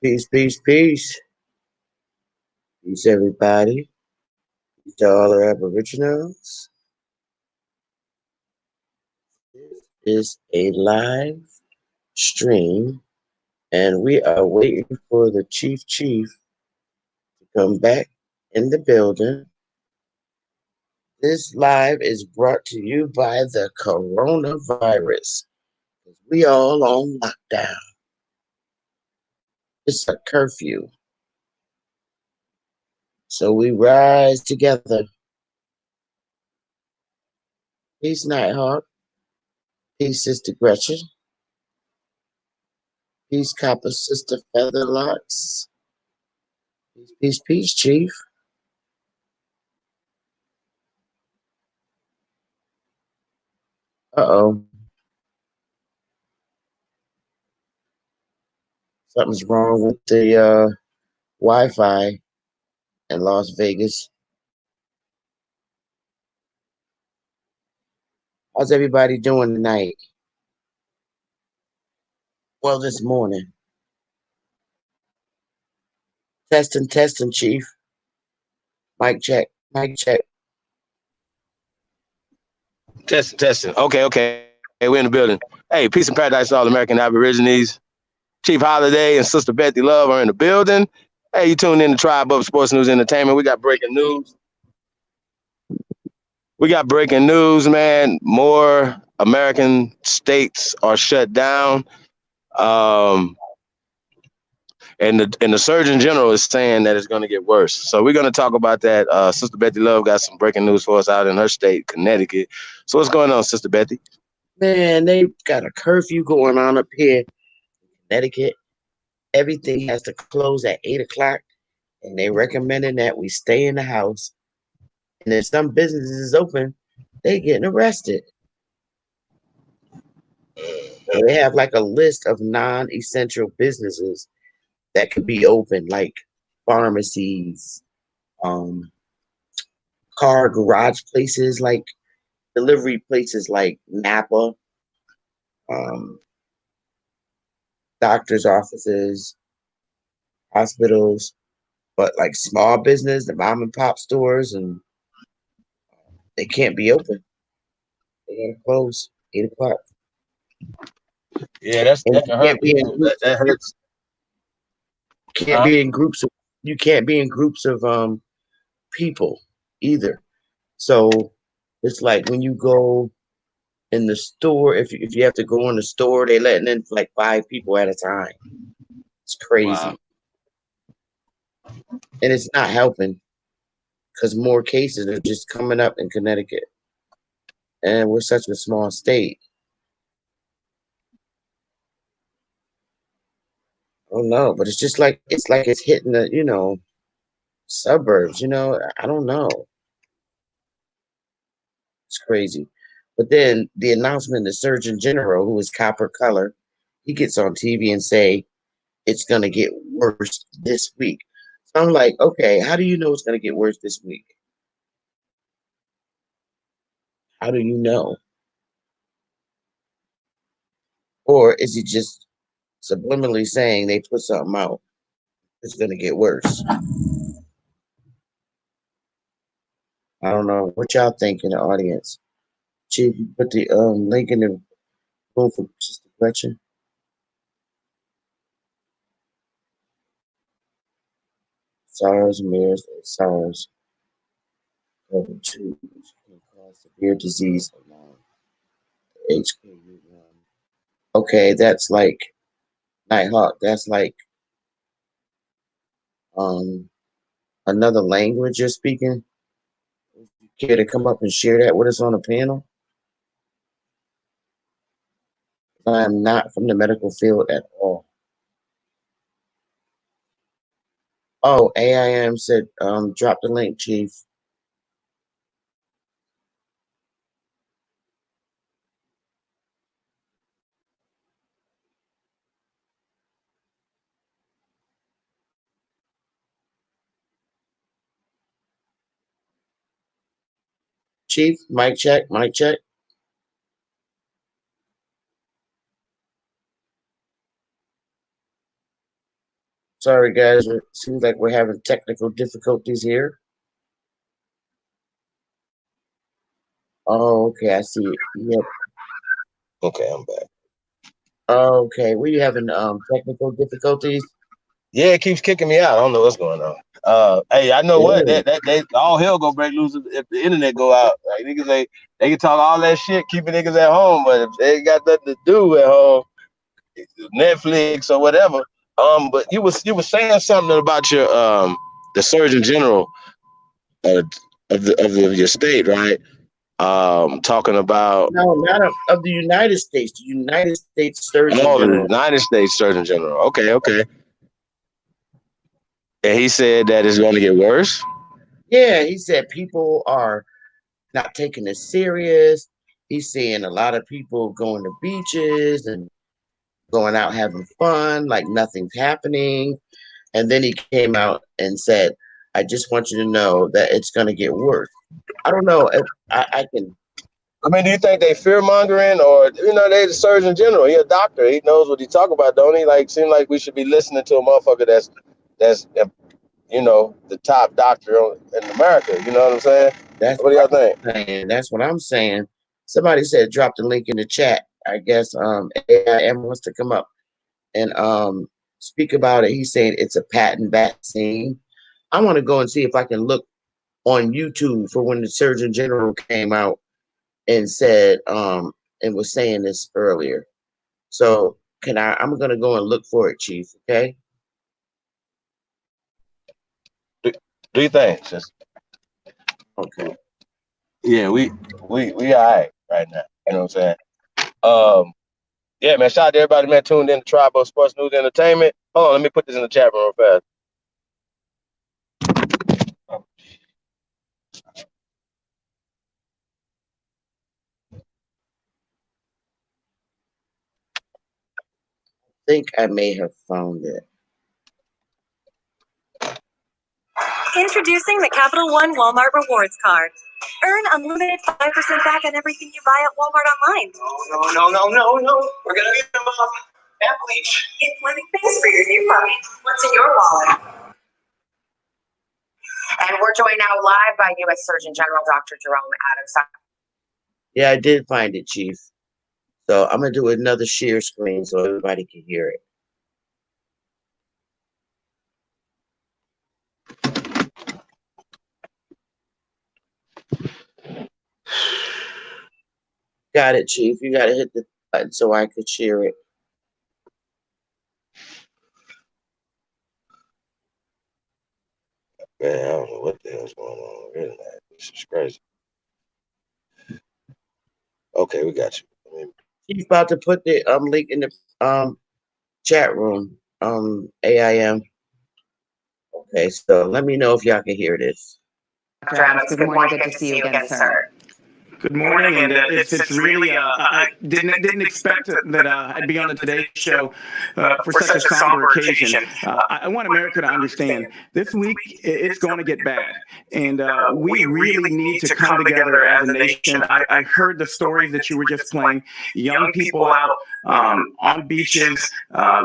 Peace, peace, peace. Peace, everybody. Peace to all our aboriginals. This is a live stream, and we are waiting for the Chief to come back in the building. This live is brought to you by the coronavirus. We all on lockdown. It's a curfew. So we rise together. Peace, Nighthawk. Peace, Sister Gretchen. Peace, Copper Sister Featherlocks. Peace, peace, peace, Chief. Uh-oh. Something's wrong with the Wi-Fi in Las Vegas. How's everybody doing tonight? Well, this morning. Testing, Chief. Mic check, mic check. Testing. Okay. Hey, we're in the building. Hey, peace and paradise to all American Aborigines. Chief Holiday and Sister Betty Love are in the building. Hey, you tuned in to Tribe Up Sports News Entertainment. We got breaking news. Man. More American states are shut down. And the Surgeon General is saying that it's going to get worse. So we're going to talk about that. Sister Betty Love got some breaking news for us out in her state, Connecticut. So what's going on, Sister Betty? Man, they got a curfew going on up here in Connecticut. Everything has to close at 8 o'clock, and they recommending that we stay in the house. And if some businesses open, they getting arrested. So they have like a list of non-essential businesses that could be open, like pharmacies, car garage places, like delivery places like Napa, doctor's offices, hospitals, but like small business, the mom and pop stores and They can't be open. They gotta close 8 o'clock. Yeah, And that you can hurt can't be in people. groups. That hurts. Can't Huh? be in groups of. You can't be in groups of people either. So it's like when you go in the store, if you have to go in the store, they letting in like 5 people at a time. It's Wow. crazy, and it's not helping because more cases are just coming up in Connecticut, and we're such a small state. I don't know, but it's like it's hitting the suburbs. I don't know. It's crazy. But then the announcement, the Surgeon General, who is copper color, he gets on TV and say it's gonna get worse this week. So I'm like, okay, how do you know it's gonna get worse this week? How do you know? Or is he just subliminally saying they put something out? It's gonna get worse. I don't know. What y'all think in the audience? Chief, you put the link in the room for Sister Gretchen. SARS, MERS, and SARS COVID-2 can cause severe disease along HKU1. Okay, that's like Nighthawk. That's like um another language you're speaking. Would you care to come up and share that with us on the panel? I am not from the medical field at all. Oh, AIM said, drop the link, Chief. Chief, mic check, mic check. Sorry, guys. It seems like we're having technical difficulties here. Oh, okay, I see it. Yep. Okay, I'm back. Okay, we having technical difficulties. Yeah, it keeps kicking me out. I don't know what's going on. Hey, I know what Yeah, that they all hell gonna break loose if the internet go out. Like niggas, they can talk all that shit, keeping niggas at home, but if they ain't got nothing to do at home, Netflix or whatever. But you was saying something about your the Surgeon General uh, of your state, right? Talking about no, not of the United States. The United States Surgeon all the General. United States Surgeon General. Okay, okay. And he said that it's going to get worse. Yeah, he said people are not taking it serious. He's seeing a lot of people going to beaches and going out having fun, like nothing's happening. And then he came out and said, I just want you to know that it's going to get worse. I don't know if I can. I mean, do you think they fear mongering, or they the Surgeon General? He a doctor. He knows what he talk about, don't he? Like, seem like we should be listening to a motherfucker that's the top doctor in America. You know what I'm saying? That's What do what y'all think? I'm saying. That's what I'm saying. Somebody said drop the link in the chat. I guess AIM wants to come up and speak about it. He's saying it's a patent vaccine. I want to go and see if I can look on YouTube for when the Surgeon General came out and said and was saying this earlier. So I'm gonna go and look for it, Chief, okay? Do, do you think? Sis? Okay. Yeah, we all right now. You know what I'm saying? Um, yeah, man. Shout out to everybody, man. Tuned in to Tribal Sports News Entertainment. Hold on, let me put this in the chat room real fast. I think I may have found it. Introducing the Capital One Walmart Rewards Card. Earn unlimited 5% back on everything you buy at Walmart online. No. We're going to get them off that bleach. It's living things for your new puppy. What's in your wallet? And we're joined now live by U.S. Surgeon General Dr. Jerome Adams. Yeah, I did find it, Chief. So I'm going to do another share screen so everybody can hear it. Got it, Chief. You got to hit the button so I could share it. Man, I don't know what the hell's going on. Really, this is crazy. Okay, we got you. Chief about to put the link in the chat room. AIM. Okay, so let me know if y'all can hear this. Dr. Adams, good morning. Good to see you again, sir. Good morning, and it's really I didn't expect that I'd be on the Today Show for such a somber occasion. I want America to understand this week it's going to get bad, and we really need to come together as a nation. I heard the stories that you were just playing. Young people out on beaches.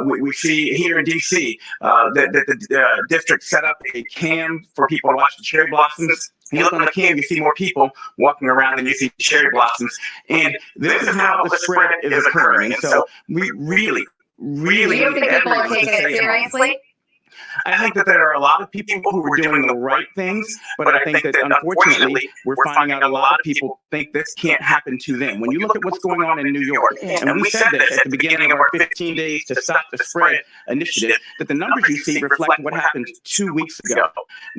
We see here in D.C. that the district set up a cam for people to watch the cherry blossoms. You look on the cam, you see more people walking around than you see cherry blossoms. And this is how the spread is occurring. And so we really Do you think people are taking it seriously? I think that there are a lot of people who are doing the right things, but I think that unfortunately we're finding out a lot of people think this can't happen to them. When you look at what's going on in New York, and we said this at the beginning of our 15 Days to Stop the Spread initiative, that the numbers you see reflect what happened 2 weeks ago.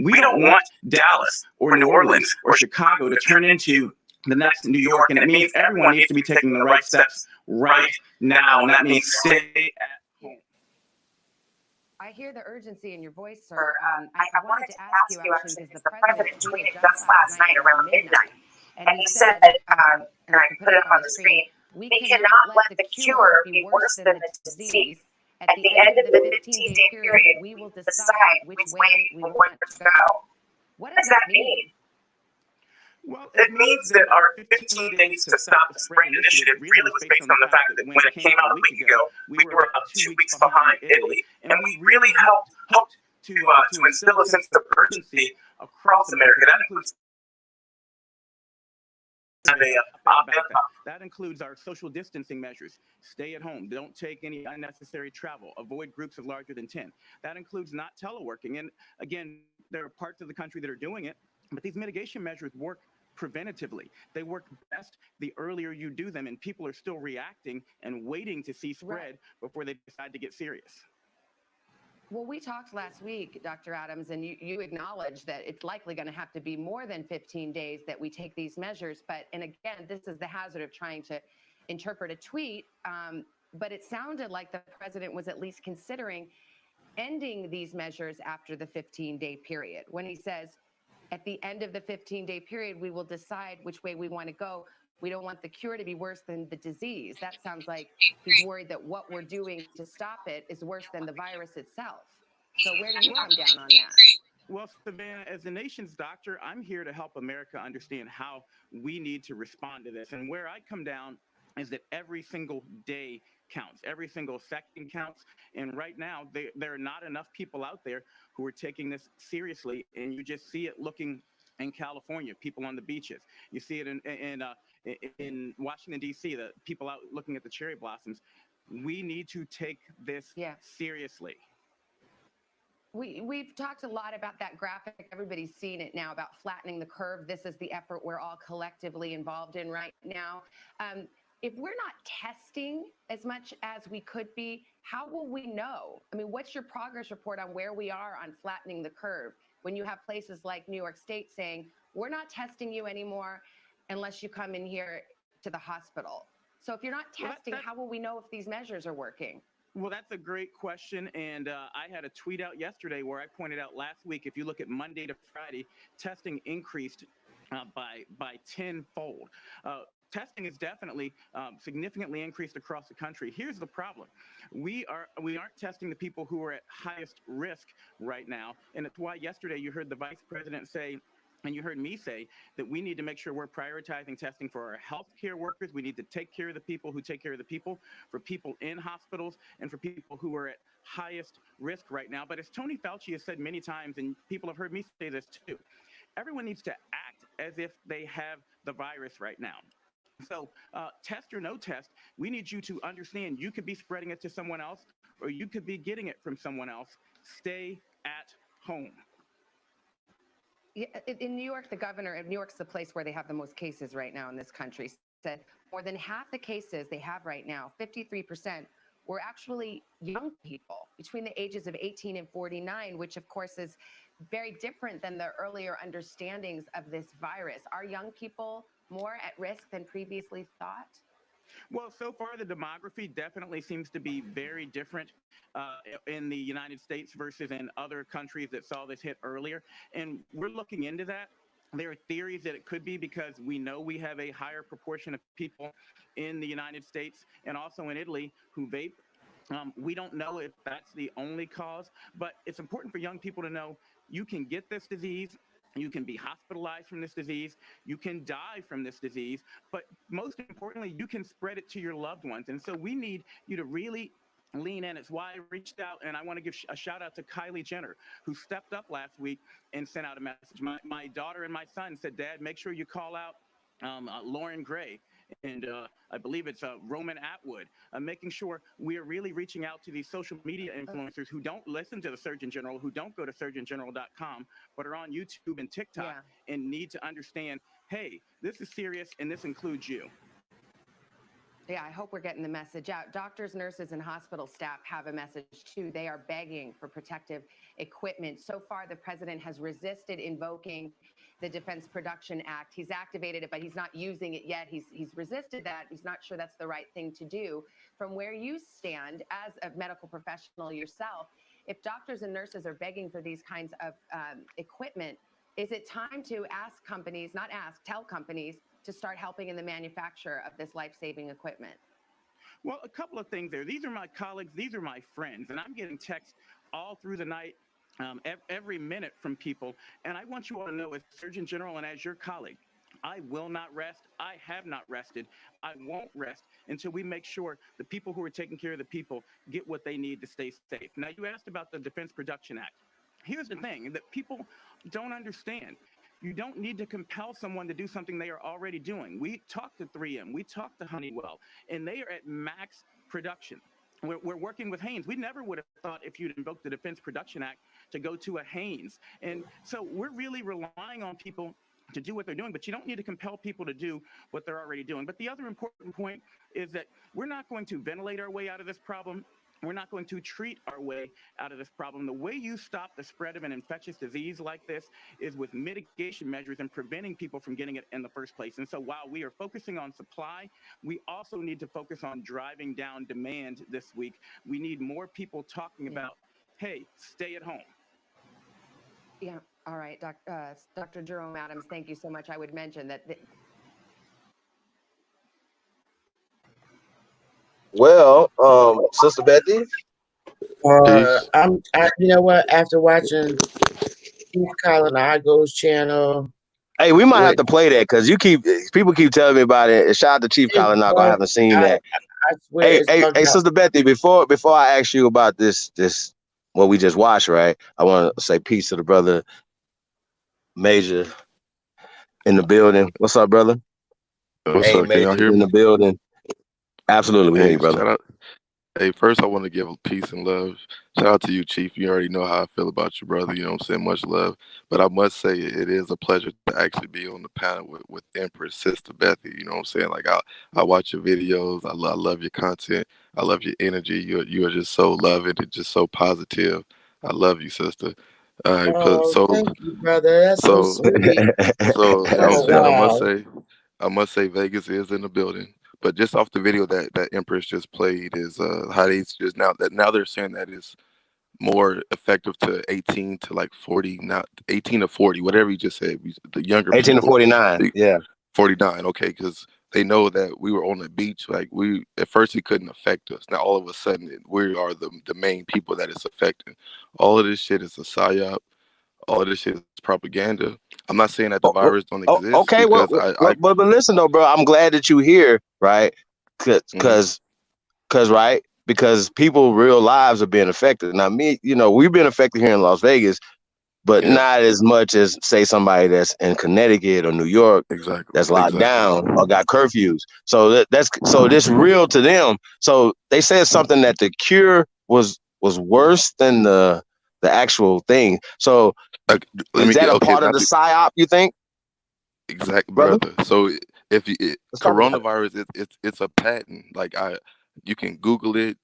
We don't want Dallas or New Orleans or Chicago to turn into the next New York, and it means everyone needs to be taking the right steps right now, and that means stay at home. I hear the urgency in your voice, sir. I wanted to ask you actually because the president tweeted just last night around midnight, and he said, and I can put it up on the screen, we cannot let the cure be worse than the disease. At the end of the 15-day period, we will decide which way we want to go. What does that mean? Well, it means that our 15 Days to Stop the Spread initiative really was based on the fact that when it came out a week ago, we were about 2 weeks behind Italy, and we really hoped to instill a sense of urgency across America. That includes that includes our social distancing measures. Stay at home. Don't take any unnecessary travel. Avoid groups of larger than 10. That includes not teleworking. And again, there are parts of the country that are doing it, but these mitigation measures work preventatively. They work best the earlier you do them, and people are still reacting and waiting to see spread before they decide to get serious. Well, we talked last week, Dr. Adams, and you acknowledged that it's likely going to have to be more than 15 days that we take these measures. But, and again, this is the hazard of trying to interpret a tweet. But it sounded like the president was at least considering ending these measures after the 15-day period. When he says, at the end of the 15-day period, we will decide which way we want to go. We don't want the cure to be worse than the disease. That sounds like he's worried that what we're doing to stop it is worse than the virus itself. So where do you come down on that? Well, Savannah, as the nation's doctor, I'm here to help America understand how we need to respond to this. And where I come down is that every single day counts. Every single second counts. And right now, there are not enough people out there who are taking this seriously. And you just see it looking in California, people on the beaches. You see it in Washington, D.C., the people out looking at the cherry blossoms. We need to take this seriously. We've talked a lot about that graphic. Everybody's seen it now about flattening the curve. This is the effort we're all collectively involved in right now. If we're not testing as much as we could be, how will we know? I mean, what's your progress report on where we are on flattening the curve when you have places like New York State saying, we're not testing you anymore unless you come in here to the hospital? So if you're not testing, how will we know if these measures are working? Well, that's a great question. And I had a tweet out yesterday where I pointed out last week, if you look at Monday to Friday, testing increased by tenfold. Testing is definitely significantly increased across the country. Here's the problem. We aren't testing the people who are at highest risk right now. And it's why yesterday you heard the vice president say And you heard me say that we need to make sure we're prioritizing testing for our healthcare workers. We need to take care of the people who take care of the people, for people in hospitals, and for people who are at highest risk right now. But as Tony Fauci has said many times, and people have heard me say this too, everyone needs to act as if they have the virus right now. So, test or no test, we need you to understand you could be spreading it to someone else, or you could be getting it from someone else. Stay at home. Yeah, in New York, the governor of New York's the place where they have the most cases right now in this country, said more than half the cases they have right now, 53%, were actually young people between the ages of 18 and 49, which of course is very different than the earlier understandings of this virus. Are young people more at risk than previously thought? Well, so far, the demography definitely seems to be very different in the United States versus in other countries that saw this hit earlier. And we're looking into that. There are theories that it could be because we know we have a higher proportion of people in the United States and also in Italy who vape. We don't know if that's the only cause, but it's important for young people to know you can get this disease. You can be hospitalized from this disease. You can die from this disease. But most importantly, you can spread it to your loved ones. And so we need you to really lean in. It's why I reached out, and I want to give a shout out to Kylie Jenner, who stepped up last week and sent out a message. My daughter and my son said, Dad, make sure you call out Lauren Gray, and I believe it's Roman Atwood, making sure we are really reaching out to these social media influencers who don't listen to the Surgeon General, who don't go to surgeongeneral.com, but are on YouTube and TikTok and need to understand, hey, this is serious and this includes you. Yeah, I hope we're getting the message out. Doctors, nurses, and hospital staff have a message too. They are begging for protective equipment. So far, the president has resisted invoking the Defense Production Act. He's activated it, but he's not using it yet. He's resisted that. He's not sure that's the right thing to do. From where you stand as a medical professional yourself, if doctors and nurses are begging for these kinds of equipment, is it time to ask companies, not ask, tell companies to start helping in the manufacture of this life-saving equipment? Well, a couple of things there. These are my colleagues. These are my friends. And I'm getting texts all through the night, every minute from people. And I want you all to know, as Surgeon General and as your colleague, I will not rest. I have not rested. I won't rest until we make sure the people who are taking care of the people get what they need to stay safe. Now, you asked about the Defense Production Act. Here's the thing that people don't understand. You don't need to compel someone to do something they are already doing. We talked to 3M, we talked to Honeywell, and they are at max production. We're working with Haynes. We never would have thought, if you'd invoked the Defense Production Act, to go to a Haynes. And so we're really relying on people to do what they're doing, but you don't need to compel people to do what they're already doing. But the other important point is that we're not going to ventilate our way out of this problem. We're not going to treat our way out of this problem. The way you stop the spread of an infectious disease like this is with mitigation measures and preventing people from getting it in the first place. And so while we are focusing on supply, we also need to focus on driving down demand this week. We need more people talking about, hey, stay at home. Yeah. All right. Dr. Jerome Adams, thank you so much. I would mention that. Well, Sister Betty. I, you know what? After watching Keith Colin Argo's channel, Hey, we might have to play that because people keep telling me about it. Shout out to Chief Colin Argo. I haven't seen that. I swear. Hey, Sister Betty. Before I ask you about this what we just watched, right? I want to say peace to the brother Major in the building. What's up, brother? What's up? Can y'all hear in me? the building. Absolutely, we hear you, brother. Shout out. Hey, first I want to give peace and love. Shout out to you, Chief. You already know how I feel about you, brother. You know what I'm saying? Much love. But I must say it is a pleasure to actually be on the panel with Empress Sister Bethy. You know what I'm saying? Like I watch your videos. I love your content. I love your energy. You are just so loving and just so positive. I love you, sister. Thank you, brother. That's so sweet. So you know what I'm saying? Wow. I must say Vegas is in the building. But just off the video that Empress just played is how they just now they're saying that is more effective to 18 to like 40, not 18 to 40, whatever you just said. The younger 18 people, to 49, yeah, 49. Okay, because they know that we were on the beach. Like at first it couldn't affect us. Now all of a sudden we are the main people that it's affecting. All of this shit is a psyop. all of this shit is propaganda. I'm not saying that the virus don't exist Okay, because but listen though, bro. I'm glad that you here, right? Mhm. Cause right, because people real lives are being affected. Now, me, we've been affected here in Las Vegas, but Yeah, not as much as say somebody that's in Connecticut or New York exactly, that's locked exactly. down or got curfews. So so this real to them. So they said something that the cure was worse than the actual thing. So Like, let is me that get a okay. part of Not the to psyop? You think, exact brother? brother. So if you Let's talk about it. coronavirus, it's a patent. Like you can Google it,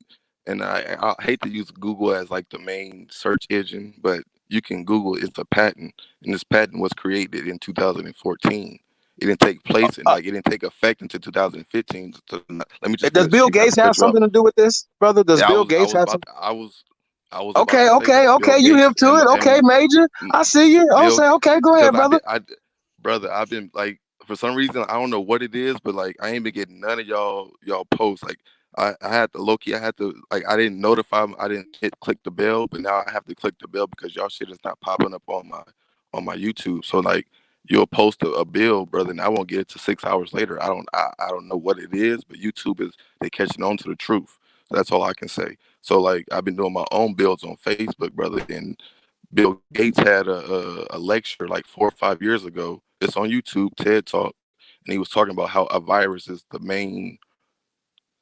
and I hate to use Google as like the main search engine, but you can Google it's a patent, and this patent was created in 2014. It didn't take place and Uh, like it didn't take effect until 2015. So let me just does finish, Bill Chief. Not Gates to have cut you off. something to do with this, brother? Does Yeah, Bill Gates have some? I was about Okay, to say okay, that Bill okay. You hip Gates to it? Okay, and Major. I see you. I'm Bill, saying, okay, go because ahead, brother. brother, I've been like, for some reason, I don't know what it is, but like, I ain't been getting none of y'all posts. Like, I had to I had to, like, I didn't notify them, I didn't click the bell, but now I have to click the bell because y'all shit is not popping up on my YouTube. So like, you'll post a bill, brother, and I won't get it to 6 hours later. I don't know what it is, but YouTube is they catching on to the truth. So that's all I can say. So like, I've been doing my own builds on Facebook, brother, and Bill Gates had a lecture like 4 or 5 years ago. It's on YouTube, TED Talk, and he was talking about how a virus is the main.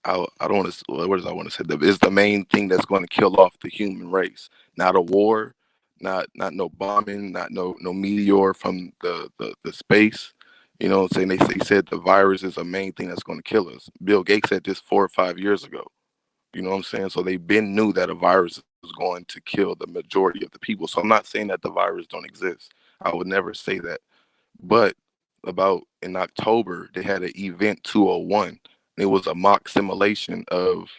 I don't want to. What does I want to say? It's the main thing that's going to kill off the human race. Not a war, not no bombing, not no meteor from the space. You know what I'm saying? They said the virus is the main thing that's going to kill us. Bill Gates said this 4 or 5 years ago. You know what I'm saying? So they been knew that a virus was going to kill the majority of the people. So I'm not saying that the virus don't exist. I would never say that. But about in October, they had an event 201. It was a mock simulation of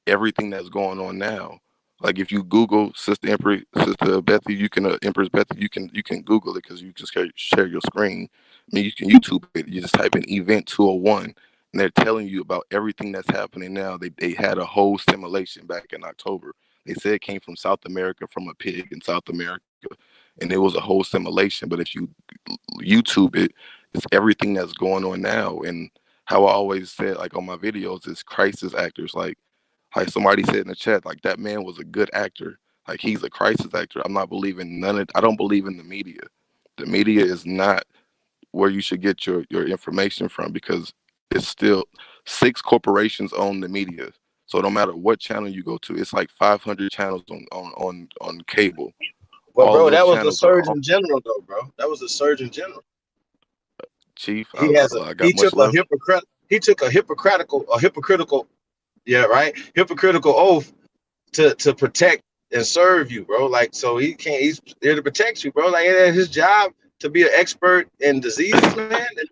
everything that's going on now. Like if you Google Sister Bethy, you can Empress Bethy, you can Google it because you just share your screen. I mean, you can YouTube it. You just type in Event 201, and they're telling you about everything that's happening now. They had a whole simulation back in October. They said it came from South America, from a pig in South America, and it was a whole simulation. But if you YouTube it, it's everything that's going on now. And how I always said, like on my videos, is crisis actors. Like somebody said in the chat, like that man was a good actor. Like he's a crisis actor. I'm not believing none of. I don't believe in the media. The media is not where you should get your information from because it's still six corporations own the media. So no matter what channel you go to, it's like 500 channels on cable. Well, All bro, those that was the channels are all Surgeon General, though, bro. That was the Surgeon General. chief. He has a I he got much took a love. hypocritical yeah, right, hypocritical oath to protect and serve you, bro. Like, so he's there to protect you, bro. Like, it ain't his job to be an expert in diseases, man, and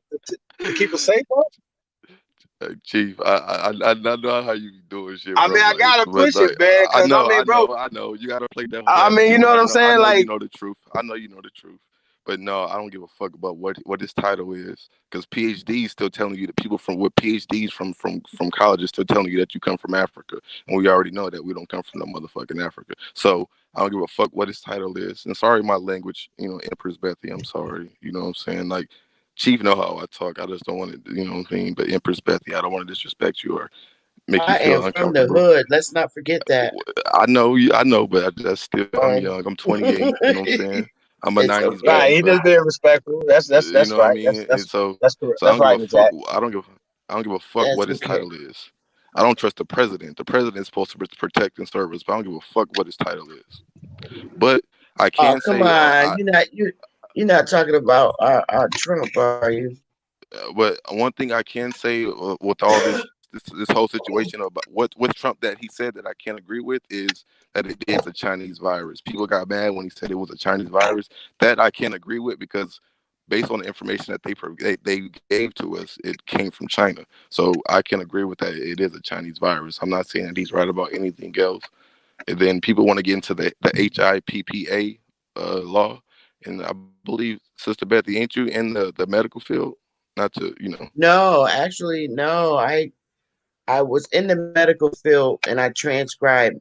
to keep us safe, bro. Chief, I know how you doing shit, I bro. mean, I Like, gotta but push it, like, man, I cause I know, mean, I bro. know, I know. You gotta play devil's I mean, you advocate. know what I'm I saying? know you Like, know the truth. I know you know the truth. But no, I don't give a fuck about what his title is, because PhD is still telling you that people from with PhDs from college is still telling you that you come from Africa, and we already know that we don't come from no motherfucking Africa. So I don't give a fuck what his title is. And sorry, my language, Empress Bethy. I'm sorry. You know what I'm saying? Like, Chief know how I talk. I just don't want to, you know what I mean? But Empress Bethy, I don't want to disrespect you or make you I feel am from the uncomfortable. hood. Let's not forget that. I know, but I'm Um, young. I'm 28. You know what I'm saying? I'm a it's 90s nah, baby, he but just being respectful. you That's know what I right. mean. And That's correct. so I That's don't give right, a fuck. Jack. I don't give a fuck That's what his okay. title is. I don't trust the president. The president's supposed to protect and serve us, but I don't give a fuck what his title is. But I Oh, can come say, on. You're not talking about Trump, are you? but one thing I can say with all this whole situation about what Trump that he said that I can't agree with is that it is a Chinese virus. People got mad when he said it was a Chinese virus. That I can't agree with because based on the information that they gave to us, it came from China. So I can agree with that. It is a Chinese virus. I'm not saying that he's right about anything else. And then people want to get into the HIPPA law, and I believe Sister Bethy, ain't you in the medical field? Not to No, actually, no. I was in the medical field and I transcribed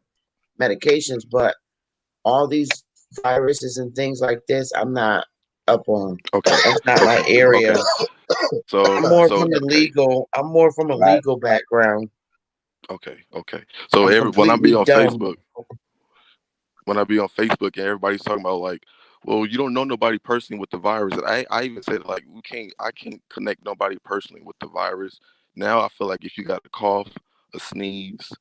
medications, but all these viruses and things like this, I'm not up on. Okay. That's not my Okay. area. So I'm more so from the okay. legal. I'm more from a Right. legal background. Okay. So I'm when I be completely on dumb. Facebook, and everybody's talking about like, well, you don't know nobody personally with the virus. And I even said like I can't connect nobody personally with the virus. Now I feel like if you got a cough, a sneeze,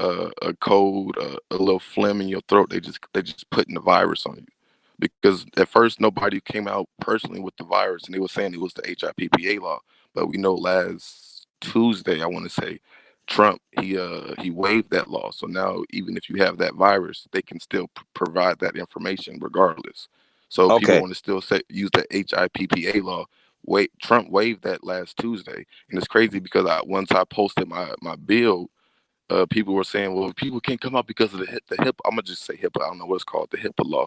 a cold, a little phlegm in your throat, they just putting the virus on you. Because at first nobody came out personally with the virus, and they were saying it was the HIPPA law. But we know last Tuesday, I want to say, Trump he waived that law. So now even if you have that virus, they can still provide that information regardless. So people Okay. want to still use the HIPPA law. Wait, Trump waived that last Tuesday, and it's crazy because once I posted my bill, people were saying, well, people can't come out because of the HIPAA. I'm gonna just say HIPAA. I don't know what it's called, the HIPAA law.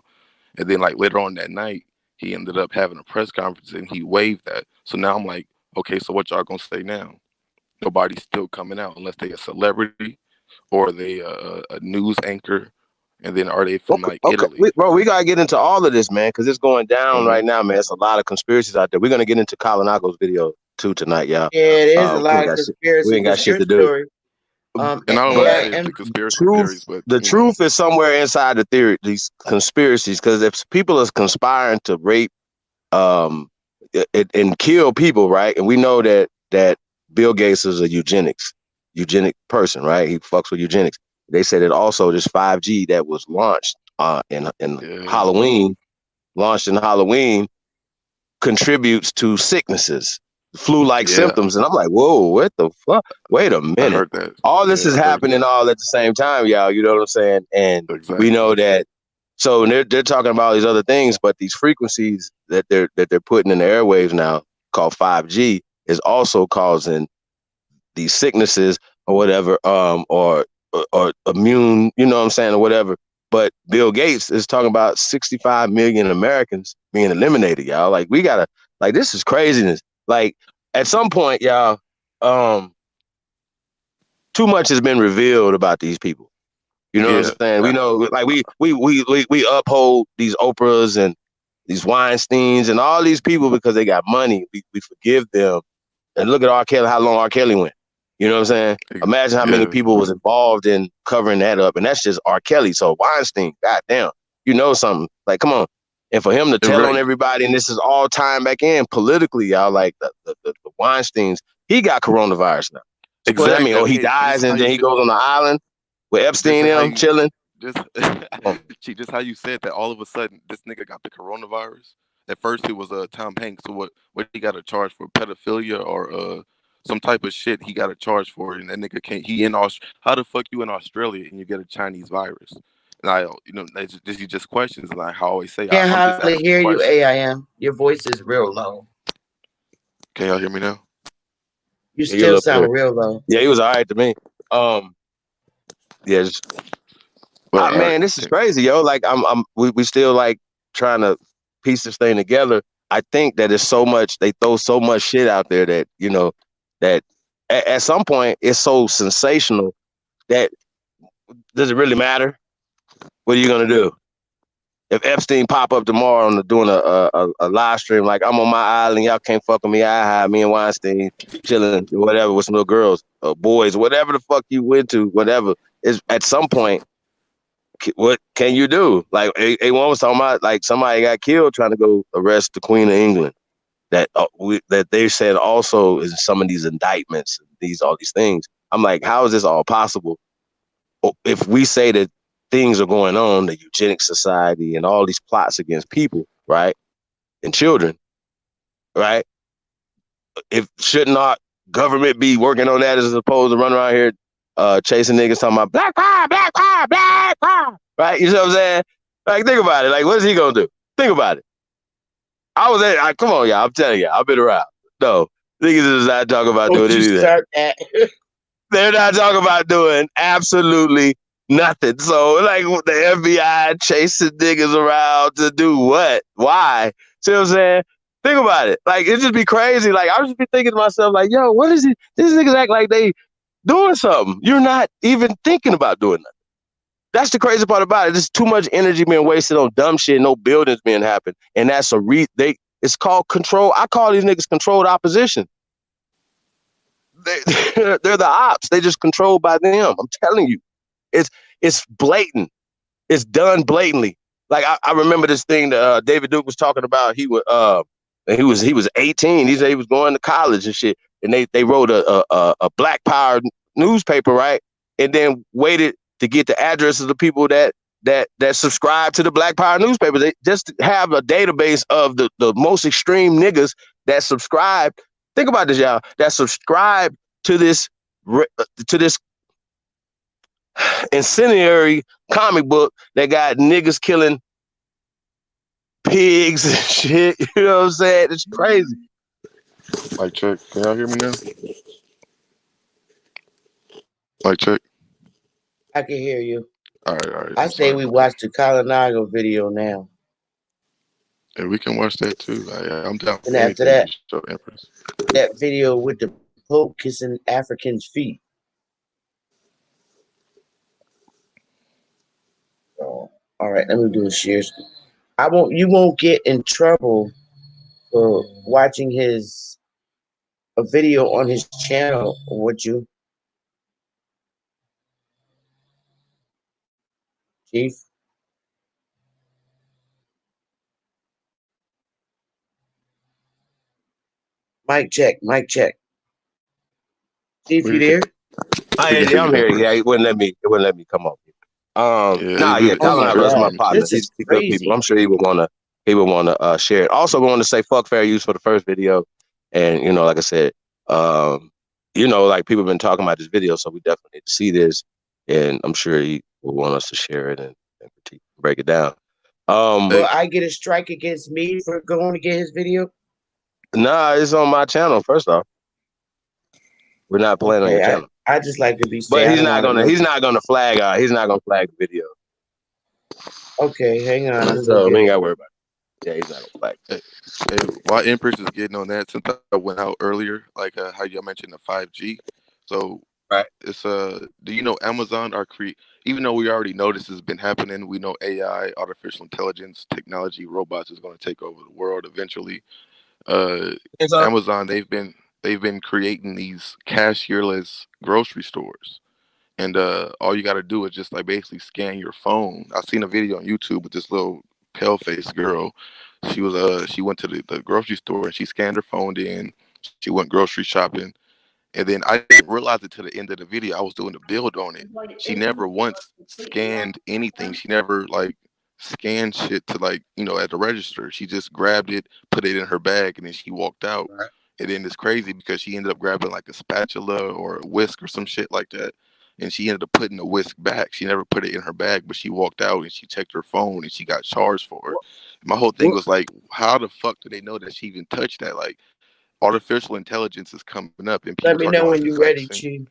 And then like later on that night, he ended up having a press conference and he waived that. So now I'm like, okay, so what y'all gonna say now? Nobody's still coming out unless they a celebrity or they a news anchor, and then are they from like Okay. Italy? We gotta get into all of this, man, because it's going down Mm-hmm. right now, man. It's a lot of conspiracies out there. We're gonna get into Kalanago's video too tonight, y'all. Yeah, it is a We lot ain't of got shit. We conspiracy. ain't got Because shit true to do. story. And I don't want to But say it's AIM. the conspiracy truth, theories, but the truth is somewhere inside the theory, these conspiracies. Because if people are conspiring to rape, and kill people, right? And we know that Bill Gates is a eugenic person, right? He fucks with eugenics. They said that also this 5G that was launched in yeah, Halloween, launched in Halloween, contributes to sicknesses, flu-like yeah, symptoms. And I'm like, whoa, what the fuck? Wait a I minute. heard that. All this Yeah, is I heard happening that. all at the same time, y'all. You know what I'm saying? And we Exactly. know that. So they're talking about these other things, but these frequencies that they're putting in the airwaves now, called 5G, is also causing these sicknesses or whatever, or immune, you know what I'm saying, or whatever. But Bill Gates is talking about 65 million Americans being eliminated, y'all. Like we gotta, like this is craziness. Like at some point, y'all, too much has been revealed about these people. You know what Yeah, I'm saying? We know, like we uphold these Oprahs and these Weinsteins and all these people because they got money. We forgive them. And look at R. Kelly, how long R. Kelly went. You know what I'm saying? Imagine how many yeah, people was involved in covering that up. And that's just R. Kelly. So Weinstein, goddamn, you know something. Like, come on. And for him to tell on right. everybody, and this is all time back in politically, y'all, like the Weinsteins, he got coronavirus now. So what that mean? Exactly. Oh, he Okay, this dies is how and then you he said. goes on the island with Just Epstein how and him you chilling. just just how you said that. All of a sudden, this nigga got the coronavirus. At first, he was Tom Hanks. So what he got a charge for pedophilia or some type of shit he got a charge for, and that nigga can't. He in How the fuck you in Australia and you get a Chinese virus? And these are just questions. And I always say, Can't I'm just hardly asking hear you, questions. AIM. Your voice is real low. Can y'all hear me now? You Yeah, you're a still little clear. sound real low. Yeah, he was all right to me. Yeah, Well, all right. man, this is crazy, yo. Like we still like trying to piece this thing together. I think that it's so much, they throw so much shit out there that, that at some point it's so sensational that does it really matter? What are you gonna do? If Epstein pop up tomorrow and doing a live stream, like I'm on my island, y'all can't fuck with me, me and Weinstein chilling, whatever, with some little girls, boys, whatever the fuck you went to, whatever, is at some point, what can you do? Like A1 was talking about, like somebody got killed trying to go arrest the Queen of England. That they said also is some of these indictments, all these things. I'm like, how is this all possible? If we say that things are going on, the eugenic society and all these plots against people, right, and children, right? If shouldn't our government be working on that as opposed to running around here chasing niggas talking about black power, black power, black power, right? You know what I'm saying? Like, think about it. Like, what is he gonna do? Think about it. Come on, y'all. I'm telling you, I've been around. No, niggas is not talking about Don't doing you any of that. start that. They're not talking about doing absolutely nothing. So, like, the FBI chasing niggas around to do what? Why? See what I'm saying? Think about it. Like, it just be crazy. Like, I just be thinking to myself, like, yo, what is it? These niggas act like they doing something. You're not even thinking about doing nothing. That's the crazy part about it. There's too much energy being wasted on dumb shit, no buildings being happen. And that's it's called control. I call these niggas controlled opposition. They're the ops. They just controlled by them. I'm telling you. It's blatant. It's done blatantly. Like I remember this thing that David Duke was talking about. He was 18. He said he was going to college and shit. And they wrote a Black Power newspaper, right? And then waited to get the addresses of the people that subscribe to the Black Power newspaper. They just have a database of the most extreme niggas that subscribe. Think about this, y'all. That subscribe to this incendiary comic book that got niggas killing pigs and shit. You know what I'm saying? It's crazy. Mic check. Can y'all hear me now? Mic check. I can hear you. All right. I say we watch the Kalinago video now. Yeah, we can watch that too. I'm down for And after anything that, to show Empress. that video with the Pope kissing Africans' feet. Oh, all right, let me do a share. You won't get in trouble for watching a video on his channel, would you, Chief? Mic check, mic check. Chief, you there? Yeah, I'm here. Yeah, it wouldn't let me come up. Colin my Iver's my God, partner. this is He's good crazy. people. I'm sure he would want to share it. Also, we want to say fuck fair use for the first video, and like I said, like people have been talking about this video, so we definitely need to see this, and I'm sure he will want us to share it and critique, break it down. Will I get a strike against me for going to get his video? Nah, it's on my channel. First off, we're not playing on your channel. I just like to be safe. But he's not gonna flag the video. Okay, hang on. So we ain't gotta worry about it. Yeah, he's not gonna flag. Hey, while Empress is getting on that, since I went out earlier, like how you mentioned the 5G. So right. It's do you know Amazon even though we already know this has been happening, we know AI, artificial intelligence, technology, robots is going to take over the world eventually. Amazon, they've been creating these cashierless grocery stores. And all you got to do is just like basically scan your phone. I seen a video on YouTube with this little pale faced girl. She went to the grocery store and she scanned her phone in. She went grocery shopping. And then I didn't realize it to the end of the video. I was doing the build on it. She never once scanned anything. She never like scanned shit to at the register. She just grabbed it, put it in her bag, and then she walked out. Right. And then it's crazy because she ended up grabbing like a spatula or a whisk or some shit like that. And she ended up putting the whisk back. She never put it in her bag, but she walked out and she checked her phone and she got charged for it. My whole thing was like, how the fuck do they know that she even touched that? Like, artificial intelligence is coming up, and people let me know when you're ready, Chief.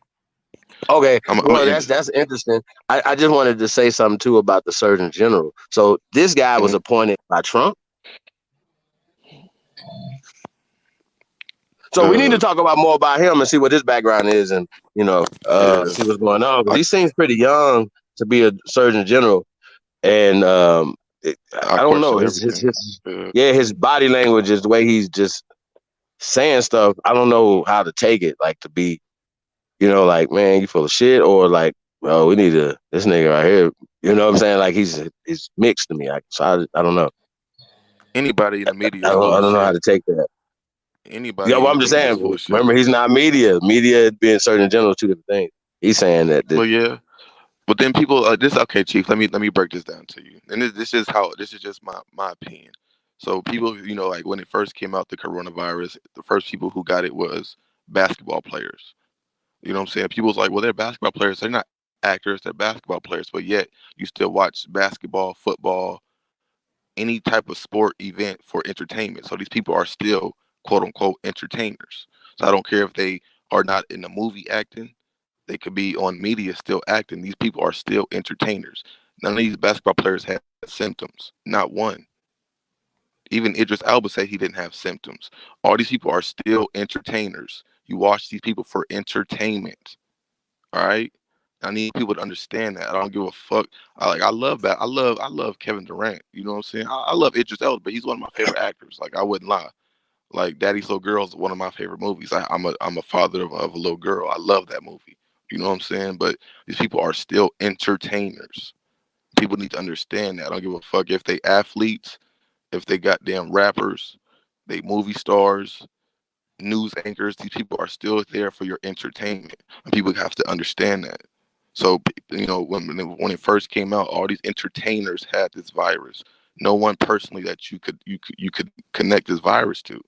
Okay, that's interesting. I just wanted to say something too about the Surgeon General. So this guy was appointed by Trump. So we need to talk more about him and see what his background is, and see what's going on. Because he seems pretty young to be a Surgeon General, and I don't know his body language is the way he's just saying stuff. I don't know how to take it, like to be, like, man, you full of shit, or like, oh, we need this nigga right here. You know what I'm saying? Like he's mixed to me. I don't know. Anybody in the media, I don't know how to take that. Anybody? Yeah, well, I'm just saying. Remember, he's not media. Media being Surgeon General, two different things. He's saying that. Well, yeah. But then people, okay, Chief. Let me break this down to you. And this is just my opinion. So people, like when it first came out, the coronavirus, the first people who got it was basketball players. You know what I'm saying? People was like, well, they're basketball players. They're not actors. They're basketball players. But yet you still watch basketball, football, any type of sport event for entertainment. So these people are still quote unquote entertainers. So I don't care if they are not in the movie acting. They could be on media still acting. These people are still entertainers. None of these basketball players had symptoms. Not one. Even Idris Elba said he didn't have symptoms. All these people are still entertainers. You watch these people for entertainment. All right. I need people to understand that. I don't give a fuck. I love that. I love Kevin Durant. You know what I'm saying? I love Idris Elba, but he's one of my favorite actors. Like, I wouldn't lie. Like, Daddy's Little Girl is one of my favorite movies. I'm a father of a little girl. I love that movie. You know what I'm saying? But these people are still entertainers. People need to understand that. I don't give a fuck if they athletes, if they goddamn rappers, they movie stars, news anchors. These people are still there for your entertainment, and people have to understand that. So, you know, when it first came out, all these entertainers had this virus. No one personally that you could connect this virus to.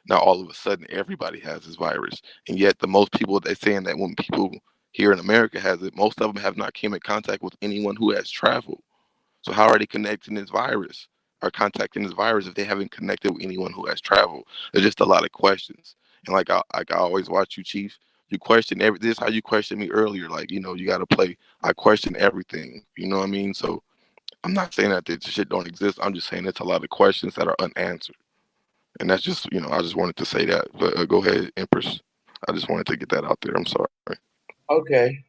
Now all of a sudden everybody has this virus, and yet the most people, they're saying that when people here in America has it, most of them have not came in contact with anyone who has traveled. So how are they connecting this virus or contacting this virus if they haven't connected with anyone who has traveled? There's just a lot of questions. And like I always watch you, Chief. You question this is how you questioned me earlier. Like, you know, you gotta play. I question everything. You know what I mean? So I'm not saying that this shit don't exist. I'm just saying it's a lot of questions that are unanswered. And that's just, you know, I just wanted to say that. But go ahead, Empress. I just wanted to get that out there. I'm sorry. Okay.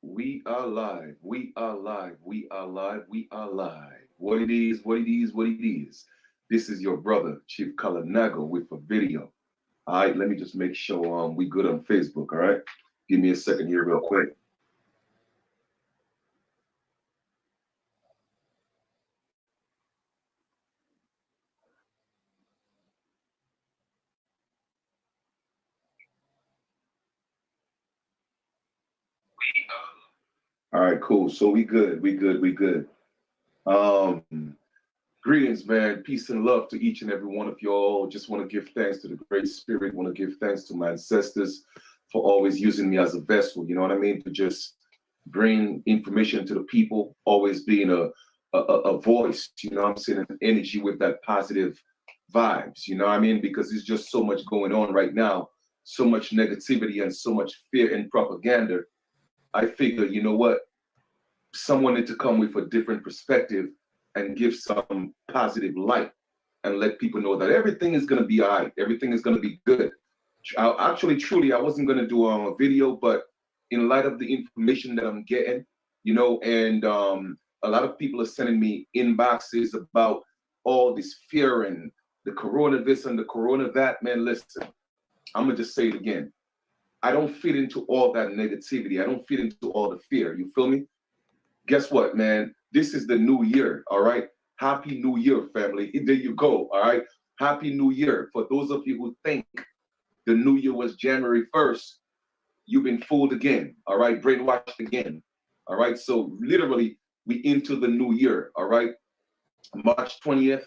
We are live. We are live. We are live. We are live. What it is, what it is, what it is. This is your brother, Chief Kalanago, with a video. All right, let me just make sure we good on Facebook, all right? Give me a second here real quick. All right, cool. So we good. We good. We good. Greetings, man. Peace and love to each and every one of y'all. Just want to give thanks to the Great Spirit. Want to give thanks to my ancestors for always using me as a vessel. You know what I mean? To just bring information to the people. Always being a voice. You know what I'm saying? An energy with that positive vibes. You know what I mean? Because there's just so much going on right now. So much negativity and so much fear and propaganda. I figure, you know what? Someone need to come with a different perspective and give some positive light and let people know that everything is going to be all right. Everything is going to be good. Truly, I wasn't going to do a video, but in light of the information that I'm getting, you know, and a lot of people are sending me inboxes about all this fear and the corona this and the corona that. Man, listen, I'm going to just say it again. I don't fit into all that negativity. I don't fit into all the fear. You feel me? Guess what, man? This is the new year, all right? Happy New Year, family. There you go, all right? Happy New Year. For those of you who think the new year was January 1st, you've been fooled again, all right? Brainwashed again, all right? So literally, we into the new year, all right? March 20th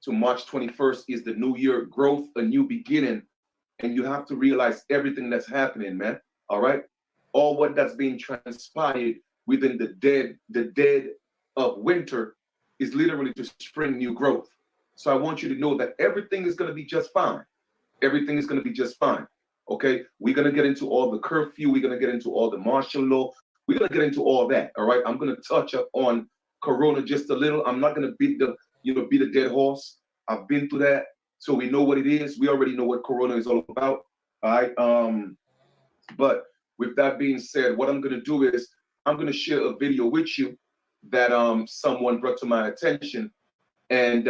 to March 21st is the new year growth, a new beginning. And you have to realize everything that's happening, man, all right? All what that's being transpired within the dead of winter is literally to spring new growth. So I want you to know that everything is going to be just fine. Everything is going to be just fine. Okay, we're going to get into all the curfew. We're going to get into all the martial law. We're going to get into all that. All right, I'm going to touch up on corona just a little. I'm not going to beat the dead horse. I've been through that, so we know what it is. We already know what corona is all about. All right, but with that being said, what I'm going to do is I'm going to share a video with you that someone brought to my attention, and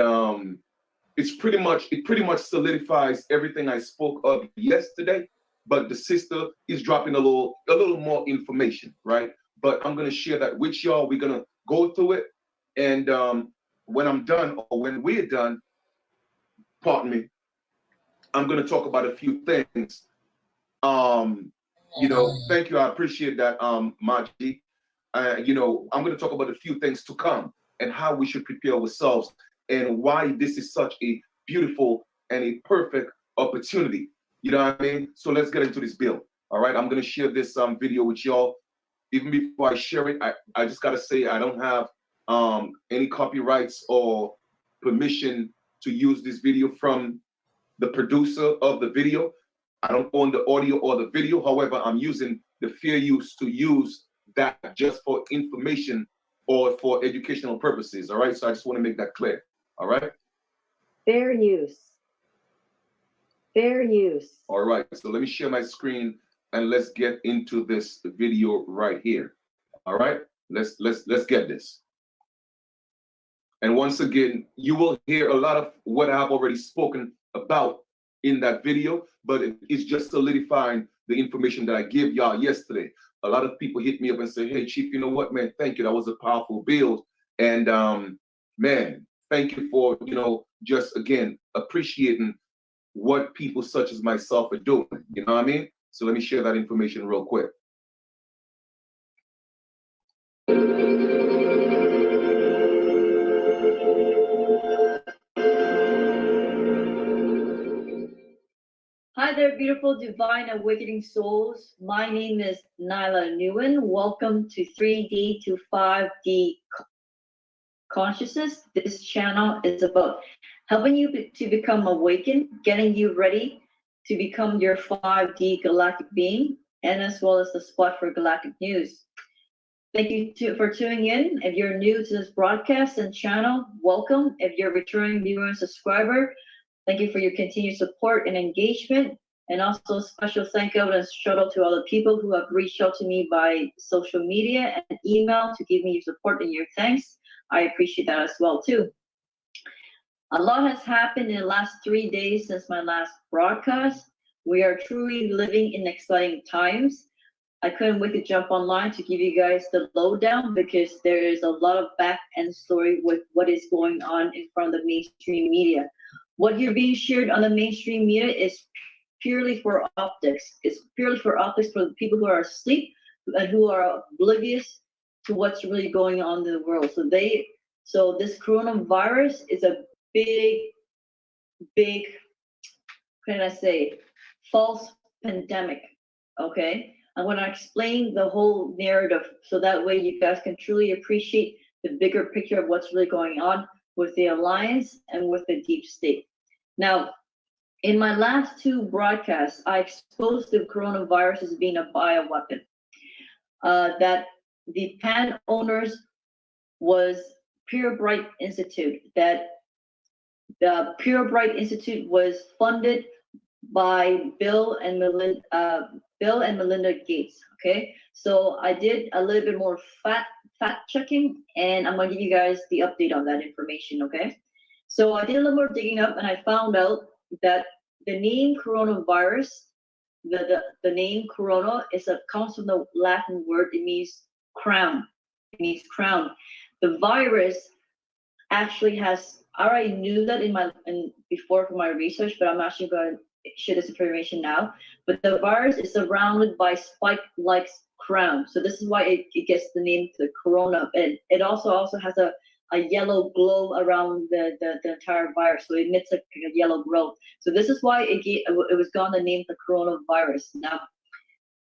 it pretty much solidifies everything I spoke of yesterday. But the sister is dropping a little more information, right? But I'm going to share that with y'all. We're going to go through it, and when I'm done, or when we're done, pardon me, I'm going to talk about a few things. Thank you. I appreciate that, Maji. I'm going to talk about a few things to come and how we should prepare ourselves and why this is such a beautiful and a perfect opportunity. You know what I mean? So let's get into this bill. All right. I'm going to share this video with y'all. Even before I share it, I just got to say I don't have any copyrights or permission to use this video from the producer of the video. I don't own the audio or the video. However, I'm using the fair use to use that just for information or for educational purposes. All right. So I just want to make that clear. All right. Fair use. Fair use. All right, so let me share my screen and let's get into this video right here. All right, let's get this. And once again, you will hear a lot of what I've already spoken about in that video, but it's just solidifying the information that I gave y'all yesterday. A lot of people hit me up and say, hey, Chief, you know what, man, thank you. That was a powerful build. And man, thank you for, just again, appreciating what people such as myself are doing. You know what I mean? So let me share that information real quick. Hi there, beautiful, divine, awakening souls. My name is Nyla Nguyen. Welcome to 3D to 5D consciousness. This channel is about helping you to become awakened, getting you ready to become your 5D galactic being, and as well as the spot for galactic news. Thank you for tuning in. If you're new to this broadcast and channel, welcome. If you're a returning viewer and subscriber, thank you for your continued support and engagement. And also a special thank you and shout out to all the people who have reached out to me by social media and email to give me your support and your thanks. I appreciate that as well too. A lot has happened in the last 3 days since my last broadcast. We are truly living in exciting times. I couldn't wait to jump online to give you guys the lowdown because there is a lot of back end story with what is going on in front of the mainstream media. What you're being shared on the mainstream media is purely for optics. It's purely for optics for the people who are asleep and who are oblivious to what's really going on in the world. So this coronavirus is a big, can I say, false pandemic, okay? I'm going to explain the whole narrative so that way you guys can truly appreciate the bigger picture of what's really going on with the alliance and with the deep state. Now, in my last 2 broadcasts, I exposed the coronavirus as being a bioweapon. That the pan owners was Pure Bright Institute. That the Pure Bright Institute was funded by Bill and Melinda Gates. Okay, so I did a little bit more fact checking, and I'm gonna give you guys the update on that information. Okay, so I did a little more digging up, and I found out that the name coronavirus, the name corona comes from the Latin word. It means crown. It means crown. The virus actually has. I already knew that before for my research, but I'm actually going to share this information now. But the virus is surrounded by spike-like crown, so this is why it gets the name to corona. And it also has a yellow glow around the entire virus, so it emits a yellow glow. So this is why it was gotten the name the coronavirus. Now,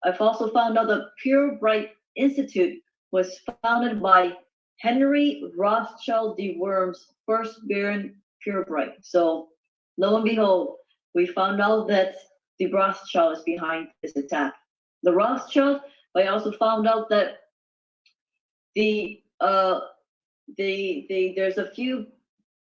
I've also found out the Pure Bright Institute was founded by Henry Rothschild de Worms, first Baron Pure Bright. So lo and behold, we found out that the Rothschild is behind this attack. The Rothschild. I also found out that there's a few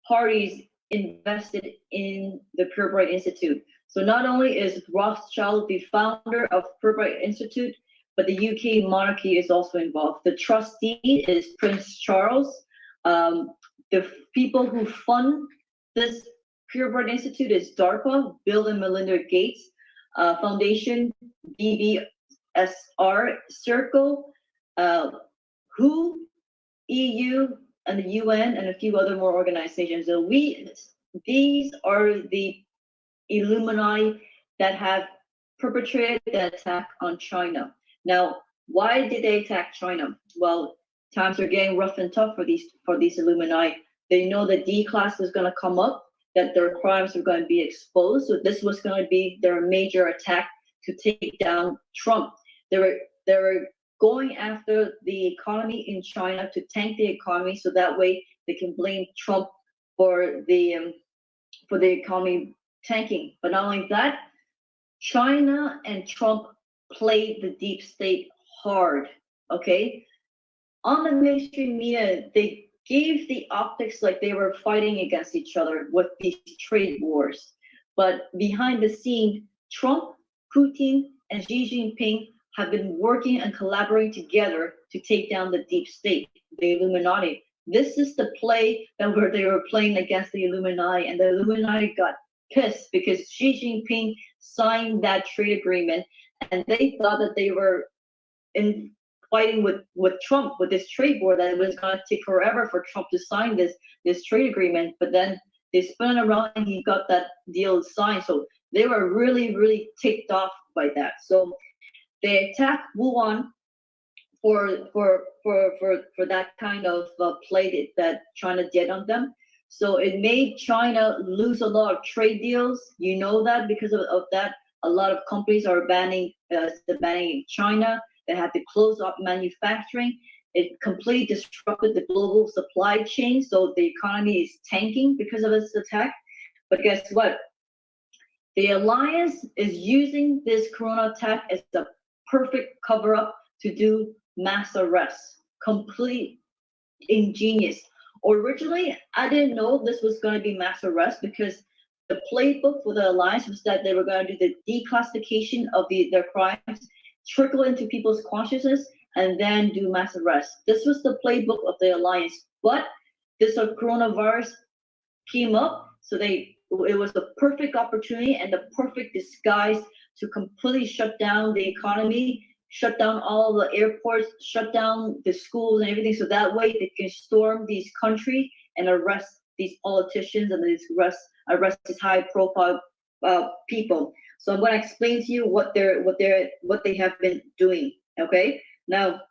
parties invested in the Pure Bright Institute. So not only is Rothschild the founder of Pure Bright Institute, but the UK monarchy is also involved. The trustee is Prince Charles. The people who fund this Pure Bright Institute is DARPA, Bill and Melinda Gates Foundation, BBSR Circle, WHO, EU, and the UN, and a few other more organizations. So these are the Illuminati that have perpetrated the attack on China. Now, why did they attack China? Well, times are getting rough and tough for these Illuminati. They know the D class was going to come up, that their crimes were going to be exposed. So this was going to be their major attack to take down Trump. They were going after the economy in China to tank the economy, so that way they can blame Trump for the economy tanking. But not only that, China and Trump played the deep state hard. Okay, on the mainstream media, they gave the optics like they were fighting against each other with these trade wars. But behind the scene, Trump, Putin, and Xi Jinping have been working and collaborating together to take down the deep state, the Illuminati. This is the play that where they were playing against the Illuminati, and the Illuminati got pissed because Xi Jinping signed that trade agreement, and they thought that they were in fighting with Trump with this trade war, that it was going to take forever for Trump to sign this trade agreement. But then they spun around and he got that deal signed. So they were really ticked off by that. So they attacked Wuhan for that kind of play that China did on them. So it made China lose a lot of trade deals. You know that because of that, a lot of companies are banning China. They had to close up manufacturing. It completely disrupted the global supply chain. So the economy is tanking because of this attack. But guess what? The alliance is using this corona attack as the perfect cover-up to do mass arrests. Complete ingenious. Originally, I didn't know this was going to be mass arrest because the playbook for the alliance was that they were going to do the declassification of their crimes, trickle into people's consciousness, and then do mass arrests. This was the playbook of the alliance. But this coronavirus came up, so it was the perfect opportunity and the perfect disguise to completely shut down the economy, shut down all the airports, shut down the schools and everything, so that way they can storm these countries and arrest these politicians and arrest these high-profile people. So I'm going to explain to you what they have been doing. Okay, now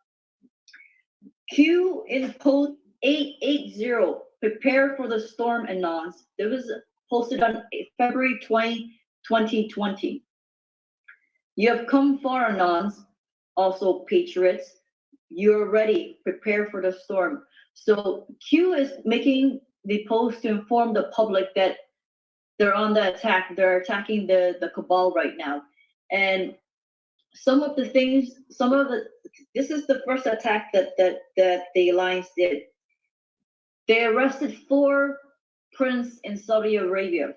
Q is post 880. Prepare for the storm anons. It was posted on February 20, 2020. You have come far, anons. Also, patriots, you're ready. Prepare for the storm. So Q is making the post to inform the public that they're on the attack. They're attacking the cabal right now. And this is the first attack that the alliance did. They arrested 4 princes in Saudi Arabia.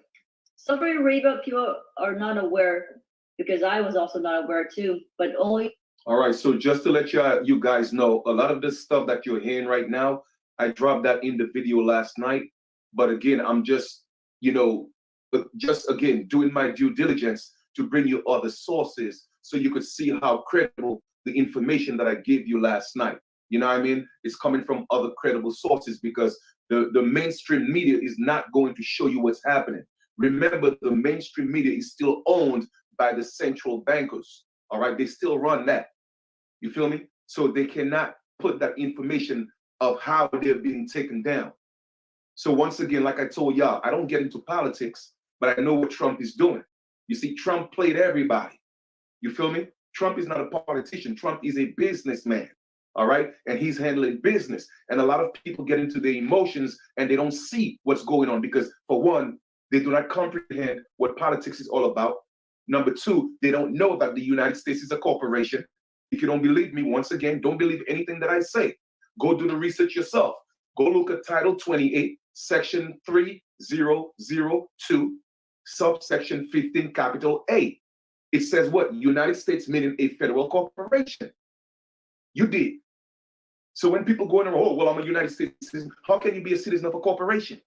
Saudi Arabia, people are not aware, because I was also not aware too, but only. All right, so just to let you guys know, a lot of this stuff that you're hearing right now, I dropped that in the video last night. But again, I'm just, again, doing my due diligence to bring you other sources so you could see how credible the information that I gave you last night. You know what I mean? It's coming from other credible sources, because the mainstream media is not going to show you what's happening. Remember, the mainstream media is still owned by the central bankers. All right, they still run that. You feel me? So they cannot put that information of how they're being taken down. So once again, like I told y'all, I don't get into politics, but I know what Trump is doing. You see, Trump played everybody. You feel me? Trump is not a politician. Trump is a businessman. All right, and he's handling business. And a lot of people get into their emotions and they don't see what's going on because, for one, they do not comprehend what politics is all about. Number 2, they don't know that the United States is a corporation. If you don't believe me, once again, don't believe anything that I say. Go do the research yourself. Go look at Title 28, Section 3002, subsection 15, capital A. It says what? United States, meaning a federal corporation. You did. So when people go in and, oh, well, I'm a United States citizen, how can you be a citizen of a corporation?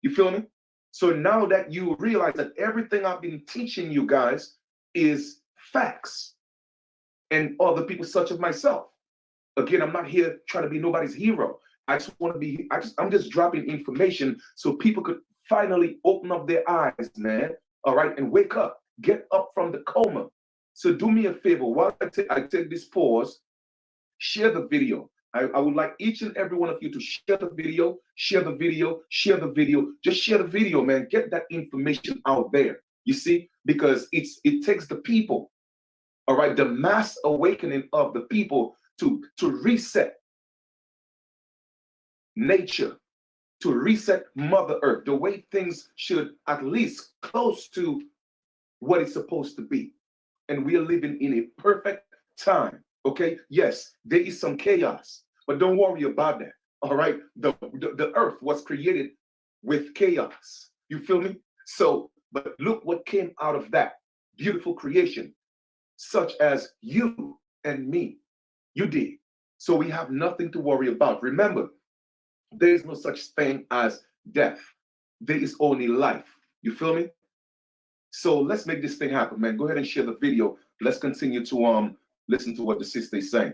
You feel me? So now that you realize that everything I've been teaching you guys is facts, and other people such as myself. Again, I'm not here trying to be nobody's hero. I just want to be, I'm just dropping information so people could finally open up their eyes, man. All right, and wake up, get up from the coma. So do me a favor, while I take this pause, share the video. I would like each and every one of you to share the video, share the video, share the video. Just share the video, man. Get that information out there. You see, because it takes the people, all right, the mass awakening of the people to reset nature, to reset Mother Earth, the way things should at least close to what it's supposed to be. And we are living in a perfect time. Okay, yes, there is some chaos, but don't worry about that. All right, the earth was created with chaos. You feel me? So But look what came out of that beautiful creation, such as you and me. You did. So we have nothing to worry about. Remember, there is no such thing as death. There is only life. You feel me? So let's make this thing happen, man. Go ahead and share the video. Let's continue to listen to what the sister is saying.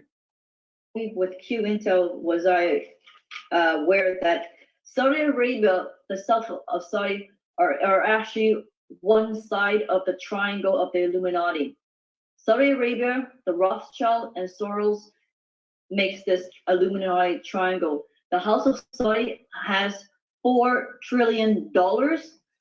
With Q Intel was I aware that Saudi Arabia, the South of Saudi, are actually one side of the triangle of the Illuminati. Saudi Arabia, the Rothschild, and Soros makes this Illuminati triangle. The House of Saudi has $4 trillion.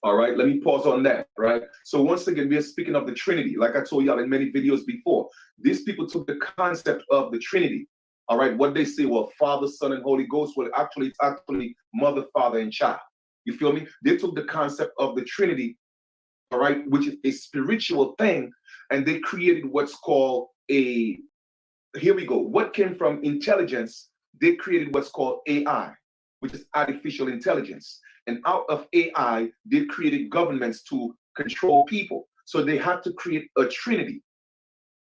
All right, let me pause on that, right? So once again, we are speaking of the Trinity. Like I told y'all in many videos before, these people took the concept of the Trinity. All right, what they say, well, Father, Son, and Holy Ghost, well, actually, it's actually Mother, Father, and Child. You feel me? They took the concept of the Trinity, all right, which is a spiritual thing, and they created what's called a, here we go, what came from intelligence, they created what's called AI, which is artificial intelligence. And out of AI, they created governments to control people. So they had to create a Trinity.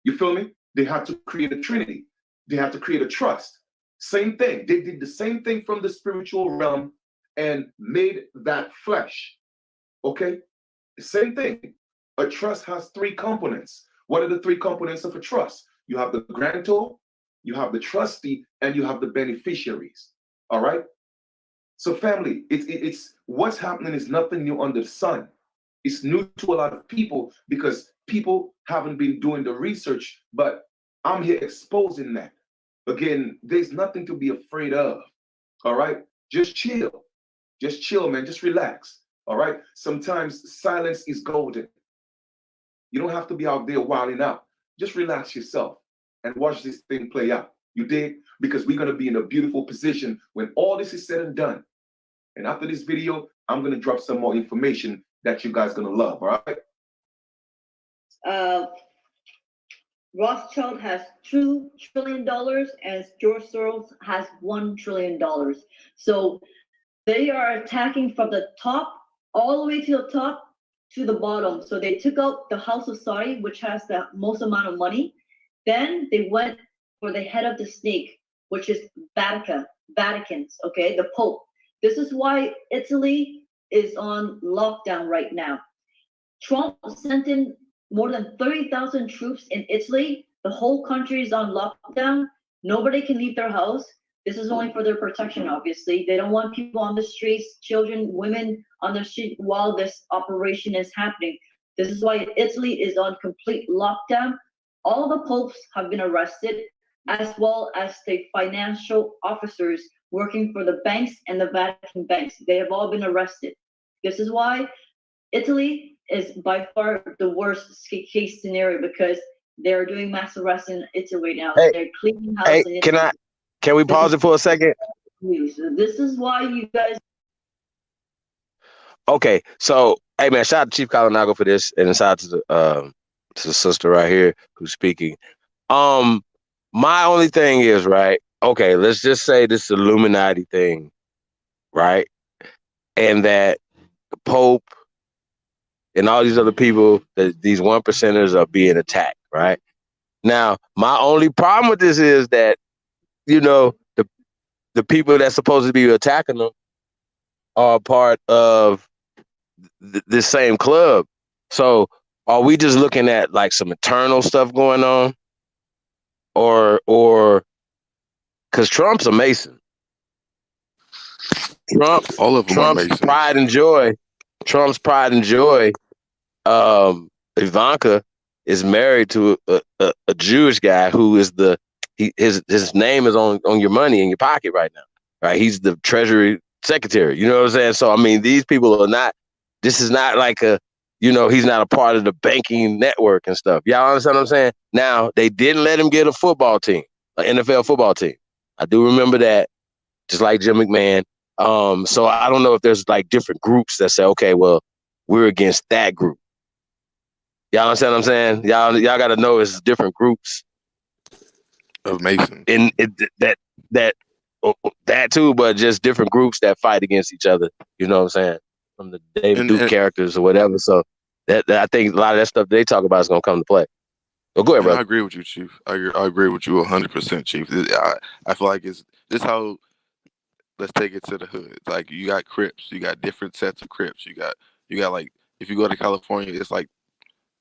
You feel me? They had to create a Trinity. They had to create a trust. Same thing. They did the same thing from the spiritual realm and made that flesh. Okay? Same thing. A trust has 3 components. What are the 3 components of a trust? You have the grantor, you have the trustee, and you have the beneficiaries. All right? So family, it's what's happening is nothing new under the sun. It's new to a lot of people because people haven't been doing the research, but I'm here exposing that. Again, there's nothing to be afraid of. All right? Just chill. Just chill, man. Just relax. All right? Sometimes silence is golden. You don't have to be out there wilding out. Just relax yourself and watch this thing play out. You dig? Because we're going to be in a beautiful position when all this is said and done. And after this video, I'm going to drop some more information that you guys going to love, all right? Rothschild has $2 trillion and George Soros has $1 trillion. So they are attacking from the top all the way to the top to the bottom. So they took out the House of Saudi, which has the most amount of money. Then they went for the head of the snake, which is Vatican's, okay, the Pope. This is why Italy is on lockdown right now. Trump sent in more than 30,000 troops in Italy. The whole country is on lockdown. Nobody can leave their house. This is only for their protection, obviously. They don't want people on the streets, children, women on the street while this operation is happening. This is why Italy is on complete lockdown. All the popes have been arrested, as well as the financial officers working for the banks and the Vatican banks. They have all been arrested. This is why Italy is by far the worst case scenario because they're doing mass arrests in Italy now. Hey, they're cleaning house hey, in Italy. can we pause it for a second? This is why you guys. Okay, so hey man, shout out to Chief Colinago for this, and shout out to the sister right here who's speaking. My only thing is, right, okay, let's just say this Illuminati thing, right? And that the Pope and all these other people, that these 1%ers are being attacked, right? Now, my only problem with this is that, you know, the people that's supposed to be attacking them are part of this same club. So are we just looking at like some eternal stuff going on? Or because Trump's a Mason. All of them are Masons. Trump's pride and joy. Ivanka is married to a Jewish guy who is his name is on your money in your pocket right now, right? He's the Treasury Secretary. You know what I'm saying? So I mean, these people are not. This is not like he's not a part of the banking network and stuff. Y'all understand what I'm saying? Now they didn't let him get a football team, an NFL football team. I do remember that, just like Jim McMahon. So I don't know if there's like different groups that say, okay, well, we're against that group. Y'all understand what I'm saying? Y'all got to know it's different groups of Masons. In that too, but just different groups that fight against each other. You know what I'm saying? From the David Duke characters or whatever. So that I think a lot of that stuff they talk about is gonna come to play. But go ahead, And I brother. agree with you, Chief. I agree with you 100%, Chief. I feel like it's this how. Let's take it to the hood. Like you got Crips, you got different sets of Crips. You got like if you go to California, it's like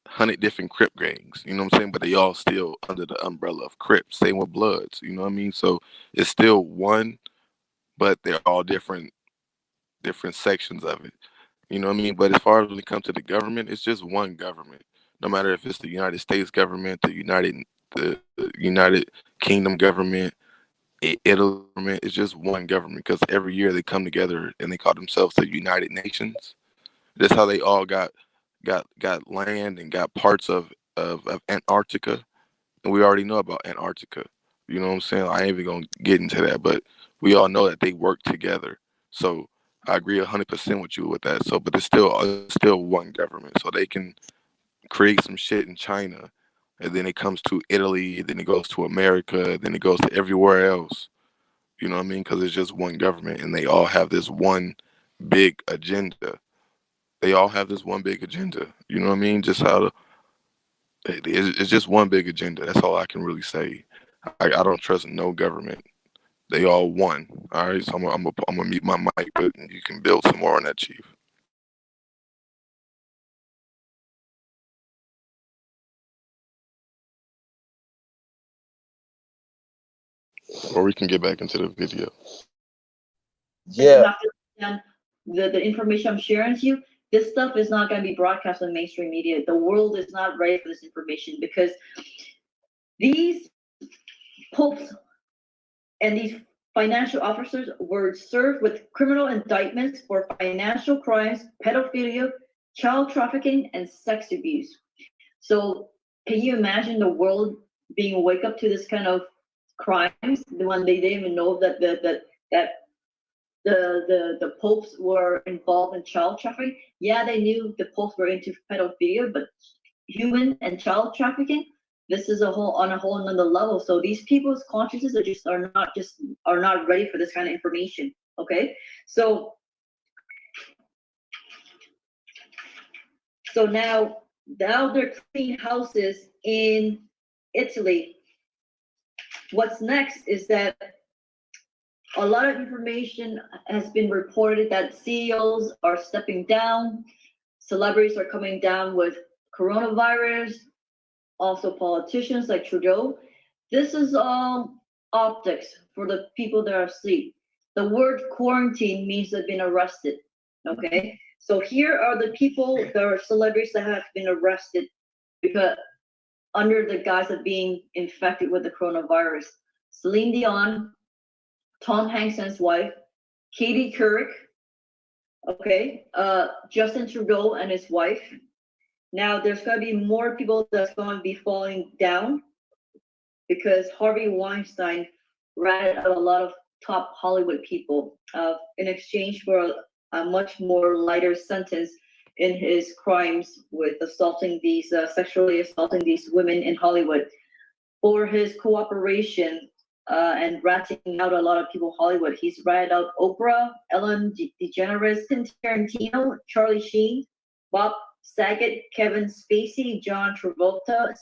100 different Crip gangs. You know what I'm saying? But they all still under the umbrella of Crips. Same with Bloods. You know what I mean? So it's still one, but they're all different sections of it. You know what I mean? But as far as when it comes to the government, it's just one government. No matter if it's the United States government, the United Kingdom government, Italy government, it's just one government because every year they come together and they call themselves the United Nations. That's how they all got land and got parts of Antarctica. And we already know about Antarctica. You know what I'm saying? I ain't even gonna get into that, but we all know that they work together. So I agree 100% with you with that. So, but it's still one government. So they can create some shit in China, and then it comes to Italy, then it goes to America, then it goes to everywhere else. You know what I mean? Because it's just one government, and they all have this one big agenda. They all have this one big agenda. You know what I mean? Just how it's just one big agenda. That's all I can really say. I don't trust no government. They all won. All right, so I'm gonna mute my mic, but you can build some more on that, Chief. Or we can get back into the video. Yeah. The information I'm sharing with you, this stuff is not going to be broadcast on mainstream media. The world is not ready for this information because these popes and these financial officers were served with criminal indictments for financial crimes, pedophilia, child trafficking, and sex abuse. So can you imagine the world being wake up to this kind of crimes when they didn't even know that the popes were involved in child trafficking? Yeah, they knew the popes were into pedophilia, but human and child trafficking, this is on a whole another level. So these people's consciences are not ready for this kind of information. Okay, so now they're cleaning houses in Italy. What's next is that a lot of information has been reported that CEOs are stepping down, celebrities are coming down with coronavirus, also politicians like Trudeau. This is all optics for the people that are asleep. The word quarantine means they've been arrested. Okay, so here are the people that are celebrities that have been arrested because under the guise of being infected with the coronavirus. Celine Dion, Tom Hanks and his wife, Katie Couric, okay, Justin Trudeau and his wife. Now there's going to be more people that's going to be falling down because Harvey Weinstein ratted out a lot of top Hollywood people in exchange for a much more lighter sentence in his crimes with sexually assaulting these women in Hollywood. For his cooperation and ratting out a lot of people in Hollywood, he's ratted out Oprah, Ellen DeGeneres, Tarantino, Charlie Sheen, Bob Saget, Kevin Spacey, John Travolta,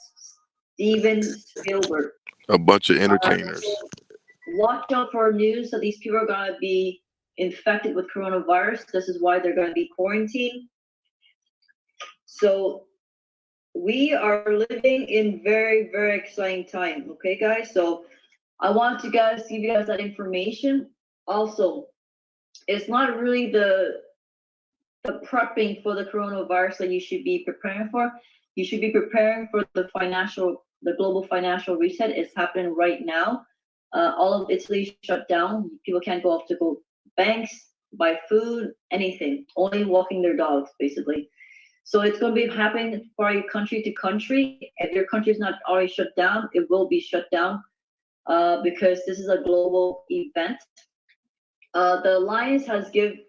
Steven Spielberg. A bunch of entertainers. Watch out for news that these people are going to be infected with coronavirus. This is why they're going to be quarantined. So we are living in very, very exciting time. Okay, guys? So I want to give you guys that information. Also, it's not really the prepping for the coronavirus that you should be preparing for. You should be preparing for the global financial reset. It's happening right now. All of Italy shut down. People can't go off to go banks, buy food, anything. Only walking their dogs, basically. So it's going to be happening for country to country. If your country is not already shut down, it will be shut down because this is a global event. The Alliance has given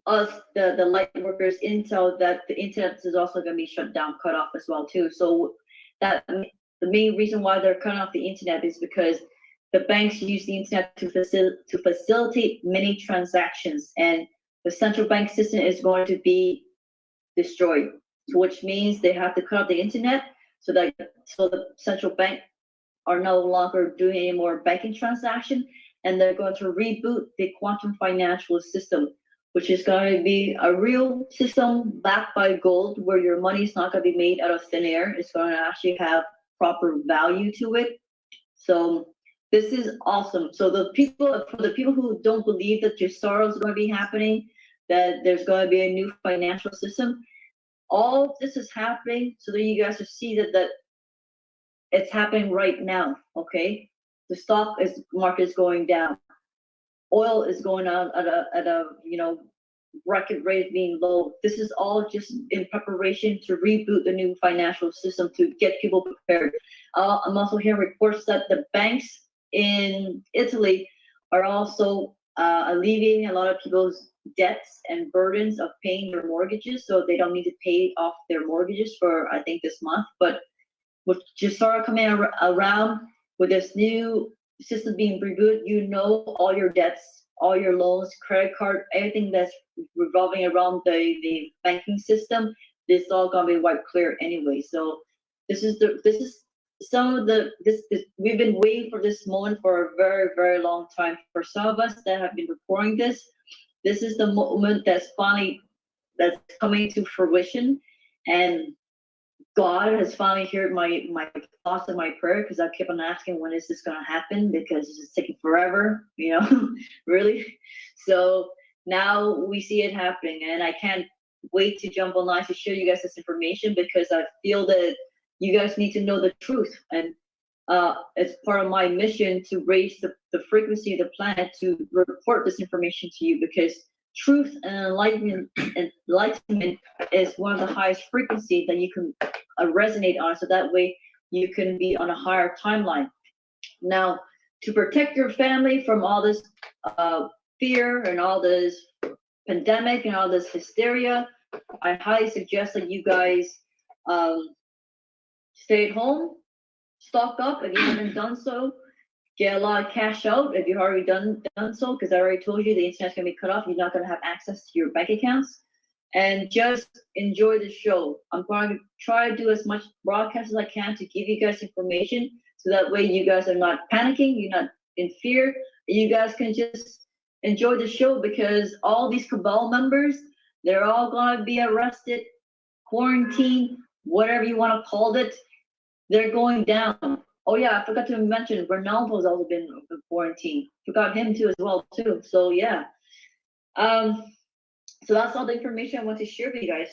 us, the light workers, intel that the internet is also going to be shut down, cut off as well too. So that the main reason why they're cutting off the internet is because the banks use the internet to facilitate many transactions, and the central bank system is going to be destroyed. which means they have to cut off the internet so the central bank are no longer doing any more banking transaction, and they're going to reboot the quantum financial system, which is going to be a real system backed by gold, where your money is not going to be made out of thin air. It's going to actually have proper value to it. So this is awesome. So for the people who don't believe that Gisaro is going to be happening, that there's going to be a new financial system, all of this is happening so that you guys will see that it's happening right now. Okay, the stock market is going down, oil is going on at a record rate being low. This is all just in preparation to reboot the new financial system to get people prepared. I'm also hearing reports that the banks in Italy are also alleviating a lot of people's debts and burdens of paying their mortgages, so they don't need to pay off their mortgages for, I think, this month. But with Gisaro coming around with this new system being rebooted, all your debts, all your loans, credit card, everything that's revolving around the banking system, this is all gonna be wiped clear anyway. So this is we've been waiting for this moment for a very, very long time. For some of us that have been reporting this is the moment that's coming to fruition, and God has finally heard my thoughts and my prayer, because I kept on asking, when is this going to happen? Because it's taking forever, really. So now we see it happening, and I can't wait to jump online to show you guys this information, because I feel that you guys need to know the truth. And it's part of my mission to raise the frequency of the planet to report this information to you, because truth and enlightenment is one of the highest frequency that you can resonate on, so that way you can be on a higher timeline. Now, to protect your family from all this fear and all this pandemic and all this hysteria, I highly suggest that you guys stay at home, stock up if you haven't done so, get a lot of cash out if you've already done so, because I already told you the internet's going to be cut off. You're not going to have access to your bank accounts. And just enjoy the show. I'm going to try to do as much broadcast as I can to give you guys information, so that way you guys are not panicking, you're not in fear. You guys can just enjoy the show, because all these cabal members, they're all going to be arrested, quarantined, whatever you want to call it. They're going down. Oh yeah, I forgot to mention Ronaldo's also been quarantined. Forgot him too as well too. So yeah. So that's all the information I want to share with you guys.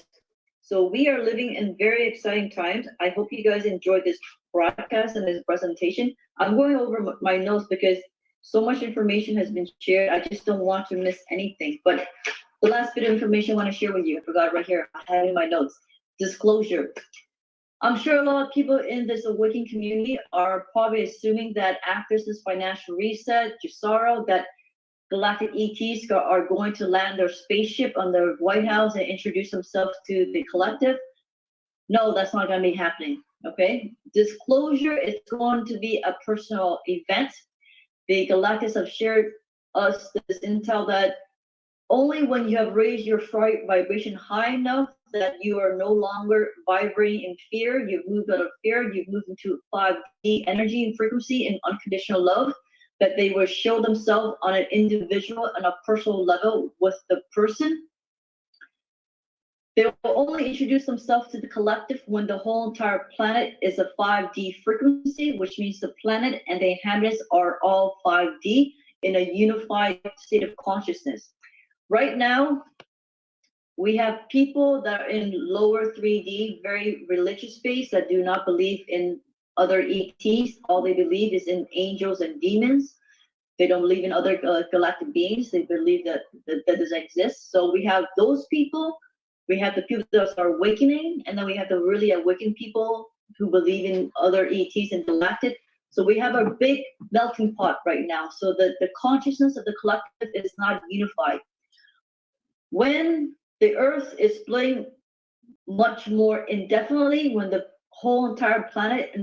So we are living in very exciting times. I hope you guys enjoyed this broadcast and this presentation. I'm going over my notes because so much information has been shared. I just don't want to miss anything. But the last bit of information I want to share with you, I forgot right here. I have in my notes. Disclosure. I'm sure a lot of people in this awakening community are probably assuming that after this financial reset, Gisaro, that galactic ETs are going to land their spaceship on the White House and introduce themselves to the collective. No, that's not going to be happening. Okay. Disclosure is going to be a personal event. The Galactics have shared us this intel that only when you have raised your vibration high enough that you are no longer vibrating in fear, you've moved out of fear, you've moved into 5D energy and frequency and unconditional love, that they will show themselves on an individual and a personal level with the person. They will only introduce themselves to the collective when the whole entire planet is a 5D frequency, which means the planet and the inhabitants are all 5D in a unified state of consciousness. Right now, we have people that are in lower 3D, very religious space, that do not believe in other ETs. All they believe is in angels and demons. They don't believe in other galactic beings. They believe that doesn't exist. So we have those people. We have the people that are awakening, and then we have the really awakened people who believe in other ETs and galactic. So we have a big melting pot right now. So the consciousness of the collective is not unified. When the Earth is splitting much more indefinitely, when the whole entire planet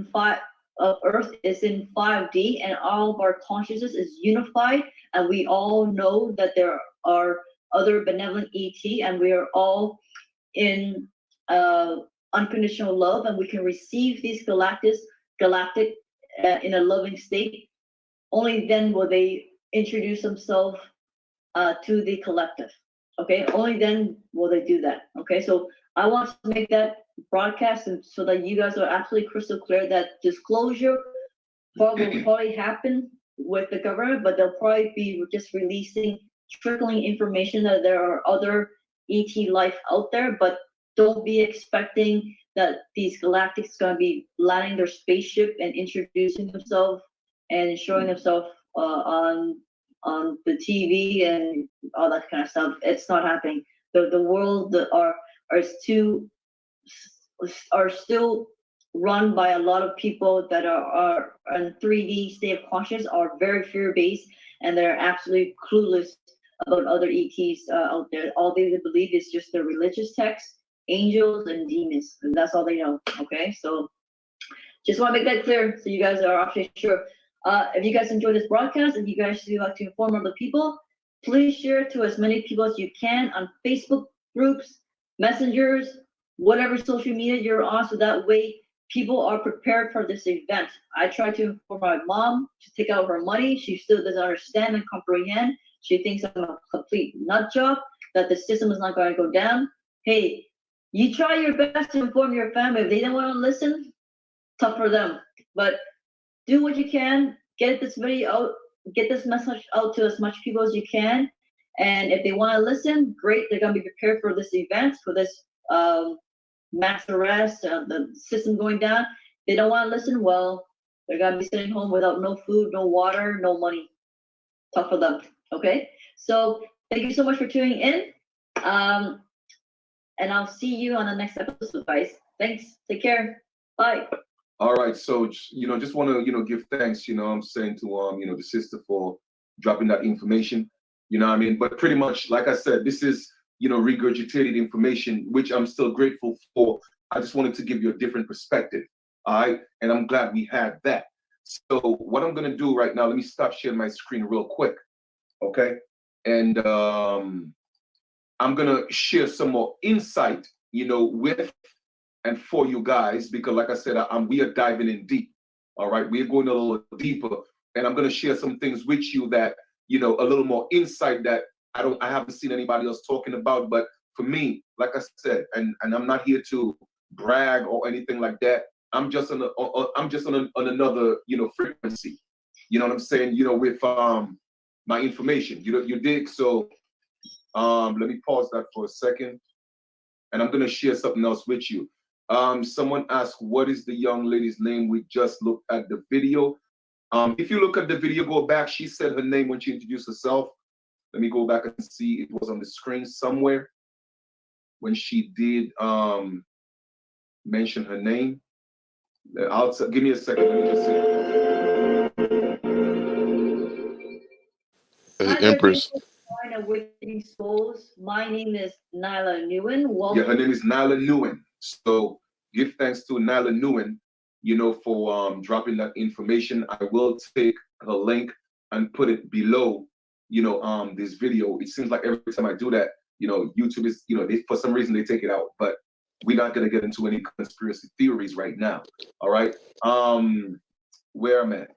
of Earth is in 5D and all of our consciousness is unified, and we all know that there are other benevolent ET, and we are all in unconditional love, and we can receive these galactic in a loving state. Only then will they introduce themselves to the collective. Okay, only then will they do that. Okay, so I want to make that broadcast, and so that you guys are absolutely crystal clear that disclosure will probably happen with the government, but they'll probably be just releasing trickling information that there are other ET life out there, but don't be expecting that these galactics going to be landing their spaceship and introducing themselves and showing themselves on the TV and all that kind of stuff. It's not happening. The world are still run by a lot of people that are in 3D state of consciousness, are very fear-based, and they're absolutely clueless about other ETs out there. All they believe is just the religious texts, angels, and demons, and that's all they know. Okay, so just want to make that clear so you guys are actually sure. If you guys enjoy this broadcast and you guys would like to inform other people, please share it to as many people as you can on Facebook groups, messengers, whatever social media you're on, so that way people are prepared for this event. I tried to inform my mom to take out her money. She still doesn't understand and comprehend. She thinks I'm a complete nut job, that the system is not going to go down. Hey, you try your best to inform your family. If they don't want to listen, tough for them. But do what you can, get this video out, get this message out to as much people as you can. And if they want to listen, great. They're going to be prepared for this event, for this mass arrest, the system going down. They don't want to listen, well, they're going to be sitting home without no food, no water, no money. Tough for them. Okay? So thank you so much for tuning in. And I'll see you on the next episode, guys. Thanks. Take care. Bye. All right, so just want to give thanks, I'm saying to the sister for dropping that information, what I mean. But pretty much, like I said, this is regurgitated information, which I'm still grateful for. I just wanted to give you a different perspective, all right? And I'm glad we had that. So what I'm gonna do right now, let me stop sharing my screen real quick, okay? And I'm gonna share some more insight, with and for you guys, because like I said, we are diving in deep. All right, we're going a little deeper, and I'm going to share some things with you that a little more insight that I haven't seen anybody else talking about. But for me, like I said, and I'm not here to brag or anything like that. I'm just on another frequency. You know what I'm saying? With my information. You dig? So let me pause that for a second, and I'm going to share something else with you. Someone asked, what is the young lady's name? We just looked at the video. If you look at the video, go back. She said her name when she introduced herself. Let me go back and see. It was on the screen somewhere when she did mention her name. Give me a second. Let me just see. Hey, Empress. Awakening Souls. My name is Nyla Nguyen. Yeah, her name is Nyla Nguyen. So give thanks to Nyla Nguyen, for dropping that information. I will take her link and put it below, this video. It seems like every time I do that, YouTube is, for some reason they take it out. But we're not gonna get into any conspiracy theories right now. All right. Where I'm at.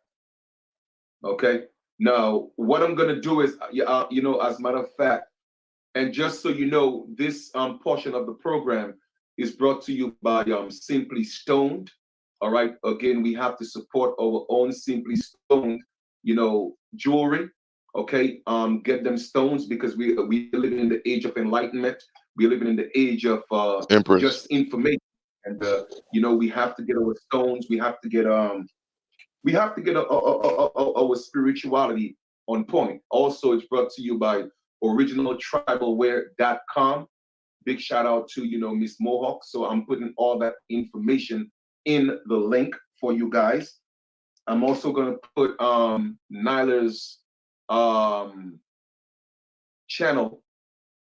Okay. Now, what I'm gonna do is, as a matter of fact, and just so you know, this portion of the program is brought to you by Simply Stoned. All right. Again, we have to support our own Simply Stoned, jewelry. Okay. Get them stones, because we are living in the age of enlightenment. We're living in the age of just information, and we have to get our stones. We have to get our spirituality on point. Also, it's brought to you by originaltribalwear.com. Big shout out to Miss Mohawk. So I'm putting all that information in the link for you guys. I'm also gonna put Nyla's channel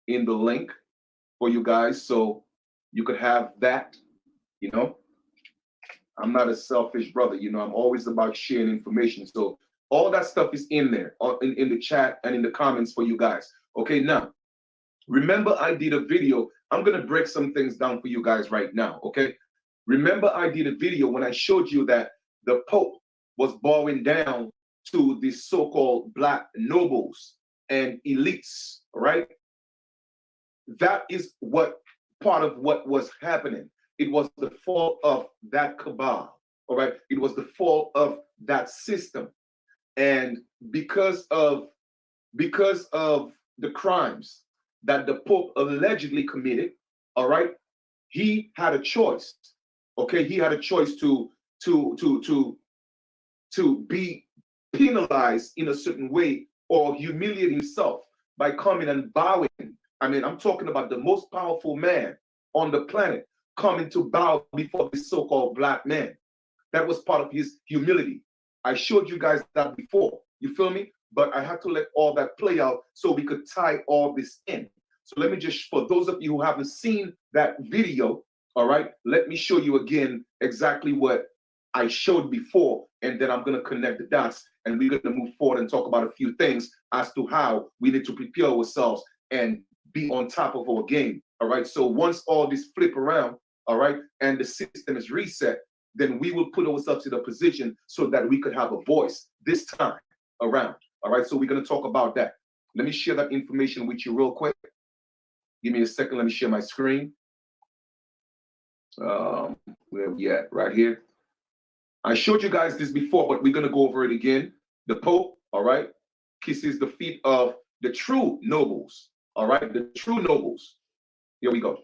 in the link for you guys, so you could have that. I'm not a selfish brother. I'm always about sharing information. So all that stuff is in there, in the chat and in the comments for you guys. Okay, now, remember I did a video I'm gonna break some things down for you guys right now, okay? Remember, I did a video when I showed you that the Pope was bowing down to the so-called black nobles and elites, right? That is what part of what was happening. It was the fault of that cabal, all right? It was the fault of that system. And because of the crimes that the Pope allegedly committed, all right, he had a choice. Okay, he had a choice to be penalized in a certain way or humiliate himself by coming and bowing. I mean, I'm talking about the most powerful man on the planet coming to bow before this so-called black man. That was part of his humility. I showed you guys that before. You feel me? But I had to let all that play out so we could tie all this in. So let me just, for those of you who haven't seen that video, all right, let me show you again exactly what I showed before, and then I'm going to connect the dots, and we're going to move forward and talk about a few things as to how we need to prepare ourselves and be on top of our game. All right. So once all this flip around, all right, and the system is reset, then we will put ourselves in a position so that we could have a voice this time around. All right. So we're going to talk about that. Let me share that information with you real quick. Give me a second. Let me share my screen. Where we at? Right here. I showed you guys this before, but we're going to go over it again. The Pope, all right, kisses the feet of the true nobles. All right. The true nobles. Here we go.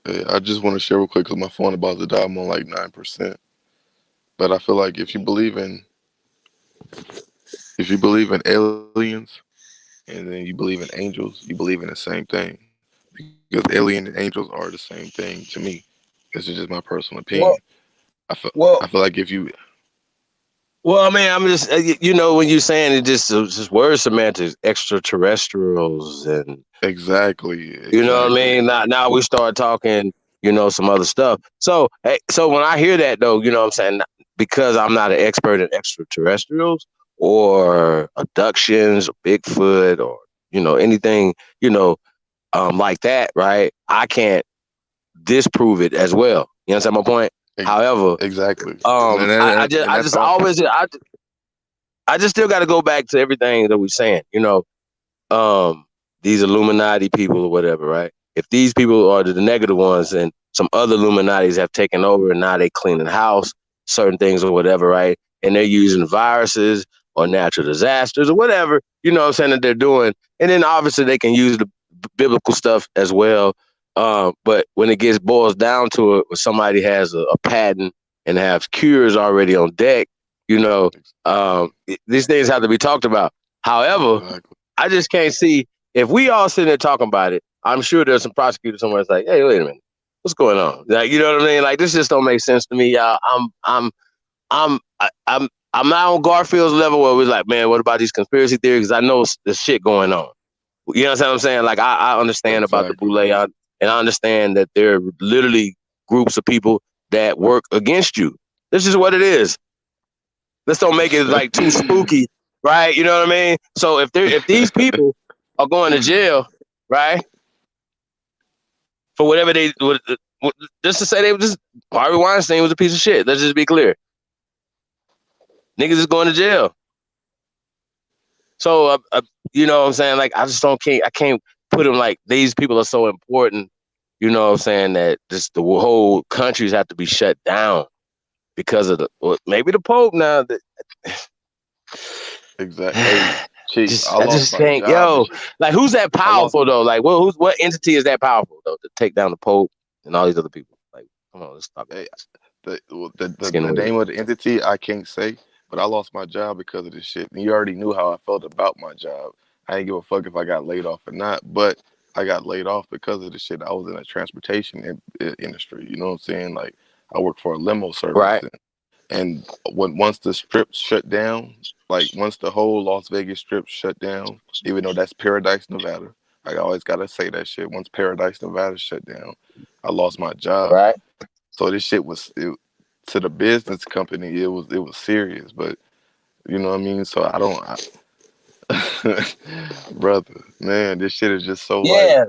Hey, I just want to share real quick because my phone about to die. I'm on like 9%. But I feel like if you believe in aliens and then you believe in angels, you believe in the same thing. Because alien and angels are the same thing to me. This is just my personal opinion. Well, I well, feel like if you well. I mean, I'm just when you're saying it's just word semantics, extraterrestrials, and exactly, you know what I mean. exactly, Now we start talking, some other stuff. So so when I hear that though, what I'm saying, because I'm not an expert in extraterrestrials or abductions or Bigfoot or anything like that, right? I can't disprove it as well. You understand my point? However, exactly, I that's just why always I just still got to go back to everything that we're saying. These Illuminati people or whatever, right? If these people are the negative ones and some other Illuminatis have taken over and now they cleaning house, certain things or whatever, right? And they're using viruses or natural disasters or whatever, what I'm saying, that they're doing. And then obviously they can use the biblical stuff as well. But when it gets boils down to it, when somebody has a patent and has cures already on deck, these things have to be talked about. However, exactly. I just can't see if we all sitting there talking about it. I'm sure there's some prosecutor somewhere that's like, "Hey, wait a minute, what's going on?" Like, you know what I mean? Like, this just don't make sense to me, y'all. I'm not on Garfield's level where we're like, man, what about these conspiracy theories? Because I know there's shit going on. You know what I'm saying? Like, I understand about the Exactly. boule, and I understand that there are literally groups of people that work against you. This is what it is. Let's don't make it like too spooky, right? You know what I mean? So if these people are going to jail, right, for whatever they just to say they was just Harvey Weinstein was a piece of shit. Let's just be clear. Niggas is going to jail. So you know what I'm saying? Like, I just I can't put them like these people are so important. You know what I'm saying, that just the whole countries have to be shut down because of maybe the Pope now. Exactly. Hey, Chief, I I lost just my can't, job yo. because Like, who's that I lost. powerful though? Like, what entity is that powerful though to take down the Pope and all these other people? Like, come on, let's talk about Hey, this. the Skin away. name of the entity I can't say, but I lost my job because of this shit. And you already knew how I felt about my job. I didn't give a fuck if I got laid off or not, but I got laid off because of the shit. I was in the transportation industry. You know what I'm saying? Like, I work for a limo service, Right, and once the strip shut down, like once the whole Las Vegas strip shut down, even though that's Paradise, Nevada, I always gotta say that shit. Once Paradise, Nevada shut down, I lost my job. right. So this shit was to the business company, it was serious. But you know what I mean. So I don't, brother, man, this shit is just so like Yeah,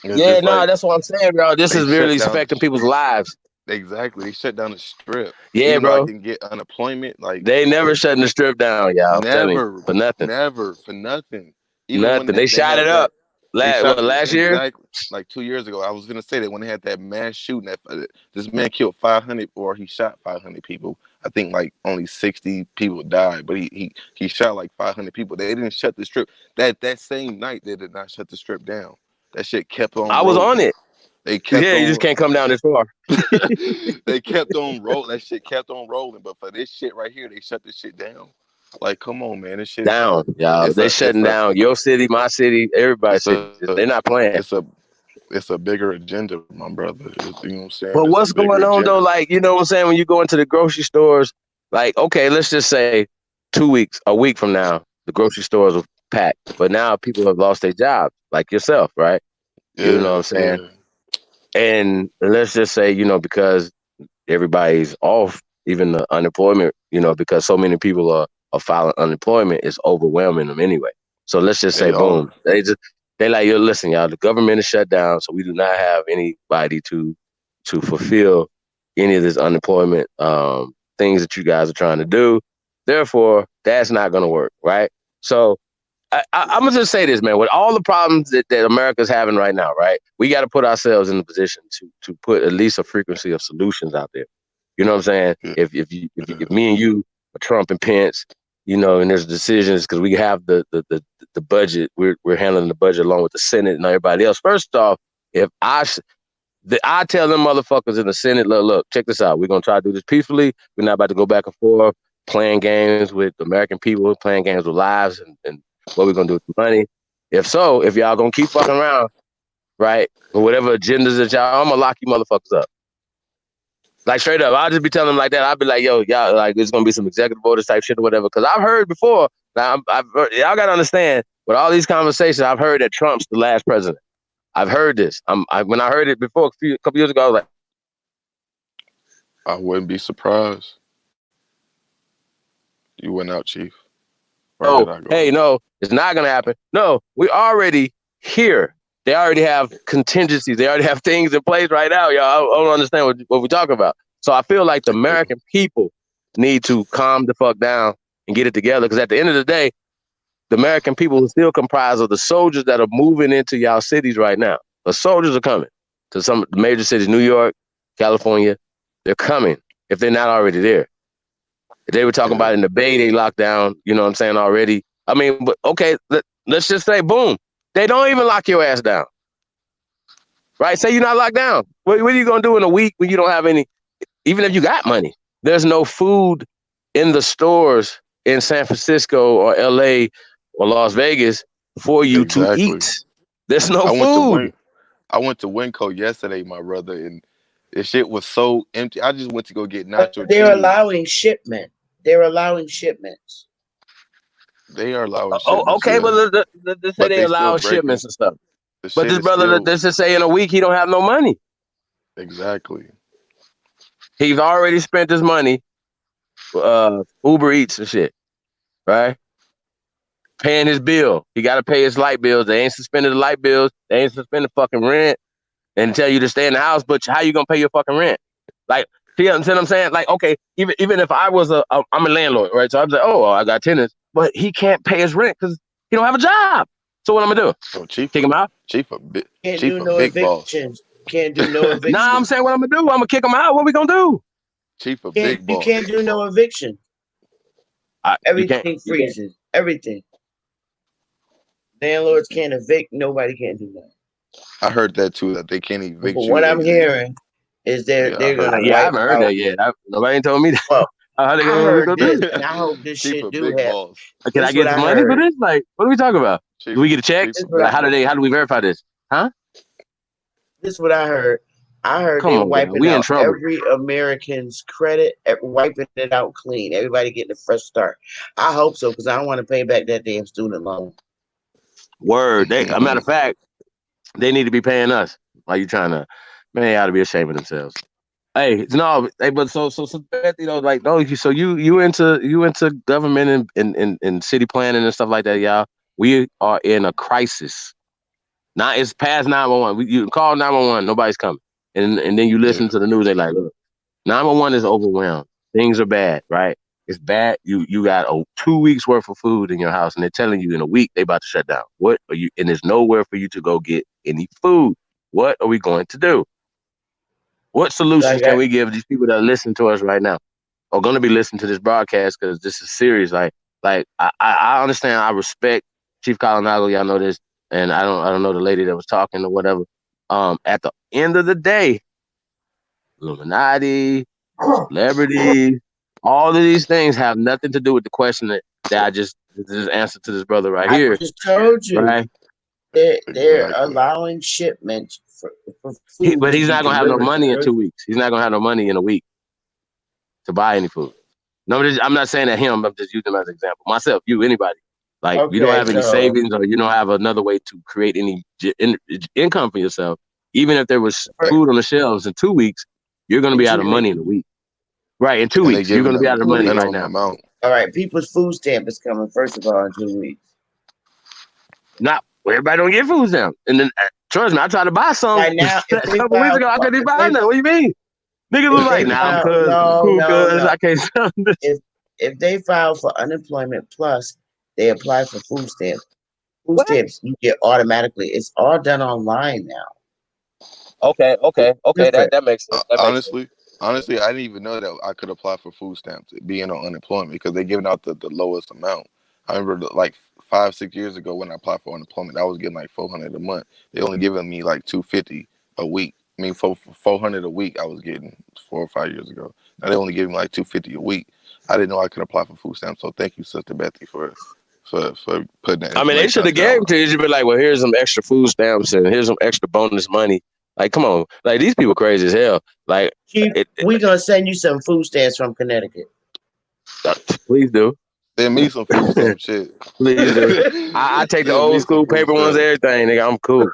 it's yeah, just no, like that's what I'm saying, bro. This they is really shut down affecting people's lives. exactly. They shut down the strip, Yeah, even though I bro. can get unemployment. Like They never shutting the strip down, y'all. I'm telling you, never, for nothing, never for nothing. Even when nothing. They they shot had it that, up. they shot Last year? exactly like 2 years ago. I was gonna say that when they had that mass shooting, that this man killed 500 or he shot 500 people. I think like only 60 people died, but he shot like 500 people. They didn't shut the strip. That same night they did not shut the strip down. That shit kept on I was on rolling. it. They kept Yeah, you just on. can't come down this far. They kept on rolling. That shit kept on rolling. But for this shit right here, they shut this shit down. Like, come on, man. This shit. Down, y'all. It's They a. It's shutting a. down your city, my city, everybody's It's city. a. They're not playing. It's a. It's a bigger agenda, my brother. You know what I'm saying? But It's a what's bigger going on agenda. though? Like, you know what I'm saying? When you go into the grocery stores, like, okay, let's just say 2 weeks, a week from now, the grocery stores are packed. But now people have lost their jobs, like yourself, right? You know what Yeah. I'm saying? Yeah. And let's just say, because everybody's off, even the unemployment, because so many people are filing unemployment, is overwhelming them anyway. So let's just say, They boom, are. they like, yo, listen, y'all, the government is shut down, so we do not have anybody to fulfill any of this unemployment things that you guys are trying to do. Therefore, that's not going to work, right? So I'm gonna just say this, man. With all the problems that America's having right now, right? We got to put ourselves in the position to put at least a frequency of solutions out there. You know what I'm saying? Yeah. If me and you are Trump and Pence, and there's decisions because we have the budget, we're handling the budget along with the Senate and everybody else. First off, if I tell them motherfuckers in the Senate, look, check this out. We're gonna try to do this peacefully. We're not about to go back and forth, playing games with the American people, playing games with lives, and what we're gonna do with the money. If so, if y'all gonna keep fucking around, right, or whatever agendas that y'all, I'm gonna lock you motherfuckers up. Like straight up, I'll just be telling them like that. I'll be like, yo, y'all, like, there's gonna be some executive orders type shit or whatever. Because I've heard before. Now, y'all gotta understand. With all these conversations, I've heard that Trump's the last president. I've heard this. When I heard it before a couple years ago, I was like, I wouldn't be surprised. You went out, Chief. Or oh, did I go hey, out? no, it's not gonna happen. No, we already here. They already have contingencies. They already have things in place right now, y'all. I don't understand what we're talking about. So I feel like the Yeah. American people need to calm the fuck down and get it together. Because at the end of the day, the American people are still comprised of the soldiers that are moving into y'all cities right now. The soldiers are coming to some major cities, New York, California. They're coming if they're not already there. They were talking Yeah. about in the Bay, they locked down, you know what I'm saying, already. I mean, but okay, let's just say, boom, they don't even lock your ass down, right? Say you're not locked down. What are you going to do in a week when you don't have any, even if you got money? There's no food in the stores in San Francisco or LA or Las Vegas for you to Exactly. eat. There's no I went to food. Winco yesterday, my brother, and this shit was so empty. I just went to go get But nacho they're cheese. allowing shipment. They're allowing shipments. They are allowing Oh, shipments, okay, yeah, but let's say but they they still allow breaking. shipments and stuff. The But shit this is brother, still let's just say in a week, he don't have no money. exactly. He's already spent his money, Uber Eats and shit, right? Paying his bill. He got to pay his light bills. They ain't suspended the light bills. They ain't suspended fucking rent and tell you to stay in the house. But how you gonna pay your fucking rent? Like, see what I'm saying? Like, okay, even if I was I'm a landlord, right? So I'm like, oh, well, I got tenants, but he can't pay his rent because he don't have a job. So what I'm gonna do? Oh, Kick him out? Can't Chief do a no big boss. evictions. Can't do no Nah, I'm eviction. saying what I'm gonna do. I'm gonna kick him out. What we gonna do? Chief a Can't big you can't boss. do no eviction. You can't. Everything freezes. Everything. Landlords can't evict. Nobody can do that. I heard that too. That they can't But evict you. what I'm hearing is Yeah, I they're heard gonna Yeah, I that. wipe haven't heard out. that yet. Nobody ain't told me that. Well, How they I gonna, what we heard gonna this, do? and I hope this Chief shit a do big happen. boss. Can I This get what this I money for heard. this? Like, what are we talking about? Chief Do we get a check? This a what I Like, big how boss. do we verify this? Huh? this what I heard. I heard Come they on, y'all. wiping We in out trouble. every American's credit, wiping it out clean. Everybody getting a fresh start. I hope so because I don't want to pay back that damn student loan. Word. A matter of fact, they need to be paying us. Why you trying to? Man, they ought to be ashamed of themselves. Hey, no, hey, but so Beth, like no, so you into government and city planning and stuff like that, y'all. We are in a crisis. Now it's past 911. You call 911, nobody's coming, and then you listen Yeah. to the news. They like, look, 911 is overwhelmed. Things are bad, right? It's bad. You got 2 weeks worth of food in your house, and they're telling you in a week they about to shut down. What are you? And there's nowhere for you to go get any food. What are we going to do? What solutions Like can I, we give these people that are listening to us right now, or going to be listening to this broadcast because this is serious? Like I understand. I respect Chief Colinago. Y'all know this, and I don't know the lady that was talking or whatever. At the end of the day, Illuminati, celebrities, all of these things have nothing to do with the question that I just answered to this brother right I here, just told you right? they're Exactly. allowing shipments for food But to he's be not gonna have no delivered money in to us. 2 weeks. He's not gonna have no money in a week to buy any food. No, I'm not saying that him. I'm just using him as an example. Myself, you, anybody. Like you don't Okay, have any so savings or you don't have another way to create any income for yourself. Even if there was for, food on the shelves in 2 weeks, you're gonna in be out two of money weeks, in a week. Right, in two And they weeks, you're giving gonna be out of a 2 money right weeks. minimum now. amount. All right, people's food stamp is coming first of all in 2 weeks. Not everybody don't get food stamps. And then trust me, I tried to buy some Right now, if a they couple weeks file, ago. I couldn't even if buy they none. What do you mean? Niggas was if like, they nah, I'm file, I'm no, cool, no, cuz no. I can't sell this. If they file for unemployment plus, they apply for food stamps. Food What? stamps you get automatically. It's all done online now. Okay, It's okay. That different. that makes sense. That makes sense. Honestly, I didn't even know that I could apply for food stamps being on unemployment because they're giving out the lowest amount. I remember like 5 6 years ago when I applied for unemployment, I was getting like 400 a month. They only giving me like 250 a week. I mean, for 400 a week, I was getting 4 or 5 years ago. Now they only give me like 250 a week. I didn't know I could apply for food stamps. So thank you, Sister Betty, for putting that I mean, they information should out have there. gave it to you. You'd be like, well, here's some extra food stamps and here's some extra bonus money. Like, come on, like these people crazy as hell. Like, Chief, it we gonna send you some food stamps from Connecticut. please do, Send me some food stamp shit. please do. I take the Send old me some school food paper ones, stamps. everything. Nigga, I'm cool.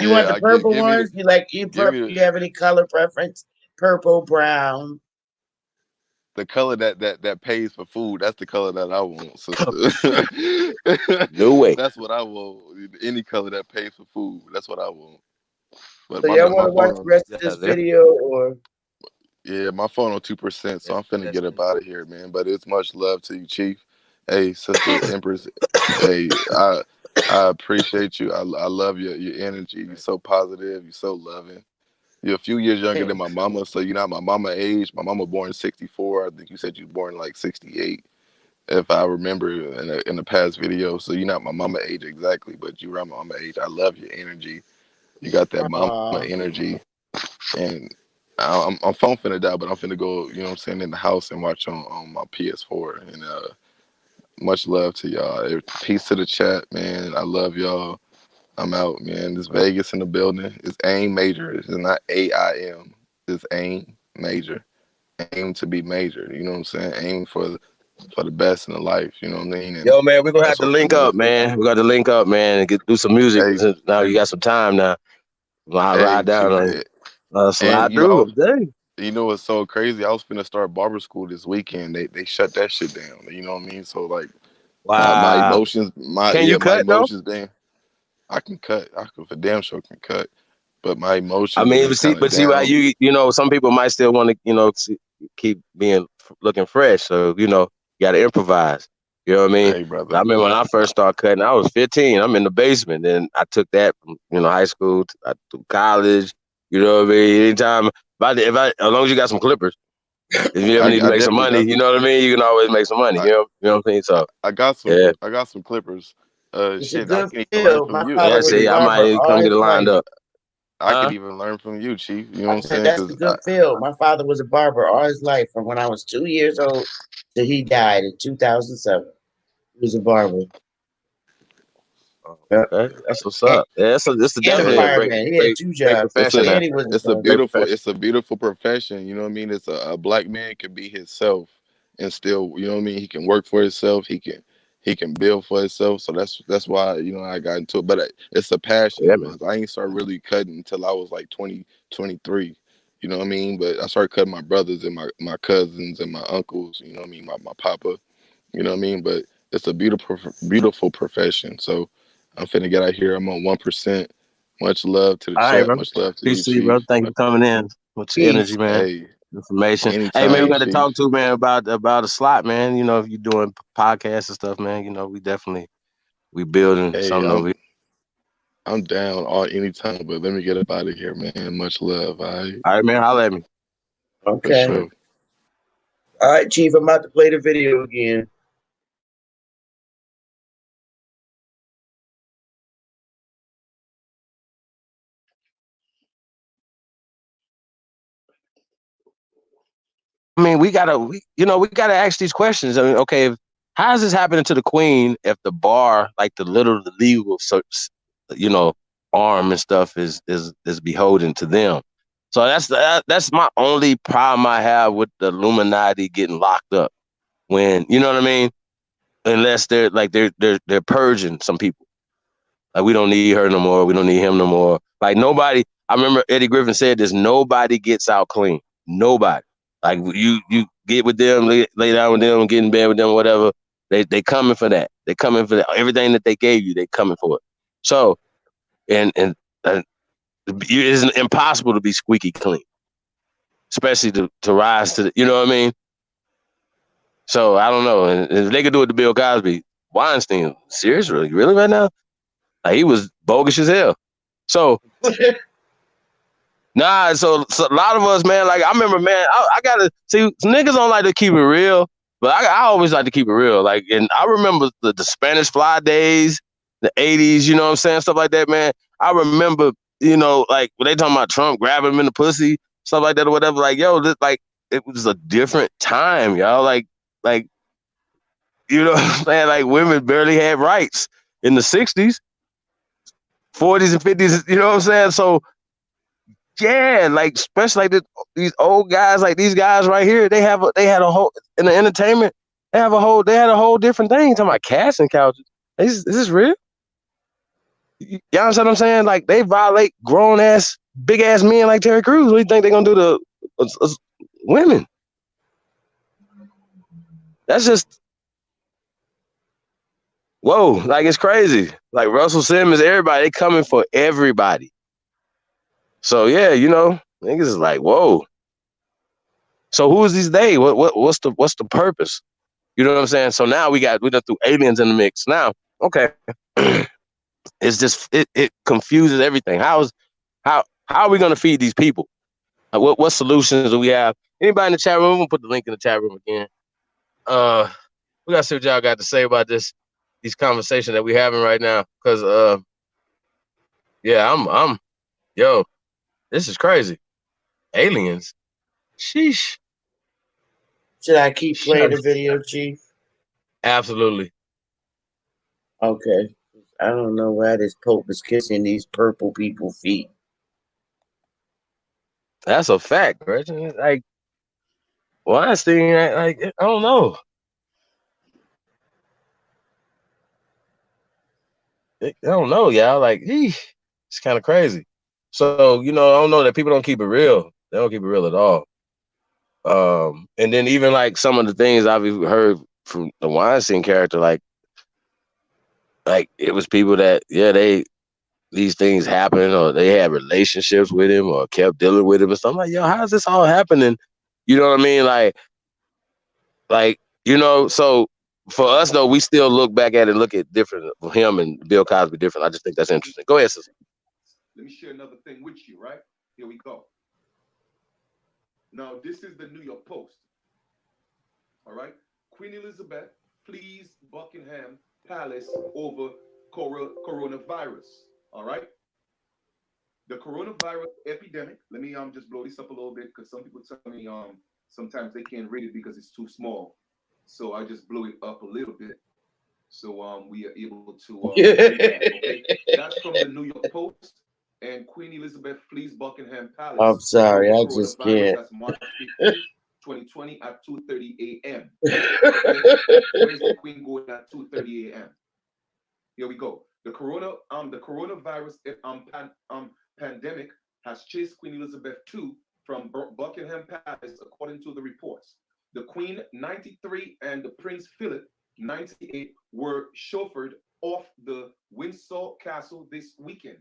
You want Yeah, the I get purple ones? You like you give me purple? You have any color preference? Purple, brown. the color that pays for food. That's the color that I want, sister. No way. That's what I want. Any color that pays for food. That's what I want. But So my y'all want my to watch phone the on rest of this video, or my phone on 2%, so I'm finna That's get up out of here, man. But it's much love to you, Chief. Hey, Sister Empress. Hey, I appreciate you. I love your energy. You're so positive. You're so loving. You're a few years younger than my mama, so you're not my mama age. My mama born in 64. I think you said you were born like 68, if I remember in the past video. So you're not my mama age exactly, but you're around my mama age. I love your energy. You got that mama uh, energy. And I'm phone finna die, but I'm finna go, you know what I'm saying, in the house and watch on my PS4. And much love to y'all. Peace to the chat, man. I love y'all. I'm out, man. This Vegas in the building. It's AIM major. It's not AIM. It's AIM major. Aim to be major. You know what I'm saying? Aim for the best in the life. You know what I mean? And Yo, man, we're gonna have that's to what I'm link finna up, do. man. We got to link up, man, and do some music. Hey, Since now you got some time now. I'll ride hey, down Chief. and And slide through. Dang. you know what's so crazy? I was finna start barber school this weekend. They shut that shit down. You know what I mean? So like my Wow. emotions, Can you my cut though? emotions been. I can cut. I can for damn sure can cut. But my I emotions have mean, been kind of but see why down. some people might still want to, keep being looking fresh. So you got to improvise. You know what I mean? Hey, I brother. remember when I first started cutting, I was 15. I'm in the basement. Then I took that from high school to college. You know what I mean? Anytime, as long as you got some clippers, if you ever need to I make some definitely money, got you some. know what I mean. You can always make some money. I, You know what I mean? So I got some. yeah, I got some clippers. it's a Shit. I good can even learn field. from My you. father yeah. was a See, I barber might all come get his it lined life. up, I could huh? even learn from you, Chief. You know what I I'm said saying? that's a Because good field. My father was a barber all his life, from when I was 2 years old till he died in 2007. He was a barber. Oh, Yeah. okay, that's what's And, up. Yeah, it's and a definitely a hey, great, fireman. He had great, two great jobs, it's profession, a man. and he was a it's a barber. Great profession. beautiful profession. You know what I mean? It's a black man can be himself and still, you know what I mean. He can work for himself. He can build for himself. So that's why I got into it. But it's a passion Yeah, of man. mine. I ain't started really cutting until I was like 20 23. You know what I mean? But I started cutting my brothers and my cousins and my uncles. You know what I mean? My papa. You know what I mean? But it's a beautiful profession. So I'm finna get out here. I'm on 1%. Much love to the All right, chat. bro. Much love to you, Peace to you, bro. Chief. Thank you for coming in with your Peace. energy, man. Hey, Information. Hey, man, we anytime, got to Chief. talk to man about a slot, man. You know, if you're doing podcasts and stuff, man. You know, we building Hey, something over here. I'm down all anytime, but let me get up out of here, man. Much love. All right, All right, man. Holla at me. for Okay. sure. All right, Chief. I'm about to play the video again. I mean, we gotta ask these questions. I mean, okay, how is this happening to the queen if the bar, like the legal, you know, arm and stuff is beholden to them? So that's my only problem I have with the Illuminati getting locked up. When you know what I mean, unless they're purging some people. Like we don't need her no more. We don't need him no more. Like nobody. I remember Eddie Griffin said this. Nobody gets out clean. Nobody. Like you get with them, lay down with them, get in bed with them, whatever. They coming for that. They coming for that. Everything that they gave you, they coming for it. So and it's impossible to be squeaky clean, especially to rise to the. You know what I mean? So I don't know. And if they could do it to Bill Cosby, Weinstein, seriously, really right now? Like, he was bogus as hell. So so a lot of us, man, like I remember, man, I gotta see niggas don't like to keep it real, but I always like to keep it real. Like, and I remember the Spanish Fly days, the 80s, you know what I'm saying? Stuff like that, man. I remember, you know, like when they talking about Trump grabbing him in the pussy, stuff like that or whatever, like, yo, like it was a different time, y'all. Like, you know what I'm saying? Like women barely had rights in the 60s, 40s and 50s, you know what I'm saying? So yeah, like especially like these old guys, like these guys right here, they had a whole in the entertainment. They had a whole different thing. Talking about casting couches. Is this real? You understand what I'm saying? Like they violate grown ass, big ass men like Terry Crews. What do you think they're gonna do to women? That's just whoa. Like it's crazy. Like Russell Simmons, everybody, they coming for everybody. So yeah, you know, niggas is like whoa. So who is these they? What's the purpose? You know what I'm saying? So now we done threw aliens in the mix. Now, okay, it's just it confuses everything. How are we gonna feed these people? Like, what solutions do we have? Anybody in the chat room? I'm gonna put the link in the chat room again. We gotta see what y'all got to say about these conversations that we having right now. Cause yeah, I'm yo, this is crazy. Aliens. Sheesh. Should I keep playing the video, Chief? Absolutely. Okay. I don't know why this Pope is kissing these purple people's feet. That's a fact, right? Like Weinstein, like I don't know. I don't know, y'all. Like, it's kind of crazy. So, you know, I don't know that people don't keep it real. They don't keep it real at all. And then even like some of the things I've even heard from the Weinstein character, like it was people that, yeah, these things happen or they had relationships with him or kept dealing with him and stuff. I'm like, yo, how's this all happening? You know what I mean? Like, you know, so for us though, we still look back at it and look at different him and Bill Cosby different. I just think that's interesting. Go ahead, sister. Let me share another thing with you, right? Here we go. Now, this is the New York Post. All right. Queen Elizabeth flees Buckingham Palace over coronavirus. All right. The coronavirus epidemic. Let me just blow this up a little bit because some people tell me sometimes they can't read it because it's too small. So I just blew it up a little bit. So we are able to see that. Okay. That's from the New York Post. And Queen Elizabeth flees Buckingham I'm Palace sorry, over I just coronavirus. can't. That's March 15th, 2020 at 2:30 a.m. Okay? Where's the Queen going at 2:30 a.m.? Here we go. The coronavirus pandemic has chased Queen Elizabeth II from Buckingham Palace, according to the reports. The Queen, 93, and the Prince Philip, 98, were chauffeured off the Windsor Castle this weekend,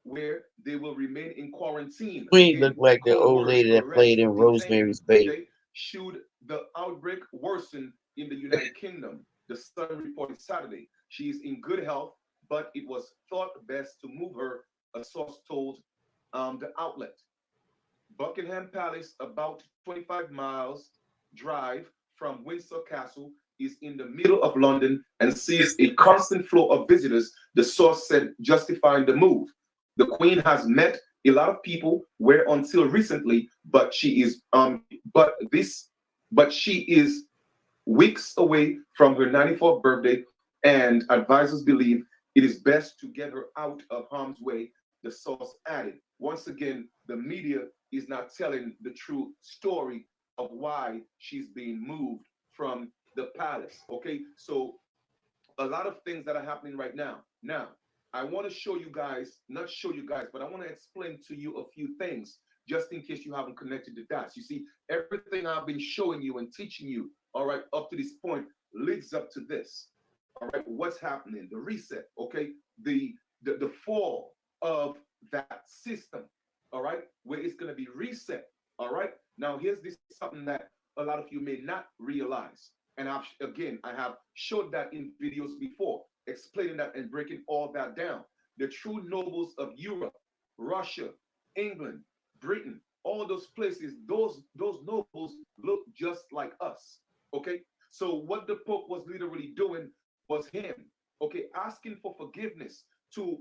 where they will remain in quarantine. Queen Again, looked like the code old word, lady that played arrest, in detain, Rosemary's Baby. okay, should the outbreak worsen in the United Kingdom. The Sun reported Saturday. She is in good health, but it was thought best to move her, a source told the outlet. Buckingham Palace, about 25 miles drive from Windsor Castle, is in the middle of London and sees a constant flow of visitors, the source said, justifying the move. The Queen has met a lot of people where until recently, but she is weeks away from her 94th birthday, and advisors believe it is best to get her out of harm's way, the source added. Once again, the media is not telling the true story of why she's being moved from the palace. Okay, so a lot of things that are happening right now. Now, I want to show you guys, not show you guys, but I want to explain to you a few things just in case you haven't connected the dots. You see, everything I've been showing you and teaching you, all right, up to this point leads up to this. All right, what's happening? The reset, okay, the fall of that system, all right, where it's going to be reset. All right, now here's this something that a lot of you may not realize, and I have showed that in videos before, explaining that and breaking all that down. The true nobles of Europe, Russia, England, Britain, all those places, those nobles look just like us. Okay, so what the Pope was literally doing was him, okay, asking for forgiveness to,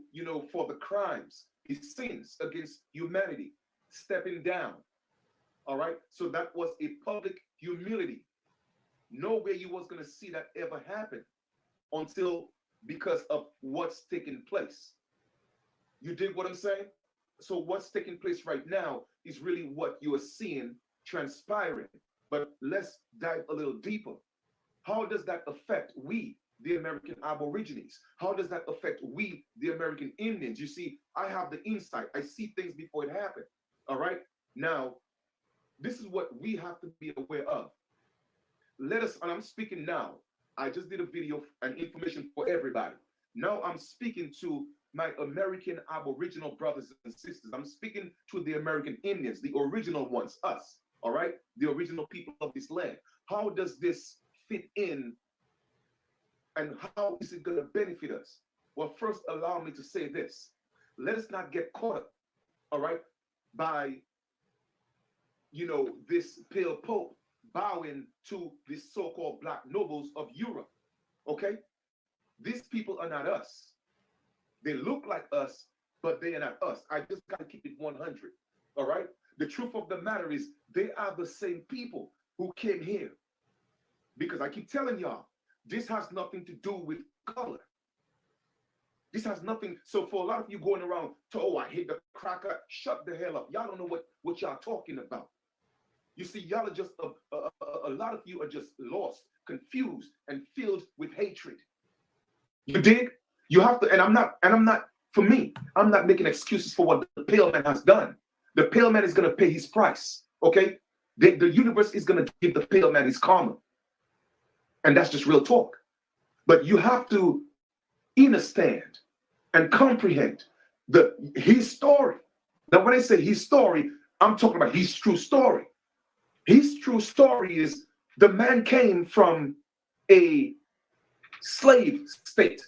for the crimes, his sins against humanity, stepping down. All right, so that was a public humility. Nowhere you was going to see that ever happen until because of what's taking place. You dig what I'm saying? So what's taking place right now is really what you are seeing transpiring. But let's dive a little deeper. How does that affect we, the American Aborigines? How does that affect we, the American Indians? You see, I have the insight. I see things before it happened. All right? Now, this is what we have to be aware of. Let us, and I'm speaking now. I just did a video and information for everybody. Now I'm speaking to my American Aboriginal brothers and sisters. I'm speaking to the American Indians, the original ones, us, all right? The original people of this land. How does this fit in and how is it going to benefit us? Well, first, allow me to say this. Let us not get caught up, all right, by, this pale Pope bowing to these so-called black nobles of Europe, okay? These people are not us. They look like us, but they are not us. I just got to keep it 100, all right? The truth of the matter is they are the same people who came here. Because I keep telling y'all, this has nothing to do with color. This has nothing. So for a lot of you going around, I hate the cracker, shut the hell up. Y'all don't know what y'all talking about. You see, y'all are just, a lot of you are just lost, confused, and filled with hatred. You dig? You have to, and I'm not, for me, I'm not making excuses for what the pale man has done. The pale man is going to pay his price, okay? The universe is going to give the pale man his karma. And that's just real talk. But you have to understand and comprehend his story. Now, when I say his story, I'm talking about his true story. His true story is the man came from a slave state,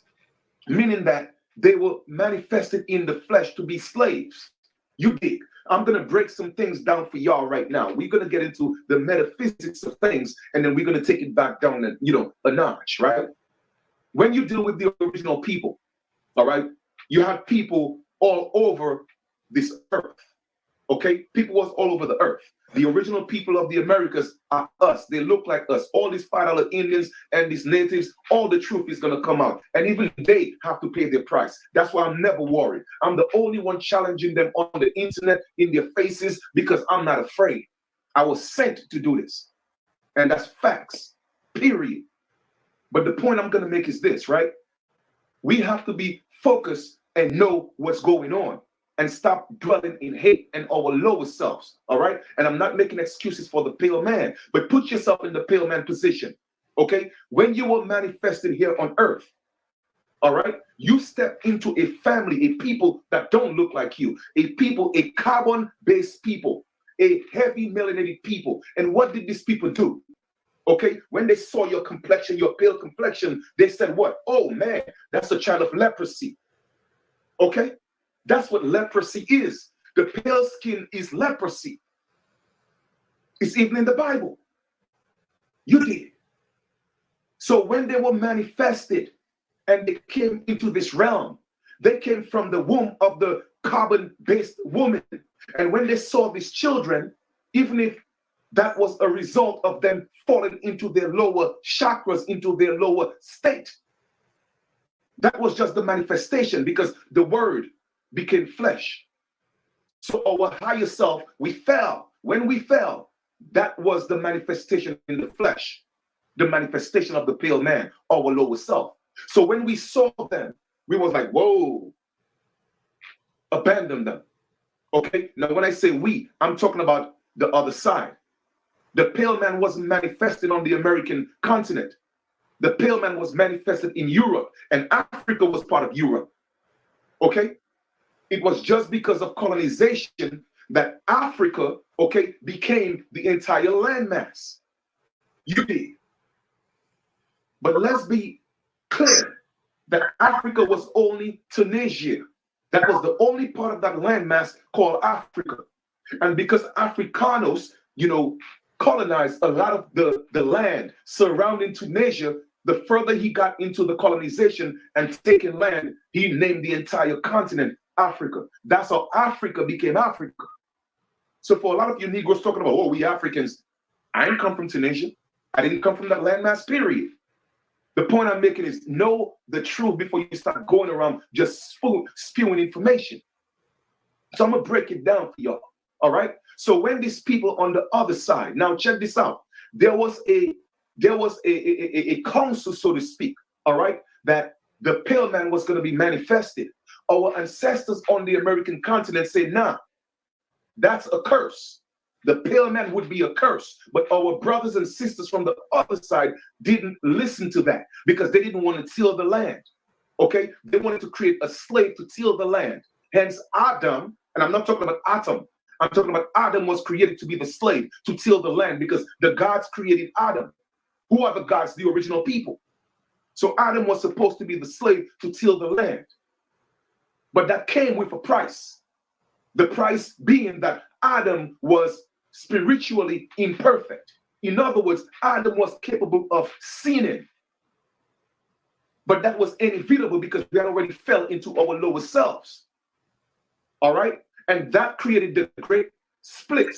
meaning that they were manifested in the flesh to be slaves. You dig? I'm going to break some things down for y'all right now. We're going to get into the metaphysics of things, and then we're going to take it back down and, a notch, right? When you deal with the original people, all right, you have people all over this earth, okay? People was all over the earth. The original people of the Americas are us. They look like us. All these $5 Indians and these natives, all the truth is going to come out. And even they have to pay their price. That's why I'm never worried. I'm the only one challenging them on the internet in their faces because I'm not afraid. I was sent to do this. And that's facts, period. But the point I'm going to make is this, right? We have to be focused and know what's going on. and stop dwelling in hate and our lower selves. All right. And I'm not making excuses for the pale man, but put yourself in the pale man position. Okay. When you were manifested here on earth, all right, you step into a family, a people that don't look like you, a people, a carbon-based people, a heavy melanated people. And what did these people do? Okay, when they saw your complexion, your pale complexion, they said what? Oh man, that's a child of leprosy. Okay, that's what leprosy is. The pale skin is leprosy. It's even in the Bible. You did. So when they were manifested and they came into this realm, they came from the womb of the carbon-based woman. And when they saw these children, even if that was a result of them falling into their lower chakras, into their lower state, that was just the manifestation, because the word became flesh. So our higher self, we fell. When we fell, that was the manifestation in the flesh, the manifestation of the pale man, our lower self. So when we saw them, we was like, whoa, abandon them. Okay, now when I say we, I'm talking about the other side. The pale man wasn't manifested on the American continent. The pale man was manifested in Europe, and Africa was part of Europe. Okay, it was just because of colonization that Africa, okay, became the entire landmass. You did. But let's be clear that Africa was only Tunisia. That was the only part of that landmass called Africa. And because Africanos, colonized a lot of the land surrounding Tunisia, the further he got into the colonization and taking land, he named the entire continent Africa. That's how Africa became Africa. So for a lot of you Negroes talking about, oh, we Africans, I didn't come from Tunisia. I didn't come from that landmass, period. The point I'm making is know the truth before you start going around just spewing information. So I'm going to break it down for y'all. All right. So when these people on the other side, now check this out. There was a council, so to speak. All right. That the pale man was going to be manifested. Our ancestors on the American continent said, nah, that's a curse. The pale man would be a curse. But our brothers and sisters from the other side didn't listen to that because they didn't want to till the land. Okay. They wanted to create a slave to till the land. Hence Adam, and I'm not talking about Atom. I'm talking about Adam was created to be the slave, to till the land, because the gods created Adam. Who are the gods? The original people. So Adam was supposed to be the slave to till the land. But that came with a price. The price being that Adam was spiritually imperfect. In other words, Adam was capable of sinning. But that was inevitable because we had already fell into our lower selves. All right? And that created the great split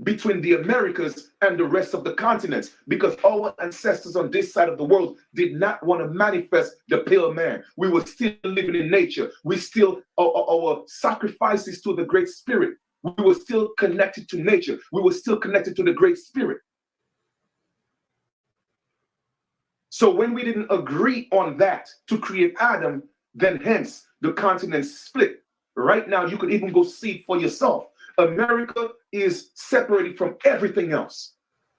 between the Americas and the rest of the continents, because our ancestors on this side of the world did not want to manifest the pale man. We were still living in nature. We still, our sacrifices to the Great Spirit. We were still connected to nature. We were still connected to the Great Spirit. So when we didn't agree on that to create Adam, then hence the continent split. Right now, you could even go see it for yourself. America is separated from everything else.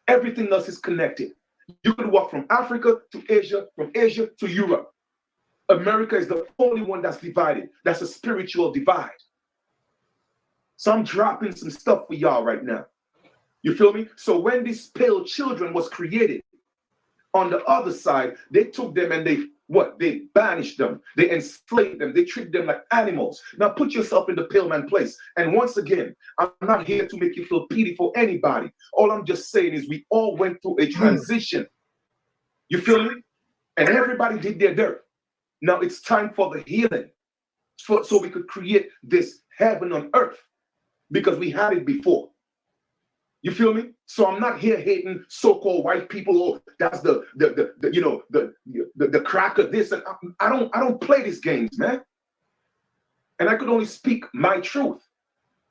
Everything else is connected. You could walk from Africa to Asia, from Asia to Europe. America is the only one that's divided. That's a spiritual divide. So I'm dropping some stuff for y'all right now. You feel me? So when these pale children was created, on the other side, they took them and they banished them. They enslaved them. They treated them like animals. Now put yourself in the pale man place. And once again, I'm not here to make you feel pity for anybody. All I'm just saying is we all went through a transition. You feel me? And everybody did their dirt. Now it's time for the healing. So we could create this heaven on earth, because we had it before. You feel me? So I'm not here hating so-called white people. Oh, that's the crack of this. And I don't play these games, man. And I could only speak my truth,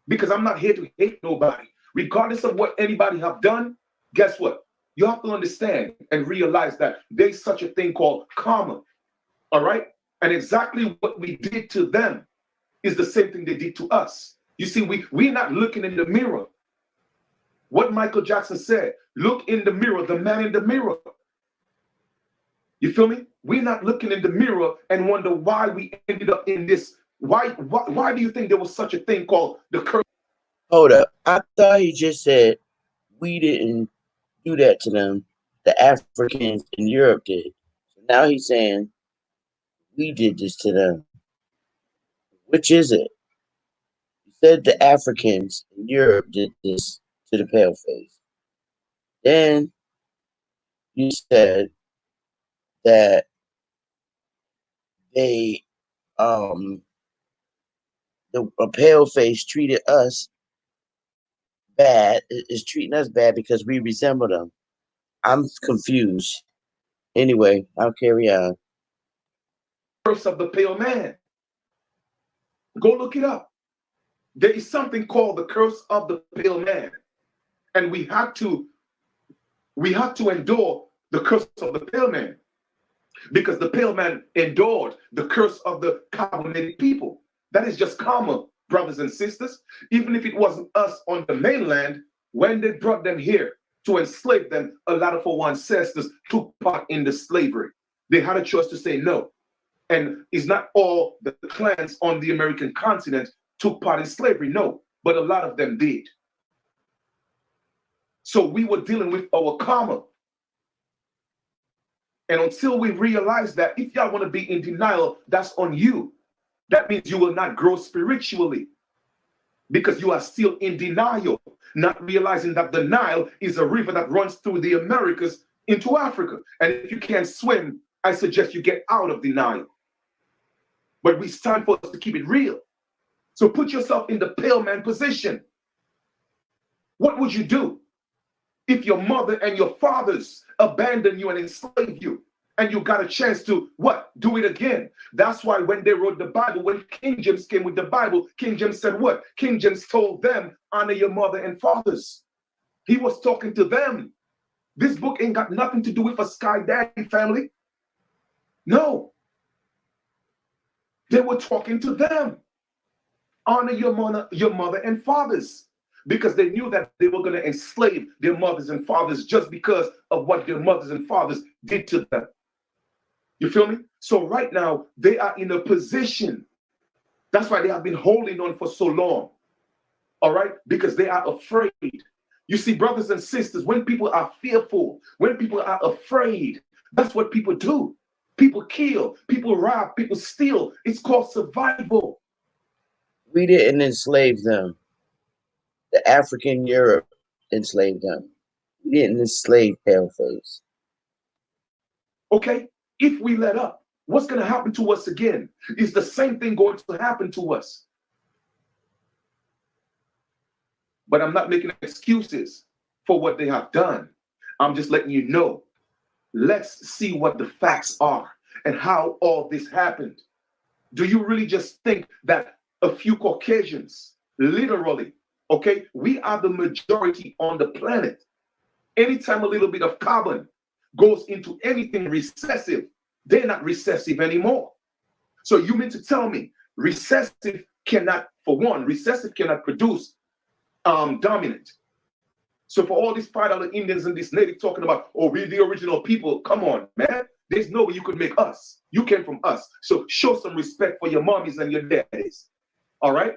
because I'm not here to hate nobody. Regardless of what anybody have done, guess what? You have to understand and realize that there's such a thing called karma. All right? And exactly what we did to them is the same thing they did to us. You see, we're not looking in the mirror. What Michael Jackson said, look in the mirror, the man in the mirror. You feel me? We're not looking in the mirror and wonder why we ended up in this. Why do you think there was such a thing called the curse? Hold up. I thought he just said we didn't do that to them. The Africans in Europe did. So now he's saying we did this to them. Which is it? He said the Africans in Europe did this to the paleface. Then you said that they a paleface treated us bad, is treating us bad because we resemble them. I'm confused. Anyway, I'll carry on. Curse of the pale man. Go look it up. There is something called the curse of the pale man. And we had to endure the curse of the pale man, because the pale man endured the curse of the carbonated people. That is just karma, brothers and sisters. Even if it wasn't us on the mainland, when they brought them here to enslave them, a lot of our ancestors took part in the slavery. They had a choice to say no. And it's not all the clans on the American continent took part in slavery, no, but a lot of them did. So we were dealing with our karma. And until we realize that, if y'all want to be in denial, that's on you. That means you will not grow spiritually, because you are still in denial, not realizing that the Nile is a river that runs through the Americas into Africa. And if you can't swim, I suggest you get out of denial. But it's time for us to keep it real. So put yourself in the pale man position. What would you do if your mother and your fathers abandon you and enslave you, and you got a chance to what? Do it again. That's why when they wrote the Bible, when King James came with the Bible, King James said what? King James told them, honor your mother and fathers. He was talking to them. This book ain't got nothing to do with a Sky Daddy family. No. They were talking to them. Honor your mother and fathers, because they knew that they were going to enslave their mothers and fathers just because of what their mothers and fathers did to them. You feel me? So right now, they are in a position. That's why they have been holding on for so long. All right? Because they are afraid. You see, brothers and sisters, when people are fearful, when people are afraid, that's what people do. People kill, people rob, people steal. It's called survival. We didn't enslave them. The African Europe enslaved them. We didn't enslave paleface. Okay? If we let up, what's going to happen to us again? Is the same thing going to happen to us? But I'm not making excuses for what they have done. I'm just letting you know. Let's see what the facts are and how all this happened. Do you really just think that a few Caucasians, literally, okay, we are the majority on the planet. Anytime a little bit of carbon goes into anything recessive, they're not recessive anymore. So you mean to tell me recessive cannot, for one, recessive cannot produce dominant. So for all these $5 Indians and this native talking about, oh, we're the original people, come on, man. There's no way you could make us. You came from us. So show some respect for your mommies and your daddies. All right?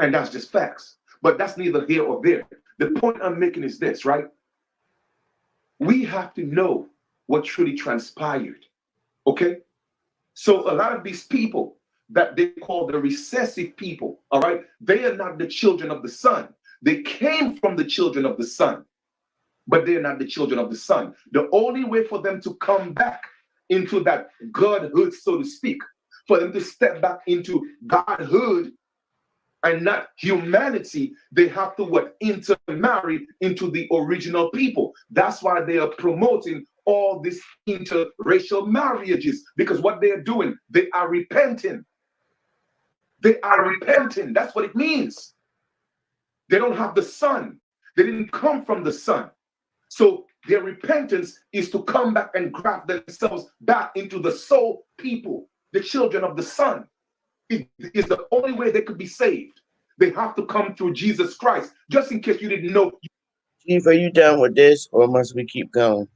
And that's just facts. But that's neither here or there. The point I'm making is this, right? We have to know what truly transpired. Okay? So a lot of these people that they call the recessive people, all right, they are not the children of the sun. They came from the children of the sun, but they're not the children of the sun. The only way for them to come back into that godhood, so to speak, for them to step back into godhood and not humanity, they have to what? Intermarry into the original people. That's why they are promoting all these interracial marriages, because what they are doing, they are repenting. They are repenting. That's what it means. They don't have the sun. They didn't come from the sun. So their repentance is to come back and graft themselves back into the soul people, the children of the sun. is the only way they could be saved. They have to come through Jesus Christ. Just in case you didn't know. Chief, are you done with this, or must we keep going?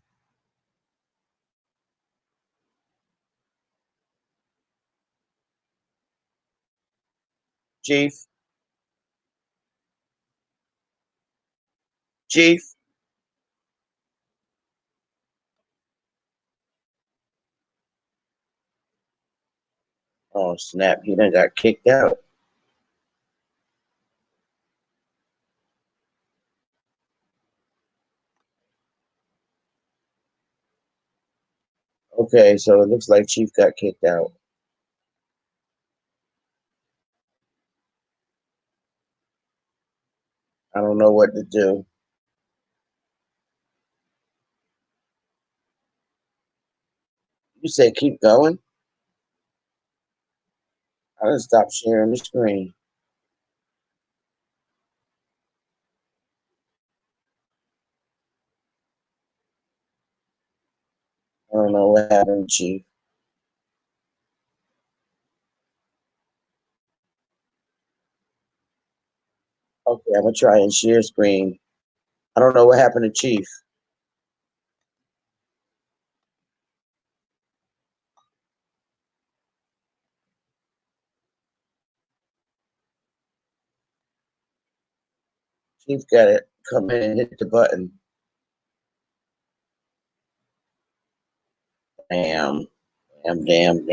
Chief? Chief? Oh, snap. He done got kicked out. Okay, so it looks like Chief got kicked out. I don't know what to do. You said keep going? I done stopped sharing the screen. I don't know what happened, Chief. Okay, I'm gonna try and share screen. I don't know what happened to Chief. Chief got it. Come in and hit the button. Damn. Damn.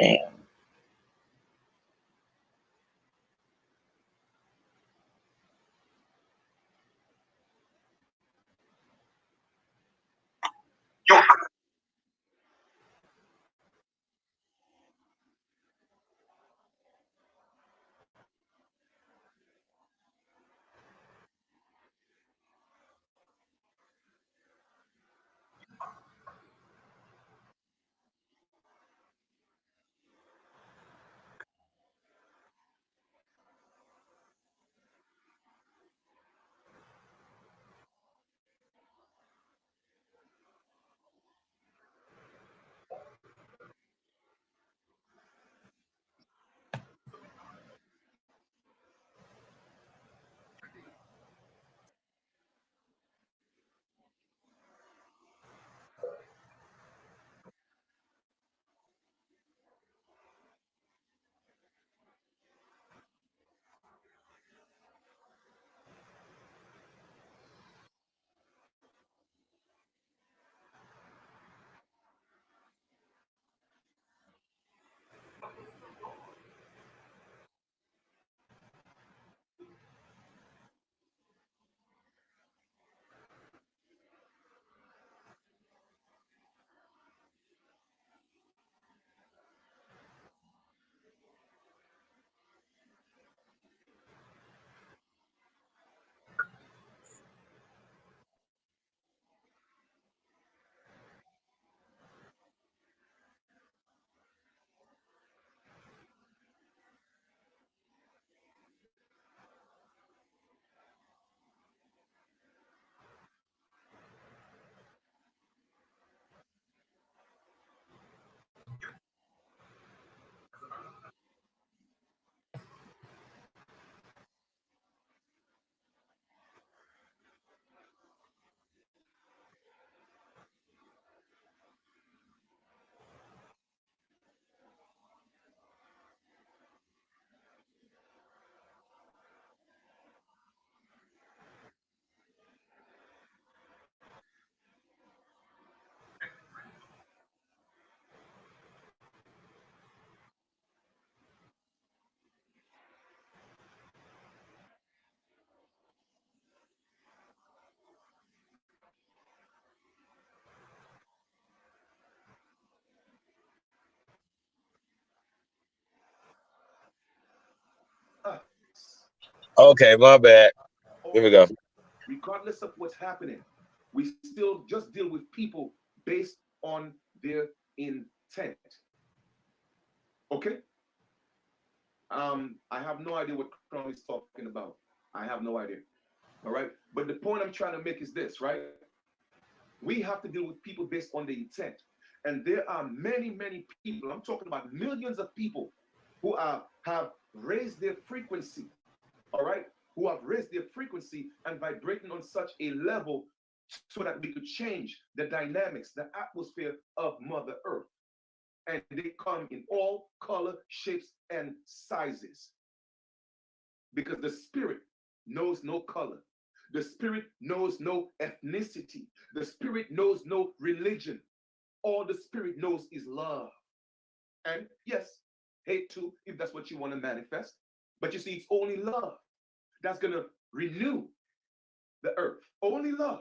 Okay, my bad. Here we go. Regardless of what's happening, we still just deal with people based on their intent. Okay? I have no idea what Crown is talking about. I have no idea. All right. But the point I'm trying to make is this, right? We have to deal with people based on the intent. And there are many people, I'm talking about millions of people who have raised their frequency, all right, who have raised their frequency and vibrating on such a level so that we could change the dynamics, the atmosphere of Mother Earth. And they come in all color, shapes, and sizes. Because the spirit knows no color. The spirit knows no ethnicity. The spirit knows no religion. All the spirit knows is love. And yes, hate too, if that's what you want to manifest. But you see, it's only love that's going to renew the earth. Only love.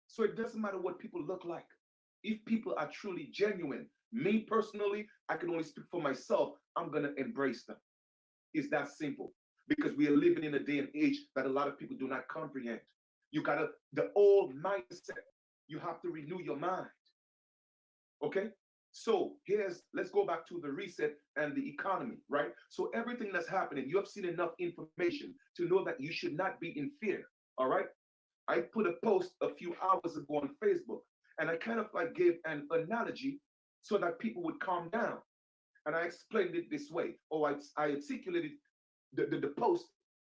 So it doesn't matter what people look like. If people are truly genuine, me personally, I can only speak for myself. I'm going to embrace them. It's that simple. Because we are living in a day and age that a lot of people do not comprehend. You got to, the old mindset, you have to renew your mind. Okay? So let's go back to the reset and the economy, right? So everything that's happening, you have seen enough information to know that you should not be in fear, all right? I put a post a few hours ago on Facebook, and I kind of like gave an analogy so that people would calm down. And I explained it this way, or I articulated the post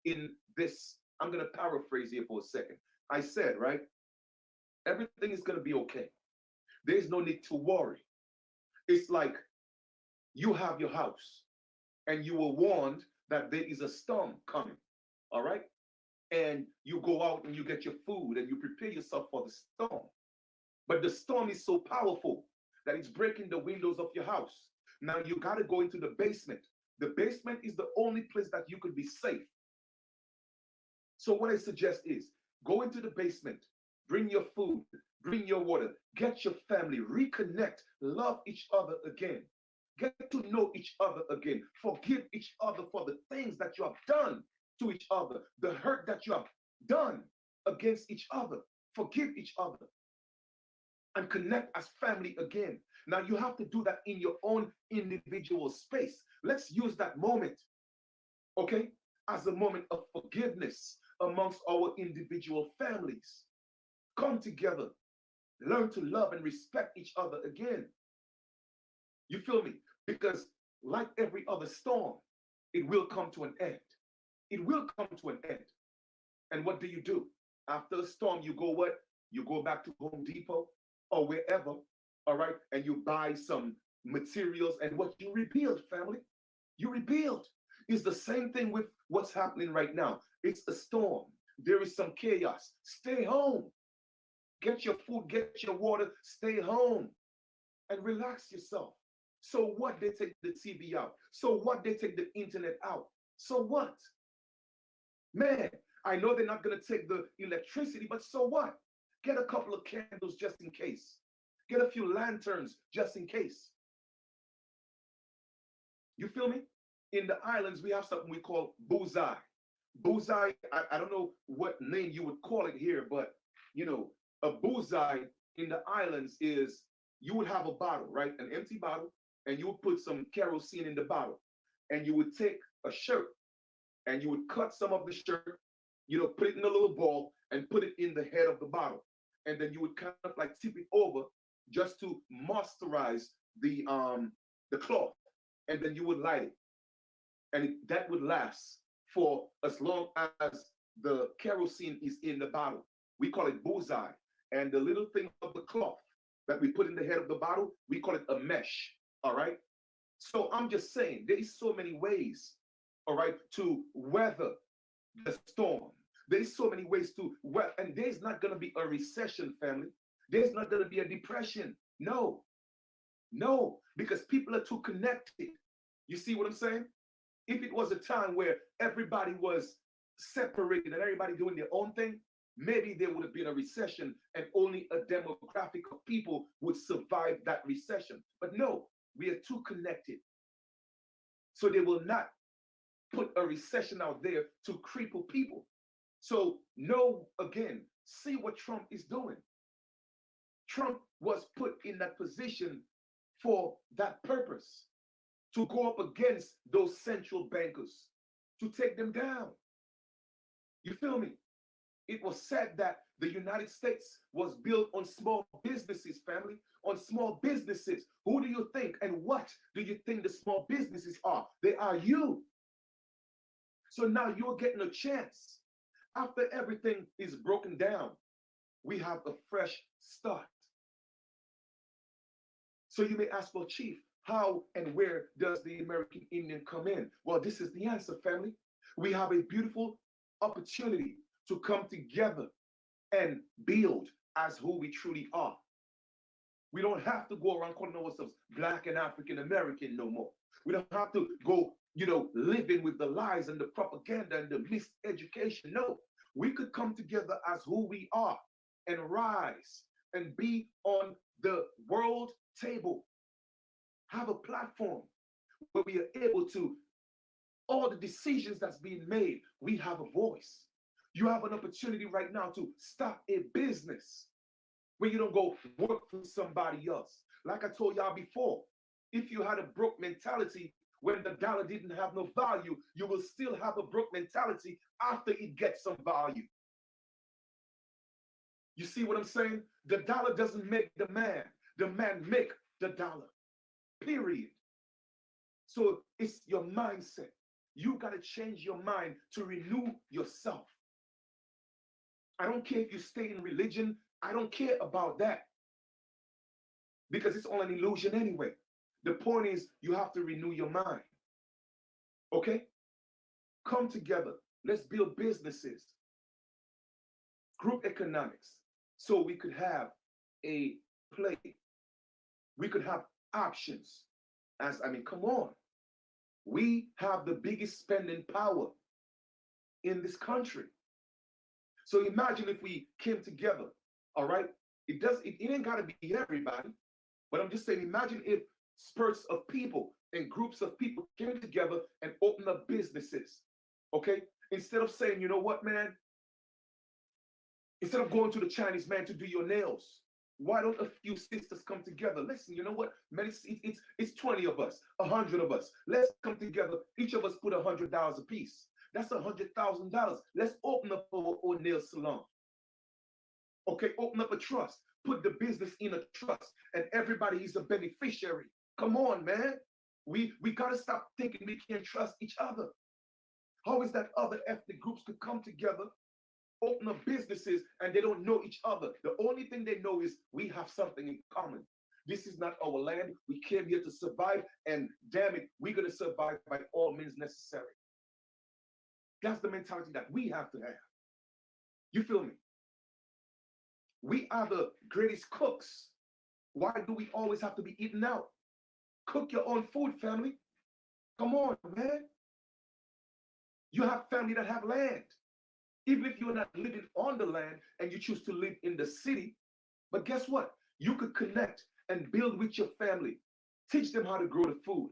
in this. I'm going to paraphrase here for a second. I said, right, everything is going to be okay. There's no need to worry. It's like you have your house and you were warned that there is a storm coming, all right? And you go out and you get your food and you prepare yourself for the storm. But the storm is so powerful that it's breaking the windows of your house. Now you got to go into the basement. The basement is the only place that you could be safe. So what I suggest is go into the basement, bring your food, bring your water, get your family, reconnect, love each other again. Get to know each other again. Forgive each other for the things that you have done to each other, the hurt that you have done against each other. Forgive each other and connect as family again. Now you have to do that in your own individual space. Let's use that moment, okay, as a moment of forgiveness amongst our individual families. Come together, learn to love and respect each other again. You feel me? Because like every other storm, it will come to an end. It will come to an end. And what do? After a storm, you go what? You go back to Home Depot or wherever, all right? And you buy some materials and what you rebuild, family. You rebuild. It's the same thing with what's happening right now. It's a storm. There is some chaos. Stay home. Get your food, get your water, stay home and relax yourself. So what? They take the TV out. So what? They take the internet out. So what? Man, I know they're not going to take the electricity, but so what? Get a couple of candles just in case. Get a few lanterns just in case. You feel me? In the islands, we have something we call bullseye. Bullseye, I don't know what name you would call it here, but you know, a bullseye in the islands is you would have a bottle, right? An empty bottle, and you would put some kerosene in the bottle. And you would take a shirt and you would cut some of the shirt, you know, put it in a little ball and put it in the head of the bottle. And then you would kind of like tip it over just to moisturize the cloth. And then you would light it. And that would last for as long as the kerosene is in the bottle. We call it bullseye. And the little thing of the cloth that we put in the head of the bottle, we call it a mesh. All right. So I'm just saying there is so many ways, all right, to weather the storm. There's so many ways to weather, and there's not going to be a recession, family. There's not going to be a depression. No, because people are too connected. You see what I'm saying? If it was a time where everybody was separated and everybody doing their own thing, maybe there would have been a recession and only a demographic of people would survive that recession. But no, we are too connected. So they will not put a recession out there to cripple people. So know, again, see what Trump is doing. Trump was put in that position for that purpose, to go up against those central bankers, to take them down. You feel me? It was said that the United States was built on small businesses, family, on small businesses. Who do you think and what do you think the small businesses are? They are you. So now you're getting a chance. After everything is broken down, we have a fresh start. So you may ask, well, Chief, how and where does the American Indian come in? Well, this is the answer, family. We have a beautiful opportunity to come together and build as who we truly are. We don't have to go around calling ourselves Black and African American no more. We don't have to go, living with the lies and the propaganda and the miseducation. No, we could come together as who we are and rise and be on the world table. Have a platform where we are able to, all the decisions that's being made, we have a voice. You have an opportunity right now to start a business where you don't go work for somebody else. Like I told y'all before, if you had a broke mentality when the dollar didn't have no value, you will still have a broke mentality after it gets some value. You see what I'm saying? The dollar doesn't make the man make the dollar, period. So it's your mindset. You got to change your mind to renew yourself. I don't care if you stay in religion. I don't care about that because it's all an illusion anyway. The point is you have to renew your mind. Okay? Come together. Let's build businesses, group economics, so we could have a play. We could have options. Come on. We have the biggest spending power in this country. So imagine if we came together, all right? It ain't gotta be everybody, but I'm just saying, imagine if spurts of people and groups of people came together and opened up businesses, okay? Instead of saying, you know what, man? Instead of going to the Chinese man to do your nails, why don't a few sisters come together? Listen, you know what, man? It's 20 of us, 100 of us. Let's come together. Each of us put $100 a piece. That's $100,000. Let's open up our nail salon. Okay, open up a trust. Put the business in a trust, and everybody is a beneficiary. Come on, man. We gotta stop thinking we can't trust each other. How is that other ethnic groups could come together, open up businesses, and they don't know each other? The only thing they know is we have something in common. This is not our land. We came here to survive, and damn it, we're gonna survive by all means necessary. That's the mentality that we have to have. You feel me? We are the greatest cooks. Why do we always have to be eating out? Cook your own food, family. Come on, man. You have family that have land. Even if you're not living on the land and you choose to live in the city, but guess what? You could connect and build with your family. Teach them how to grow the food.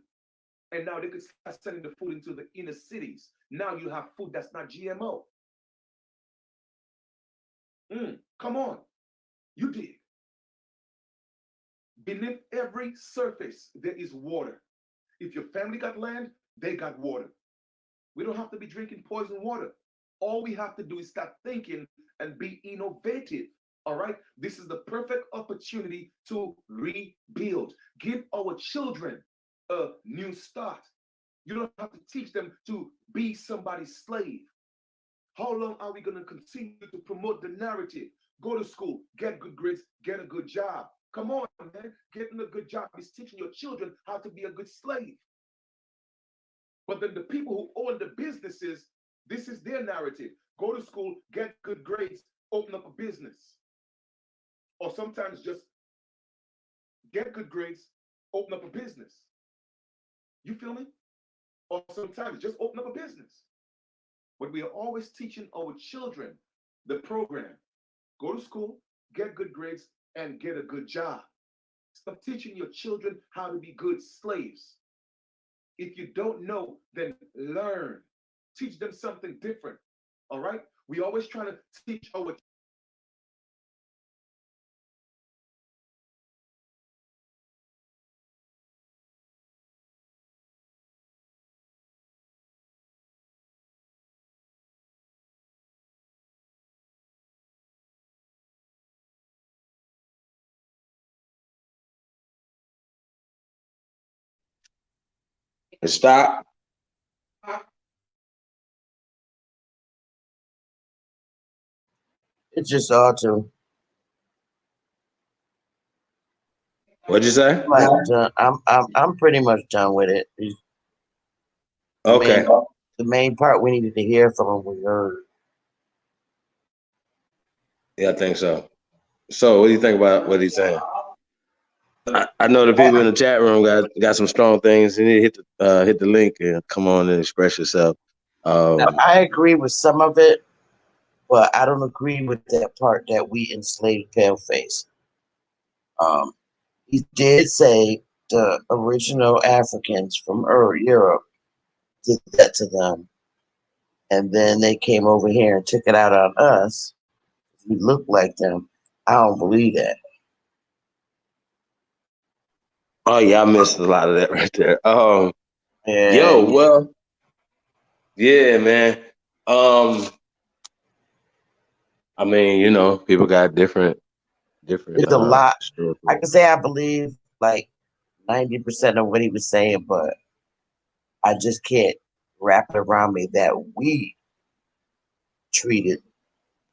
And now they could start sending the food into the inner cities. Now you have food that's not GMO. Come on. You dig. Beneath every surface, there is water. If your family got land, they got water. We don't have to be drinking poison water. All we have to do is start thinking and be innovative. All right? This is the perfect opportunity to rebuild. Give our children a new start. You don't have to teach them to be somebody's slave. How long are we going to continue to promote the narrative? Go to school, get good grades, get a good job. Come on, man. Getting a good job is teaching your children how to be a good slave. But then the people who own the businesses, this is their narrative. Go to school, get good grades, open up a business. Or sometimes just get good grades, open up a business. You feel me? Or sometimes just open up a business. But we are always teaching our children the program. Go to school, get good grades, and get a good job. Stop teaching your children how to be good slaves. If you don't know, then learn. Teach them something different. All right? We always trying to teach our It stopped. It's just auto. What'd you say? Like I'm pretty much done with it. The Okay. main the main part we needed to hear from him we heard. Yeah, I think so. So, what do you think about what he's saying? I know the people in the chat room got some strong things. You need to hit the link and come on and express yourself. I agree with some of it, but I don't agree with that part that we enslaved paleface. He did say the original Africans from Europe did that to them, and then they came over here and took it out on us. We look like them. I don't believe that. Oh yeah, I missed a lot of that right there. And Yo, well, yeah, man. Um, I mean, people got different it's a lot. I historical. can say I believe like 90% of what he was saying, but I just can't wrap it around me that we treated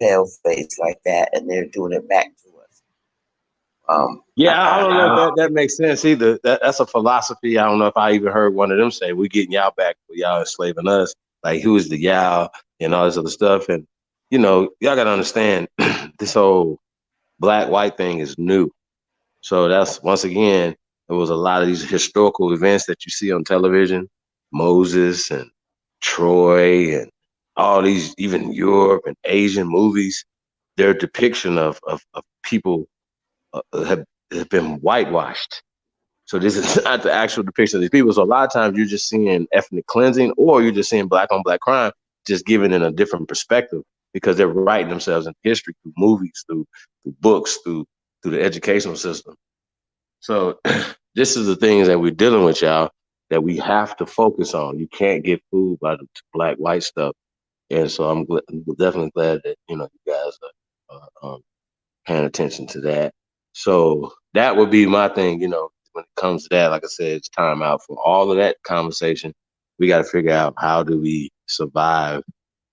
pale face like that and they're doing it back to us. Yeah, I don't know if that makes sense either. That's a philosophy. I don't know if I even heard one of them say we getting y'all back for y'all enslaving us. Like who is the y'all and all this other stuff. And y'all gotta understand this whole black white thing is new. So that's once again, there was a lot of these historical events that you see on television, Moses and Troy and all these even Europe and Asian movies. Their depiction of people have been whitewashed. So this is not the actual depiction of these people. So a lot of times you're just seeing ethnic cleansing, or you're just seeing black on black crime, just given in a different perspective because they're writing themselves in history through movies, through books, through the educational system. So this is the things that we're dealing with, y'all, that we have to focus on. You can't get fooled by the black white stuff. And so I'm definitely glad that you guys are paying attention to that. So that would be my thing, when it comes to that. Like I said, it's time out for all of that conversation. We got to figure out how do we survive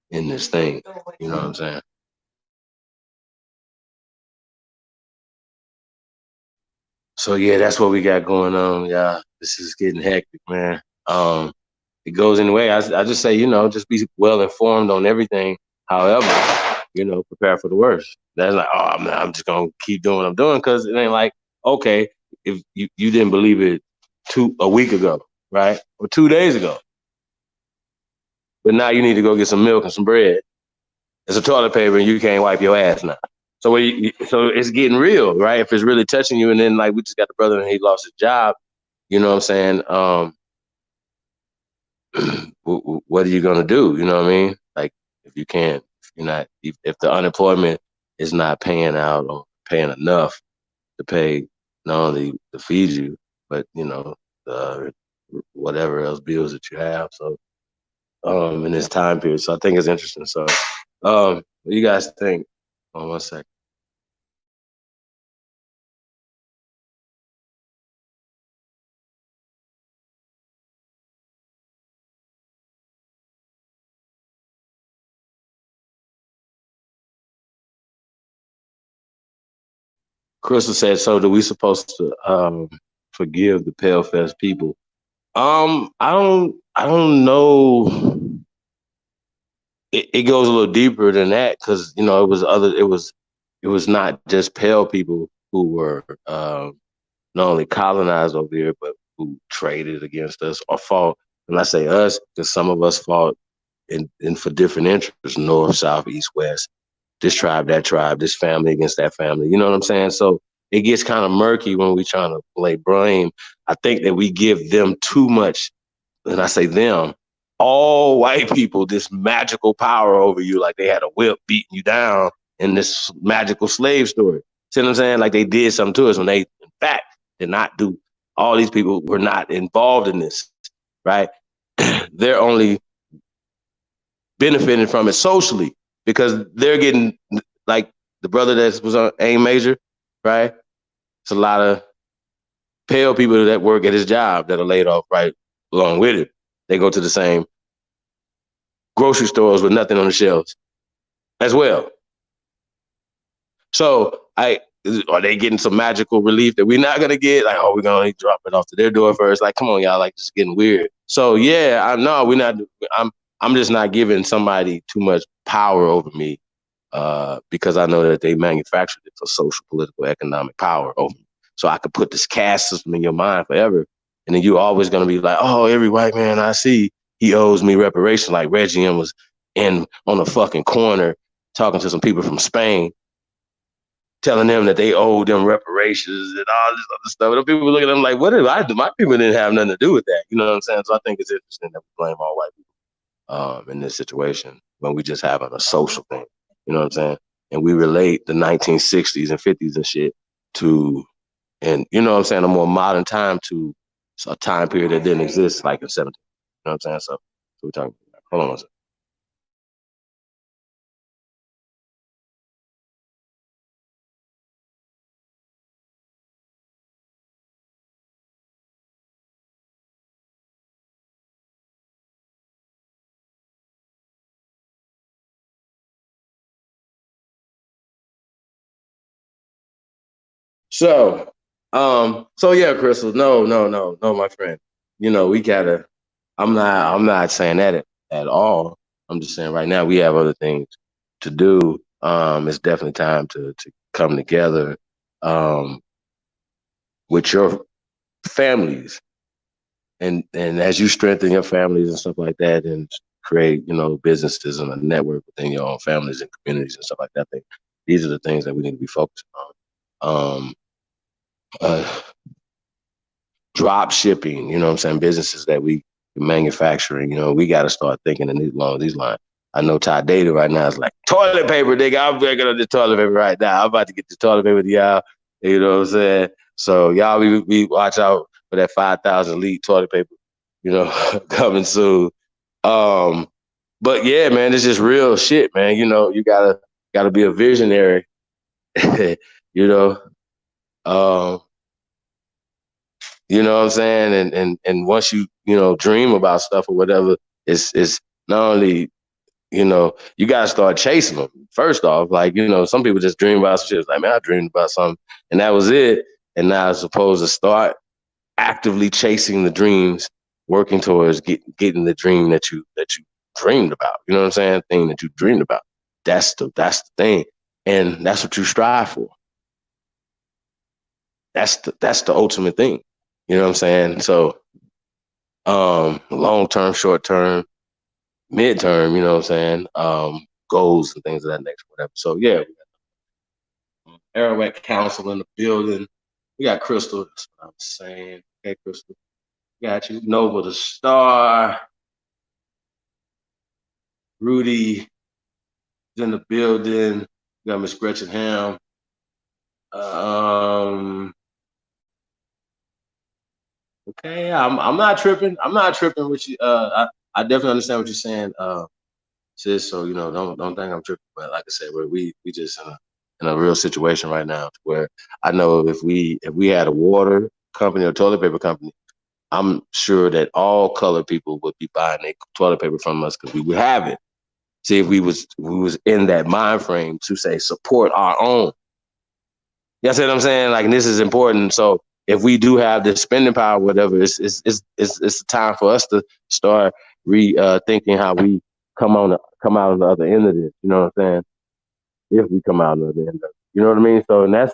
in this thing. You know what I'm saying? So yeah, that's what we got going on. Yeah, this is getting hectic, man. It goes anyway. I just say, just be well informed on everything. However, prepare for the worst. That's like, oh man, I'm just gonna keep doing what I'm doing because it ain't like, okay, if you didn't believe it a week ago, right? Or 2 days ago. But now you need to go get some milk and some bread and some toilet paper and you can't wipe your ass now. So so it's getting real, right? If it's really touching you, and then like we just got the brother and he lost his job, you know what I'm saying? What are you gonna do? You know what I mean? Like if you can't, if you're not, if the unemployment is not paying out or paying enough to pay not only to feed you, but the whatever else bills that you have. So in this time period, so I think it's interesting. So what do you guys think? Hold on 1 second. Crystal said, "So, do we supposed to forgive the Pale Fest people?" I don't know. It goes a little deeper than that because it was not just Pale people who were not only colonized over here, but who traded against us or fought. And I say us because some of us fought in for different interests: north, south, east, west. This tribe, that tribe, this family against that family. You know what I'm saying? So it gets kind of murky when we trying to lay blame. I think that we give them too much, and I say them, all white people, this magical power over you, like they had a whip beating you down in this magical slave story. See what I'm saying? Like they did something to us when they, in fact, did not do. All these people were not involved in this, right? They're only benefiting from it socially because they're getting like the brother that was on AIM Major, right? It's a lot of pale people that work at his job that are laid off, right? along with it. They go to the same grocery stores with nothing on the shelves as well. So are they getting some magical relief that we're not gonna get? Like, oh, we're gonna drop it off to their door first. Like, come on, y'all, like, just getting weird. So yeah, I know we're not. I'm just not giving somebody too much power over me, because I know that they manufactured it for social, political, economic power over me. So I could put this caste system in your mind forever, and then you're always gonna be like, oh, every white man I see, he owes me reparations. Like Reggie was in on a fucking corner talking to some people from Spain, telling them that they owed them reparations and all this other stuff. And people look at them like, what did I do? My people didn't have nothing to do with that. You know what I'm saying? So I think it's interesting that we blame all white people in this situation when we just having a social thing. You know what I'm saying? And we relate the 1960s and 50s and shit to, and you know what I'm saying, a more modern time to a time period that didn't exist like in 17. You know what I'm saying? So we're talking about. Hold on one second. So yeah, Crystal, no, my friend. You know, we gotta, I'm not saying that at all. I'm just saying right now we have other things to do. It's definitely time to come together with your families, and as you strengthen your families and stuff like that, and create, you know, businesses and a network within your own families and communities and stuff like that. These are the things that we need to be focusing on. Uh, Drop shipping, you know what I'm saying? Businesses that we manufacturing, you know, we got to start thinking along these lines. I know Ty Data right now is like, toilet paper, nigga. I'm working on the toilet paper right now. I'm about to get the toilet paper to y'all. You know what I'm saying? So y'all be watch out for that 5,000 litre toilet paper, you know, coming soon. But yeah, man, it's just real shit, man. You know, you gotta be a visionary, you know. Um, You know what I'm saying? And once you know, dream about stuff or whatever, it's not only, you know, you gotta start chasing them. First off, like, you know, some people just dream about some shit. It's like, man, I dreamed about something and that was it. And now it's supposed to start actively chasing the dreams, working towards getting the dream that you dreamed about. You know what I'm saying? Thing that you dreamed about. That's the thing. And that's what you strive for. That's the ultimate thing. You know what I'm saying? So long term, short term, midterm, you know what I'm saying? Goals and things of that nature, whatever. So yeah, we got Arawak Council in the building. We got Crystal, that's what I'm saying. Okay, Crystal. Got you. Nova the Star. Rudy is in the building. We got Miss Gretchen Ham. Okay, I'm not tripping. I'm not tripping with you. I definitely understand what you're saying, sis. So you know, don't think I'm tripping. But like I said, we just in a real situation right now where I know if we had a water company or toilet paper company, I'm sure that all colored people would be buying their toilet paper from us because we would have it. See, if we was in that mind frame to say support our own. You see what I'm saying? Like, and this is important. So if we do have the spending power, whatever, it's the time for us to start thinking how we come out on the other end of this. You know what I'm saying? If we come out on the other end of it, you know what I mean? So, and that's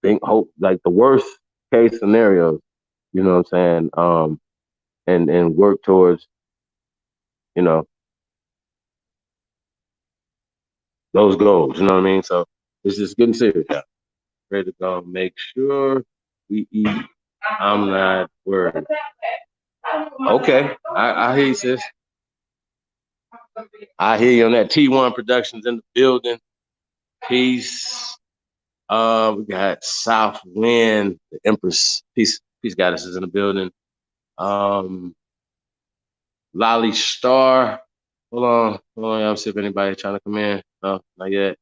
think hope like the worst case scenarios. You know what I'm saying? And work towards, you know, those goals. You know what I mean? So it's just getting serious. Yeah. Ready to go. Make sure we eat. I'm not worried. Okay, I hear you, sis. I hear you on that. T1 Productions in the building. Peace. We got Southwind, the Empress. Peace Goddess is in the building. Lolly Star. Hold on. I'll see if anybody trying to come in. No, not yet.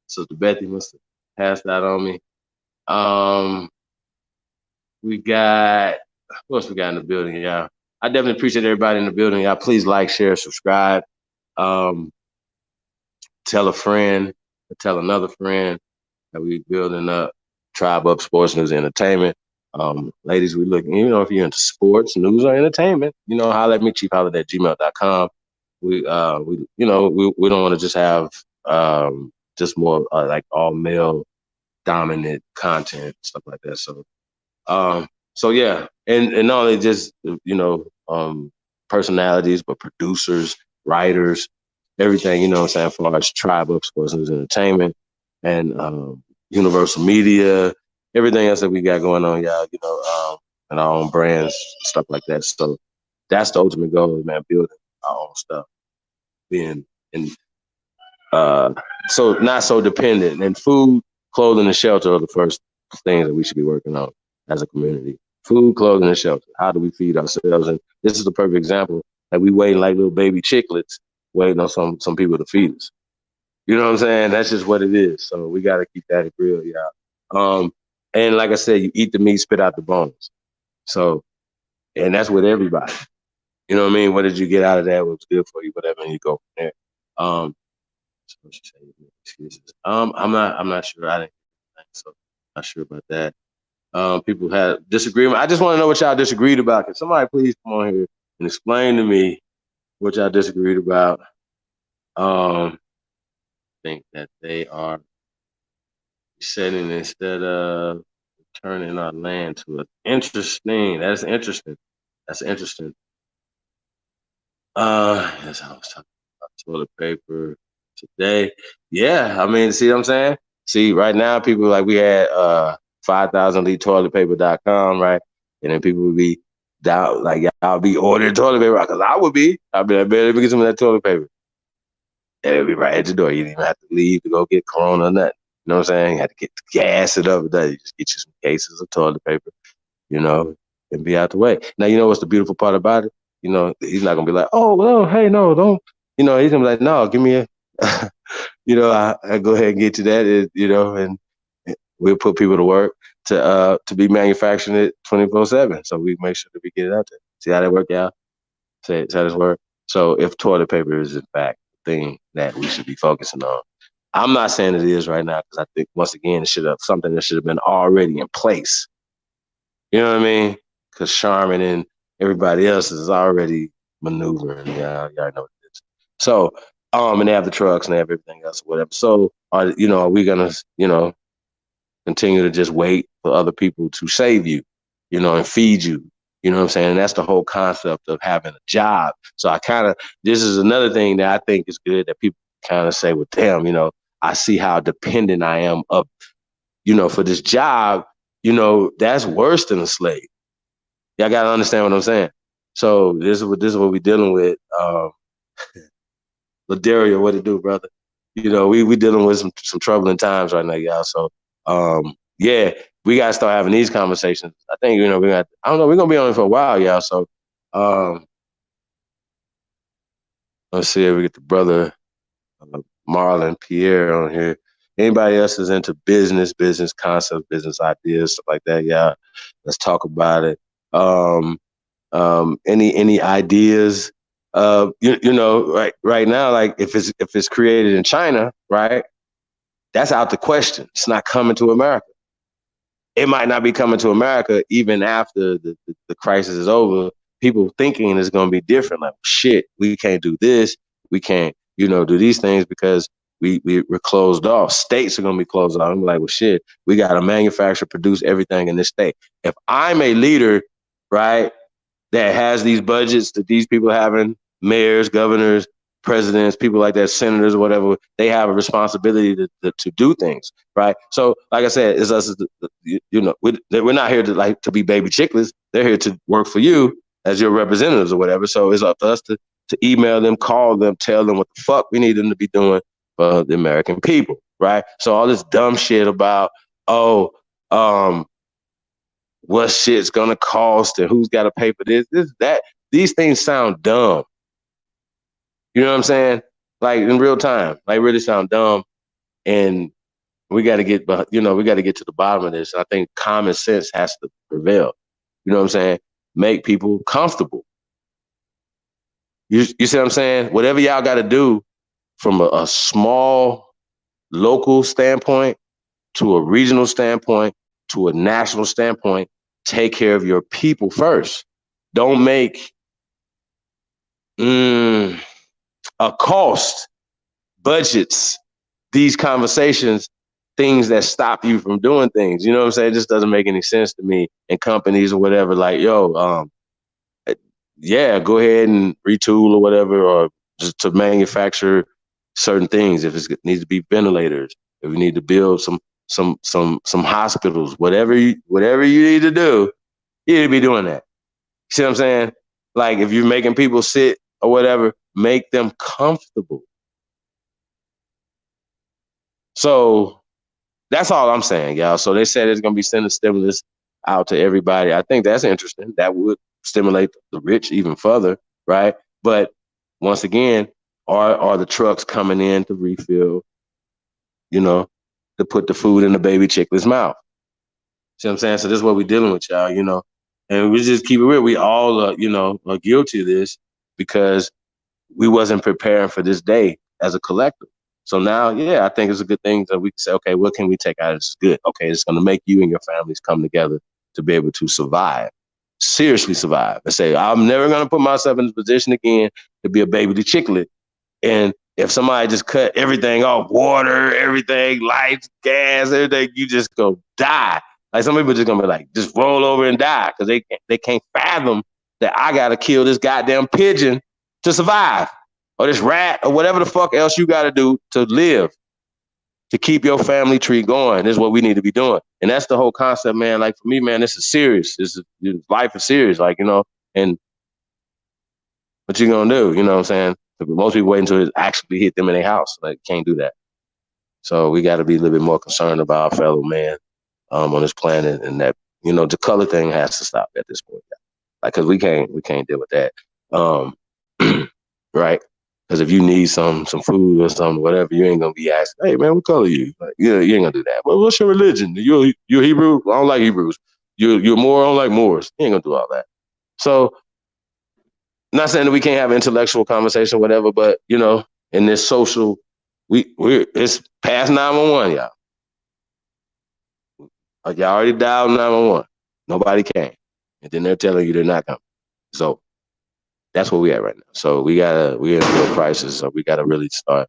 Sister Betty must have passed out on me. We got, what else we got in the building, y'all? I definitely appreciate everybody in the building. Y'all please like, share, subscribe. Tell a friend, tell another friend that we building up Tribe Up Sports News Entertainment. Ladies, we looking, if you're into sports, news, or entertainment, holler at me, chiefholiday@gmail.com. We we don't want to just have just more like all male dominant content, stuff like that. So yeah, and not only just personalities, but producers, writers, everything. What I'm saying, for large Tribe Up Sports News Entertainment and Universal Media, everything else that we got going on, y'all. And our own brands, stuff like that. So that's the ultimate goal, man. Building our own stuff, being in so not so dependent. And food, clothing, and shelter are the first things that we should be working on as a community. Food, clothing, and shelter. How do we feed ourselves? And this is the perfect example that we waiting like little baby chicklets, waiting on some people to feed us. You know what I'm saying? That's just what it is. So we got to keep that real, y'all. And like I said, you eat the meat, spit out the bones. So, and that's with everybody. You know what I mean? What did you get out of that? What's good for you? Whatever, and you go from there. Excuses. I'm not sure. I didn't think so. Not sure about that. People had disagreement. I just want to know what y'all disagreed about. Can somebody please come on here and explain to me what y'all disagreed about? I think that they are setting instead of turning our land to an interesting. That's interesting. That's interesting. Yes, I was talking about toilet paper today. Yeah, I mean, see what I'm saying? See, right now, people like we had 5,000elitetoiletpaper.com, right? And then people would be down, like, y'all be ordering toilet paper, because I would be. I'd be like, man, let me get some of that toilet paper. And it'd be right at your door. You didn't even have to leave to go get Corona or nothing. You know what I'm saying? You had to get gas it up. You just get you some cases of toilet paper, and be out the way. Now, what's the beautiful part about it? He's not going to be like, oh, well, hey, no, don't. He's going to be like, no, give me a, I go ahead and get you that, and we'll put people to work to be manufacturing it 24/7. So we make sure that we get it out there. See how that work out? See how this work? So if toilet paper is in fact the thing that we should be focusing on, I'm not saying it is right now, because I think once again, something that should have been already in place. You know what I mean? Because Charmin and everybody else is already maneuvering. Yeah, y'all know what it is. So, and they have the trucks and they have everything else, or whatever. So, are we gonna, continue to just wait for other people to save you, and feed you? You know what I'm saying? And that's the whole concept of having a job. So this is another thing that I think is good that people kind of say, well, damn, I see how dependent I am of, for this job, that's worse than a slave. Y'all got to understand what I'm saying. So this is what we're dealing with. Ladaria, what it do, brother? We dealing with some troubling times right now, y'all. So yeah, we gotta start having these conversations. I think I don't know, we're gonna be on it for a while, y'all. So let's see if we get the brother Marlon Pierre on here. Anybody else is into business concepts, business ideas, stuff like that, y'all? Let's talk about it. Any ideas? Right now, like if it's created in China, right? That's out the question. It's not coming to America. It might not be coming to America even after the crisis is over. People thinking it's going to be different. Like, shit, we can't do this. We can't, do these things because we're closed off. States are going to be closed off. I'm like, well, shit, we got to manufacture, produce everything in this state. If I'm a leader, right, that has these budgets that these people having, mayors, governors, presidents, people like that, senators, or whatever, they have a responsibility to do things, right? So, like I said, it's us. We're not here to be baby chicklets. They're here to work for you as your representatives or whatever. So it's up to us to email them, call them, tell them what the fuck we need them to be doing for the American people, right? So all this dumb shit about what shit's gonna cost and who's got to pay for this, that. These things sound dumb. You know what I'm saying? Like in real time, like really sound dumb. And we got to get to the bottom of this. I think common sense has to prevail. You know what I'm saying? Make people comfortable. You see what I'm saying? Whatever y'all got to do from a small local standpoint to a regional standpoint to a national standpoint, take care of your people first. Don't make a cost budgets these conversations things that stop you from doing things. You know what I'm saying? It just doesn't make any sense to me. And companies or whatever, like, yo, yeah, go ahead and retool or whatever, or just to manufacture certain things. If it needs to be ventilators, if we need to build some hospitals, whatever you need to do, you need to be doing that. See what I'm saying? Like if you're making people sit or whatever, make them comfortable. So that's all I'm saying, y'all. So they said it's gonna be sending stimulus out to everybody. I think that's interesting. That would stimulate the rich even further, right? But once again, are the trucks coming in to refill, you know, to put the food in the baby chicklet's mouth? See what I'm saying? So this is what we're dealing with, y'all, you know. And we just keep it real. We all, are guilty of this because we wasn't preparing for this day as a collective. So now, yeah, I think it's a good thing that we can say, okay, what can we take out of this? Good. Okay, it's going to make you and your families come together to be able to survive, seriously survive, and say, I'm never going to put myself in this position again to be a baby to chicklet. And if somebody just cut everything off, water, everything, lights, gas, everything, you just go die. Like some people just gonna be like, just roll over and die because they can't fathom that I gotta kill this goddamn pigeon to survive, or this rat, or whatever the fuck else you gotta do to live, to keep your family tree going. This is what we need to be doing, and that's the whole concept, man. Like for me, man, this is serious. Life is serious, like and what you gonna do? You know what I'm saying? Most people wait until it actually hit them in their house. Like can't do that. So we got to be a little bit more concerned about our fellow man on this planet, and that the color thing has to stop at this point. Like, cause we can't deal with that, right? Because if you need some food or something, whatever, you ain't gonna be asking, "Hey man, what color you?" Like, you ain't gonna do that. Well, what's your religion? You Hebrew? I don't like Hebrews. You're Moor? I don't like Moors. You ain't gonna do all that. So, not saying that we can't have intellectual conversation, whatever, but in this social, it's past 911, y'all. Like y'all already dialed 911. Nobody came. And then they're telling you they're not coming. So that's where we at right now. So we're in a real crisis. So we gotta really start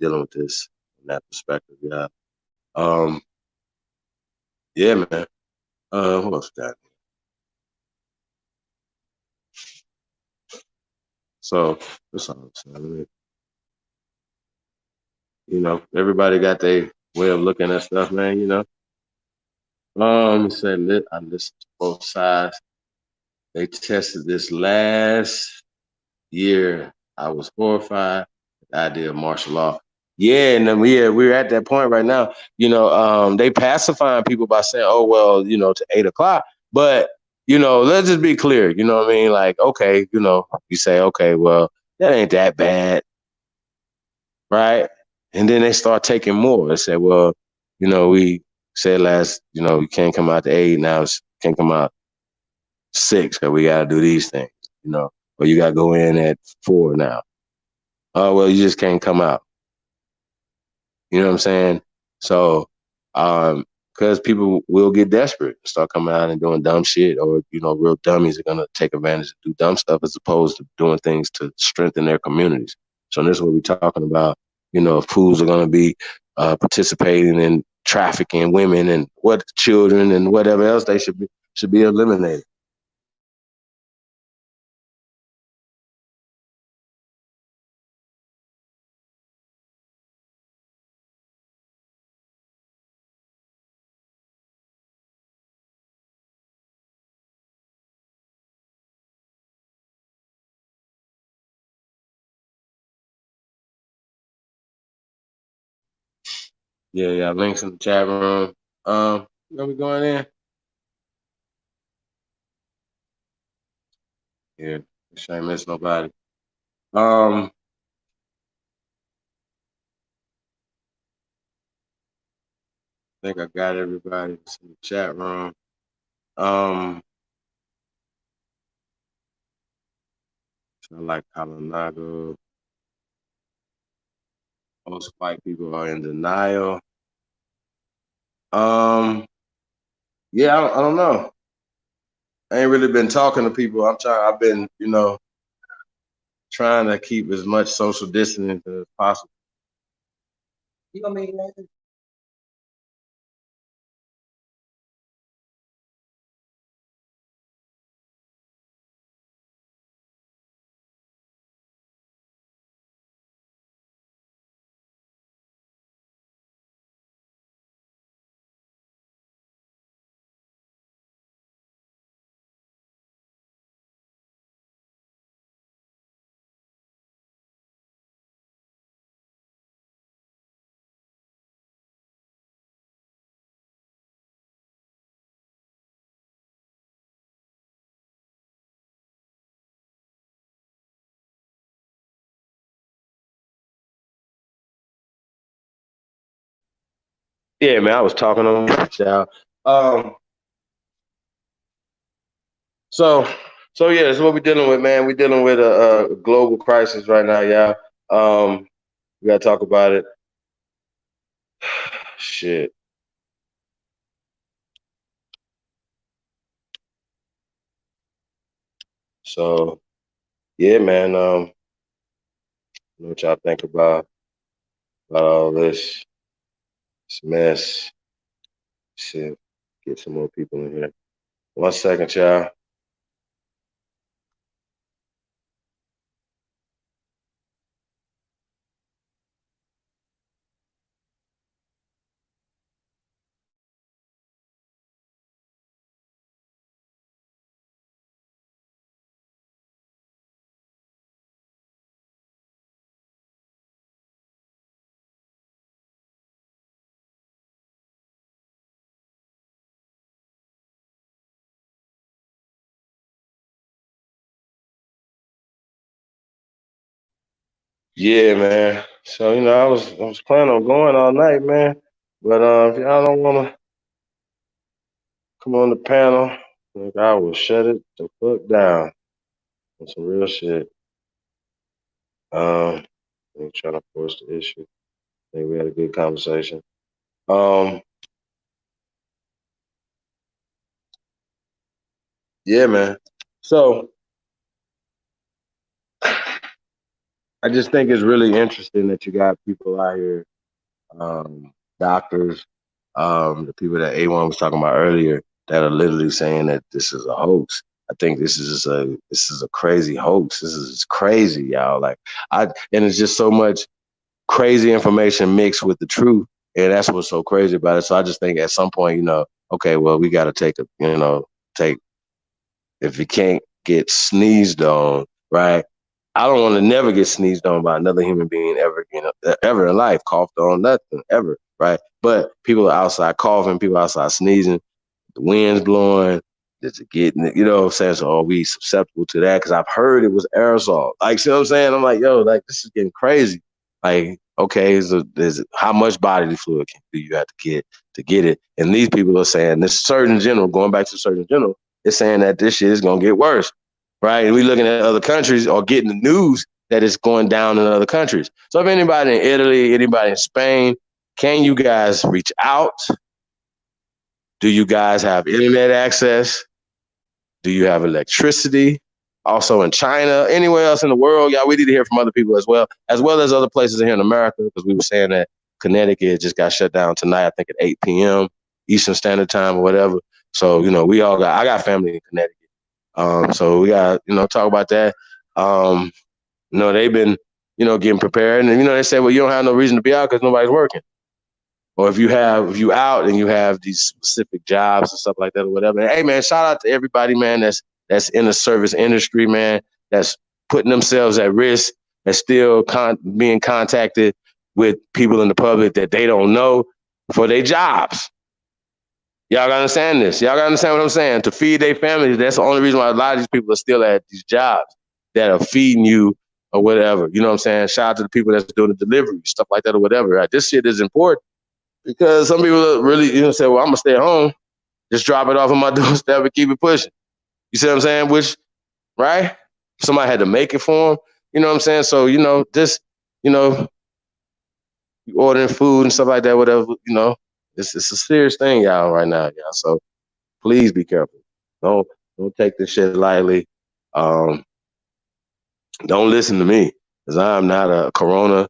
dealing with this from that perspective. Yeah. Um, yeah, man. What else we got? So that's all I'm saying. Everybody got their way of looking at stuff, man, I listened to both sides. They tested this last year. I was horrified at the idea of martial law. Yeah, and then we're at that point right now. They pacifying people by saying, "Oh well, to 8 o'clock." But let's just be clear. You know what I mean? Like, okay, you say, okay, well, that ain't that bad, right? And then they start taking more. They say, well, we said last, you can't come out to 8. Now it's can't come out 6 because we got to do these things, or you got to go in at 4 now. Oh, well, you just can't come out. You know what I'm saying? So, because people will get desperate and start coming out and doing dumb shit, or, real dummies are going to take advantage and do dumb stuff as opposed to doing things to strengthen their communities. So this is what we're talking about. If fools are going to be participating in trafficking women and what children and whatever else, they should be eliminated. Yeah, links in the chat room. We going in? Yeah, ain't miss nobody. I think I got everybody in the chat room. Sound like Kalanago. Most white people are in denial. Yeah, I don't know. I ain't really been talking to people. I've been, trying to keep as much social distance as possible. You know what I mean, man? Yeah, man, I was talking on y'all. So, yeah, that's what we're dealing with, man. We're dealing with a global crisis right now, y'all. We gotta talk about it. Shit. So, yeah, man. What y'all think about all this mess? Shit. Get some more people in here. 1 second, y'all. Yeah, man. So, I was planning on going all night, man. But if y'all don't wanna come on the panel, like, I will shut it the fuck down on some real shit. I'm trying to force the issue. I think we had a good conversation. Yeah, man. So I just think it's really interesting that you got people out here, doctors, the people that A1 was talking about earlier, that are literally saying that this is a hoax. I think this is a crazy hoax. This is crazy, y'all. And it's just so much crazy information mixed with the truth, and that's what's so crazy about it. So I just think at some point, okay, well, we got to take if you can't get sneezed on, right? I don't want to never get sneezed on by another human being ever, ever in life, coughed on, nothing, ever, right? But people are outside coughing, people outside sneezing, the wind's blowing, it's getting, what I'm saying? So are we susceptible to that? Because I've heard it was aerosol. Like, see what I'm saying? I'm like, yo, like, this is getting crazy. Like, okay, how much bodily fluid do you have to get it? And these people are saying this Surgeon General, going back to Surgeon General, is saying that this shit is going to get worse, right? And we looking at other countries or getting the news that it's going down in other countries. So if anybody in Italy, anybody in Spain, can you guys reach out? Do you guys have internet access? Do you have electricity? Also in China, anywhere else in the world, we need to hear from other people as well as other places here in America, because we were saying that Connecticut just got shut down tonight, I think at 8 p.m. Eastern Standard Time or whatever. So, I got family in Connecticut. So we got, talk about that. They've been, getting prepared, and, they say, well, you don't have no reason to be out because nobody's working. Or if you out and you have these specific jobs and stuff like that or whatever. And, hey, man, shout out to everybody, man, that's in the service industry, man, that's putting themselves at risk, that's still being contacted with people in the public that they don't know for their jobs. Y'all gotta understand this. Y'all gotta understand what I'm saying. To feed their families, that's the only reason why a lot of these people are still at these jobs that are feeding you or whatever. You know what I'm saying? Shout out to the people that's doing the delivery, stuff like that or whatever. Right? This shit is important. Because some people really, say, well, I'm going to stay at home, just drop it off on my doorstep and keep it pushing. You see what I'm saying? Which, right? somebody had to make it for them. You know what I'm saying? So, just, you ordering food and stuff like that, whatever, it's a serious thing, y'all, right now, y'all. So please be careful. Don't take this shit lightly. Don't listen to me, because I'm not a corona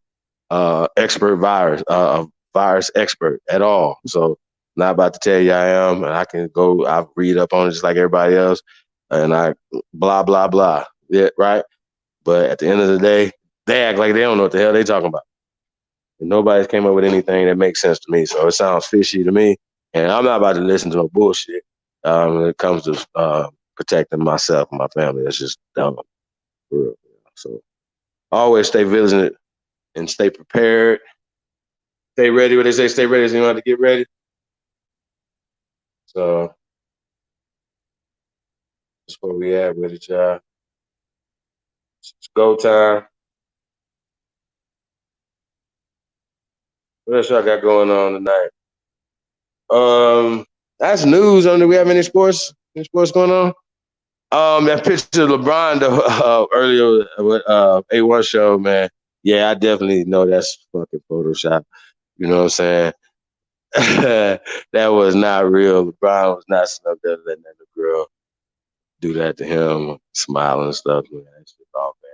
expert virus expert at all. So not about to tell you I am, and I read up on it just like everybody else, and I blah blah blah. Yeah, right. But at the end of the day, they act like they don't know what the hell they talking about. And nobody's came up with anything that makes sense to me. So it sounds fishy to me, and I'm not about to listen to no bullshit when it comes to protecting myself and my family. That's just dumb, for real. So always stay vigilant and stay prepared. Stay ready. What they say, stay ready, so you don't have to get ready. So that's where we at with it, y'all. It's go time. What else y'all got going on tonight? That's news. Do we have any sports? Any sports going on? That picture of LeBron earlier with A1 show, man. Yeah, I definitely know that's fucking Photoshop. You know what I'm saying? That was not real. LeBron was not sitting up there letting that girl do that to him, smiling and stuff. Man, that shit's all bad.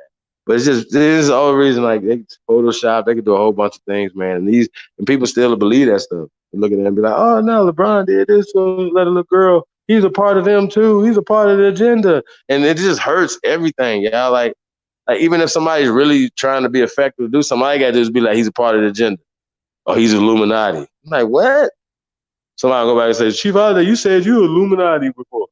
But it's just, this is the only reason, like, they Photoshop, they could do a whole bunch of things, man. And people still believe that stuff. They look at them and be like, oh, no, LeBron did this to let a little girl. He's a part of them, too. He's a part of the agenda. And it just hurts everything, y'all. Like even if somebody's really trying to be effective, do something, all you got to do is be like, he's a part of the agenda. Or he's Illuminati. I'm like, what? Somebody go back and say, Chief Holiday, you said you Illuminati before.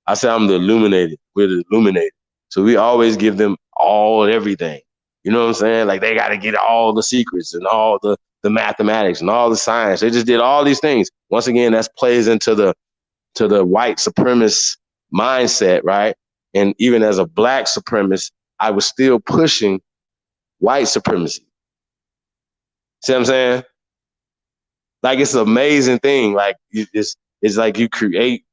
I said, I'm the illuminated. We're the illuminated. So we always give them everything. You know what I'm saying? Like, they got to get all the secrets and all the mathematics and all the science. They just did all these things. Once again, that plays into the white supremacist mindset, right? And even as a black supremacist, I was still pushing white supremacy. See what I'm saying? Like, it's an amazing thing. Like, it's like you create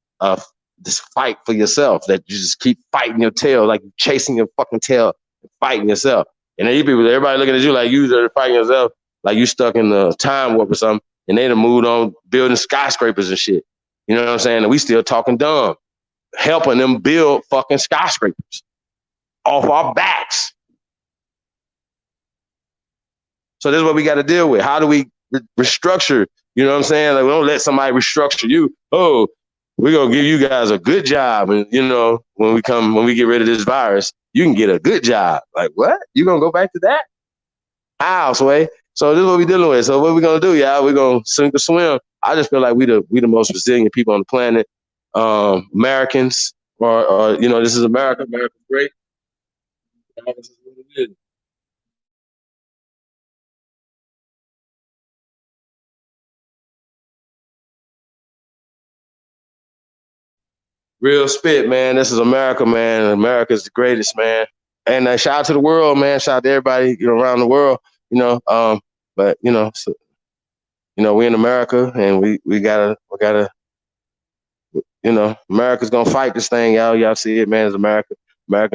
this fight for yourself, that you just keep fighting your tail, like chasing your fucking tail, fighting yourself. And then everybody looking at you like you're fighting yourself, like you stuck in the time warp or something, and they done moved on building skyscrapers and shit. You know what I'm saying? And we still talking dumb, helping them build fucking skyscrapers off our backs. So this is what we got to deal with. How do we restructure? You know what I'm saying? Like, we don't let somebody restructure you. Oh, we're going to give you guys a good job. And, when we get rid of this virus, you can get a good job. Like, what? You going to go back to that? How, Sway? So this is what we're dealing with. So what we going to do, y'all? We're going to sink or swim. I just feel like we the most resilient people on the planet. Americans, or this is America. America's great. This is what it is. Real spit, man. This is America, man. America's the greatest, man. And shout out to the world, man. Shout out to everybody, around the world, But we in America, and we gotta, America's gonna fight this thing, y'all. Y'all see it, man. It's America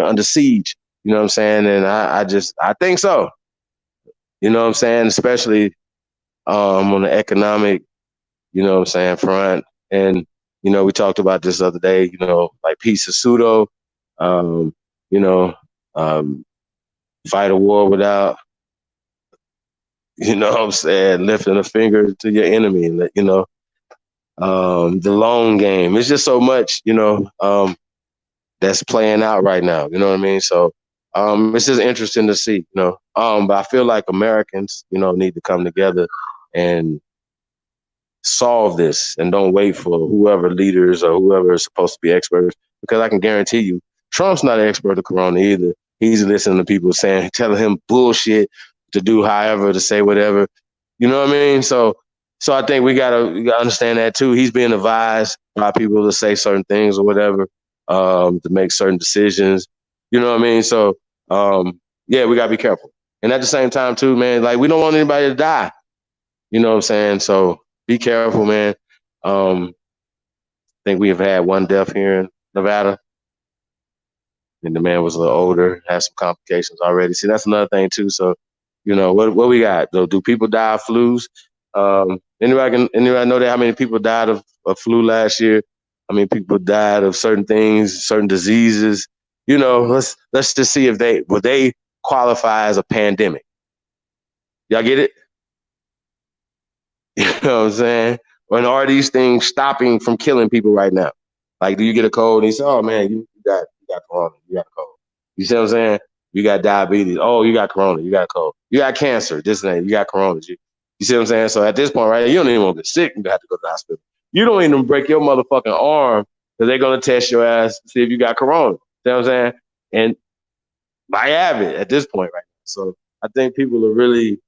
under siege. You know what I'm saying? And I think so. You know what I'm saying? Especially on the economic, front. And we talked about this the other day, like peace is pseudo, um, fight a war without, lifting a finger to your enemy, the long game. It's just so much, that's playing out right now. You know what I mean? So it's just interesting to see, but I feel like Americans, need to come together and solve this, and don't wait for whoever leaders or whoever is supposed to be experts, because I can guarantee you Trump's not an expert of corona either. He's listening to people telling him bullshit to do however, to say whatever. You know what I mean? So I think we gotta understand that too. He's being advised by people to say certain things or whatever, to make certain decisions. You know what I mean? So yeah, we gotta be careful. And at the same time too, man, like, we don't want anybody to die. You know what I'm saying? So be careful, man. I think we have had one death here in Nevada. and the man was a little older, had some complications already. See, that's another thing too. So, what we got? Do people die of flus? Anybody know that how many people died of flu last year? How many people died of certain things, certain diseases? Let's just see if they qualify as a pandemic. Y'all get it? You know what I'm saying? And are these things stopping from killing people right now? Like, do you get a cold and you say, "Oh man, you got corona, you got a cold." You see what I'm saying? You got diabetes. Oh, you got corona, you got a cold. You got cancer. This and that. You got corona. You see what I'm saying? So at this point, right, you don't even want to get sick. You have to go to the hospital. You don't even break your motherfucking arm because they're gonna test your ass to see if you got corona. See what I'm saying? And I have it at this point, right? So I think people are really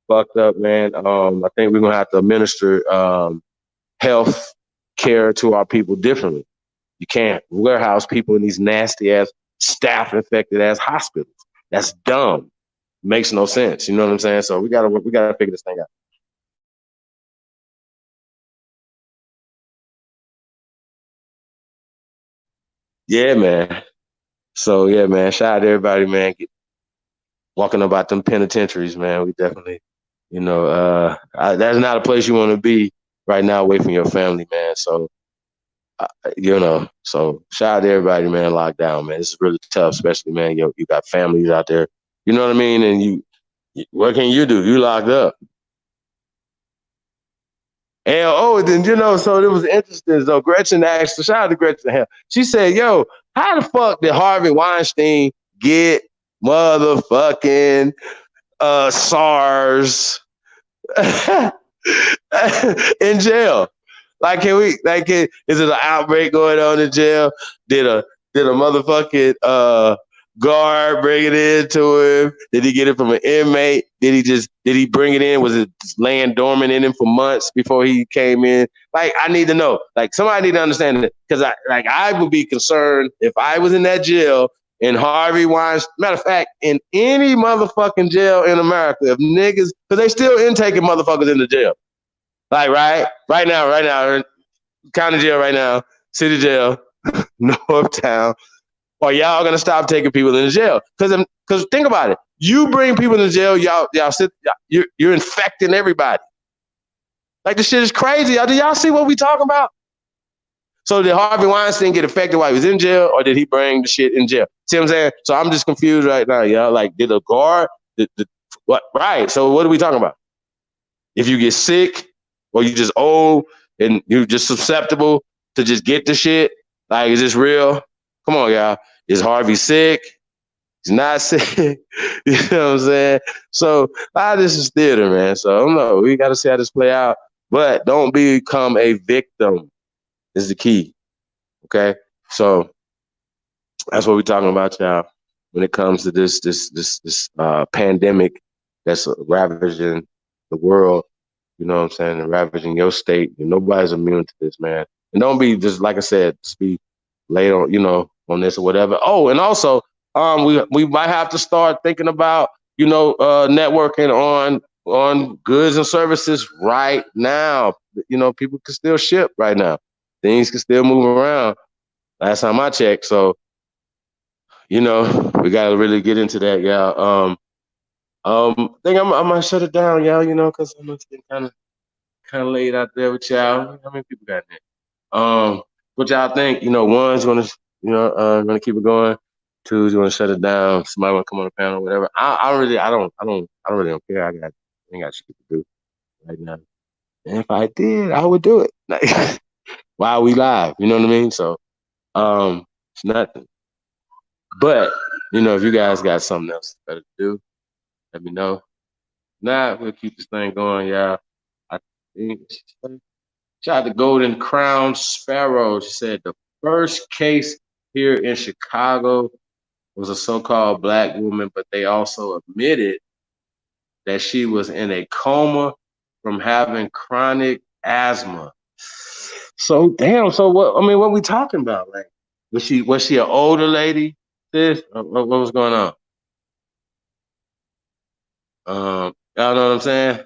fucked up, man. I think we're gonna have to administer health care to our people differently. You can't warehouse people in these nasty ass staph infected ass hospitals. That's dumb. Makes no sense. You know what I'm saying? So we gotta figure this thing out. Yeah, man. So yeah, man. Shout out to everybody, man. Walking about them penitentiaries, man. We definitely, that's not a place you want to be right now, away from your family, man. So so shout out to everybody, man, locked down, man. This is really tough, especially, man, you got families out there, you know what I mean? And what can you do? You locked up. And then, so it was interesting. So Gretchen asked, shout out to Gretchen Hell. She said, yo, how the fuck did Harvey Weinstein get motherfucking SARS in jail? Like, is it an outbreak going on in jail? Did a motherfucking guard bring it into him? Did he get it from an inmate? Did he bring it in? Was it laying dormant in him for months before he came in? Like, I need to know. Like, somebody need to understand it, because I would be concerned if I was in that jail and Harvey Weinstein. Matter of fact, in any motherfucking jail in America, if niggas, because they still intaking motherfuckers in the jail. Like, right now, county jail right now, city jail, Northtown. Are y'all gonna stop taking people in the jail? Because think about it. You bring people in the jail, you're infecting everybody. Like, this shit is crazy. Do y'all see what we talking about? So did Harvey Weinstein get affected while he was in jail, or did he bring the shit in jail? See what I'm saying? So I'm just confused right now, y'all. Like, did a guard, what? Right. So what are we talking about? If you get sick, or you just old and you're just susceptible to just get the shit, like, is this real? Come on, y'all. Is Harvey sick? He's not sick. You know what I'm saying? So this is theater, man. So I don't know. We got to see how this play out. But don't become a victim is the key. Okay? So that's what we're talking about, y'all, when it comes to this pandemic that's ravaging the world. You know what I'm saying? And ravaging your state. And nobody's immune to this, man. And don't be just, like I said, just be late on, on this or whatever. Oh, and also, we might have to start thinking about, networking on goods and services right now. People can still ship right now. Things can still move around. Last time I checked. So, we got to really get into that, y'all. I think I might shut it down, y'all, because I'm kind of laid out there with y'all. How many people got in there? What y'all think? One's gonna keep it going. Two's gonna shut it down. Somebody wanna come on the panel, whatever. I really don't care. I ain't got shit to do right now. And if I did, I would do it. Like, while we live, you know what I mean? So, it's nothing. But if you guys got something else better to do, let me know. Nah, we'll keep this thing going, y'all. I think. Shout out to Golden Crown Sparrow. She said the first case here in Chicago was a so-called Black woman, but they also admitted that she was in a coma from having chronic asthma. So damn. So what? I mean, what we talking about? Like, was she an older lady? What was going on? Y'all know what I'm saying?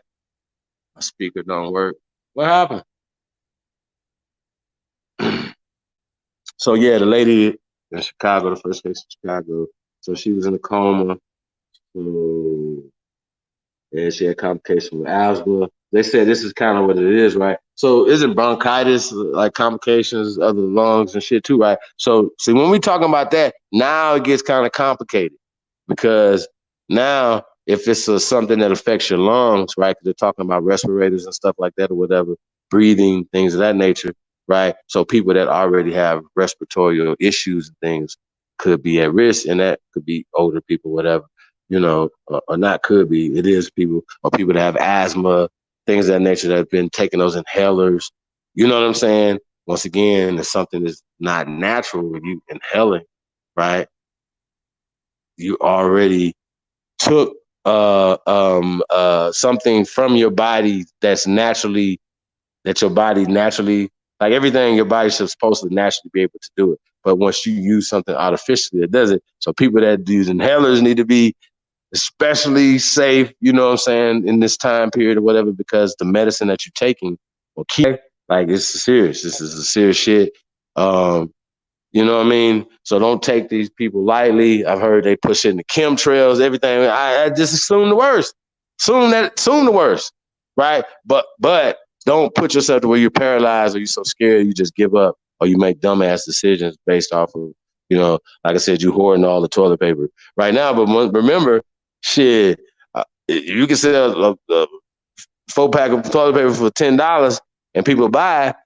My speaker don't work. What happened? So yeah, the lady in Chicago, the first case in Chicago. So she was in a coma. So, and she had complications with asthma. They said this is kind of what it is, right? So isn't bronchitis like complications of the lungs and shit too, right? So see, when we talking about that, now it gets kind of complicated because now if it's something that affects your lungs, right? Because they're talking about respirators and stuff like that or whatever, breathing, things of that nature, right? So people that already have respiratory issues and things could be at risk, and that could be older people, whatever, or not could be. It is people or people that have asthma, things of that nature that have been taking those inhalers. You know what I'm saying? Once again, it's something that's not natural when you inhaling, right? You already took something from your body that your body naturally, like everything your body's supposed to naturally be able to do it. But once you use something artificially, it does it. So people that use inhalers need to be especially safe, you know what I'm saying, in this time period or whatever, because the medicine that you're taking will keep, like, it's serious. This is a serious shit. You know what I mean? So don't take these people lightly. I've heard they push it in the chemtrails, everything. I just assume the worst. Assume the worst, right? But don't put yourself to where you're paralyzed or you're so scared you just give up or you make dumbass decisions based off of, like I said, you hoarding all the toilet paper right now. But remember, shit, you can sell a 4-pack of toilet paper for $10 and people buy it,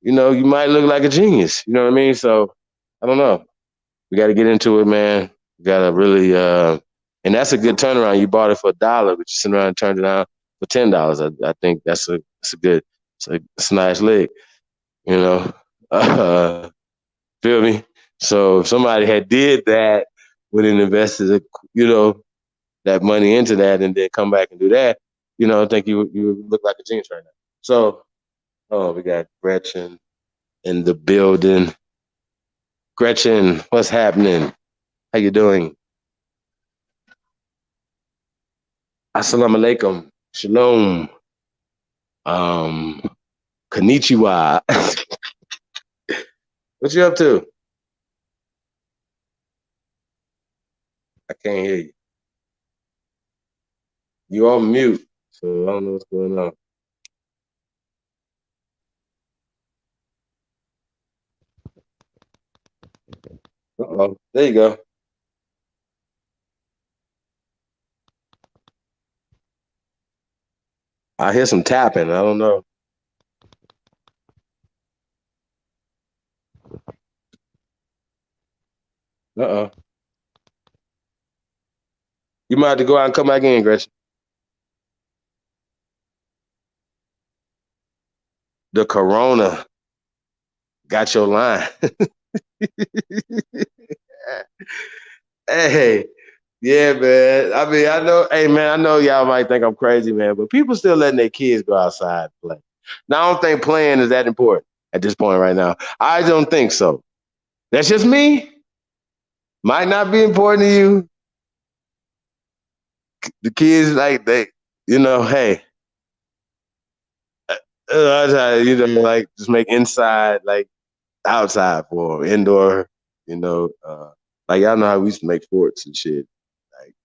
you might look like a genius. You know what I mean? So I don't know. We got to get into it, man. We got to really, and that's a good turnaround. You bought it for $1, but you sitting around and turned it out for $10. I think that's a good, it's a nice lick, you know. Feel me? So if somebody had did that, would have invested, that money into that, and then come back and do that, I think you would look like a genius right now. So, we got Gretchen in the building. Gretchen, what's happening? How you doing? Assalamu alaikum. Shalom. Konnichiwa. What you up to? I can't hear you. You on mute, so I don't know what's going on. Uh-oh. There you go. I hear some tapping. I don't know. Uh-oh. You might have to go out and come back in, Gretchen. The corona got your line. Hey, yeah, man. I mean, I know y'all might think I'm crazy, man, but people still letting their kids go outside and play. Now, I don't think playing is that important at this point right now. I don't think so. That's just me. Might not be important to you. The kids, like, hey, like, just make inside, like, outside for them, indoor, like, y'all know how we used to make forts and shit. Like,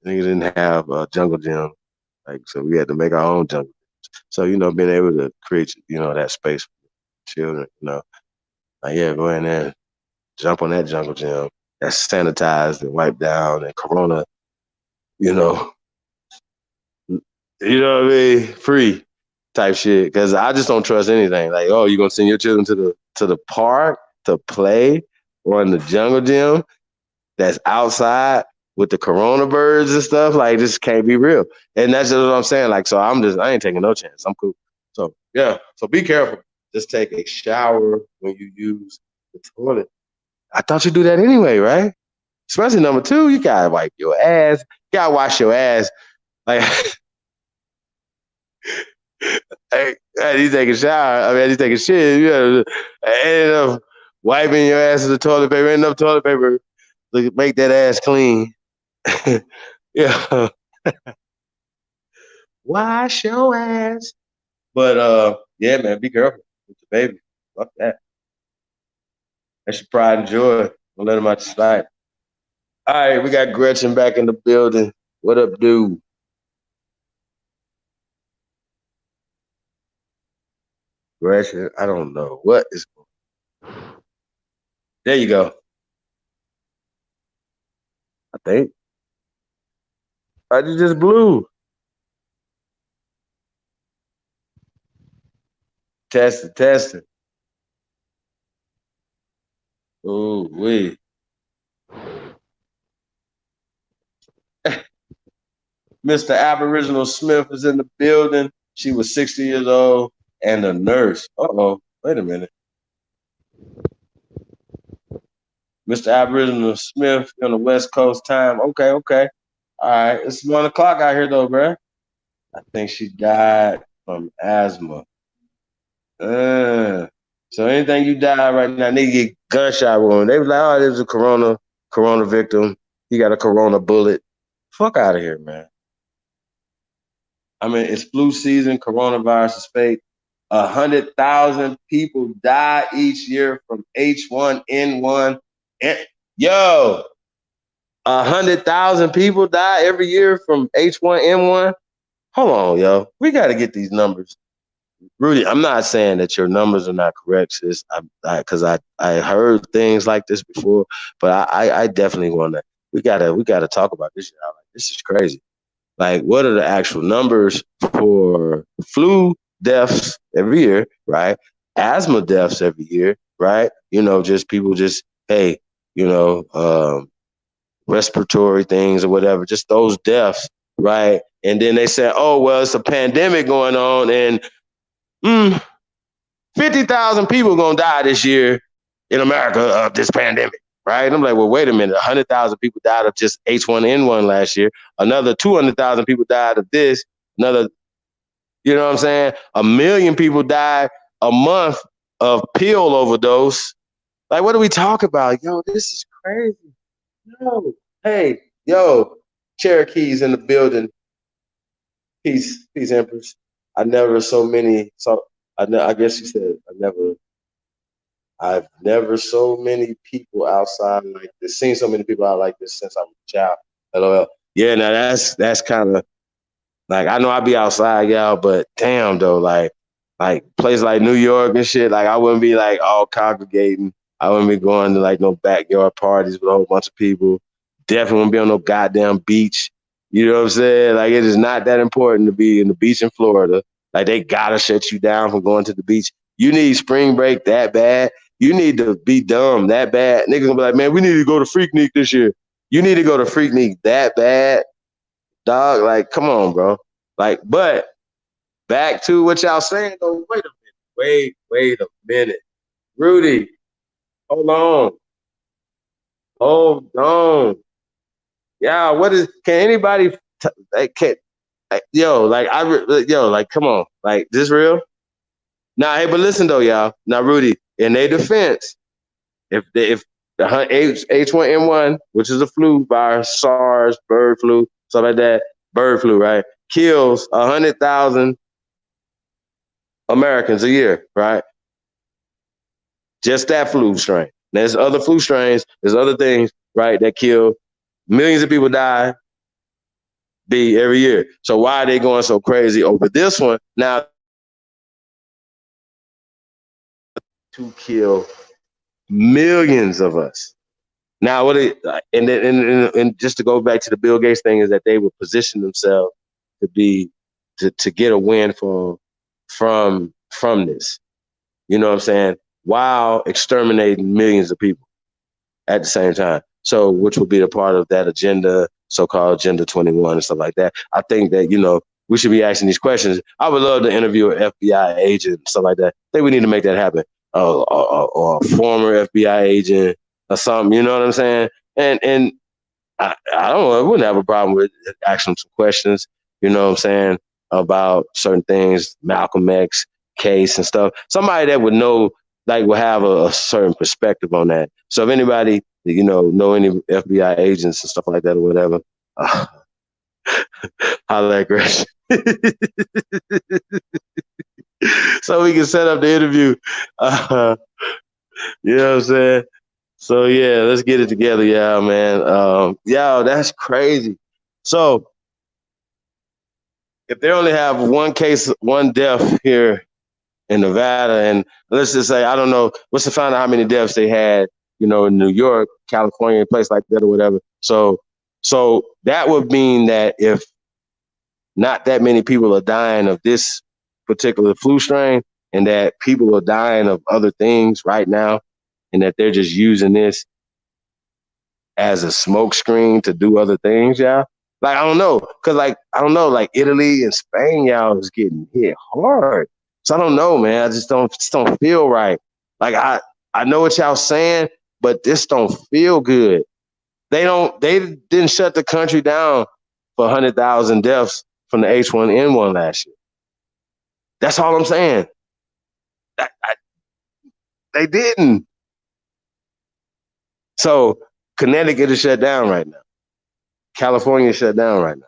niggas didn't have a jungle gym. Like, so we had to make our own jungle. So, being able to create, that space for children, like, yeah, go in there, jump on that jungle gym that's sanitized and wiped down and corona, you know, what I mean? Free type shit. Cause I just don't trust anything. Like, oh, you're gonna send your children to the park to play or in the jungle gym that's outside with the corona birds and stuff. Like, this can't be real. And that's just what I'm saying. Like, so I ain't taking no chance. I'm cool. So yeah. So be careful. Just take a shower when you use the toilet. I thought you do that anyway, right? Especially number 2, you gotta wipe your ass. You gotta wash your ass. Like, hey, you take a shower. I mean, you take a shit. You gotta, ain't enough wiping your ass with the toilet paper. Ain't enough toilet paper to make that ass clean. Yeah. Wash your ass. But yeah, man, be careful with the baby. Fuck that. That's your pride and joy. I'll let him out the slide. All right, we got Gretchen back in the building. What up, dude? Gretchen, I don't know. What is there you go. I think. I just blew. Test it. Ooh, wee. Mr. Aboriginal Smith is in the building. She was 60 years old and a nurse. Uh-oh. Wait a minute. Mr. Aboriginal Smith on the West Coast time. Okay. All right. It's 1:00 out here though, bruh. I think she died from asthma. So anything you die right now, they get gunshot wound. They was like, oh, there's a corona victim. He got a corona bullet. Fuck out of here, man. I mean, it's flu season. Coronavirus is fake. 100,000 people die each year from H1N1. Yo, 100,000 people die every year from H1N1. Hold on, yo. We got to get these numbers. Rudy, I'm not saying that your numbers are not correct, sis. Because I heard things like this before, but I definitely want to. We gotta talk about this. Like, this is crazy. Like, what are the actual numbers for flu deaths every year, right? Asthma deaths every year, right? Just people hey, respiratory things or whatever, just those deaths, right? And then they say, oh, well, it's a pandemic going on and 50,000 people going to die this year in America of this pandemic, right? And I'm like, well, wait a minute. 100,000 people died of just H1N1 last year. Another 200,000 people died of this. Another, you know what I'm saying? 1 million people died a month of pill overdose. Like, what do we talk about? Yo, this is crazy. Yo, hey, yo, Cherokee's in the building. Peace, Empress. I guess you said I've never so many people outside like this, seen so many people out like this since I was a child. LOL. Yeah, now that's kind of like, I know I be outside, y'all, but damn though, like places like New York and shit, like I wouldn't be like all congregating. I wouldn't be going to like no backyard parties with a whole bunch of people. Definitely wouldn't be on no goddamn beach. You know what I'm saying? Like, it is not that important to be in the beach in Florida. Like, they gotta shut you down from going to the beach. You need spring break that bad. You need to be dumb that bad. Niggas gonna be like, man, we need to go to Freaknik this year. You need to go to Freaknik that bad, dog. Like, come on, bro. Like, but back to what y'all saying though. Wait a minute. Wait a minute. Rudy, hold on. Yeah, can anybody, come on. Like, this real? Nah, hey, but listen though, y'all. Now, Rudy, in their defense, if the H1N1, which is a flu virus, SARS, bird flu, stuff like that, bird flu, right, kills 100,000 Americans a year, right? Just that flu strain. There's other flu strains, there's other things, right, that kill millions of people die every year. So why are they going so crazy over this one now to kill millions of us? Now, and just to go back to the Bill Gates thing, is that they would position themselves to get a win from this. You know what I'm saying? While exterminating millions of people at the same time. So, which will be a part of that agenda, so-called Agenda 21 and stuff like that. I think that, we should be asking these questions. I would love to interview an FBI agent and stuff like that. I think we need to make that happen. Or a former FBI agent or something, you know what I'm saying? And I don't know, I wouldn't have a problem with asking some questions, you know what I'm saying, about certain things, Malcolm X case and stuff. Somebody that would know, like, will have a certain perspective on that. So if anybody, know any FBI agents and stuff like that or whatever, holla at Gresh. So we can set up the interview. You know what I'm saying? So yeah, let's get it together, yeah, man. Yeah, that's crazy. So if they only have one case, one death here in Nevada, and let's just say I don't know, what's to find out how many deaths they had, in New York, California, a place like that or whatever. So that would mean that if not that many people are dying of this particular flu strain, and that people are dying of other things right now, and that they're just using this as a smoke screen to do other things, yeah. Like I don't know, cause like I don't know, like Italy and Spain, y'all is getting hit hard. So I don't know, man. I just don't feel right. Like I know what y'all saying, but this don't feel good. They didn't shut the country down for 100,000 deaths from the H1N1 last year. That's all I'm saying. They didn't. So Connecticut is shut down right now. California is shut down right now.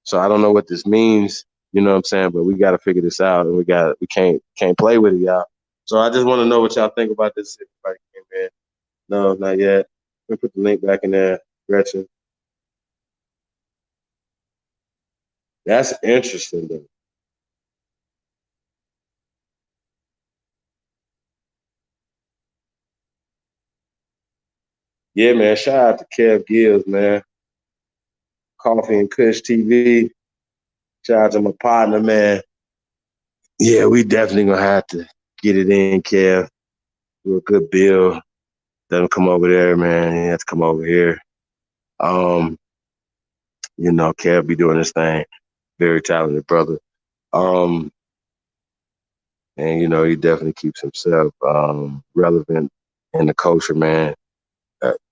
So I don't know what this means, you know what I'm saying? But we got to figure this out, and we can't play with it, y'all. So I just want to know what y'all think about this. Everybody came in. No, not yet. Let me put the link back in there, Gretchen. That's interesting, though. Yeah, man. Shout out to Kev Gills, man. Coffee and Kush TV. Shout out to my partner, man. Yeah, we definitely gonna have to get it in, Kev. Do a good bill. Let him come over there, man. He has to come over here. Um, Kev be doing this thing. Very talented brother. Um, and he definitely keeps himself relevant in the culture, man.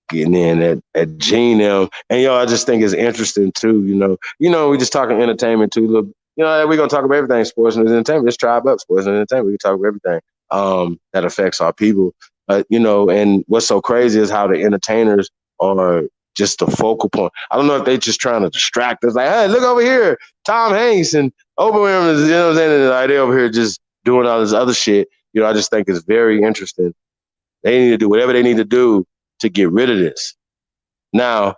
Getting in at Gene them. And I just think it's interesting too, we just talking entertainment too. Look, we're gonna talk about everything, sports and entertainment. Let's tribe up sports and entertainment. We can talk about everything that affects our people. And what's so crazy is how the entertainers are just the focal point. I don't know if they just trying to distract us, like, hey, look over here, Tom Hanks and Oprah Winfrey, what I'm saying? And like, they over here just doing all this other shit. I just think it's very interesting. They need to do whatever they need to do to get rid of this. Now,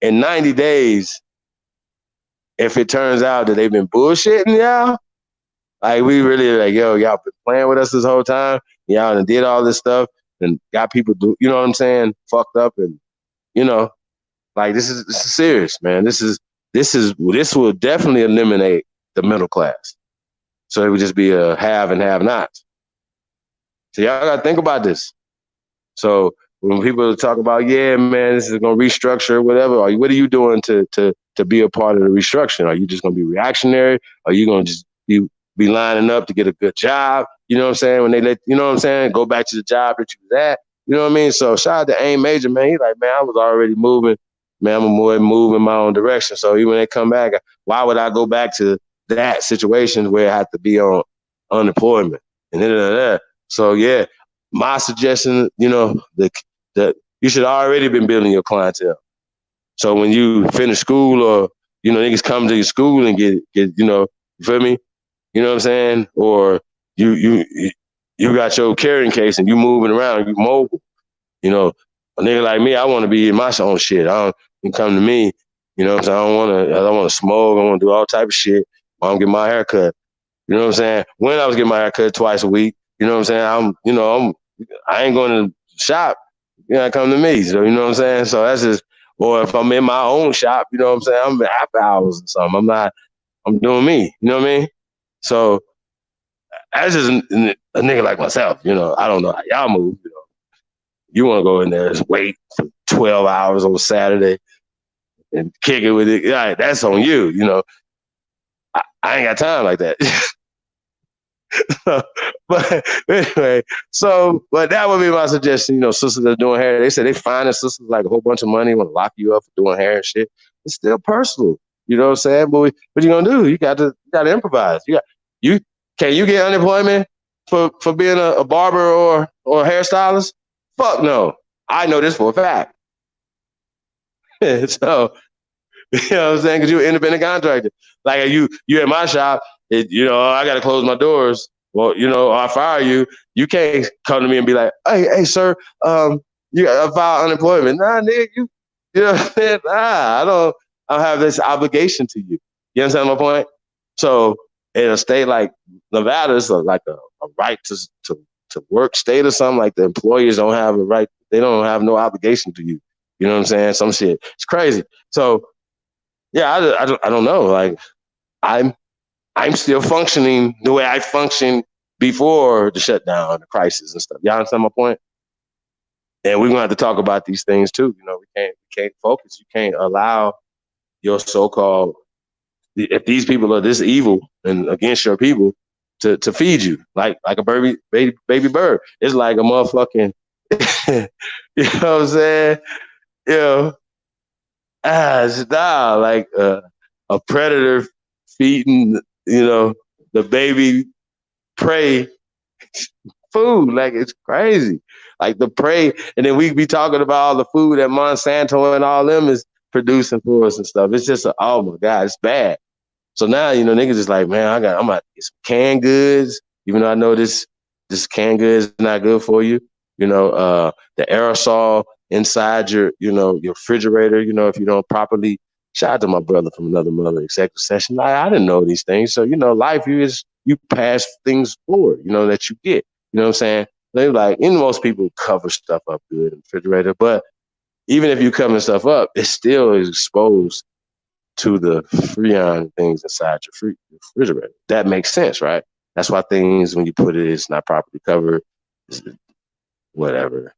in 90 days, if it turns out that they've been bullshitting y'all, like we really like, y'all been playing with us this whole time. Y'all done did all this stuff and got people do, you know what I'm saying, fucked up, and like this is serious, man. This will definitely eliminate the middle class. So it would just be a have and have nots. So y'all gotta think about this. So when people talk about, yeah, man, this is gonna restructure, whatever, what are you doing to be a part of the restructuring? Are you just gonna be reactionary? Are you gonna just be lining up to get a good job? You know what I'm saying? When they go back to the job that you was at. You know what I mean? So shout out to Aim Major, man. He's like, man, I was already moving. Man, I'm more moving in my own direction. So even when they come back, why would I go back to that situation where I have to be on unemployment and then. So yeah, my suggestion, that you should already been building your clientele. So when you finish school, or niggas come to your school and get you feel me? You know what I'm saying? Or you got your carrying case and you moving around, you mobile. A nigga like me, I want to be in my own shit. You come to me, what I'm saying? I don't want to smoke. I want to do all type of shit. I don't get my hair cut. You know what I'm saying? When I was getting my hair cut twice a week, you know what I'm saying? I ain't going to shop. Come to me. So, you know what I'm saying? So that's just, or if I'm in my own shop, you know what I'm saying? I'm after hours or something. I'm doing me. You know what I mean? So that's just a nigga like myself. I don't know how y'all move. You want to go in there and wait for 12 hours on Saturday and kick it with it. Yeah, that's on you. I ain't got time like that. But anyway, but that would be my suggestion. Sisters that are doing hair, they say they find the sisters like a whole bunch of money, want to lock you up for doing hair and shit. It's still personal. You know what I'm saying? But what you gonna do? You got to improvise. Can you get unemployment for being a barber or a hairstylist? Fuck no. I know this for a fact. So you know what I'm saying? Because you're an independent contractor. Like you at my shop, I got to close my doors well, I fire you. You can't come to me and be like, hey, sir, you got file unemployment. Nah, nigga, you know what I'm saying? Nah, I don't have this obligation to you. You understand my point? So in a state like Nevada, it's like a right to work state or something. Like the employers don't have a right. They don't have no obligation to you. You know what I'm saying? Some shit. It's crazy. So yeah, I don't know. Like I'm still functioning the way I functioned before the shutdown, the crisis and stuff. Y'all understand my point? And we're gonna have to talk about these things too. We can't focus. You can't allow your so-called, if these people are this evil and against your people, to feed you like a baby bird. It's like a motherfucking you know what I'm saying? You know, it's like a predator feeding, the baby prey food. Like it's crazy. Like the prey, and then we be talking about all the food that Monsanto and all them is producing for us and stuff. It's just oh my God, it's bad. So now, niggas is like, man, I'm about to get some canned goods, even though I know this canned goods is not good for you. The aerosol inside your refrigerator, if you don't properly. Shout out to my brother from another mother executive session. I didn't know these things. So, life you pass things forward, that you get. You know what I'm saying? They like, most people cover stuff up good in the refrigerator, but even if you cover stuff up, it still is exposed to the freon things inside your refrigerator. That makes sense, right? That's why things, when you put it's not properly covered, whatever,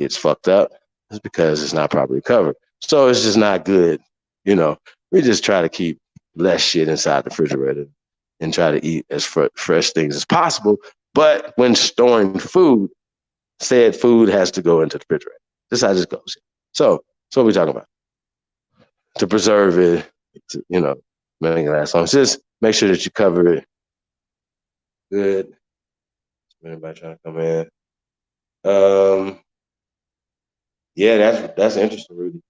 gets fucked up. It's because it's not properly covered. So it's just not good. We just try to keep less shit inside the refrigerator and try to eat as fresh things as possible. But when storing food, said food has to go into the refrigerator. This is how this goes. So what are we talking about? To preserve it, make it last long. Just make sure that you cover it good. Anybody trying to come in? Yeah, that's interesting, Rudy.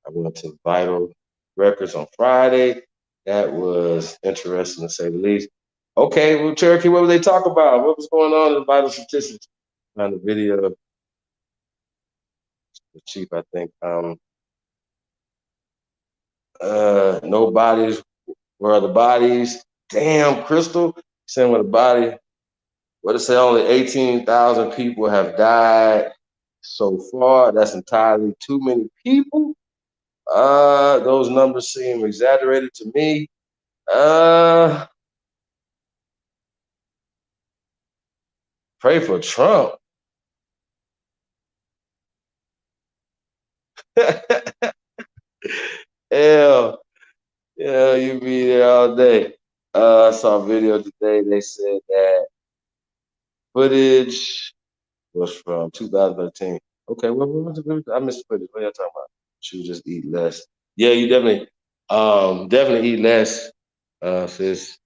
I went to Vital Records on Friday. That was interesting to say the least. Okay, well, Cherokee, what were they talking about? What was going on in Vital Statistics? On the video, the chief, I think. No bodies. Where are the bodies? Damn, Crystal. Saying where the body. What it say? Only 18,000 people have died so far. That's entirely too many people. Those numbers seem exaggerated to me. Pray for Trump. Hell, you be there all day. I saw a video today. They said that footage was from 2013. Okay, what was it? I missed footage. What are y'all talking about? Should just eat less. Yeah, you definitely eat less. Sis,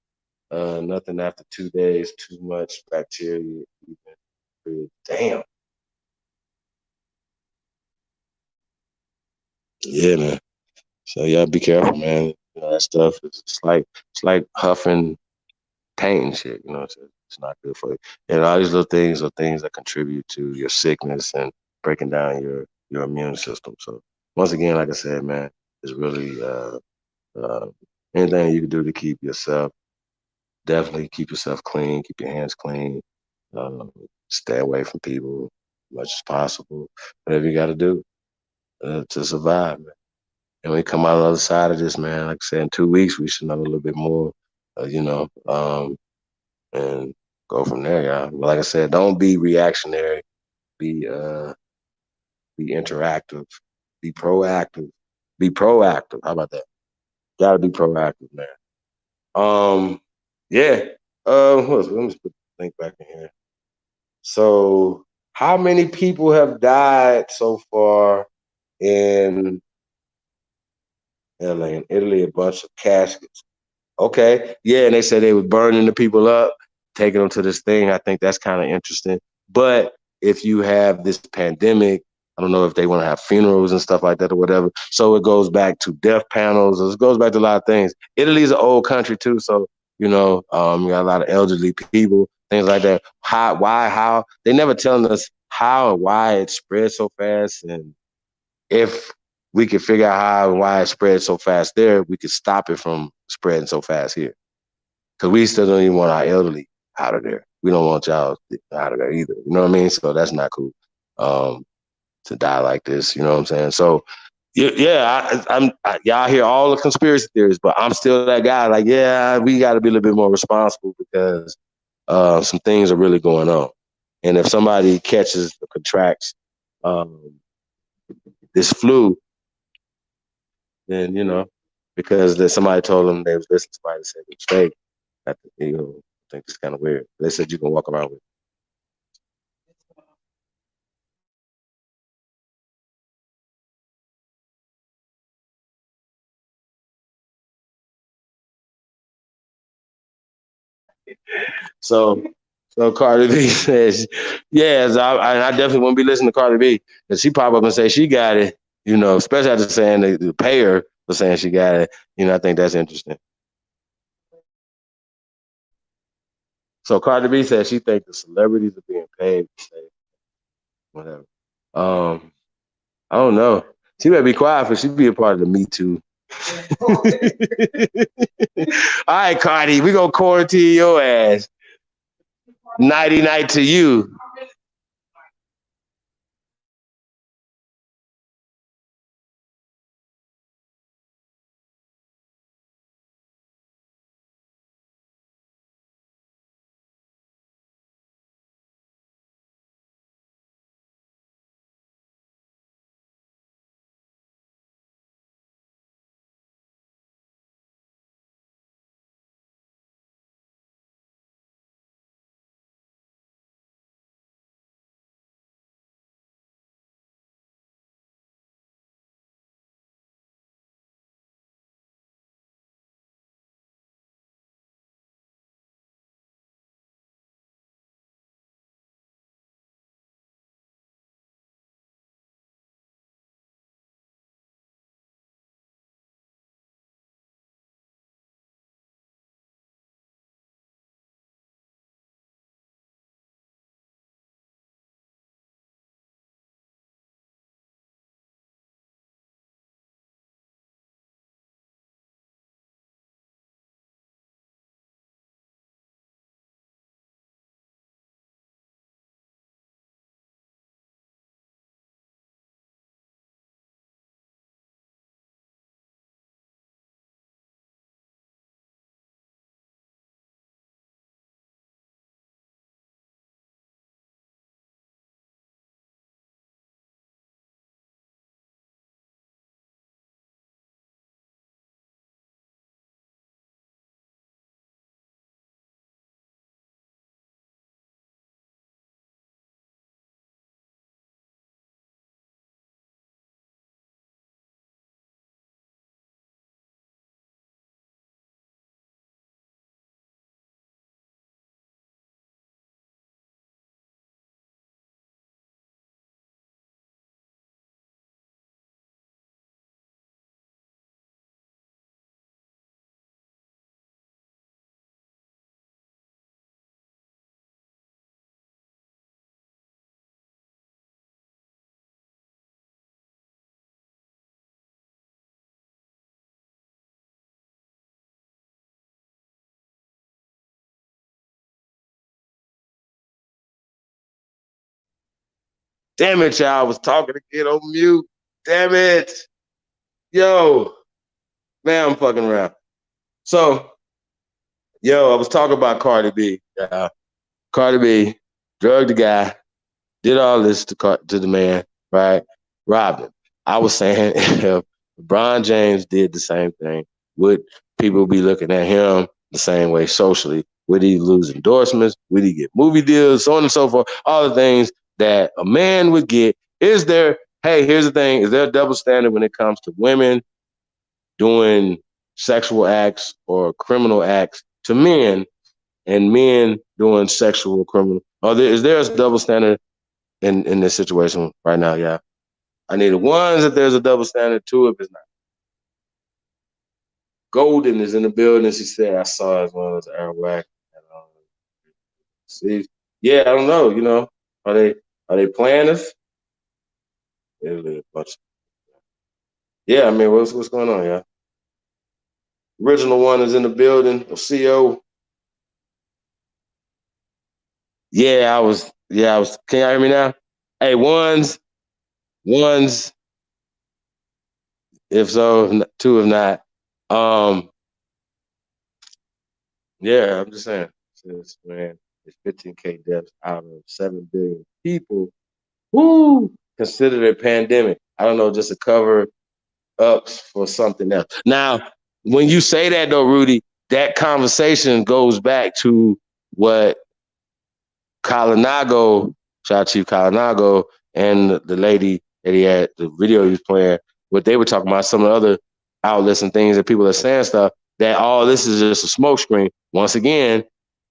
nothing after 2 days. Too much bacteria. Damn. Yeah, man. So yeah, be careful, man. That stuff it's like huffing paint and shit. It's not good for you. And all these little things are things that contribute to your sickness and breaking down your immune system. So once again, like I said, man, it's really uh, anything you can do to keep yourself, definitely keep yourself clean, keep your hands clean, stay away from people as much as possible. Whatever you got to do to survive, man. And we come out on the other side of this, man. Like I said, in 2 weeks we should know a little bit more, and go from there, y'all. But like I said, don't be reactionary. Be interactive. Be proactive. Be proactive. How about that? Gotta be proactive, man. Yeah. Let me just put the link back in here. So, how many people have died so far in LA? In Italy, a bunch of caskets. Okay. Yeah, and they said they were burning the people up, taking them to this thing. I think that's kind of interesting. But if you have this pandemic, I don't know if they want to have funerals and stuff like that or whatever. So it goes back to death panels. It goes back to a lot of things. Italy's an old country too, so you got a lot of elderly people. things like that. How? They never telling us how and why it spread so fast, and if we could figure out how and why it spread so fast there, we could stop it from spreading so fast here. Because we still don't even want our elderly out of there. We don't want y'all out of there either. You know what I mean? So that's not cool to die like this. You know what I'm saying? So y'all hear all the conspiracy theories, but I'm still that guy. Like, yeah, we got to be a little bit more responsible because some things are really going on. And if somebody catches or contracts this flu, then because somebody told them they was listening to somebody that said it was fake. I think it's kind of weird. They said you can walk around with it. So Cardi B says, yes, I definitely won't be listening to Cardi B. Because she pop up and say she got it, especially after saying the payer was saying she got it. I think that's interesting. So Cardi B said she thinks the celebrities are being paid to say whatever. I don't know. She better be quiet for she be a part of the Me Too. All right, Cardi, we gonna quarantine your ass. Nighty night to you. Damn it, y'all. I was talking to get on mute. Damn it. Yo. Man, I'm fucking around. So, I was talking about Cardi B. Cardi B drugged the guy, did all this to the man, right? Robbed him. I was saying if LeBron James did the same thing, would people be looking at him the same way socially? Would he lose endorsements? Would he get movie deals? So on and so forth. All the things that a man would get. Here's the thing. Is there a double standard when it comes to women doing sexual acts or criminal acts to men and men doing sexual criminal? Is there a double standard in this situation right now? Yeah. I need one if there's a double standard, two if it's not. Golden is in the building. She said, I saw it as well as Airwack. See, yeah, I don't know. Are they playing us? Yeah, I mean, what's going on, yeah? Original one is in the building. CO. Yeah, I was. Yeah, I was. Can y'all hear me now? Hey, ones. If so, if two, if not. Yeah, I'm just saying. Man, it's 15K deaths out of 7 billion people. Woo! Considered a pandemic. I don't know, just a cover up for something else. Now, when you say that though, Rudy, that conversation goes back to what Calinago, shout out Chief Calinago, and the lady that he had, the video he was playing, what they were talking about, some of the other outlets and things that people are saying stuff, that all this is just a smoke screen. Once again,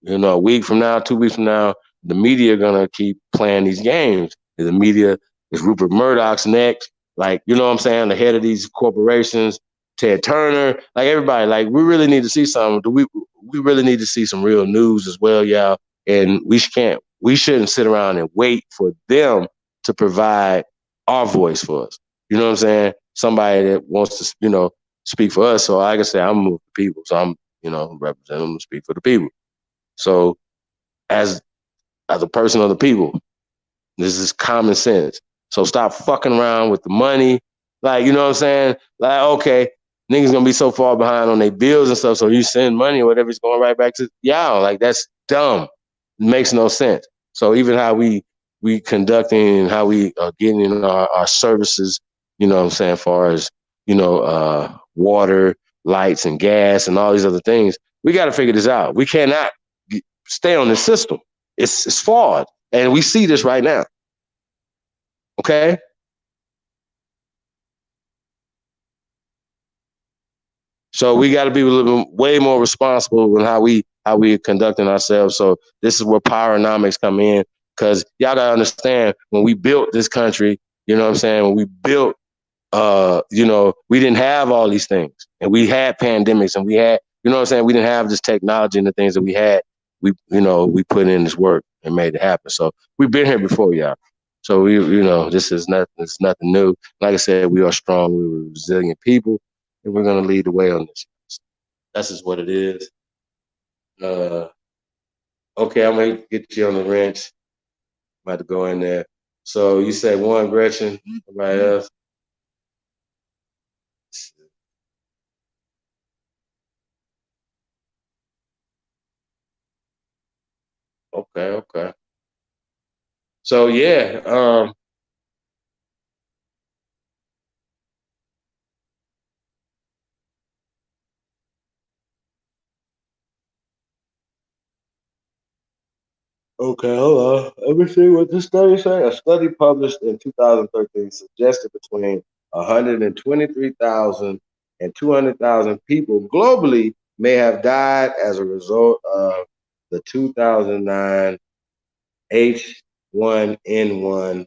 a week from now, 2 weeks from now, the media are going to keep playing these games. The media is Rupert Murdoch's next. Like, you know what I'm saying? The head of these corporations, Ted Turner, like everybody, like we really need to see something. We really need to see some real news as well, y'all. And we shouldn't sit around and wait for them to provide our voice for us. You know what I'm saying? Somebody that wants to, speak for us. So like I said, I'm with the people. So I'm, represent them to speak for the people. So as a person of the people, this is common sense. So stop fucking around with the money. Like, you know what I'm saying? Like, okay, niggas gonna be so far behind on their bills and stuff. So you send money or whatever, it's going right back to y'all. Like, that's dumb. It makes no sense. So even how we conducting and how we are getting in our services, you know what I'm saying, as far as, water, lights and gas and all these other things, we got to figure this out. We cannot stay on this system. It's flawed. And we see this right now. Okay? So we got to be a little bit way more responsible in how we are conducting ourselves. So this is where poweronomics come in, because y'all got to understand, when we built this country, you know what I'm saying, when we built, we didn't have all these things, and we had pandemics, and we had, you know what I'm saying, we didn't have this technology and the things that we had. We put in this work and made it happen. So we've been here before, y'all. So this is nothing. It's nothing new. Like I said, we are strong. We're resilient people, and we're gonna lead the way on this. That's just what it is. Uh, okay, I'm gonna get you on the wrench. I'm about to go in there. So you say one, Gretchen. Everybody else. Okay. So yeah, okay, hold on. Let me see what this study say. A study published in 2013 suggested between 123,000 and 200,000 people globally may have died as a result of the 2009 H1N1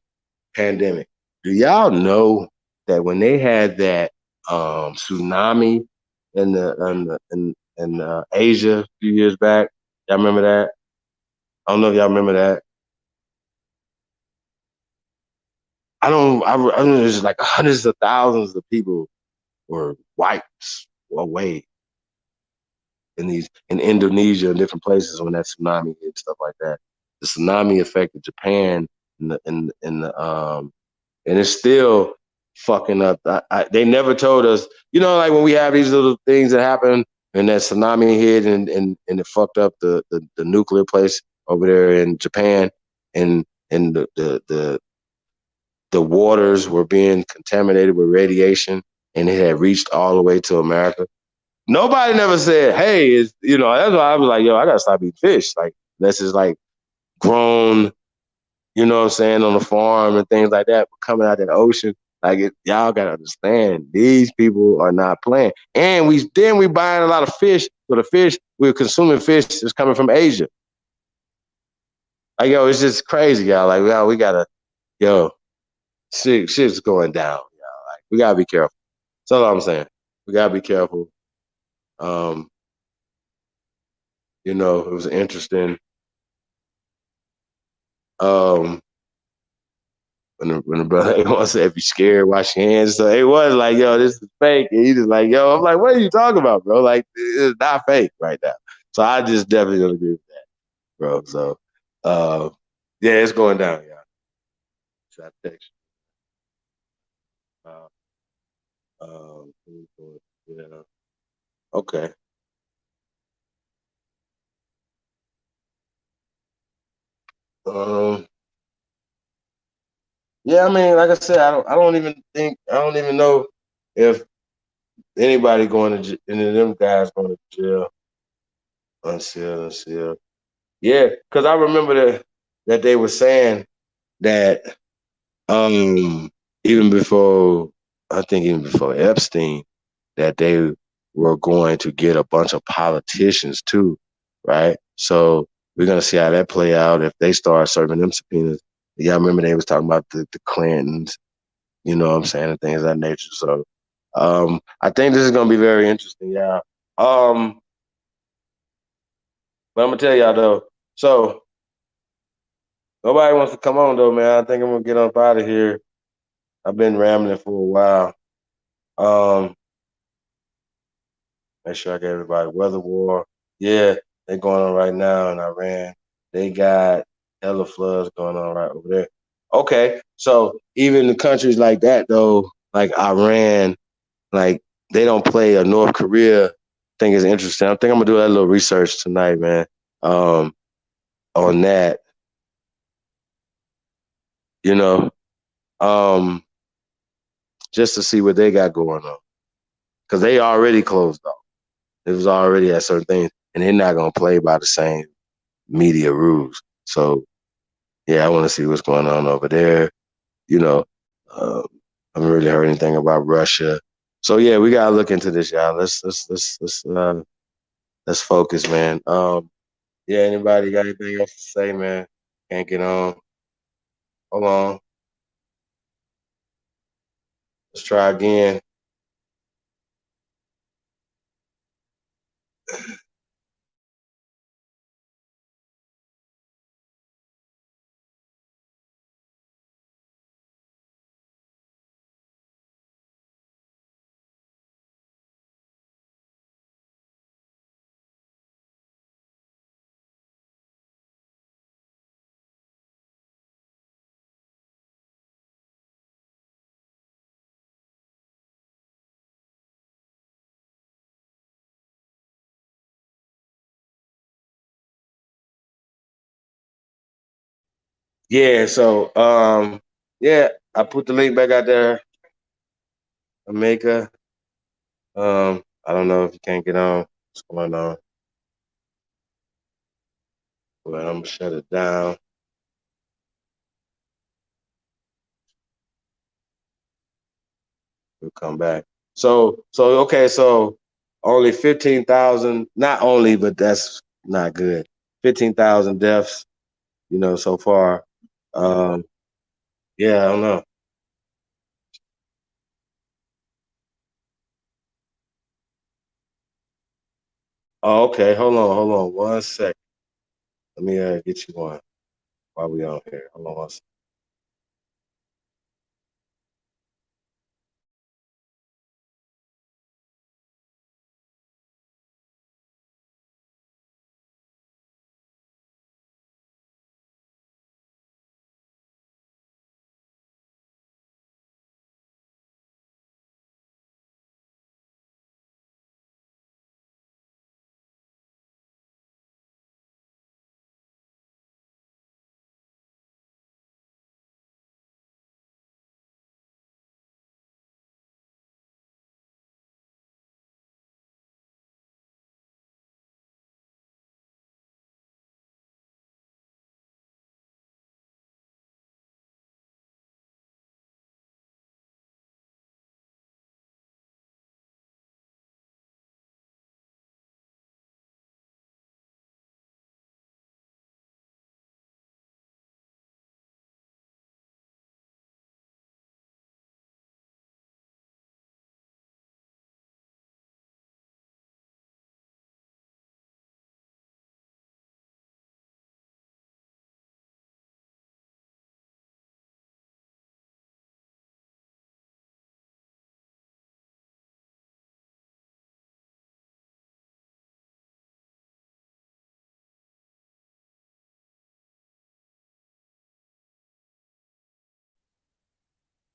pandemic. Do y'all know that when they had that tsunami in Asia a few years back? Y'all remember that? I don't know if y'all remember that. I don't know, there's like hundreds of thousands of people were wiped away in Indonesia and different places when that tsunami hit, stuff like that. The tsunami affected Japan and it's still fucking up. They never told us, like when we have these little things that happen and that tsunami hit and it fucked up the nuclear place over there in Japan and the waters were being contaminated with radiation and it had reached all the way to America. Nobody never said, hey, that's why I was like, yo, I gotta stop eating fish. Like, this is like grown, you know what I'm saying, on the farm and things like that, but coming out of the ocean. Like, y'all gotta understand, these people are not playing. And we buying a lot of fish. So the fish, we're consuming fish is coming from Asia. Like, yo, it's just crazy, y'all. Like, we gotta, shit's going down, y'all. Like, we gotta be careful. That's all I'm saying. We gotta be careful. It was interesting. um, when the brother A1 said, if you're scared, wash your hands. So it was like, yo, this is fake. And he just like, yo, I'm like, what are you talking about, bro? Like, it's not fake right now. So I just definitely don't agree with that, bro. So, yeah, it's going down, y'all. So I text you. Yeah. Okay. Um, yeah, I mean, like I said, I don't even know if anybody any of them guys going to jail until. Yeah, because I remember that they were saying that even before I think even before Epstein, that they were going to get a bunch of politicians too, right? So we're gonna see how that play out if they start serving them subpoenas. Yeah, I remember they was talking about the Clintons, you know what I'm saying, and things of that nature. So I think this is gonna be very interesting, yeah. But I'm gonna tell y'all though, so nobody wants to come on though, man. I think I'm gonna get up out of here. I've been rambling for a while. Um, Make sure I get everybody weather war. Yeah, they're going on right now in Iran. They got hella floods going on right over there. Okay, so even the countries like that though, like Iran, like they don't play a North Korea. I think is interesting. I think I'm gonna do a little research tonight, man. Um, on that, you know, um, just to see what they got going on because they already closed off. It was already at certain things, and they're not gonna play by the same media rules. So yeah, I want to see what's going on over there. You know, uh, I haven't really heard anything about Russia. So yeah, we gotta look into this, y'all. Let's focus, man. Yeah, anybody got anything else to say, man? Can't get on. Hold on. Let's try again. Yeah, so yeah, I put the link back out there. Jamaica. I don't know if you can't get on. What's going on? But I'm gonna shut it down. We'll come back. So okay, so only 15,000, not only, but that's not good. 15,000 deaths, so far. Um, yeah, I don't know. Oh, okay, hold on 1 second. Let me get you one while we on here. Hold on 1 second.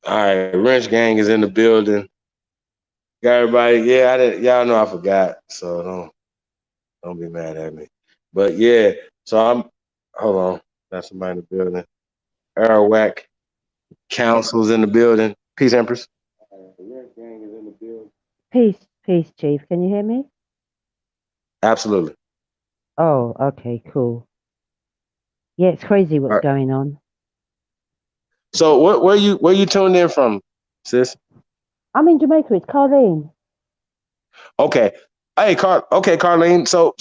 All right, Wrench Gang is in the building. Got everybody. Yeah, I didn't. Y'all know I forgot, so don't be mad at me. But yeah, so I'm. Hold on, got somebody in the building. Arawak Council's in the building. Peace, Empress. Wrench Gang is in the building. Peace, Chief. Can you hear me? Absolutely. Oh, okay, cool. Yeah, it's crazy All what's right. going on. So where you tuned in from, sis? I'm in Jamaica. It's Carlene. Okay. Hey, Okay, Carlene. So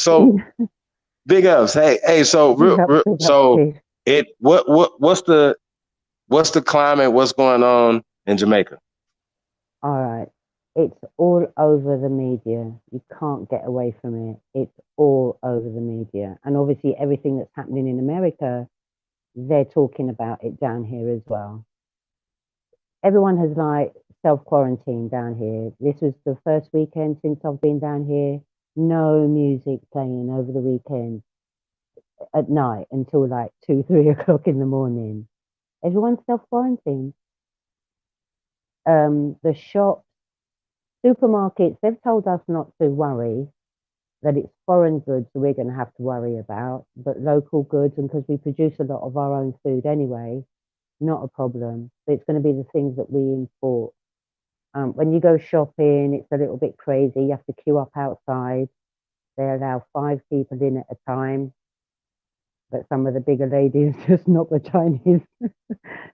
big ups. Hey. So Big up, so Chief. what's the climate? What's going on in Jamaica? All right. It's all over the media. You can't get away from it. It's all over the media. And obviously, everything that's happening in America, they're talking about it down here as well. Everyone has like self-quarantined down here. This was the first weekend since I've been down here. No music playing over the weekend at night until like 2, 3 o'clock in the morning. Everyone's self-quarantined. The shops, supermarkets, they've told us not to worry, that it's foreign goods that we're going to have to worry about, but local goods, and because we produce a lot of our own food anyway, not a problem. But it's going to be the things that we import. When you go shopping, it's a little bit crazy. You have to queue up outside. They allow 5 people in at a time. But some of the bigger ladies just knock the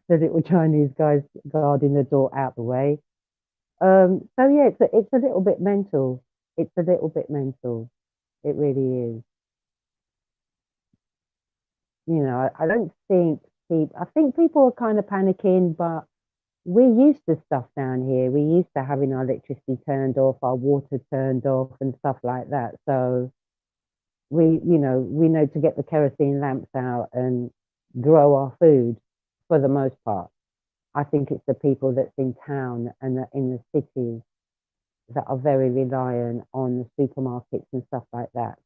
little Chinese guys guarding the door out the way. So yeah, it's a little bit mental. It's a little bit mental. It really is. You know, I don't think I think people are kind of panicking, but we're used to stuff down here. We're used to having our electricity turned off, our water turned off, and stuff like that. So we know to get the kerosene lamps out and grow our food for the most part. I think it's the people that's in town and in the cities that are very reliant on the supermarkets and stuff like that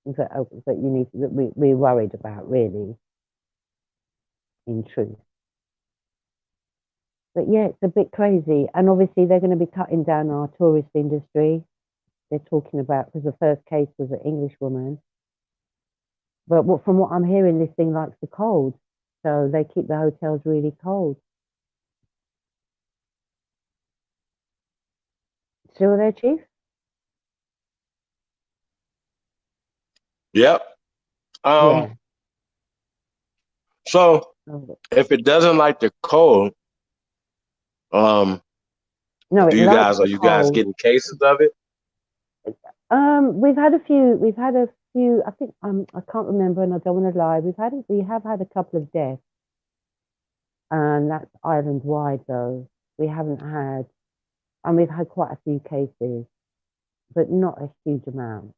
that we're worried about, really, in truth. But yeah, it's a bit crazy. And obviously, they're going to be cutting down our tourist industry. They're talking about, because the first case was an English woman. But from what I'm hearing, this thing likes the cold. So they keep the hotels really cold. Still there, Chief? Yep. Yeah. So Oh, if it doesn't like the cold, um, no, it likes are the you guys cold. getting cases of it? We've had a few. We've had a few. I think I can't remember, and I don't want to lie. We have had a couple of deaths, and that's island wide though. We haven't had, and we've had quite a few cases, but not a huge amount,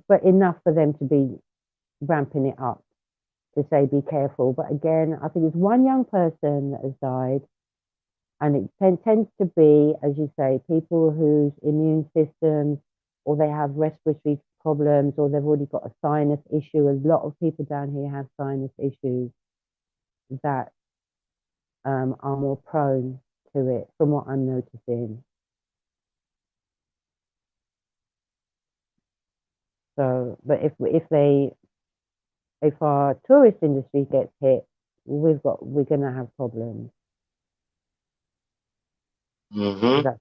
but enough for them to be ramping it up to say be careful. But again, I think it's one young person that has died, and it tends to be, as you say, people whose immune systems or they have respiratory problems or they've already got a sinus issue. A lot of people down here have sinus issues that are more prone to it, from what I'm noticing. So, but if our tourist industry gets hit, we're gonna have problems. Mm-hmm. That's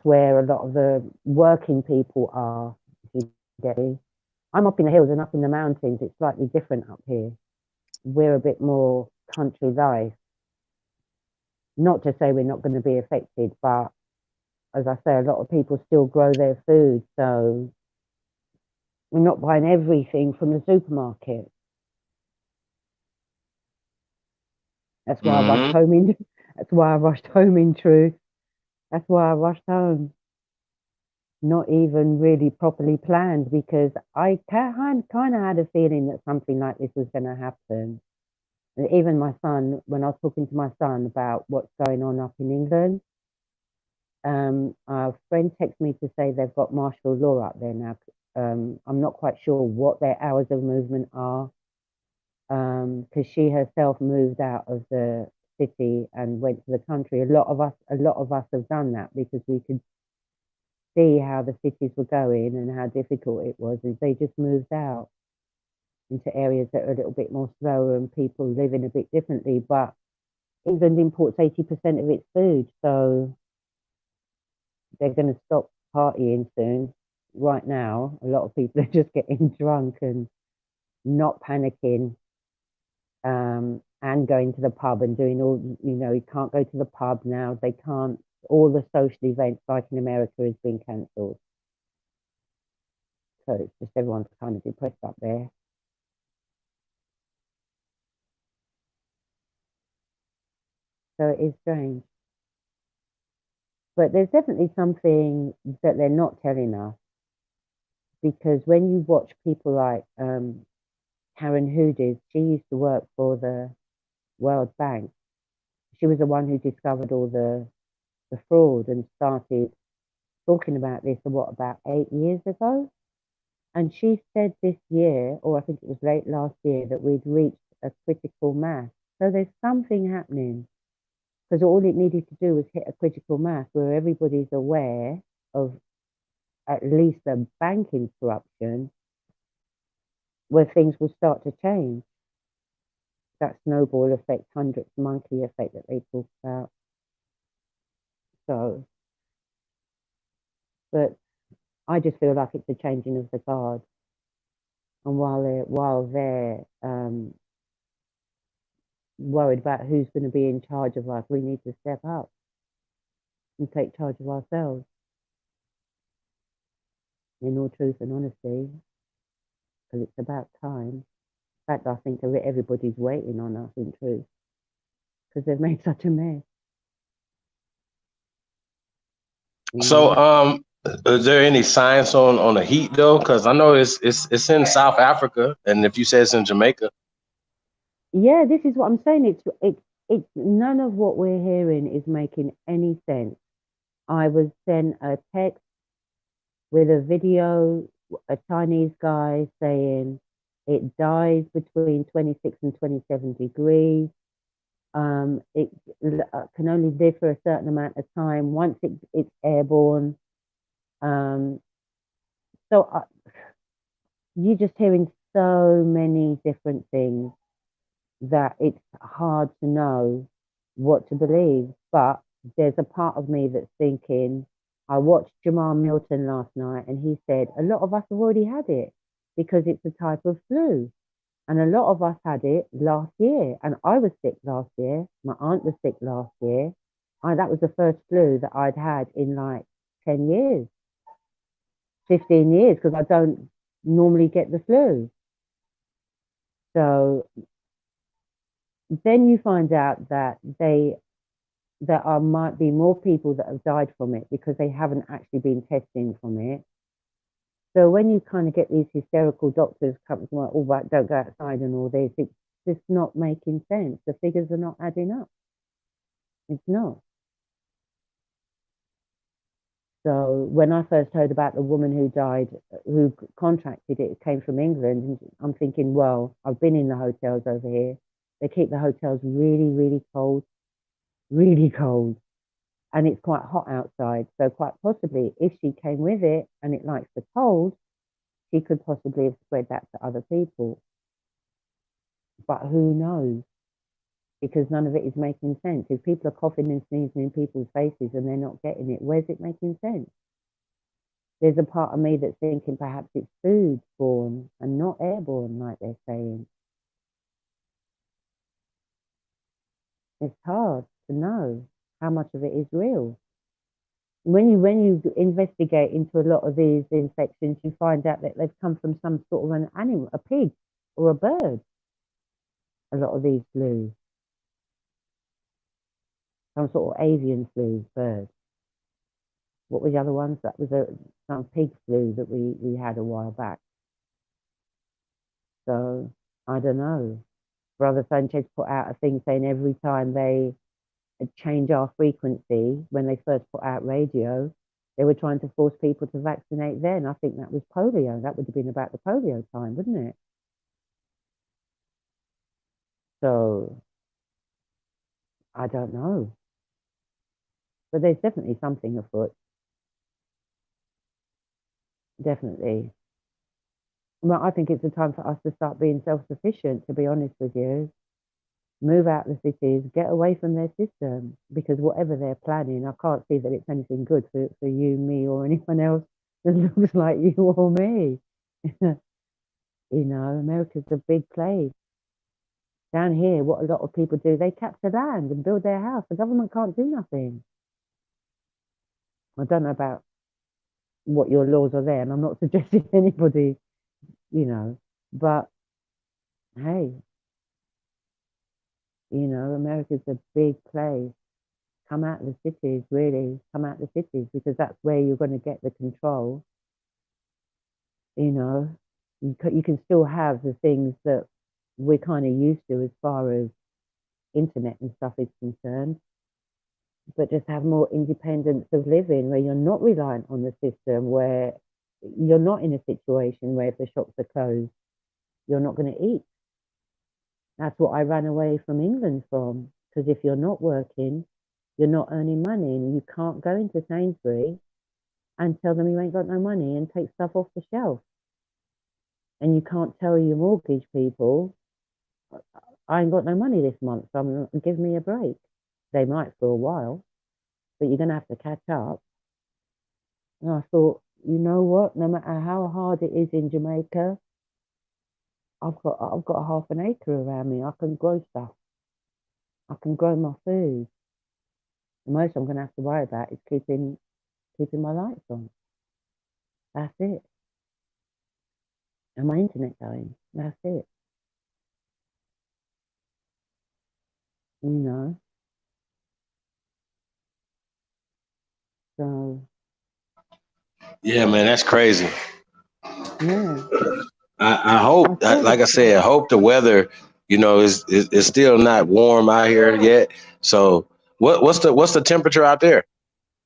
where a lot of the working people are. If you get me. I'm up in the hills and up in the mountains. It's slightly different up here. We're a bit more country life. Not to say we're not going to be affected, but as I say, a lot of people still grow their food, so we're not buying everything from the supermarket. That's why I rushed Mm-hmm. home in. That's why I rushed home in truth. That's why I rushed home. Not even really properly planned because I kind of had a feeling that something like this was going to happen. And even my son, when I was talking to my son about what's going on up in England, a friend texted me to say they've got martial law up there now. I'm not quite sure what their hours of movement are because she herself moved out of the city and went to the country. A lot of us have done that because we could see how the cities were going and how difficult it was. And they just moved out into areas that are a little bit more slower and people living a bit differently. But England imports 80% of its food, so they're going to stop partying soon. Right now, a lot of people are just getting drunk and not panicking, and going to the pub and doing all, you can't go to the pub now. They can't, all the social events like in America has been cancelled. So it's just everyone's kind of depressed up there. So it is strange. But there's definitely something that they're not telling us, because when you watch people like Karen Hoodies, she used to work for the World Bank. She was the one who discovered all the fraud and started talking about this, about 8 years ago. And she said this year, or I think it was late last year, that we'd reached a critical mass. So there's something happening, because all it needed to do was hit a critical mass where everybody's aware of at least the banking corruption, where things will start to change. That snowball effect, hundreds monkey effect that they talk about. So, but I just feel like it's a changing of the guard. And while they're worried about who's going to be in charge of us, we need to step up and take charge of ourselves. In all truth and honesty, because it's about time. In fact, I think everybody's waiting on us, in truth, because they've made such a mess. So, is there any science on the heat though? Because I know it's in South Africa, and if you say it's in Jamaica. Yeah, this is what I'm saying. It's none of what we're hearing is making any sense. I was sent a text with a video, a Chinese guy saying it dies between 26 and 27 degrees. It can only live for a certain amount of time once it's airborne. So you're just hearing so many different things that it's hard to know what to believe. But there's a part of me that's thinking, I watched Jamal Milton last night and he said a lot of us have already had it because it's a type of flu. And a lot of us had it last year. And I was sick last year. My aunt was sick last year. That was the first flu that I'd had in like 10 years, 15 years, because I don't normally get the flu. So then you find out that might be more people that have died from it because they haven't actually been testing from it. So when you kind of get these hysterical doctors coming like, oh, right, don't go outside and all this, it's just not making sense. The figures are not adding up. It's not. So when I first heard about the woman who died, who contracted it, it came from England, and I'm thinking, well, I've been in the hotels over here. They keep the hotels really, really cold, and it's quite hot outside. So quite possibly, if she came with it and it likes the cold, she could possibly have spread that to other people. But who knows? Because none of it is making sense. If people are coughing and sneezing in people's faces and they're not getting it, where's it making sense? There's a part of me that's thinking perhaps it's food-borne and not airborne, like they're saying. It's hard to know how much of it is real. When you investigate into a lot of these infections, you find out that they've come from some sort of an animal, a pig or a bird. A lot of these flus, some sort of avian flu, bird. What were the other ones? That was some pig flu that we had a while back. So I don't know. Brother Sanchez put out a thing saying every time they change our frequency, when they first put out radio, they were trying to force people to vaccinate then. I think that was polio. That would have been about the polio time, wouldn't it? So I don't know. But there's definitely something afoot. Definitely. Well, I think it's a time for us to start being self-sufficient, to be honest with you. Move out the cities, get away from their system, because whatever they're planning, I can't see that it's anything good for you, me, or anyone else that looks like you or me. You know, America's a big place. Down here, what a lot of people do, they capture land and build their house. The government can't do nothing. I don't know about what your laws are there, and I'm not suggesting anybody, you know, but hey, you know, America's a big place. Come out of the cities, really, come out of the cities, because that's where you're going to get the control. You know, you can still have the things that we're kind of used to as far as internet and stuff is concerned, but just have more independence of living where you're not reliant on the system, where you're not in a situation where if the shops are closed, you're not going to eat. That's what I ran away from England from, because if you're not working, you're not earning money, and you can't go into Sainsbury's and tell them you ain't got no money and take stuff off the shelf. And you can't tell your mortgage people, I ain't got no money this month, so give me a break. They might for a while, but you're going to have to catch up. And I thought, you know what? No matter how hard it is in Jamaica, I've got half an acre around me. I can grow stuff. I can grow my food. The most I'm going to have to worry about is keeping my lights on. That's it. And my internet going. That's it. You know. So Yeah, man, that's crazy. yeah. I hope, I feel like I it. said, I hope the weather, is still not warm out here yet. So, what's the temperature out there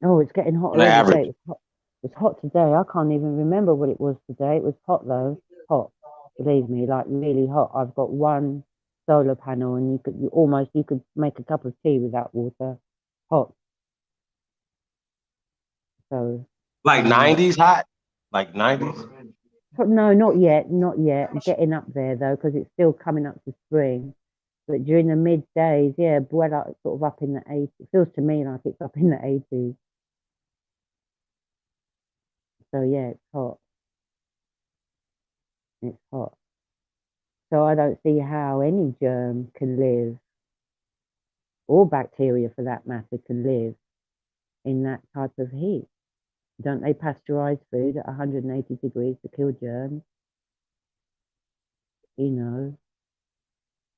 Oh, it's getting on hotter the every average? day. It's hot today. I can't even remember what it was today. It was hot though. Hot. Believe me, like really hot. I've got one solar panel, and you could make a cup of tea without water. Hot. So Like um 90s hot? Like 90s? but no, not yet, not yet. Getting up there though, because it's still coming up to spring. But during the middays, yeah, well, like, sort of up in the 80s. It feels to me like it's up in the 80s. So yeah, it's hot. It's hot. So I don't see how any germ can live, or bacteria for that matter, can live in that type of heat. Don't they pasteurize food at 180 degrees to kill germs? You know.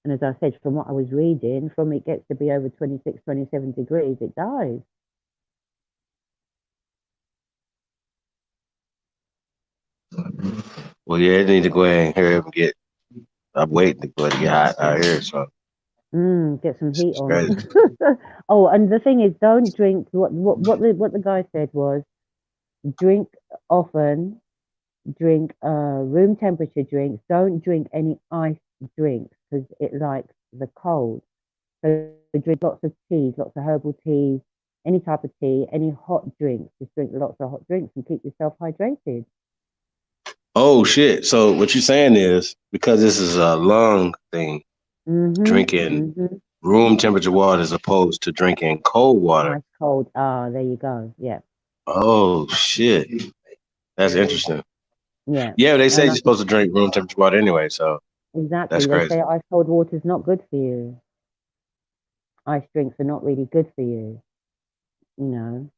And as I said, from what I was reading, from it gets to be over 26, 27 degrees, it dies. Well, yeah, they need to go ahead and hurry up and get. I'm waiting to go ahead and get hot out here. So Get some heat it's on. crazy. Oh, and the thing is, don't drink. What the guy said was, drink often, drink room temperature drinks. Don't drink any iced drinks because it likes the cold. So drink lots of teas, lots of herbal teas, any type of tea, any hot drinks. Just drink lots of hot drinks and keep yourself hydrated. Oh shit! So what you're saying is because this is a lung thing, drinking Mm-hmm. room temperature water as opposed to drinking cold water. Ice cold. Ah, there you go. Yeah. Oh shit, that's interesting. Yeah. Yeah, they say And you're supposed to drink room temperature water anyway, so that's exactly. They crazy. say ice cold water is not good for you. Ice drinks are not really good for you, you know.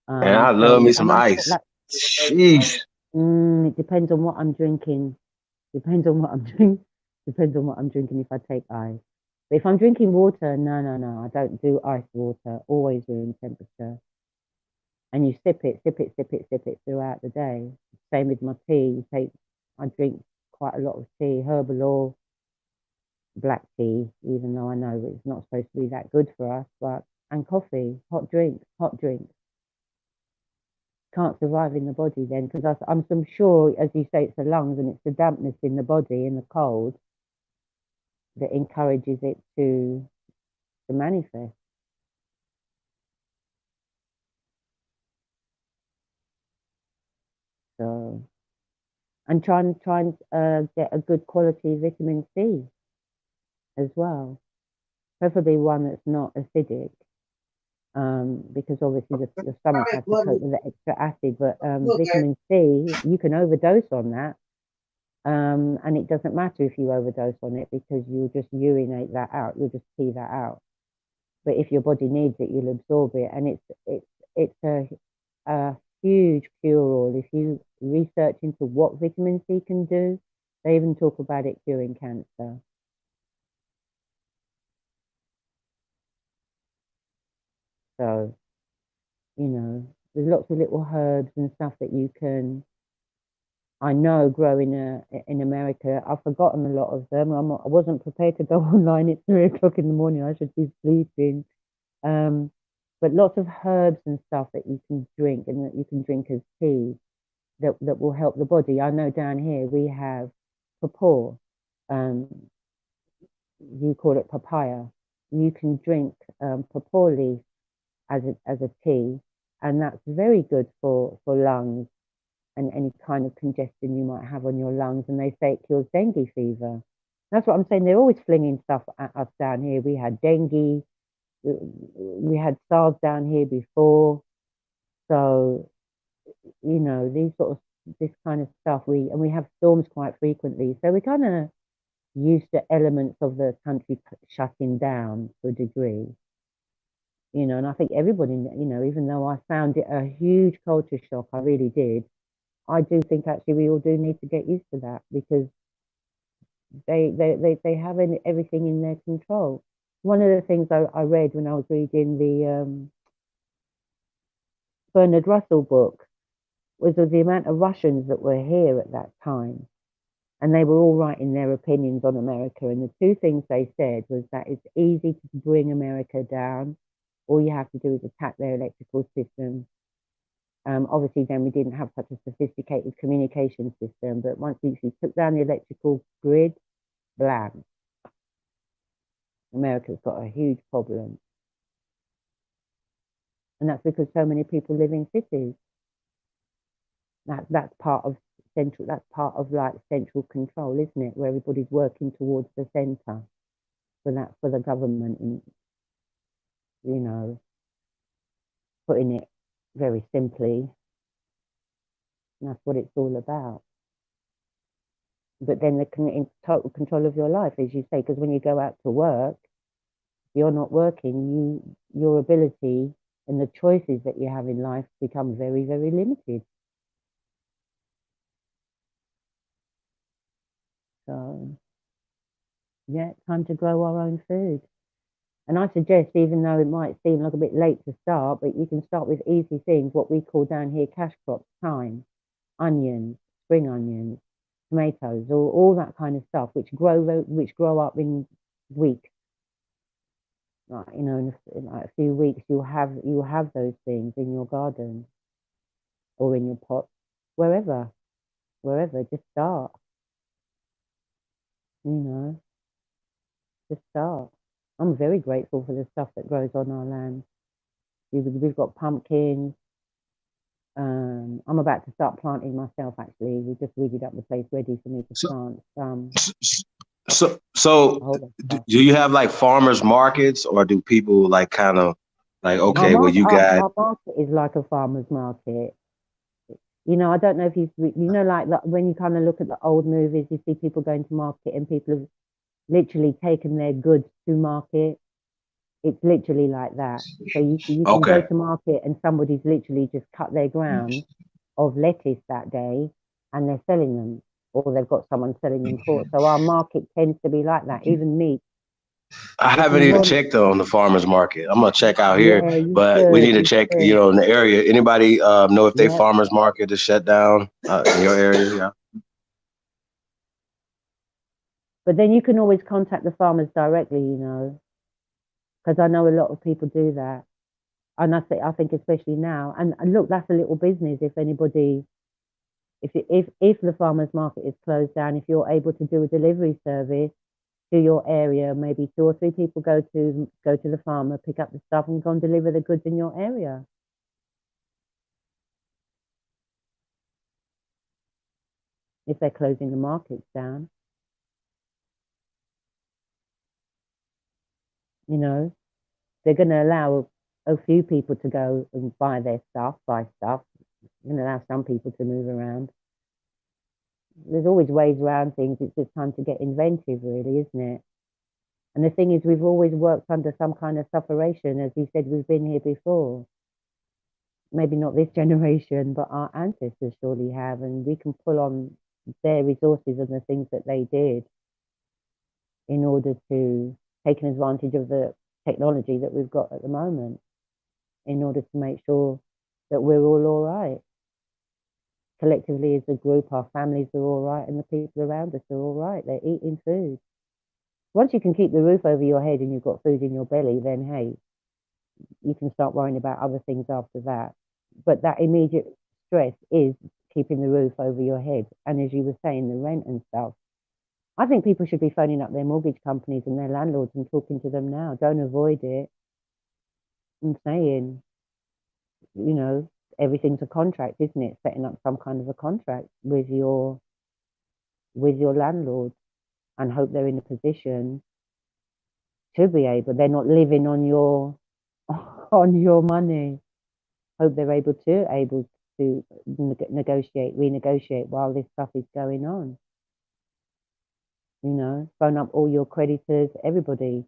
And I love So, me some and that's what ice. like, Sheesh. it depends on what I'm drinking. Depends on what I'm drinking. Depends on what I'm drinking if I take ice. But if I'm drinking water, no, no, no, I don't do ice water. Always room temperature. And you sip it, sip it, sip it, sip it throughout the day. Same with my tea. I drink quite a lot of tea, herbal or black tea, even though I know it's not supposed to be that good for us. And coffee, hot drinks, hot drinks. Can't survive in the body then, because I'm sure, as you say, it's the lungs and it's the dampness in the body and the cold that encourages it to manifest. So, and try and get a good quality vitamin C as well, preferably one that's not acidic, because obviously the stomach has to cope with the extra acid. But vitamin C, you can overdose on that, and it doesn't matter if you overdose on it because you'll just urinate that out, you'll just pee that out. But if your body needs it, you'll absorb it, and it's a huge cure-all. If you research into what vitamin C can do, they even talk about it curing cancer. So, there's lots of little herbs and stuff that you can, I know, grow in America. I've forgotten a lot of them. I wasn't prepared to go online at 3 o'clock in the morning. I should be sleeping. But lots of herbs and stuff that you can drink and that you can drink as tea that will help the body. I know down here we have papaw. You call it papaya. You can drink papaw leaf as a tea, and that's very good for lungs and any kind of congestion you might have on your lungs. And they say it cures dengue fever. That's what I'm saying. They're always flinging stuff at us down here. We had dengue. We had SARS down here before. So, this kind of stuff, we have storms quite frequently. So we're kind of used to elements of the country shutting down to a degree. And I think everybody, even though I found it a huge culture shock, I really did. I do think actually we all do need to get used to that because they have everything in their control. One of the things I read when I was reading the Bernard Russell book was the amount of Russians that were here at that time. And they were all writing their opinions on America. And the two things they said was that it's easy to bring America down. All you have to do is attack their electrical system. Obviously, then we didn't have such a sophisticated communication system. But once you took down the electrical grid, blam. America's got a huge problem. And that's because so many people live in cities. That's part of like central control, isn't it? Where everybody's working towards the center for the government, and putting it very simply, that's what it's all about. But then in total control of your life, as you say, because when you go out to work, you're not working, your ability and the choices that you have in life become very, very limited. So, yeah, time to grow our own food. And I suggest, even though it might seem like a bit late to start, but you can start with easy things, what we call down here cash crops, thyme, onions, spring onions, tomatoes, all that kind of stuff, which grow up in weeks. Like, in like a few weeks, you'll have those things in your garden or in your pot, wherever, just start. Just start. I'm very grateful for the stuff that grows on our land. We've got pumpkins. I'm about to start planting myself, actually. We just rigged up the place ready for me to plant some. So do you have like farmers markets, or do people like kind of like, okay, well, you got... Our market is like a farmer's market. I don't know if like when you kind of look at the old movies, you see people going to market and people have literally taken their goods to market. It's literally like that. So you can go to market and somebody's literally just cut their ground of lettuce that day and they're selling them, or they've got someone selling them for. So our market tends to be like that, even meat. I haven't even checked on the farmers market. I'm gonna check out here, but we need to check, in the area. Anybody know if they farmers market is shut down in your area? Yeah. But then you can always contact the farmers directly, because I know a lot of people do that. And I think especially now, and look, that's a little business. If anybody, if the farmers market is closed down, if you're able to do a delivery service to your area, maybe 2 or 3 people go to the farmer, pick up the stuff and go and deliver the goods in your area. if they're closing the markets down. You know, they're going to allow a few people to go and buy stuff. They're going to allow some people to move around. There's always ways around things. It's just time to get inventive, really, isn't it? And the thing is, we've always worked under some kind of sufferation. As you said, we've been here before. Maybe not this generation, but our ancestors surely have. And we can pull on their resources and the things that they did in order to take an advantage of the technology that we've got at the moment, in order to make sure that we're all right. Collectively as a group, our families are all right, and the people around us are all right. They're eating food. Once you can keep the roof over your head and you've got food in your belly, then hey, you can start worrying about other things after that. But that immediate stress is keeping the roof over your head. And as you were saying, the rent and stuff. I think people should be phoning up their mortgage companies and their landlords and talking to them now. Don't avoid it. I'm saying, you know, everything's a contract, isn't it? Setting up some kind of a contract with your landlord, and hope they're in a position to be able. They're not living on your money. Hope they're able to renegotiate while this stuff is going on. You know, phone up all your creditors, everybody.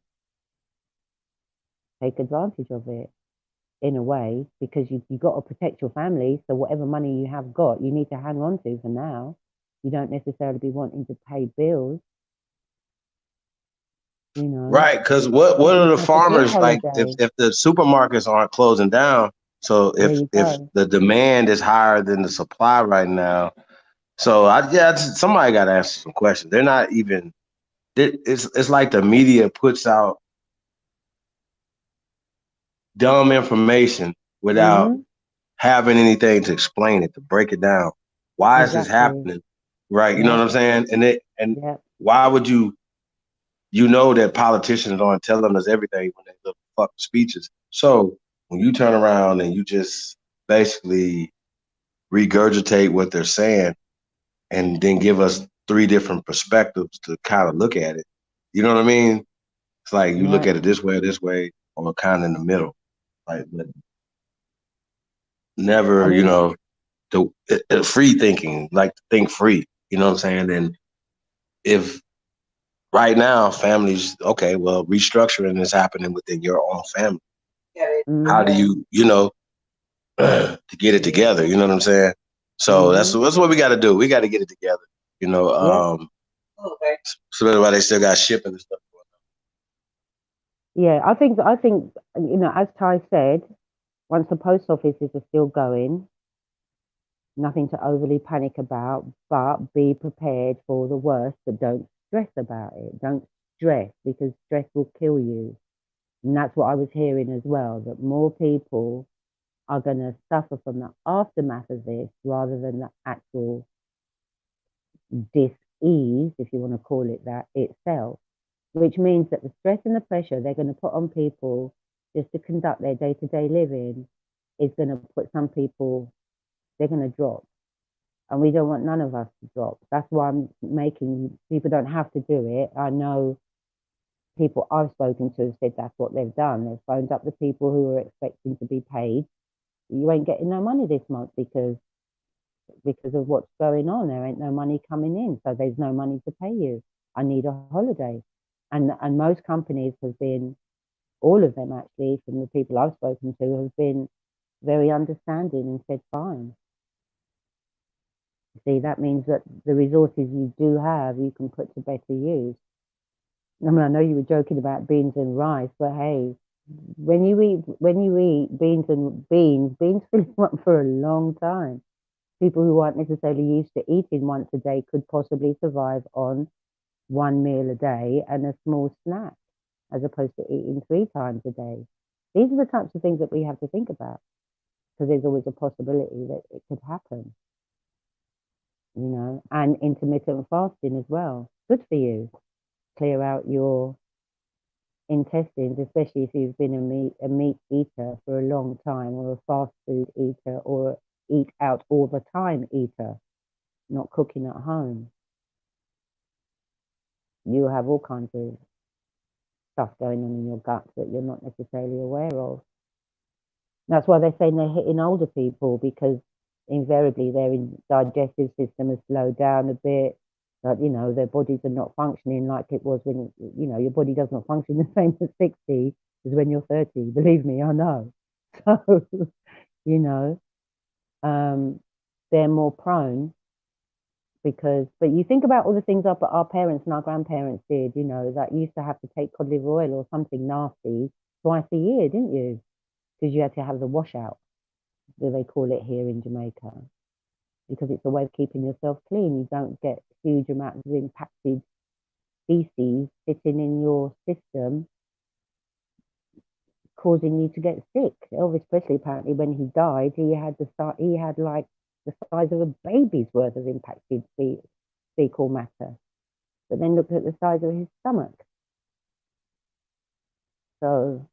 Take advantage of it in a way, because you got to protect your family. So whatever money you have got, you need to hang on to for now. You don't necessarily be wanting to pay bills. You know, Right? Because what are the farmers like? If the supermarkets aren't closing down, so if the demand is higher than the supply right now, so somebody got to answer some questions. They're not even. It's like the media puts out dumb information without having anything to explain it, to break it down. Why is this happening? Right? You know what I'm saying? And why would you know that politicians aren't telling us everything when they look fuck speeches? So when you turn around and you just basically regurgitate what they're saying and then give us three different perspectives to kind of look at it, you know what I mean? It's like you look at it this way, or kind of in the middle. Like, never, you know, the free thinking, like think free, you know what I'm saying? And if right now families, okay, well, restructuring is happening within your own family. How do you, you know, to get it together, you know what I'm saying? So that's what we got to do. We got to get it together, you know. So that's why they still got shipping and stuff. Yeah, I think you know, as Ty said, once the post offices are still going, nothing to overly panic about, but be prepared for the worst, but don't stress about it. Don't stress, because stress will kill you. And that's what I was hearing as well, that more people are going to suffer from the aftermath of this rather than the actual dis-ease, if you want to call it that, itself, which means that the stress and the pressure they're going to put on people just to conduct their day-to-day living is going to put some people, they're going to drop. And we don't want none of us to drop. That's why I'm making people don't have to do it. I know people I've spoken to have said that's what they've done. They've phoned up the people who are expecting to be paid. You ain't getting no money this month because of what's going on. There ain't no money coming in, so there's no money to pay you. I need a holiday. And most companies have been, all of them actually, from the people I've spoken to, have been very understanding and said fine. See, that means that the resources you do have, you can put to better use. I mean, I know you were joking about beans and rice, but hey, when you eat beans fill you up for a long time. People who aren't necessarily used to eating once a day could possibly survive on one meal a day and a small snack, as opposed to eating 3 times a day. These are the types of things that we have to think about, because there's always a possibility that it could happen. You know, and intermittent fasting as well. Good for you. Clear out your intestines, especially if you've been a meat eater for a long time, or a fast food eater, or eat out all the time eater. not cooking at home. You have all kinds of stuff going on in your gut that you're not necessarily aware of. That's why they're saying they're hitting older people, because invariably their digestive system has slowed down a bit. That, you know, their bodies are not functioning like it was when, you know, your body does not function the same at 60 as when you're 30. Believe me, I know. So, you know, they're more prone because, but you think about all the things our parents and our grandparents did, you know, that you used to have to take cod liver oil or something nasty twice a year, didn't you? Because you had to have the washout, as they call it here in Jamaica, because it's a way of keeping yourself clean. You don't get huge amounts of impacted species sitting in your system, causing you to get sick. Elvis Presley, apparently, when he died, he had like the size of a baby's worth of impacted fecal matter. But then look at the size of his stomach. So,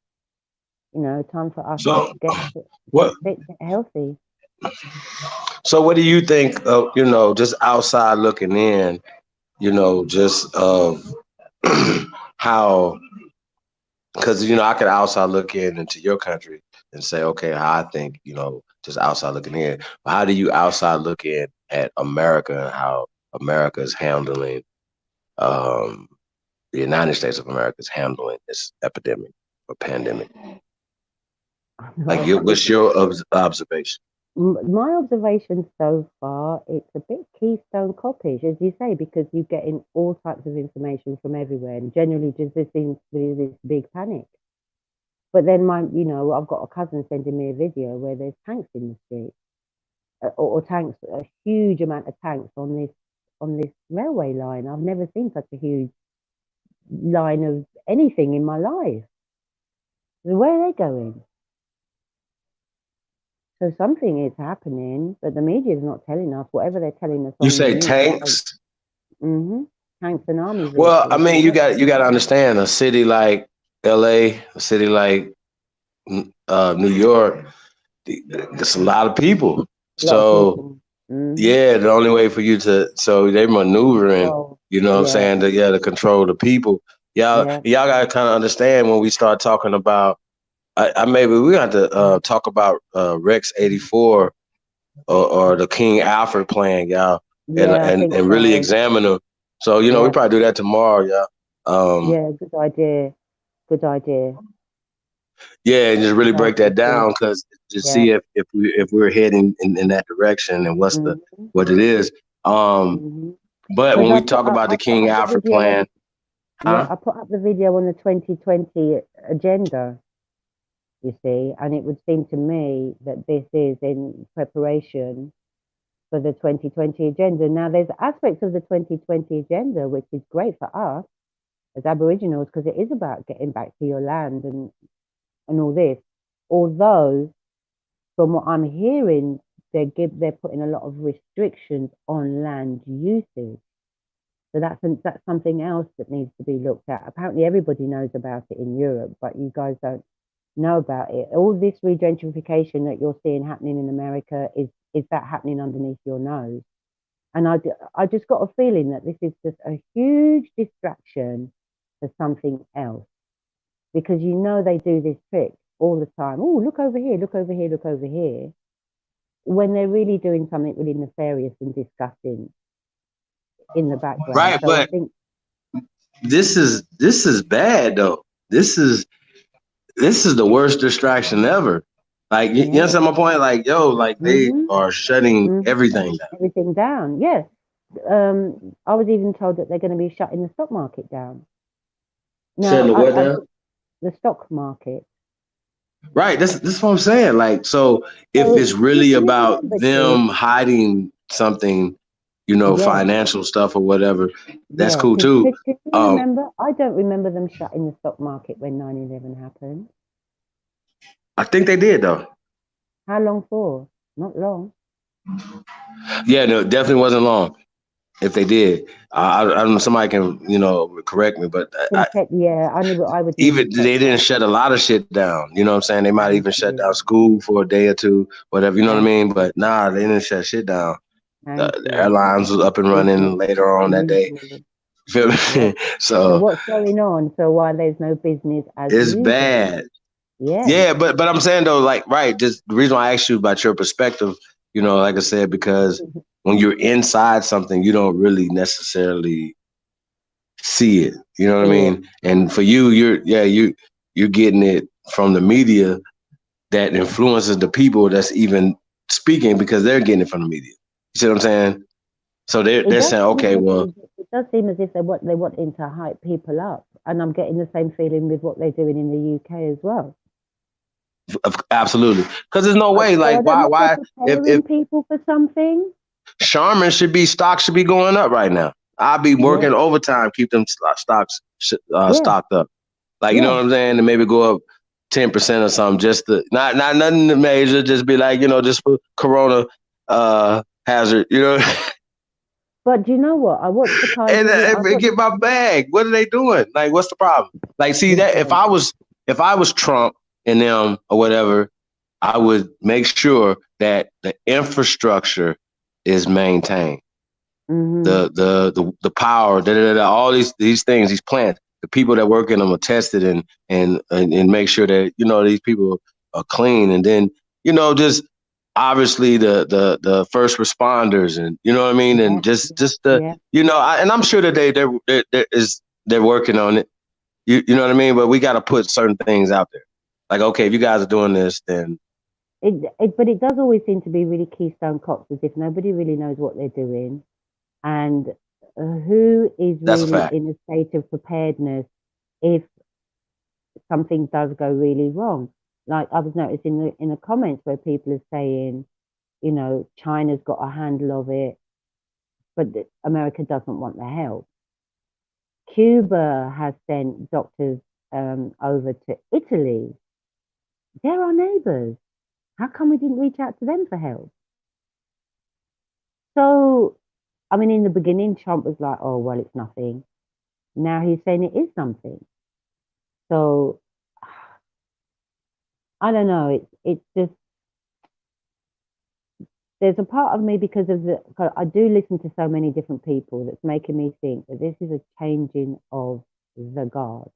you know, time for us to get fit, get healthy. So what do you think of, you know, just outside looking in, you know, just of how, because, you know, I could outside look in into your country and say, okay, how I think, you know, just outside looking in. But how do you outside look in at America and how America is handling, the United States of America is handling this epidemic or pandemic? Like, what's your observation? My observation so far, it's a bit Keystone Coppish, as you say, because you're getting all types of information from everywhere, and generally just there seems to be this big panic. But then you know, I've got a cousin sending me a video where there's tanks in the street, or tanks, a huge amount of tanks on this railway line. I've never seen such a huge line of anything in my life. Where are they going? So something is happening, but the media is not telling us. Whatever they're telling us. You say tanks? Mm-hmm. Tanks and army vehicles. Well, I mean, you got to understand, a city like LA, a city like New York, there's a lot of people. So yeah, the only way for you to, so they maneuvering, you know what I'm saying, to control the people. Y'all got to kind of understand when we start talking about, maybe we got to talk about Rex 84 or the King Alfred plan, y'all, and really examine them. So, you know, we probably do that tomorrow, y'all. Yeah, good idea. Good idea. Yeah, and just really break that down, because to see if we're heading in that direction and what it is. But when we talk about the King Alfred plan, I put up the video on the 2020 agenda, you see, and it would seem to me that this is in preparation for the 2020 agenda. Now, there's aspects of the 2020 agenda which is great for us as Aboriginals, because it is about getting back to your land and all this. Although, from what I'm hearing, they're putting a lot of restrictions on land usage. So that's something else that needs to be looked at. Apparently, everybody knows about it in Europe, but you guys don't know about it. All this regentrification that you're seeing happening in America, is that happening underneath your nose? And I just got a feeling that this is just a huge distraction for something else, because you know they do this trick all the time. Oh, look over here, look over here, look over here, when they're really doing something really nefarious and disgusting in the background. Right, so but I think this is bad though. This is the worst distraction ever. Like, you understand my point? Like, yo, like they are shutting everything down. Everything down, yeah. I was even told that they're going to be shutting the stock market down. Shutting the what down? The stock market. Right, this is what I'm saying. Like, so if it's really about them hiding something, you know, financial stuff or whatever, that's cool too. Can you remember? I don't remember them shutting the stock market when 9/11 happened. I think they did though. How long for? Not long. Yeah, no, definitely wasn't long. If they did, I don't know. Somebody can, you know, correct me, but I would. Even they didn't shut a lot of shit down. You know what I'm saying? They might even shut down school for a day or two, whatever. You know what I mean? But nah, they didn't shut shit down. Thank The you. airlines was up and running later on that day. Mhm. You feel Yeah. me? So So what's going on? So why there's no business as it's usual? bad. Yes. Yeah, but I'm saying though, like, right, just the reason why I asked you about your perspective, like I said, because when you're inside something, you don't really necessarily see it. You know what I See it. mean? And for you, you're getting it from the media that influences the people that's even speaking because they're getting it from the media. You see what I'm saying? So they're It they're does saying, seem okay, as well, if it does seem as if they wanting to hype people up, and I'm getting the same feeling with what they're doing in the UK as well. absolutely, because there's no way, So I like, don't know if they're why, if preparing people for something. Charmin stocks should be going up right now. I'll be Yeah, working overtime, keep them stocks yeah, stocked up. Like, you know yeah. what I'm saying? And maybe go up 10% or something, just to not nothing major, just be like, just for Corona hazard, But do you know what? I watched the and, Kaiser. I and watched. get my bag. What are they doing? Like, what's the problem? Like, see that Listen. if I was Trump and them or whatever, I would make sure that the infrastructure is maintained. Hmm. The power, all these things, these plants, the people that work in them are tested and make sure that these people are clean, and then just obviously the first responders, and you know what I mean, Yeah, and just yeah, the yeah. and I'm sure that they're working on it. You know what I mean, but we got to put certain things out there, like, okay, if you guys are doing this, then But it does always seem to be really Keystone Cops, as if nobody really knows what they're doing, and who is that's a really fact. in a state of preparedness if something does go really wrong. Like I was noticing in the comments where people are saying, China's got a handle of it, but America doesn't want the help. Cuba has sent doctors over to Italy. They're our neighbors. How come we didn't reach out to them for help? So, I mean, in the beginning, Trump was like, oh, well, it's nothing. Now he's saying it is something. So, I don't know. It's just, there's a part of me because of I do listen to so many different people that's making me think that this is a changing of the guard.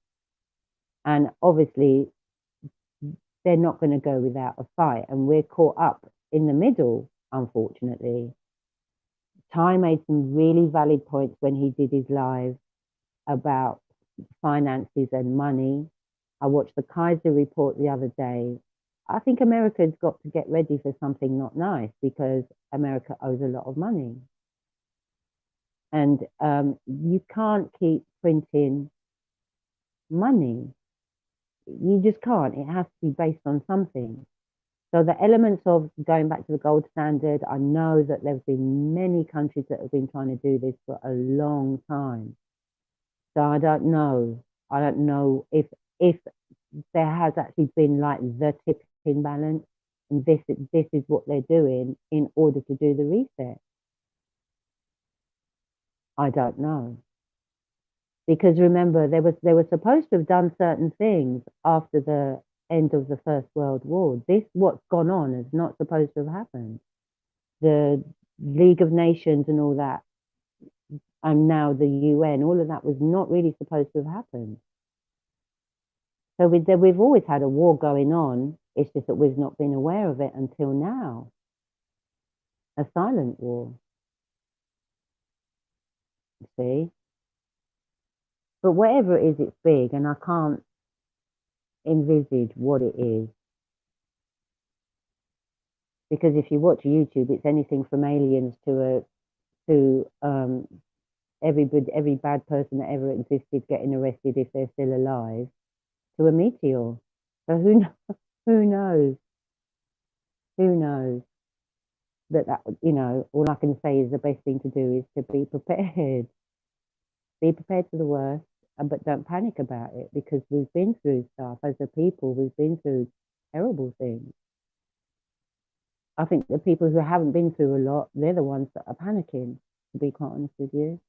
And obviously, they're not going to go without a fight. And we're caught up in the middle, unfortunately. Ty made some really valid points when he did his live about finances and money. I watched the Kaiser report the other day. I think America's got to get ready for something not nice because America owes a lot of money. And you can't keep printing money. You just can't. It has to be based on something. So the elements of going back to the gold standard, I know that there's been many countries that have been trying to do this for a long time. So I don't know. I don't know if there has actually been like the tipping balance, and this is what they're doing in order to do the reset. I don't know. Because remember, they were supposed to have done certain things after the end of the First World War. This what's gone on is not supposed to have happened. The League of Nations and all that, and now the UN, all of that was not really supposed to have happened. So we've always had a war going on. It's just that we've not been aware of it until now. A silent war, you see. But whatever it is, it's big, and I can't envisage what it is. Because if you watch YouTube, it's anything from aliens to every bad person that ever existed getting arrested if they're still alive, to a meteor. So who knows? Who knows? That all I can say is the best thing to do is to be prepared. Be prepared for the worst, but don't panic about it because we've been through stuff as a people. We've been through terrible things. I think the people who haven't been through a lot, they're the ones that are panicking, to be quite honest with you.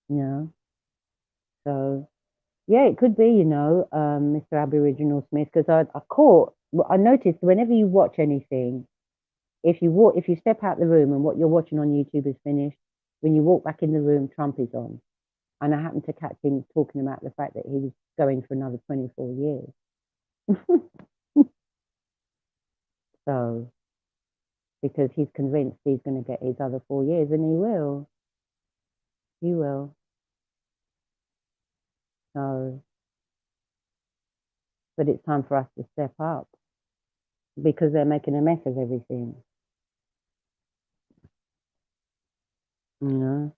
Yeah. So, yeah, it could be, Mr. Aboriginal Smith, because I caught Well, I noticed whenever you watch anything, if you step out the room and what you're watching on YouTube is finished, when you walk back in the room, Trump is on. And I happened to catch him talking about the fact that he was going for another 24 years. So, because he's convinced he's going to get his other 4 years, and he will. He will. So, but it's time for us to step up because they're making a mess of everything. You know?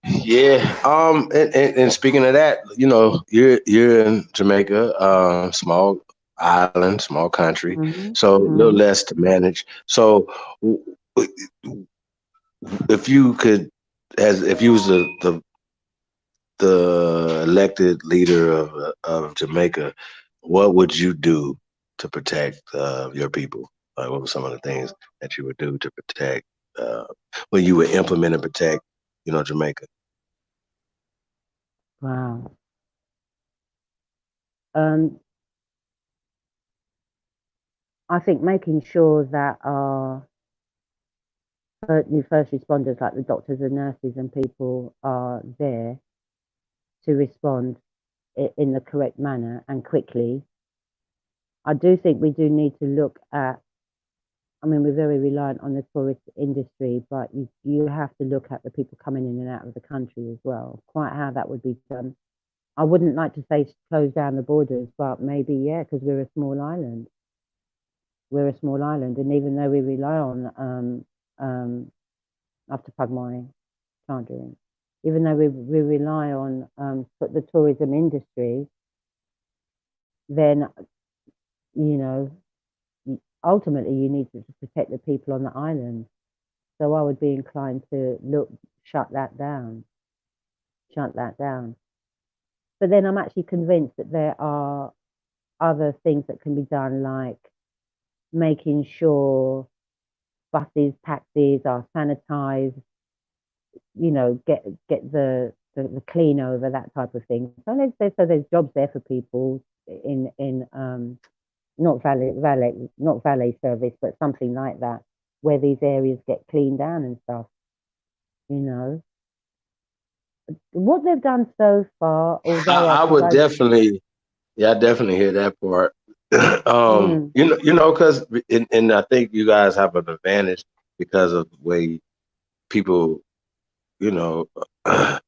Yeah. And speaking of that, you know, you're in Jamaica, small island, small country, so a little less to manage. So if you could, as if you was the elected leader of Jamaica, what would you do to protect your people? Like, what were some of the things that you would do to protect uh, when you would implement and protect, you know, Jamaica? Wow. I think making sure that our new first responders, like the doctors and nurses and people, are there to respond in the correct manner and quickly. I do think we do need to look at, I mean, we're very reliant on the tourist industry, but you have to look at the people coming in and out of the country as well, quite how that would be done. I wouldn't like to say close down the borders, but maybe, yeah, because we're a small island. We're a small island, and even though we rely on, I have to plug my charger in, even though we rely on the tourism industry, then, you know, ultimately you need to protect the people on the island. So I would be inclined to shut that down. But then I'm actually convinced that there are other things that can be done, like making sure buses, taxis are sanitized, you know, get the clean over, that type of thing. So there's jobs there for people in not valet service, but something like that, where these areas get cleaned down and stuff. You know, what they've done so far, although I would definitely, yeah, I definitely hear that part. You know, because and I think you guys have an advantage because of the way people, you know, are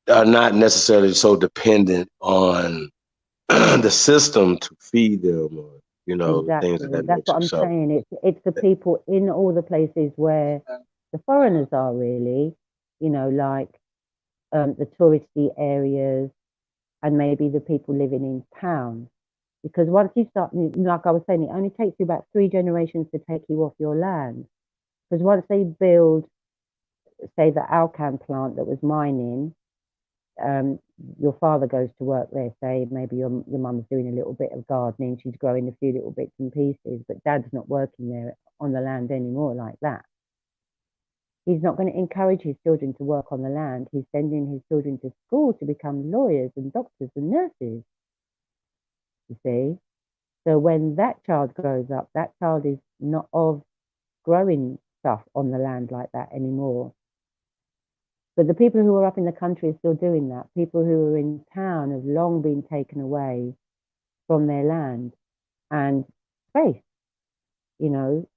not necessarily so dependent on the system to feed them, or you know, things of exactly, that that's what nature. I'm So saying. It's the people in all the places where the foreigners are, really, you know, like the touristy areas, and maybe the people living in town. Because once you start, like I was saying, it only takes you about 3 generations to take you off your land. Because once they build, say, the Alcan plant that was mining, um, your father goes to work there, say, maybe your mum's doing a little bit of gardening, she's growing a few little bits and pieces, but dad's not working there on the land anymore like that. He's not going to encourage his children to work on the land. He's sending his children to school to become lawyers and doctors and nurses, you see. So when that child grows up, that child is not of growing stuff on the land like that anymore. But the people who are up in the country are still doing that. People who are in town have long been taken away from their land and space. You know,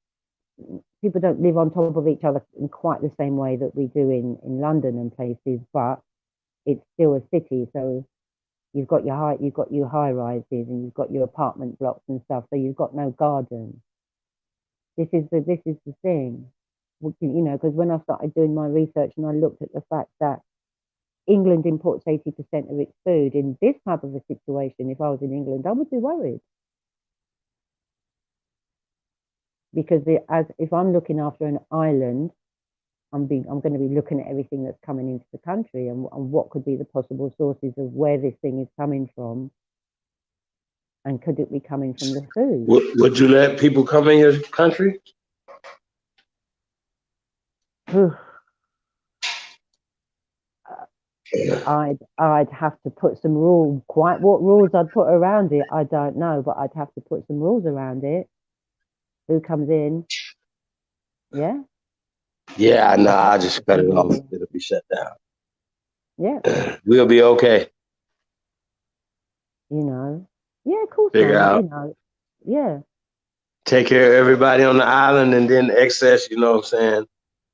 people don't live on top of each other in quite the same way that we do in London and places, but it's still a city. So you've got your high rises and you've got your apartment blocks and stuff. So you've got no garden. This is the thing, you know, because when I started doing my research and I looked at the fact that England imports 80% of its food, in this type of a situation, if I was in England, I would be worried. Because if I'm looking after an island, I'm going to be looking at everything that's coming into the country and what could be the possible sources of where this thing is coming from, and could it be coming from the food? would you let people come in your country? I'd have to put some rules. Quite what rules I'd put around it, I don't know, but I'd have to put some rules around it. Who comes in? Yeah. Yeah, no, I'd have I to just put cut some it off. rules. It'll be shut down. Yeah. We'll be okay. You know. Yeah, of course, Figure man. out. You know. Yeah. Take care of everybody on the island, and then excess, you know what I'm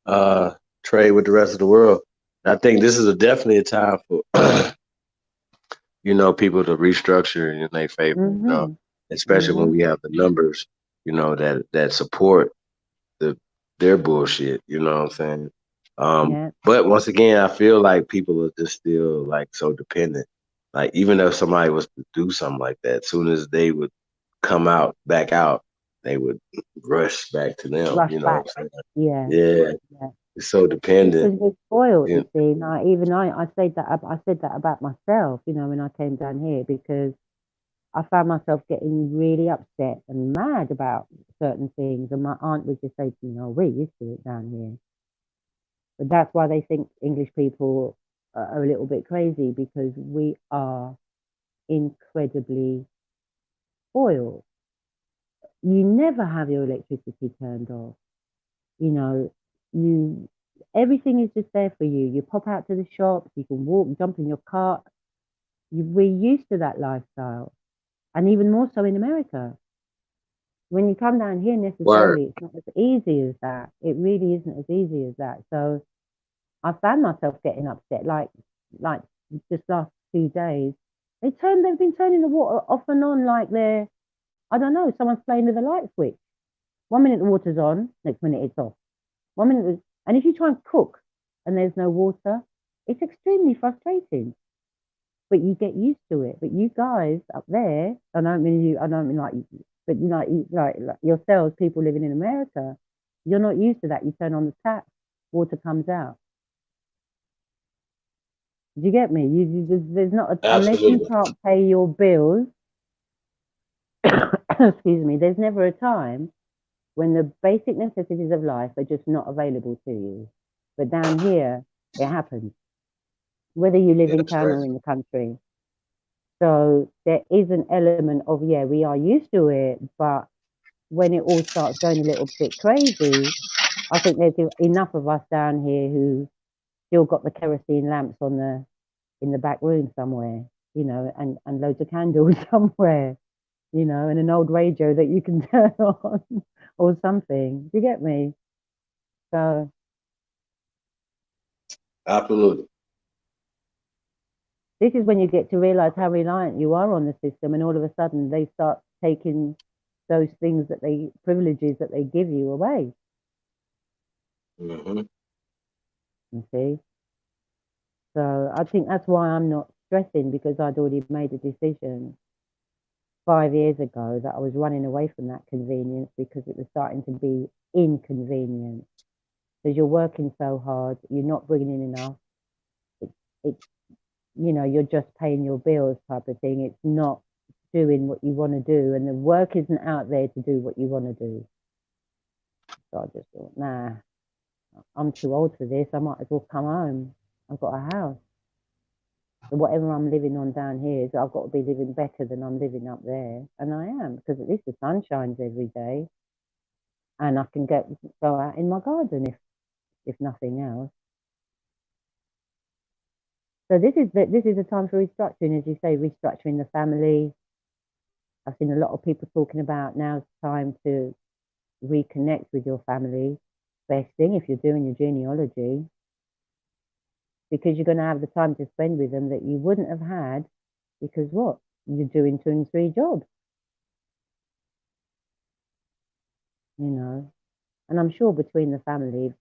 saying, trade with the rest of the world. I think this is definitely a time for people to restructure in their favor, Mhm. especially when Mhm. we have the numbers, that support the their bullshit, you know what I'm saying? Yeah. But once again, I feel like people are just still like so dependent. Like even if somebody was to do something like that, as soon as they would back out, they would rush back to them, Rush you know back. what I'm saying? Yeah. Yeah, Yeah. it's so dependent. Because we're spoiled, You you see. Like even I said that about myself, when I came down here because I found myself getting really upset and mad about certain things, and my aunt would just say to me, "Oh, we're used to it down here." But that's why they think English people are a little bit crazy because we are incredibly spoiled. You never have your electricity turned off. You know, you everything is just there for you. You pop out to the shops, you can walk, jump in your car. We're used to that lifestyle, and even more so in America. When you come down here, word. necessarily, it's not as easy as that. It really isn't as easy as that. So I found myself getting upset, like just last 2 days. They've been turning the water off and on like I don't know, someone's playing with a light switch. 1 minute the water's on, next minute it's off. 1 minute, and if you try and cook and there's no water, it's extremely frustrating. But you get used to it. But you guys up there, I don't mean like, but like yourselves, people living in America, you're not used to that. You turn on the tap, water comes out. Do you get me? There's not unless you Absolutely. can't pay your bills. Excuse me. There's never a time when the basic necessities of life are just not available to you. But down here, it happens, whether you live Yeah, in that's town or crazy. in the country. So there is an element of, yeah, we are used to it, but when it all starts going a little bit crazy, I think there's enough of us down here who still got the kerosene lamps in the back room somewhere, and loads of candles somewhere, and an old radio that you can turn on or something. Do you get me? So Absolutely. this is when you get to realize how reliant you are on the system, and all of a sudden they start taking those things privileges that they give you away. Hmm. You see, so I think that's why I'm not stressing because I'd already made a decision 5 years ago that I was running away from that convenience because it was starting to be inconvenient. Because you're working so hard, you're not bringing in enough. It's you're just paying your bills type of thing. It's not doing what you want to do, and the work isn't out there to do what you want to do. So I just thought, nah, I'm too old for this. I might as well come home. I've got a house. So whatever I'm living on down here, I've got to be living better than I'm living up there, and I am because at least the sun shines every day, and I can go out in my garden if nothing else. So this is a time for restructuring, as you say, restructuring the family. I've seen a lot of people talking about now's time to reconnect with your family. Best thing if you're doing your genealogy, because you're going to have the time to spend with them that you wouldn't have had because what? You're doing 2 and 3 jobs, you know. And I'm sure between the family,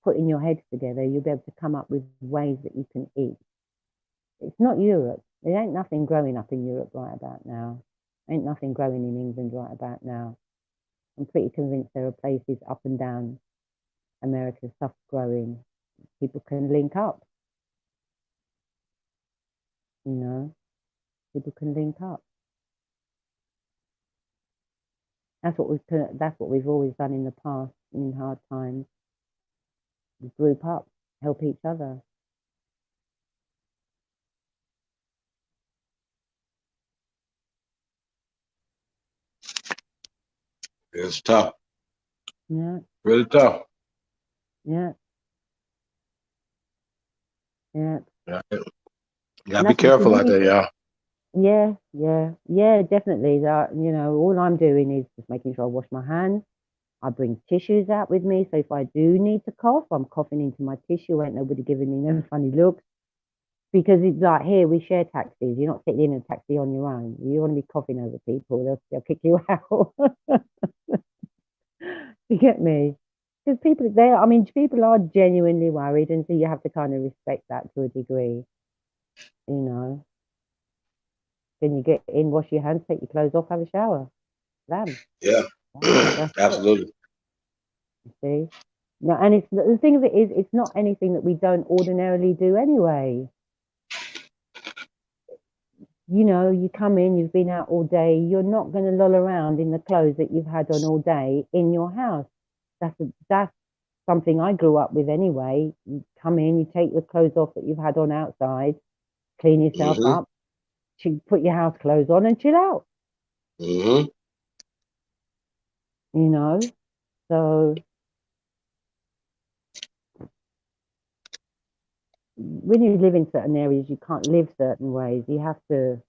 putting your heads together, you'll be able to come up with ways that you can eat. It's not Europe. There ain't nothing growing up in Europe right about now. Ain't nothing growing in England right about now. I'm pretty convinced there are places up and down America, stuff growing. People can link up, you know. People can link up. That's what we've always done in the past in hard times. We group up, help each other. It's tough. Yeah, Really tough. yeah, yeah. Yeah. You And gotta be that's the thing. careful out there, y'all. Yeah, definitely. That, you know, all I'm doing is just making sure I wash my hands. I bring tissues out with me, so if I do need to cough, I'm coughing into my tissue. Ain't nobody giving me no funny looks. Because it's like, here we share taxis. You're not sitting in a taxi on your own. You want to be coughing over people, they'll kick you out. You get me? Because people are genuinely worried, and so you have to kind of respect that to a degree. You know, then you get in, wash your hands, take your clothes off, have a shower. Bam. Yeah. That's it. Absolutely. You see? No, and it's the thing of it is, it's not anything that we don't ordinarily do anyway. You know, you come in, you've been out all day, you're not going to loll around in the clothes that you've had on all day in your house. That's something I grew up with anyway. You come in, you take the clothes off that you've had on outside, clean yourself Mm-hmm. up, put your house clothes on and chill out. Mm-hmm. You know, so when you live in certain areas, you can't live certain ways. You have to,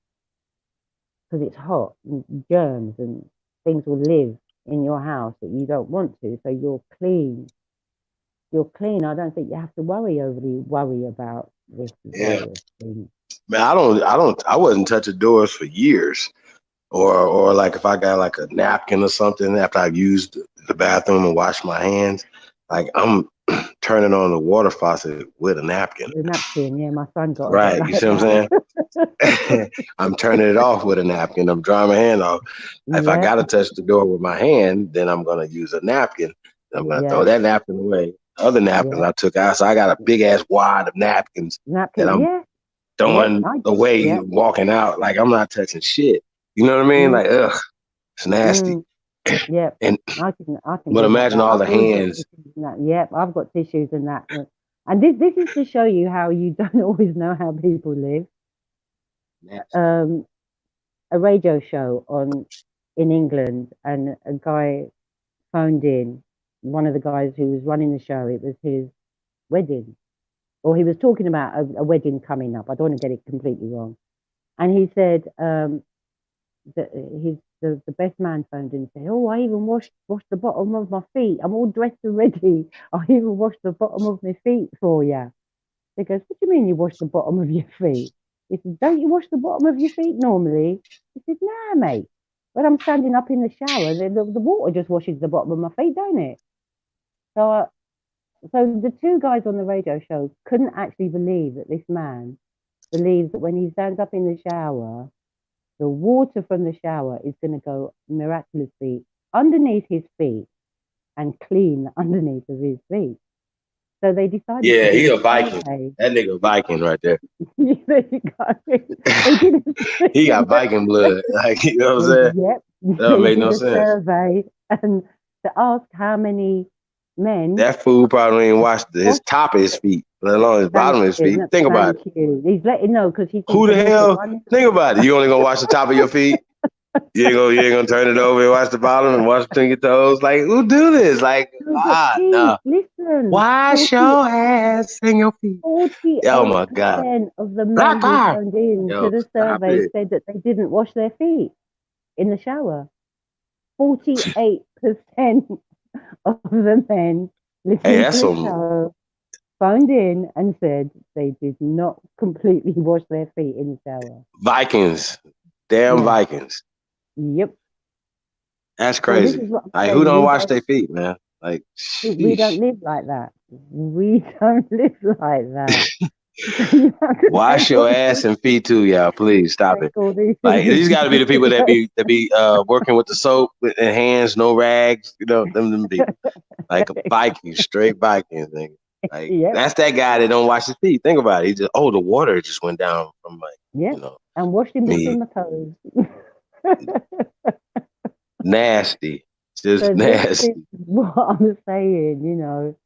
because it's hot, and germs and things will live in your house that you don't want to. So you're clean. You're clean. I don't think you have to worry about this Yeah. virus thing. Man, I wasn't touching doors for years. Or like if I got like a napkin or something after I've used the bathroom and washed my hands, like I'm turning on the water faucet with a napkin. The napkin, yeah, my son got a bit Right. You like see what I'm that. saying? I'm turning it off with a napkin. I'm drying my hand off. If I Yeah, gotta touch the door with my hand, then I'm gonna use a napkin. I'm gonna yeah, throw that napkin away. Other napkins yeah. I took out, so I got a big ass wad of napkins that Napkin, I'm yeah, yep, throwing away yep, walking out. Like I'm not touching shit. You know what I mean? mm, Like ugh, it's nasty. mm, yep. And I can but do like imagine that. all I've the always got hands. tissues and that. Yep, I've got tissues and that. And this is to show you how you don't always know how people live. A radio show in England, and a guy phoned in. One of the guys who was running the show, it was his wedding, or he was talking about a wedding coming up. I don't want to get it completely wrong. And he said that the best man phoned in and said, "Oh, I even washed the bottom of my feet. I'm all dressed and ready. I even washed the bottom of my feet for you." He goes, "What do you mean you wash the bottom of your feet?" He said, "Don't you wash the bottom of your feet normally?" He said, "Nah, mate. When I'm standing up in the shower, the water just washes the bottom of my feet, don't it?" So, so the two guys on the radio show couldn't actually believe that this man believes that when he stands up in the shower, the water from the shower is going to go miraculously underneath his feet and clean underneath of his feet. So they decided to Yeah, do he a a Viking. survey. That nigga a Viking right there. There you go. They did He got a, Viking blood. Like you know what I'm saying? yep, That don't they make did no a sense. survey and to ask how many men That fool probably ain't washed his wash. top of his feet, let alone his Thank bottom of his you, feet. Think about thank it. you. He's letting know because he Who thinks the that he'll put hell? one. Think about it. You only gonna wash the top of your feet. You ain't gonna turn it over and wash the bottom and wash between your toes. Like who do this? Like No, but Chief, no. listen, Wash your ass and your feet. Oh my god. 48% of the Black men who fire. phoned in to Yo, the stop survey it. said that they didn't wash their feet in the shower. 48% of the men Hey, listening that's to the some show phoned in and said they did not completely wash their feet in the shower. Vikings. Damn Yeah. Vikings. Yep. That's So this crazy. is what I'm Like who saying. don't wash their feet, man? Like We don't sheesh. live like that. We don't live like that. So you have to Wash take your all ass these, and feet too, y'all. Please stop it. take all these things Like these into got to be the people that consideration. be working with the soap with their hands, no rags. You know them people. Like Vikings, straight Vikings. Nigga. Like Yep. that's that guy that don't wash his feet. Think about it. He just the water just went down from like Yep. And washed in me between my toes. nasty, So just this is nasty. what I'm saying, you know.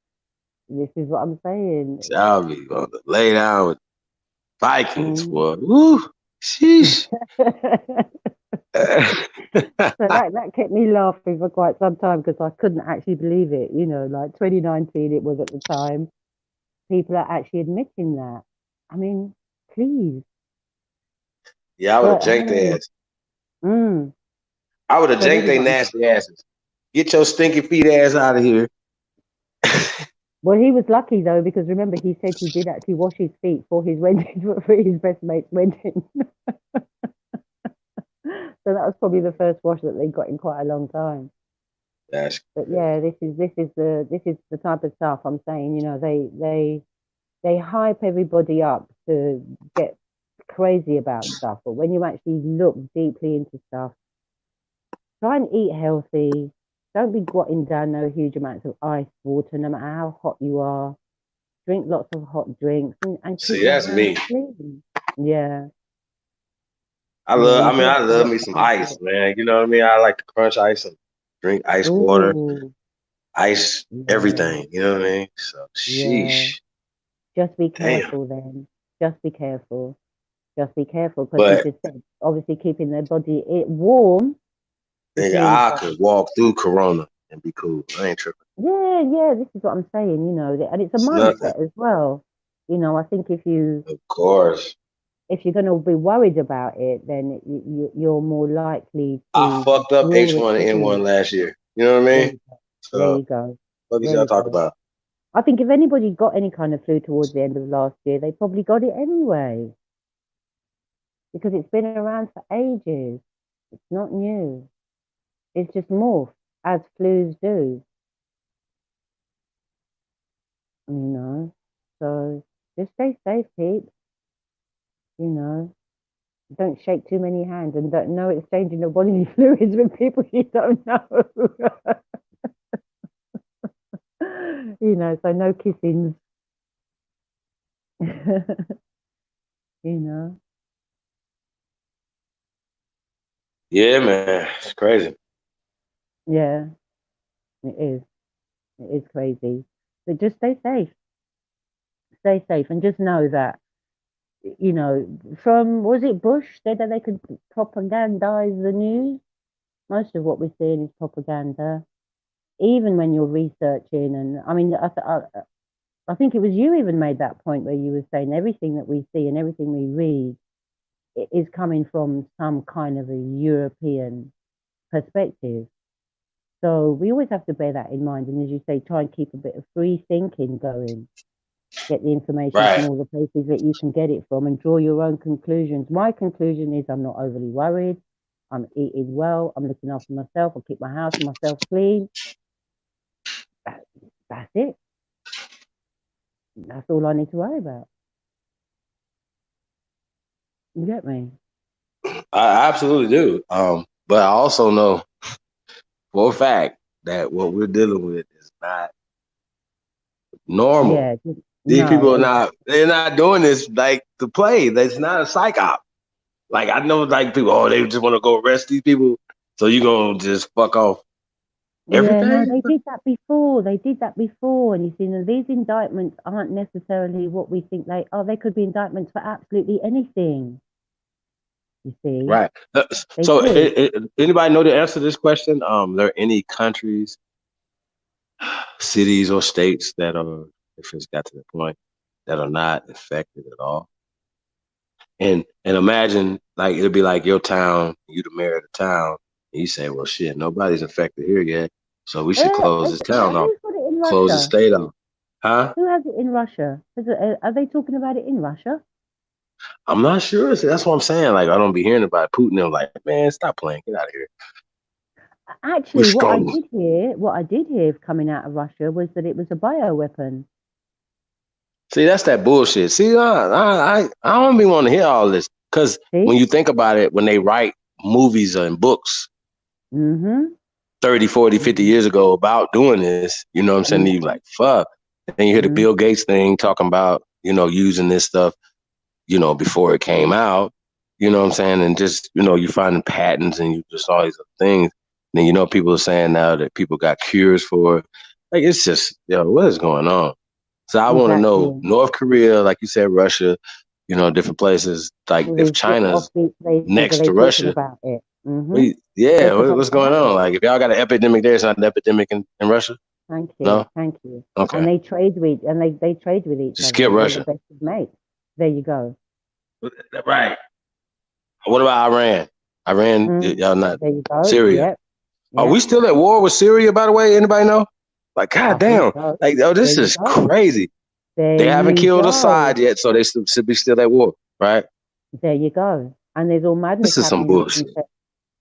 This is what I'm saying. I'll be gonna lay down with Vikings, Mm. boy. Woo, sheesh. So that kept me laughing for quite some time because I couldn't actually believe it. You know, like 2019, it was at the time. People are actually admitting that. I mean, please. Yeah, I would have But janked their hey, ass. mm. I would have So this janked is their what I'm. nasty asses. Get your stinky feet ass out of here. Well, he was lucky though because remember he said he did actually wash his feet for his wedding, for his best mate's wedding. So that was probably the first wash that they got in quite a long time. That's But yeah, this is the type of stuff I'm saying. You know, they hype everybody up to get crazy about stuff, but when you actually look deeply into stuff, try and eat healthy. Don't be squatting down no huge amounts of ice water, no matter how hot you are. Drink lots of hot drinks and keep see, your that's hands me. clean. Yeah, I yeah, love. you I mean, drink I love lots me of some hot ice, drinks. man. You know what I mean? I like to crunch ice and drink ice water, Ooh, ice yeah, everything. You know what I mean? So, yeah. sheesh, Just be damn. careful then. Just be careful. Just be careful because he But just said, obviously keeping their body warm is nigga, really I important. could walk through Corona and be cool. I ain't tripping. Yeah, yeah, this is what I'm saying, you know, and it's a It's nothing. mindset as well. You know, I think Of course. if you're going to be worried about it, then you're more likely I to fucked up draw it H1N1 in. last year. You know what I There mean? you go. There So, you go. what did There y'all you talk go. about? I think if anybody got any kind of flu towards the end of last year, they probably got it anyway because it's been around for ages. It's not new. It's just morphed as flus do, you know. So just stay safe, peeps. You know, don't shake too many hands and don't know exchanging your bodily fluids with people you don't know. You know, so no kissings. You know, Yeah, man. It's crazy. yeah, it is. It is crazy. But just stay safe. Stay safe and just know that, you know, from was it Bush said that they could propagandize the news? Most of what we're seeing is propaganda. Even when you're researching, and I mean, I think it was you even made that point where you were saying everything that we see and everything we read is coming from some kind of a European perspective. So we always have to bear that in mind. And as you say, try and keep a bit of free thinking going. Get the information from Right. all the places that you can get it from and draw your own conclusions. My conclusion is I'm not overly worried. I'm eating well. I'm looking after myself. I keep my house and myself clean. That, that's it. That's all I need to worry about. You get me? I absolutely do. But I also know for a fact that what we're dealing with is not normal. Yeah. These people No, are not, they're not doing this like to play. That's not a psych op. Like I know like people, oh, they just want to go arrest these people. So you gonna just fuck off yeah, no, everything? they did that before. They did that before. And you see, now, these indictments aren't necessarily what we think they are. They could be indictments for absolutely anything. You see, Right. they So could. anybody know the answer to this question? There any countries, cities or states that are, if it's got to the point, that are not affected at all? And imagine like it'd be like your town, you the mayor of the town, and you say, well, shit, nobody's affected here yet, so we should close this town off, Who's got it in close the Russia? state off, huh? Who has it in Russia? Are they talking about it in Russia? I'm not sure. See, that's what I'm saying. Like I don't be hearing about Putin. I'm like, man, stop playing, get out of here. We Actually, strong. what I did hear coming out of Russia was that it was a bioweapon. See, that's that bullshit. See, I don't be want to hear all this because See? when you think about it, when they write movies and books Mm-hmm. 30, 40, 50 Mm-hmm. years ago about doing this, you know what I'm saying? You like, fuck. And you hear the Mm-hmm. Bill Gates thing talking about, using this stuff, before it came out, you know what I'm saying? And just, you finding patents and you just all these other things. And then, people are saying now that people got cures for it. Like, it's just, what is going on? So I want to know Exactly. North Korea, like you said, Russia, different places. Like All if these China's offbeat places, are next they to talking Russia, about it? What's going on? Like, if y'all got an epidemic there, it's not an epidemic in Russia? Thank you. No? Thank you. Okay. And they trade with they trade with each Just other. skip They're Russia. the best of mates. There you go. Right. What about Iran? Y'all not There you go. Syria. Yep. Are we still at war with Syria, by the way? Anybody know? Like, I think goddamn. so. Like, this is crazy. There They haven't you killed go. Assad yet, so they should be still at war, right? There you go. And there's all madness This is some happening. bullshit.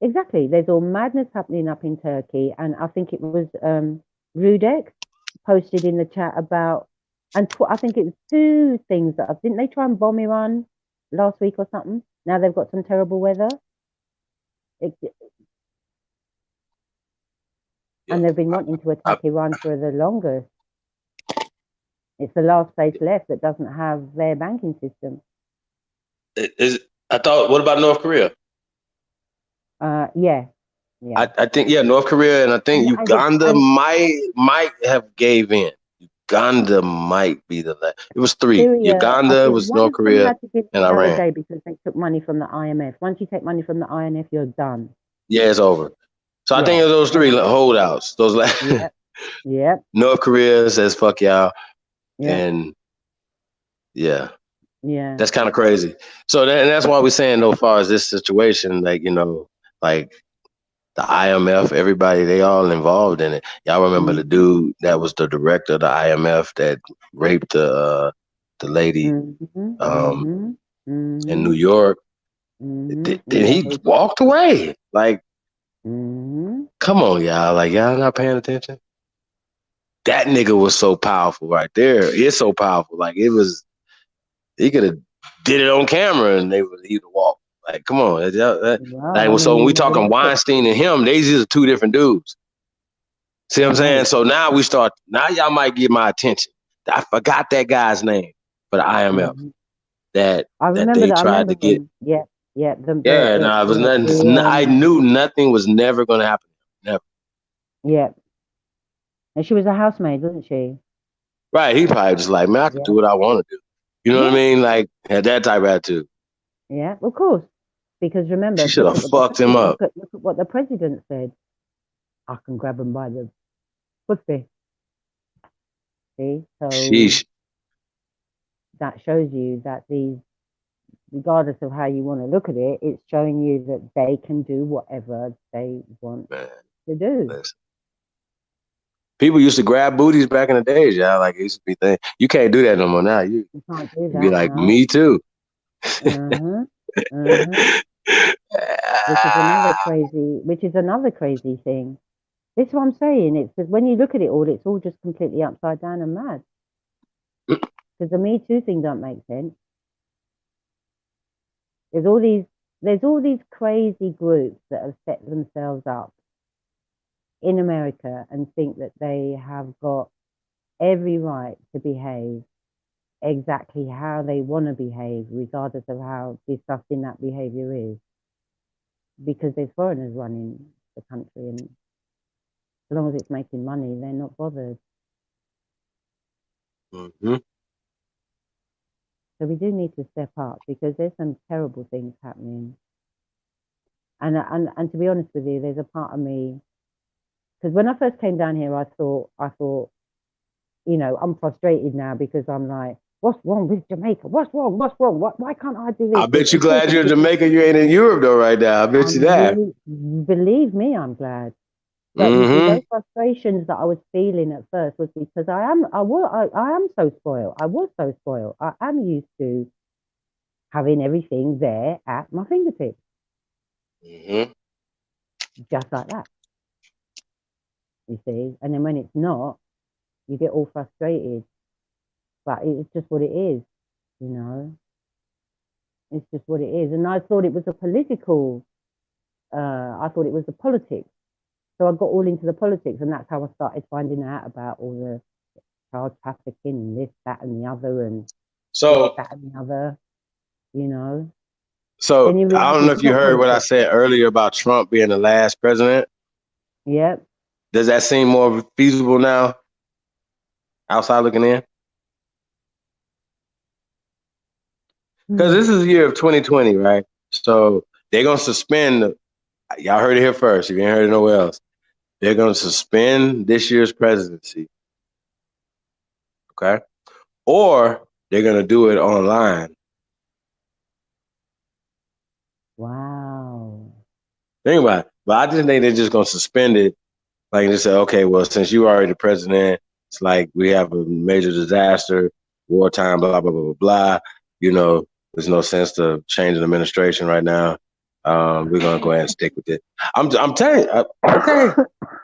Exactly. There's all madness happening up in Turkey. And I think it was Rudek posted in the chat about, and I think it was two things that didn't they try and bomb Iran last week or something? Now they've got some terrible weather. And they've been wanting to attack Iran for the longest. It's the last place left that doesn't have their banking system. What about North Korea? Yeah. I think North Korea, and I think Uganda might have gave in. Uganda might be the last. It was three. Syria, Uganda was North Korea had to give and the other Iran. day because they took money from the IMF. Once you take money from the IMF, you're done. Yeah, it's over. So I think of those three holdouts. Those last. Yep. North Korea says fuck y'all, yep. and that's kind of crazy. So that's why we're saying, so far as this situation, like like the IMF, everybody, they all involved in it. Y'all remember the dude that was the director of the IMF that raped the lady in New York? Then he walked away. Like, come on, y'all. Like, y'all not paying attention? That nigga was so powerful right there. It's so powerful. Like, he could have did it on camera and he'd have walked. Like, come on. So when we talking Weinstein and him, these are two different dudes. See what I'm saying? So now y'all might get my attention. I forgot that guy's name for the IMF that they tried to get. Yeah. It was nothing. I knew nothing was never going to happen. Never. Yeah. And she was a housemaid, wasn't she? Right. He probably just like, man, I can do what I want to do. You know what I mean? Like, had that type of attitude. Yeah, of course. Because remember, she should have fucked him up. Look at what the president said. I can grab him by the pussy. See? So Sheesh. that shows you that regardless of how you want to look at it, it's showing you that they can do whatever they want to do. Listen. People used to grab booties back in the days, y'all. Like, it used to be thing. You can't do that no more now. You can't do that. Be like, me too. Which is another crazy thing. This is what I'm saying. It's that when you look at it all, it's all just completely upside down and mad. Because the Me Too thing don't make sense. There's all these crazy groups that have set themselves up in America and think that they have got every right to behave exactly how they want to behave, regardless of how disgusting that behavior is. Because there's foreigners running the country, and as long as it's making money, they're not bothered. So we do need to step up because there's some terrible things happening. And to be honest with you, there's a part of me, because when I first came down here, I thought, I'm frustrated now because I'm like, what's wrong with Jamaica? What's wrong? Why can't I do this? I bet you're glad you're in Jamaica. You ain't in Europe though right now. I bet you that. Believe me, I'm glad. But you see, those frustrations that I was feeling at first was because I am so spoiled. I was so spoiled. I am used to having everything there at my fingertips. Just like that. You see? And then when it's not, you get all frustrated. But it's just what it is, It's just what it is. And I thought it was the politics. So I got all into the politics, and that's how I started finding out about all the child trafficking and this, that, and the other, and so that and the other, So I don't know if you heard what I said earlier about Trump being the last president. Yep. Does that seem more feasible now? Outside looking in? Because this is the year of 2020, right? So they're going to suspend Y'all heard it here first. If you ain't heard it nowhere else, they're going to suspend this year's presidency. Okay, or they're going to do it online. Wow. Think about it. But I just think they're just going to suspend it. Like, just say, okay, well, since you already the president, it's like we have a major disaster, wartime, blah, blah, blah, blah, blah. You know, there's no sense to change an administration right now. We're going to go ahead and stick with it. I'm telling you, okay.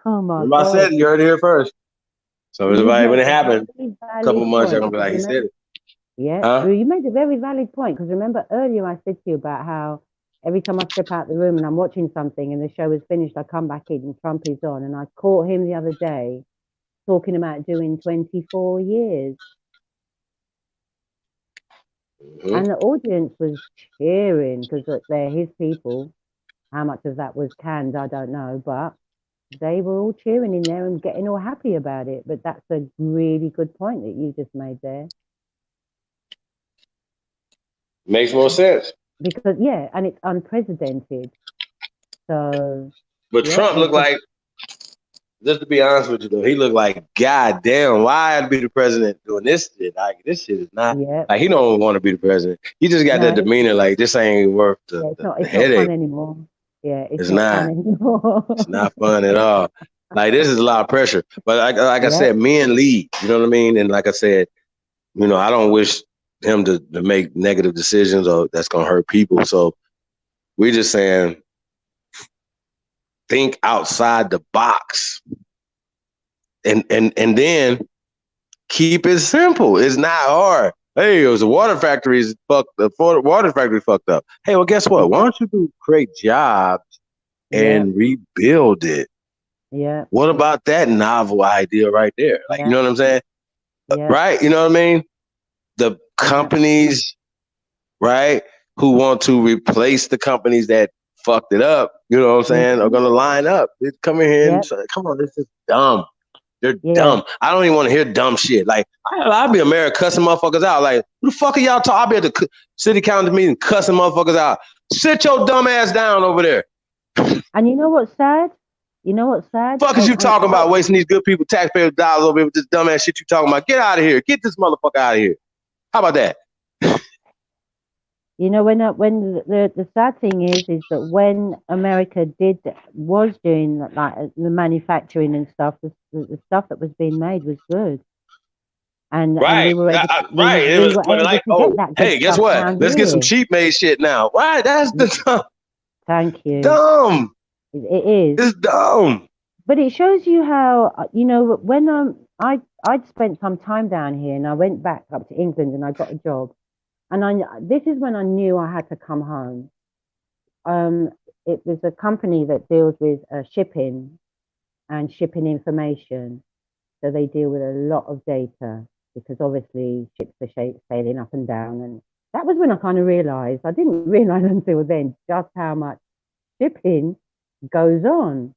Oh my Remember I God. said it, you heard it here first. So You've everybody, when made it a happened, very a couple valid months, you're point. going to be like, he said it. Yeah, Huh? you made a very valid point, because remember earlier I said to you about how every time I step out the room and I'm watching something and the show is finished, I come back in and Trump is on. And I caught him the other day talking about doing 24 years. Mm-hmm. And the audience was cheering because they're his people. How much of that was canned, I don't know, but they were all cheering in there and getting all happy about it. But that's a really good point that you just made there. Makes more sense. Because, yeah, and it's unprecedented. So, But yeah, Trump looked like, just to be honest with you, though, he looked like, God damn, why I had to be the president doing this shit? Like, this shit is not, yeah, like, he don't want to be the president. He just got that no, demeanor, like, this ain't worth yeah, the it's not fun headache. anymore. Yeah, it's It's not fun not. anymore. It's not fun at all. Like, this is a lot of pressure. But like I Yeah, said, men lead. You know what I mean? And like I said, you know, I don't wish him to make negative decisions or that's going to hurt people. So we're just saying, think outside the box. And then keep it simple. It's not hard. Hey, it was a water factory fucked. The water factory fucked up. Hey, well, guess what? Why don't you create jobs yeah, and rebuild it? yeah, What about that novel idea right there? Like, you yeah, know what I'm saying? yeah, Right? You know what I mean? The yeah, companies, right, who want to replace the companies that fucked it up, you know what I'm saying, are mhm, going to line up. They come in here yeah, and say, come on, this is dumb. They're yeah. dumb. I don't even want to hear dumb shit. Like, I'll be a mayor cussing motherfuckers out. Like, who the fuck are y'all talking? I'll be at the city council meeting cussing motherfuckers out. Sit your dumb ass down over there. And you know what's sad? You know what's sad? Fuck is you And talking about wasting these good people taxpayer dollars over here with this dumb ass shit you talking about? Get out of here. Get this motherfucker out of here. How about that? you know when the sad thing is that when America was doing like the manufacturing and stuff, the stuff that was being made was good. And we Right, were able to, right. It we was, were but able like, to get oh, that good hey, guess stuff what? down Let's get some here. cheap made shit now. Right, that's the Thank you. dumb. It is. It's dumb. But it shows you how, when I'd spent some time down here and I went back up to England and I got a job, and this is when I knew I had to come home. It was a company that deals with shipping and shipping information, so they deal with a lot of data because obviously ships are sailing up and down, and that was when I kind of realised. I didn't realise until then just how much shipping goes on.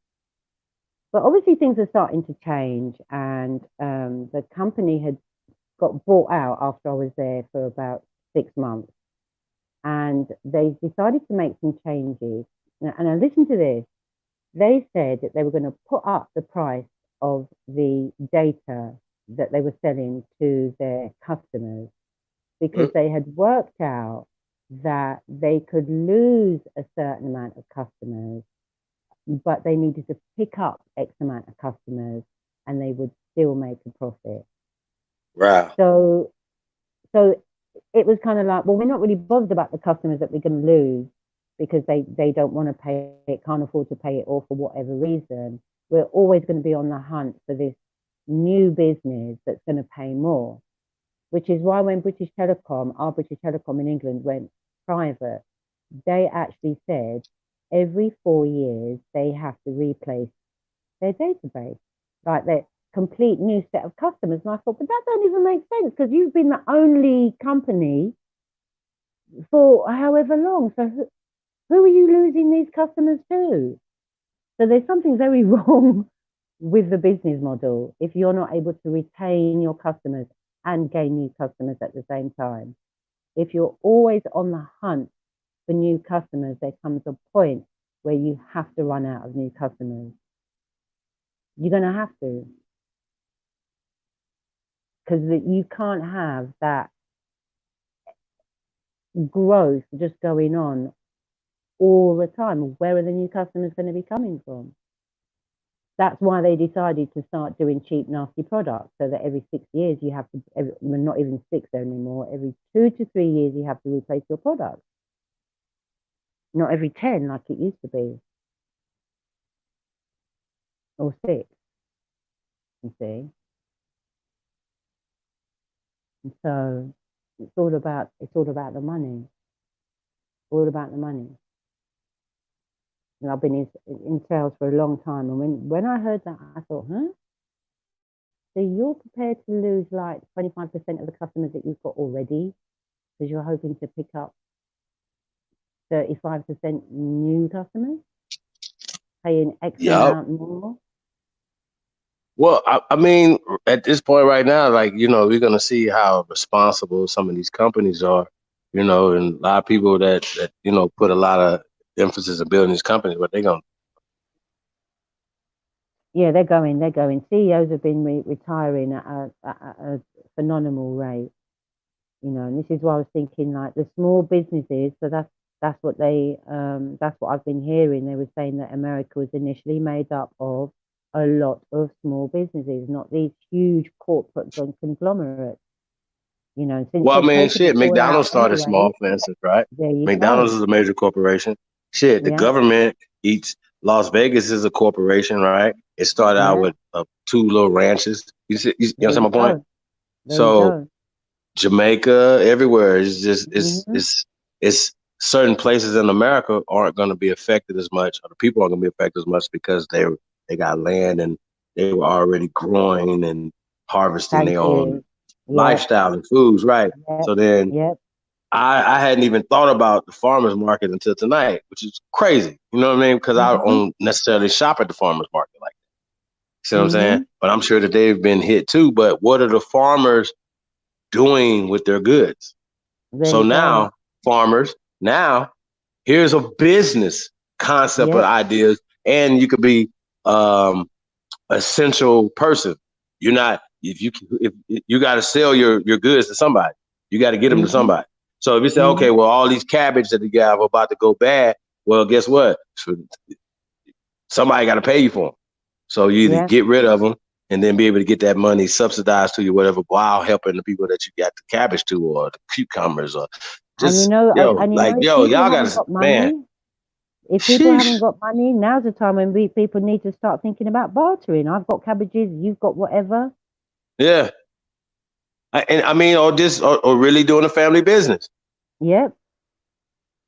But obviously things are starting to change, and the company had got bought out after I was there for about 6 months, and they decided to make some changes. And I listened to this. They said that they were going to put up the price of the data that they were selling to their customers because they had worked out that they could lose a certain amount of customers, but they needed to pick up X amount of customers and they would still make a profit. Wow. So it was kind of like, well, we're not really bothered about the customers that we're going to lose because they don't want to pay it, can't afford to pay it, or for whatever reason. We're always going to be on the hunt for this new business that's going to pay more, which is why when our British Telecom in England went private, they actually said every 4 years they have to replace their database, like their complete new set of customers. And I thought, but that don't even make sense because you've been the only company for however long. So who are you losing these customers to? So there's something very wrong with the business model if you're not able to retain your customers and gain new customers at the same time. If you're always on the hunt for new customers, there comes a point where you have to run out of new customers. You're going to have to. Because you can't have that growth just going on all the time. Where are the new customers going to be coming from? That's why they decided to start doing cheap, nasty products, so that every 6 years you have to, well, not even 6 anymore, every 2 to 3 years you have to replace your product. Not every 10 like it used to be. Or 6, you see. And so it's all about the money. All about the money. And I've been in sales for a long time, and when I heard that, I thought, huh? So you're prepared to lose like 25% of the customers that you've got already because you're hoping to pick up 35% new customers, paying X amount more? Well, I mean, at this point right now, like, you know, we're going to see how responsible some of these companies are, you know, and a lot of people that you know, put a lot of emphasis in building these companies, but they're going to. Yeah, they're going. CEOs have been retiring at a phenomenal rate, you know, and this is why I was thinking, like, the small businesses, so that's what I've been hearing. They were saying that America was initially made up of a lot of small businesses, not these huge corporate conglomerates. You know, since Well, I they've mean, taken it shit, all out McDonald's started anyway, small, for instance, right? there you McDonald's go. is a major corporation. Shit, the Yeah, government eats. Las Vegas is a corporation, right? It started out yeah, with 2 little ranches. You there understand you my point? go. There you So go. Jamaica, everywhere. It's just Hmm. it's certain places in America aren't going to be affected as much, or the people aren't going to be affected as much because they got land and they were already growing and harvesting Thank their own you. Yep, lifestyle and foods, right? yep, So then yep. I hadn't even thought about the farmers market until tonight, which is crazy. You know what I mean? Because I Hmm. don't necessarily shop at the farmers market like that. See what I'm saying? Hmm. But I'm sure that they've been hit too. But what are the farmers doing with their goods? There So you go. now, farmers, now here's a business concept of Yep. ideas, and you could be essential person. You're not if you got to sell your goods to somebody, you got to get them to Hmm. somebody. So if you say, okay, Hmm. well, all these cabbage that you have are about to go bad, well, guess what? Somebody got to pay you for them. So you either Yeah. get rid of them and then be able to get that money subsidized to you, whatever, while helping the people that you got the cabbage to, or the cucumbers, or And just like if yo, people y'all haven't gotta, got man, money, if people haven't sheesh, got money, now's the time when people need to start thinking about bartering. I've got cabbages, you've got whatever. yeah. And I mean, or really doing a family business, Yep.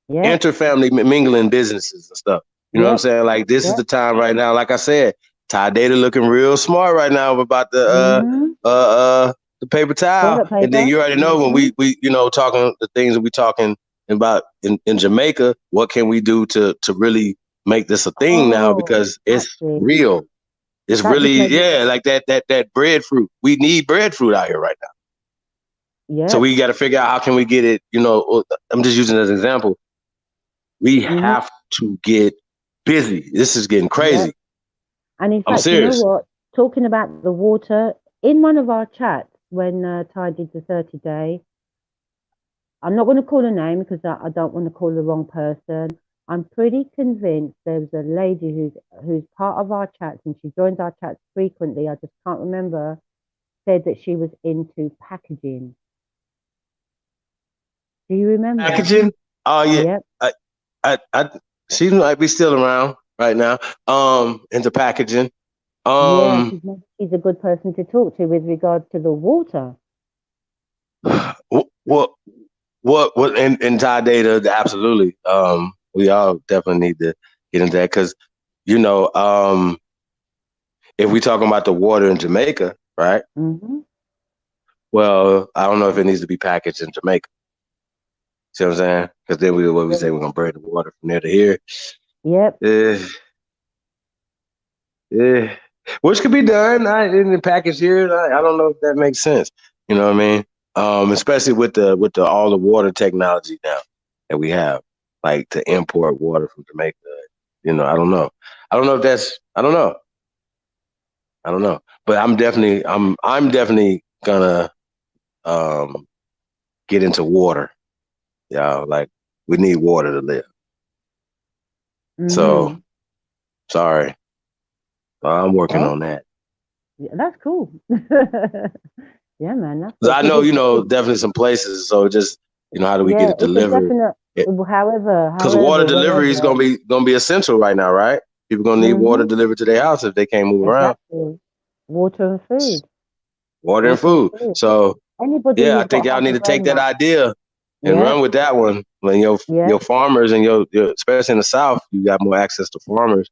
Yep. interfamily mingling businesses and stuff. You know what I'm Yep. saying? Like this is Yep. the time right now. Like I said, Ty Data looking real smart right now about Hmm. the paper towel. Toilet And then paper. you already know when Hmm. we you know talking the things that we talking about in Jamaica. What can we do to really make this a thing now? Oh, Because it's actually, real. It's that just really, made me. yeah, like that breadfruit. We need breadfruit out here right now. So Yep. we got to figure out how can we get it. You know, I'm just using it as an example. We Hmm. have to get busy. This is getting Yep. crazy. And in I'm fact, you know serious. what? Talking about the water, in one of our chats when Ty did the 30-day, I'm not going to call her name because I don't want to call the wrong person. I'm pretty convinced there's a lady who's part of our chats and she joins our chats frequently. I just can't remember. Said that she was into packaging. Do you remember? Packaging. Oh yeah. Yep. I she might be still around right now. Into packaging. Yeah, Um, she's a good person to talk to with regard to the water. what what in Thai data? Absolutely. We all definitely need to get into that because you know, if we talking about the water in Jamaica, right? Hmm. Well, I don't know if it needs to be packaged in Jamaica. See what I'm saying? Because then what we say we're Yeah. gonna bring the water from there to here. Yep. Eh, which could be done in the package here. I don't know if that makes sense. You know what I mean? Especially with the all the water technology now that we have, like to import water from Jamaica. I don't know. I don't know if that's. I don't know. I don't know. But I'm definitely gonna um get into water. Yeah, like we need water to live. So Mm-hmm. sorry, I'm working Hey, on that. yeah, that's cool. Yeah, man, that's 'Cause cool. I Because know, definitely some places. So just, how do we get yeah, it it's a delivered? definite. However, Because water delivery is wherever. gonna be essential right now, right? People gonna need water Mm-hmm. delivered to their house if they can't move around. Exactly. Water and food. Water and Water and food. food. So Anybody yeah, I who's got think y'all need to take that hypothermia. idea and Yeah, run with that one. When yeah. your farmers and your especially in the South, you got more access to farmers.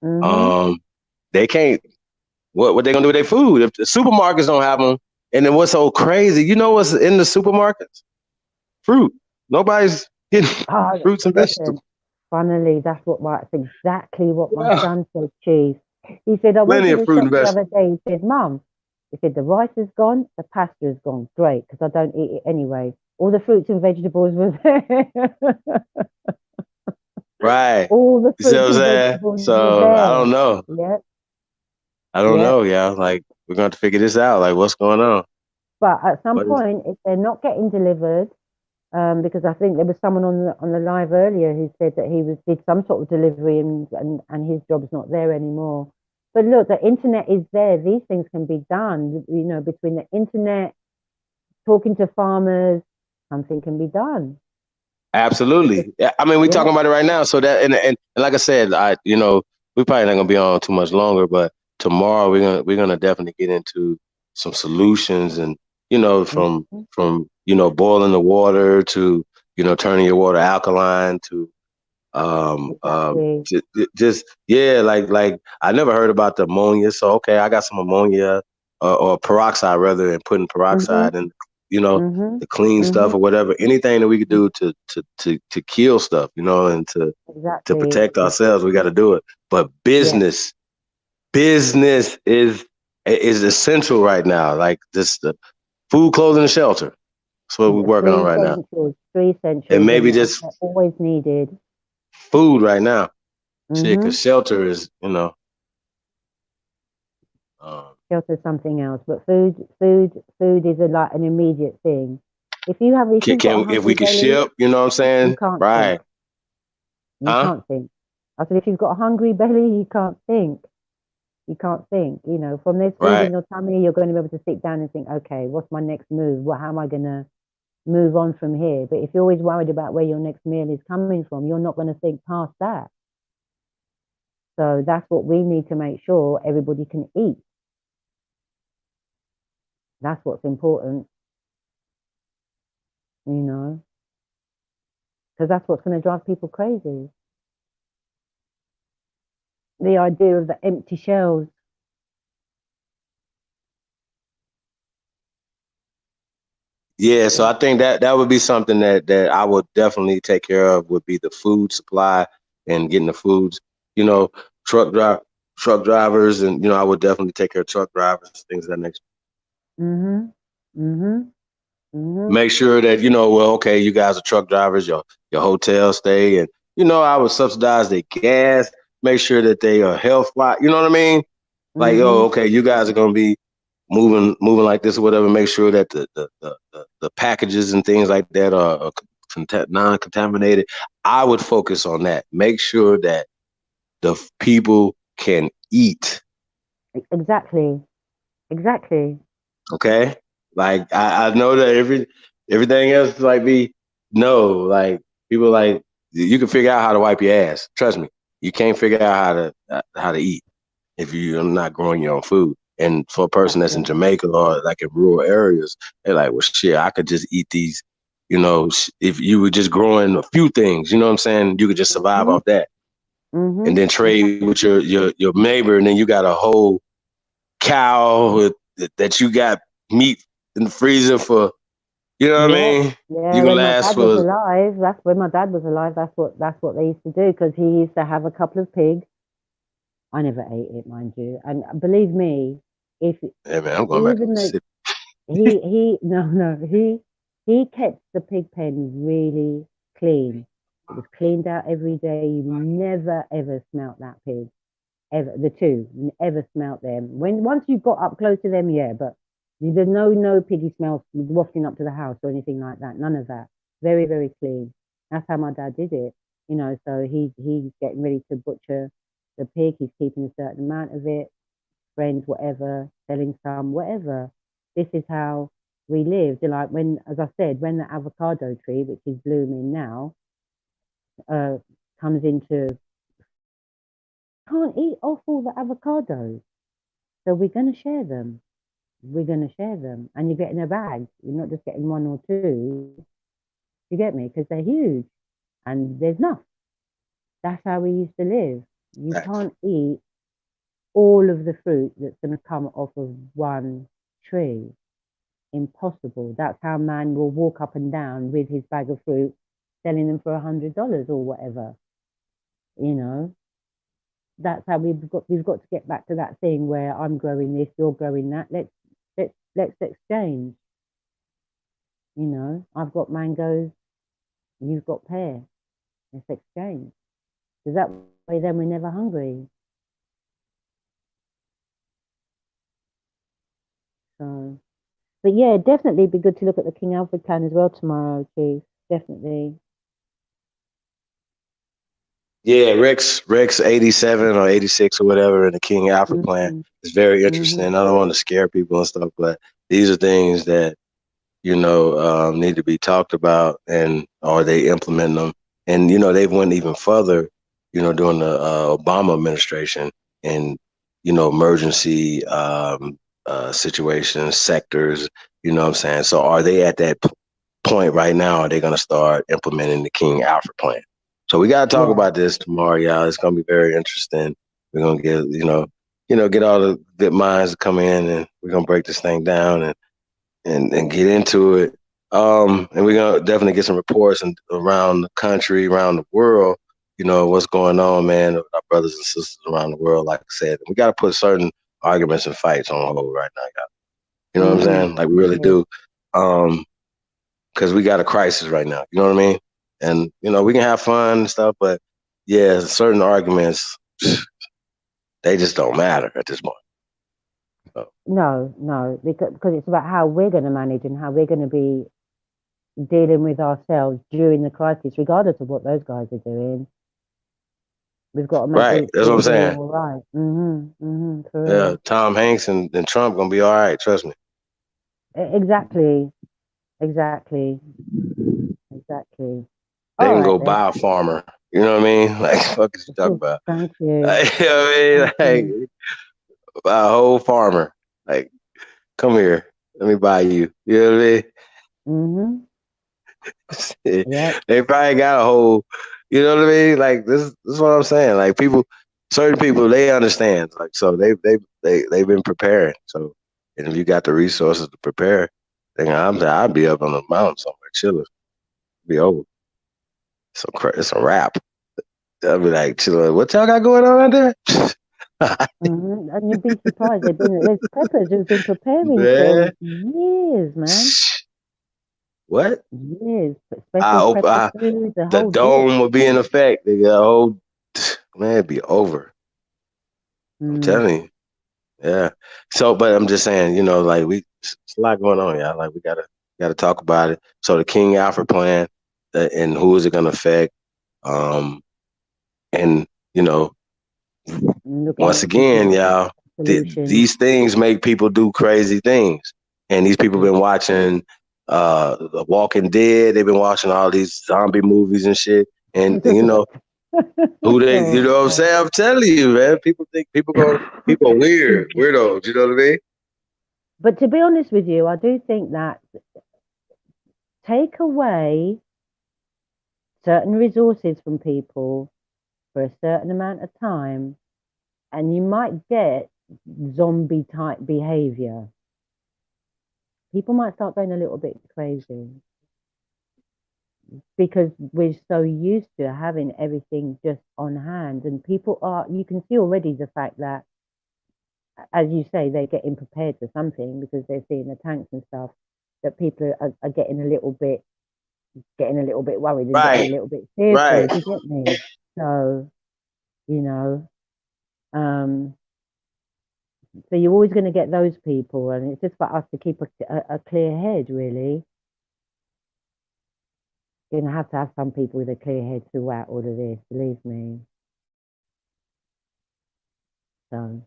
Mm-hmm. Um, they can't. What they gonna do with their food if the supermarkets don't have them? And then what's so crazy? You know what's in the supermarkets? Fruit. Nobody's getting Oh, fruits and listen. vegetables. Funnily, that's exactly what my Yeah, son said, Chief. He said, I went plenty to of the fruit shop and the vegetables. other day. He said, Mum, he said, the rice is gone, the pasta is gone. Great, because I don't eat it anyway. All the fruits and vegetables were there. Right. All the You see what fruits I'm and saying? vegetables were So I there. don't know. Yep, I don't yep. know, yeah. Like we're gonna have to figure this out. Like what's going on? But at some What is point, if they're not getting delivered, because I think there was someone on the live earlier who said that he did some sort of delivery and his job's not there anymore. But look, the internet is there. These things can be done. Between the internet, talking to farmers, something can be done. Because Absolutely. Yeah, I mean, we yeah, talking about it right now. So that and like I said, we probably not gonna be on too much longer, but tomorrow we're gonna definitely get into some solutions and from mhm, boiling the water to turning your water alkaline to exactly. just yeah, like I never heard about the ammonia. So okay, I got some ammonia or peroxide rather, and putting Mhm, peroxide and you know mhm, the clean stuff mhm. or whatever. Anything that we could do to kill stuff, and to Exactly. protect ourselves, we got to do it. But Yeah. business is essential right now. Like this, the food, clothing, and shelter. That's what we're working on Three right now, essentials. Three and essentials, maybe and just they're always needed. food right now. Shit, because Mhm. shelter is Um, Shelter something else, but food is like an immediate thing. If you've got a if we hungry could belly, ship, you know what I'm you saying? can't think. Right. You Huh? can't think. I said, if you've got a hungry belly, you can't think. You can't think. From there's food in Right. your tummy, you're going to be able to sit down and think, okay, what's my next move? How am I going to move on from here? But if you're always worried about where your next meal is coming from, you're not going to think past that. So that's what we need to make sure everybody can eat. That's what's important, you know, because that's what's going to drive people crazy. The idea of the empty shells. Yeah, so I think that would be something that I would definitely take care of would be the food supply and getting the foods, you know, truck drive truck drivers and I would definitely take care of truck drivers, things of that nature. Mhm. Mhm. Mhm. Make sure that, well, okay, you guys are truck drivers, your hotel stay and I would subsidize their gas, make sure that they are health wise, you know what I mean? Like, oh, Mhm. okay, you guys are gonna be moving like this or whatever. Make sure that the packages and things like that are non-contaminated. I would focus on that. Make sure that the people can eat. Exactly. Exactly. Okay, like I know that everything else like be no like people like you can figure out how to wipe your ass. Trust me, you can't figure out how to eat if you're not growing your own food. And for a person That's that's in it. Jamaica or like in rural areas, they're like, well, shit, I could just eat these, if you were just growing a few things, you know what I'm saying? You could just survive Mhm. off that and Mhm. then trade Exactly. with your neighbor. And then you got a whole cow that you got meat in the freezer for, you know what I Yeah. mean? Yeah. You can When my last dad was for, alive, that's when my dad was alive. That's what they used to do because he used to have a couple of pigs. I never ate it, mind you. And believe me, if yeah, man, I'm going back to even though Mississippi. he no, he kept the pig pen really clean. It was cleaned out every day. You never ever smelt that pig. Ever. The two. Ever smelt them. Once you got up close to them, yeah, but there's no piggy smell wafting up to the house or anything like that. None of that. Very, very clean. That's how my dad did it. You know, so he's getting ready to butcher the pig. He's keeping a certain amount of it. Friends, whatever, selling some, whatever. This is how we lived. Like when, as I said, when the avocado tree, which is blooming now, comes into, can't eat off all the avocados. So we're going to share them. We're going to share them. And you're getting a bag. You're not just getting one or two. You get me? Because they're huge. And there's enough. That's how we used to live. You can't eat all of the fruit that's going to come off of one tree. Impossible. That's how man will walk up and down with his bag of fruit, selling them for $100 or whatever. You know, that's how we've got to get back to that thing where I'm growing this, you're growing that. Let's exchange. You know, I've got mangoes, you've got pear. Let's exchange. Because that way then we're never hungry. So, but yeah, definitely be good to look at the King Alfred plan as well tomorrow, Chief. Definitely. Yeah, Rex 87 or 86 or whatever in the King Alfred plan Mm-hmm. is very interesting. Mm-hmm. I don't want to scare people and stuff, but these are things that need to be talked about, and are they implementing them? And they went even further, during the Obama administration, and emergency situations, sectors. You know what I'm saying? So are they at that point right now? Are they going to start implementing the King Alfred plan? So we got to talk Yeah. about this tomorrow, y'all. It's going to be very interesting. We're going to get all the good minds to come in, and we're going to break this thing down and get into it. And we're gonna definitely get some reports around the country, around the world. What's going on, man. Our brothers and sisters around the world. Like I said, we got to put certain arguments and fights on hold right now, y'all. You know what I'm Mm-hmm. saying? Like we really Yeah. do. Because we got a crisis right now. You know what I mean? And we can have fun and stuff, but yeah, certain arguments they just don't matter at this point. So. No, because it's about how we're going to manage and how we're going to be dealing with ourselves during the crisis, regardless of what those guys are doing. We've got to make Right, that's what I'm we're saying. all right. For Yeah, real. Tom Hanks and Trump gonna be all right. Trust me. Exactly. Exactly. Exactly. They All can right go then. buy a farmer. You know what I mean? Like, fuck is you talking about? Thank you. Like, you know what I mean? Thank you. Like, buy a whole farmer. Like, come here. Let me buy you. You know what I mean? Mm-hmm. Yep. They probably got a whole, you know what I mean? Like, this is what I'm saying. Like, certain people, they understand. Like, so they've been preparing. So, and if you got the resources to prepare, then I'd be up on the mountain somewhere chilling. Be over. So it's a wrap. I'll be like, chill. What y'all got going on out there? Mm-hmm. And you'd be surprised. There's preppers who've been preparing for Man, years, man. what? Years. I Special hope prepper food, the the whole bit. dome will be in effect. They got a whole man, it'd be over. I'm Mm. telling you. Yeah. So, but I'm just saying, like it's a lot going on, y'all. Like we gotta talk about it. So the King Alfred plan, and who is it gonna affect? And Look once at again, y'all, solutions. these things make people do crazy things, and these people been watching The Walking Dead. They've been watching all these zombie movies and shit, and who they, you Oh, know what I'm saying? I'm telling you, man. People think people are weird, weirdos. You know what I mean? but to be honest with you, I do think that take away certain resources from people for a certain amount of time, and you might get zombie type behavior. People might start going a little bit crazy because we're so used to having everything just on hand, and people are, you can see already the fact that, as you say, they're getting prepared for something because they're seeing the tanks and stuff, that people are getting a little bit getting a little bit worried and getting a Right. little bit fearful. Right. Do you get me? So, you know, um, so you're always going to get those people, and it's just for us to keep a clear head, really. You're going to have some people with a clear head throughout all of this, believe me. So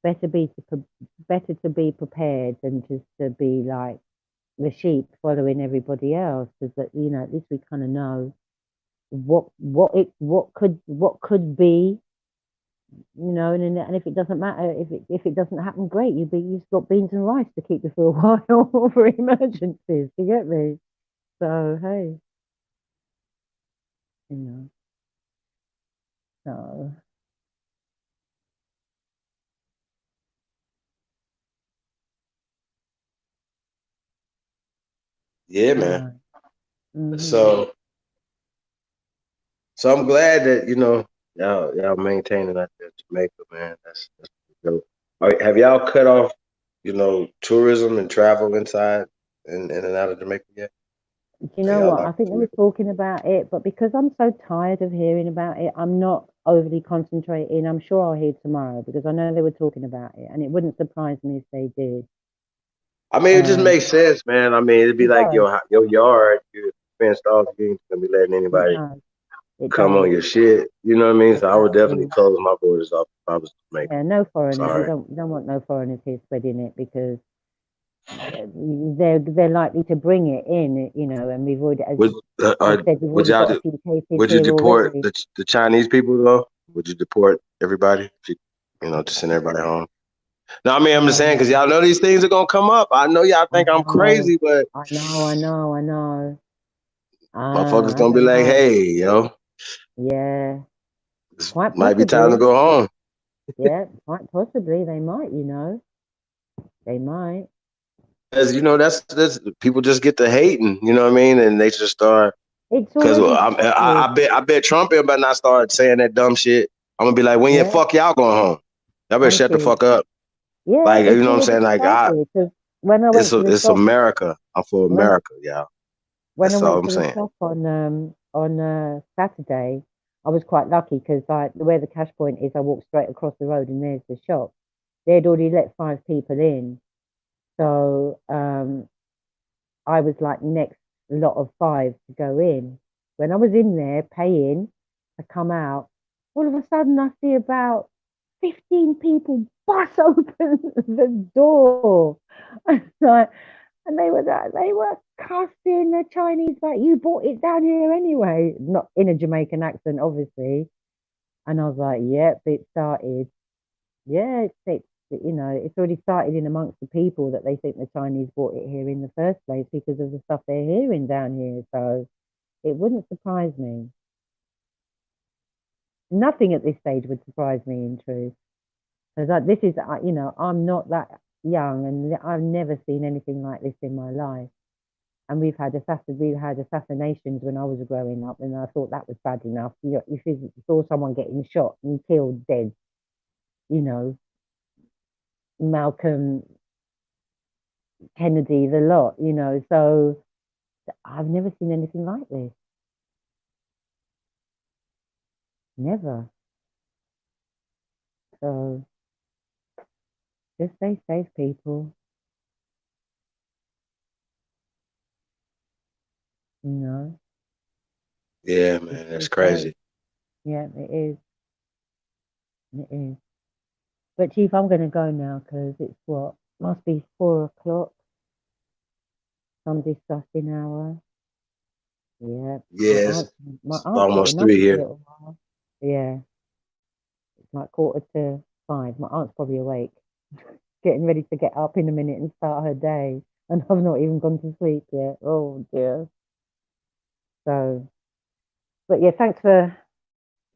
better to be prepared than just to be like the sheep following everybody else, because that, you know, at least we kind of know what could be, you know, and if it doesn't matter, if it doesn't happen, great, you've got beans and rice to keep you for a while for emergencies. You get me? So hey, you know, so Yeah, man. right. Mm-hmm. So I'm glad that y'all maintaining that there in Jamaica, man. That's dope. Have y'all cut off tourism and travel inside and in and out of Jamaica yet? Do you Are know y'all what? I locked think they into were it? talking about it, but because I'm so tired of hearing about it, I'm not overly concentrating. I'm sure I'll hear tomorrow because I know they were talking about it, and it wouldn't surprise me if they did. I mean, it just makes sense, man. I mean, it'd be It like does. your yard, you fenced off. You ain't gonna be letting It anybody does. It come does. on your shit. You know what I mean? So I would definitely Exactly. close my borders off if I was Jamaica. Yeah, no foreigners. Sorry. You don't want no foreigners here spreading it because they're likely to bring it in, you know. And we've already, as Would I said, we've would already y'all got a few cases would you here deport already. the Chinese people though? Would you deport everybody? If to send everybody home. No, I mean I'm just saying because y'all know these things are gonna come up. I know y'all I think I'm know, crazy, but I know, I know, I know. motherfuckers I gonna be don't like, know. hey, Yeah, this quite might be time to possibly. go home. Yeah, quite possibly. They might, you know. They might. As that's people just get to hating, you know what I mean, and they just start. It's Cause already I started. bet Trump better not start saying that dumb shit. I'm gonna be like, when the Yeah, fuck y'all going home? Y'all better thank shut the you. fuck up. Yeah, Like you it's know what I'm already saying? Like started. Because when I went to the it's shop, America. I'm for when I America, y'all. when I That's all went I'm to the saying. shop on Saturday, I was quite lucky because like where the cash point is, I walked straight across the road and there's the shop. They'd already let 5 people in, so I was like next lot of 5 to go in. When I was in there paying to come out, all of a sudden I see about 15 people bust open the door. Like, and they were cussing the Chinese like, you bought it down here anyway. Not in a Jamaican accent, obviously. And I was like, yep, it started. Yeah, it's already started in amongst the people that they think the Chinese brought it here in the first place because of the stuff they're hearing down here. So it wouldn't surprise me. Nothing at this stage would surprise me, in truth, because this is, I'm not that young, and I've never seen anything like this in my life. And we've had assassinations when I was growing up, and I thought that was bad enough. You know, if you saw someone getting shot and killed dead, you know, Malcolm, Kennedy, the lot, you know. So I've never seen anything like this. Never. So just stay safe, people. You know, Yeah, just man, that's stay safe. crazy. Yeah, it is. It is. But Chief, I'm going to go now because it's what must be 4 o'clock. Some disgusting hour. Yeah, Yeah, my it's aunt's almost getting up 3 in a here. little while. Yeah, it's like 4:45. My aunt's probably awake, getting ready to get up in a minute and start her day, and I've not even gone to sleep yet. Oh dear. So, but yeah, thanks for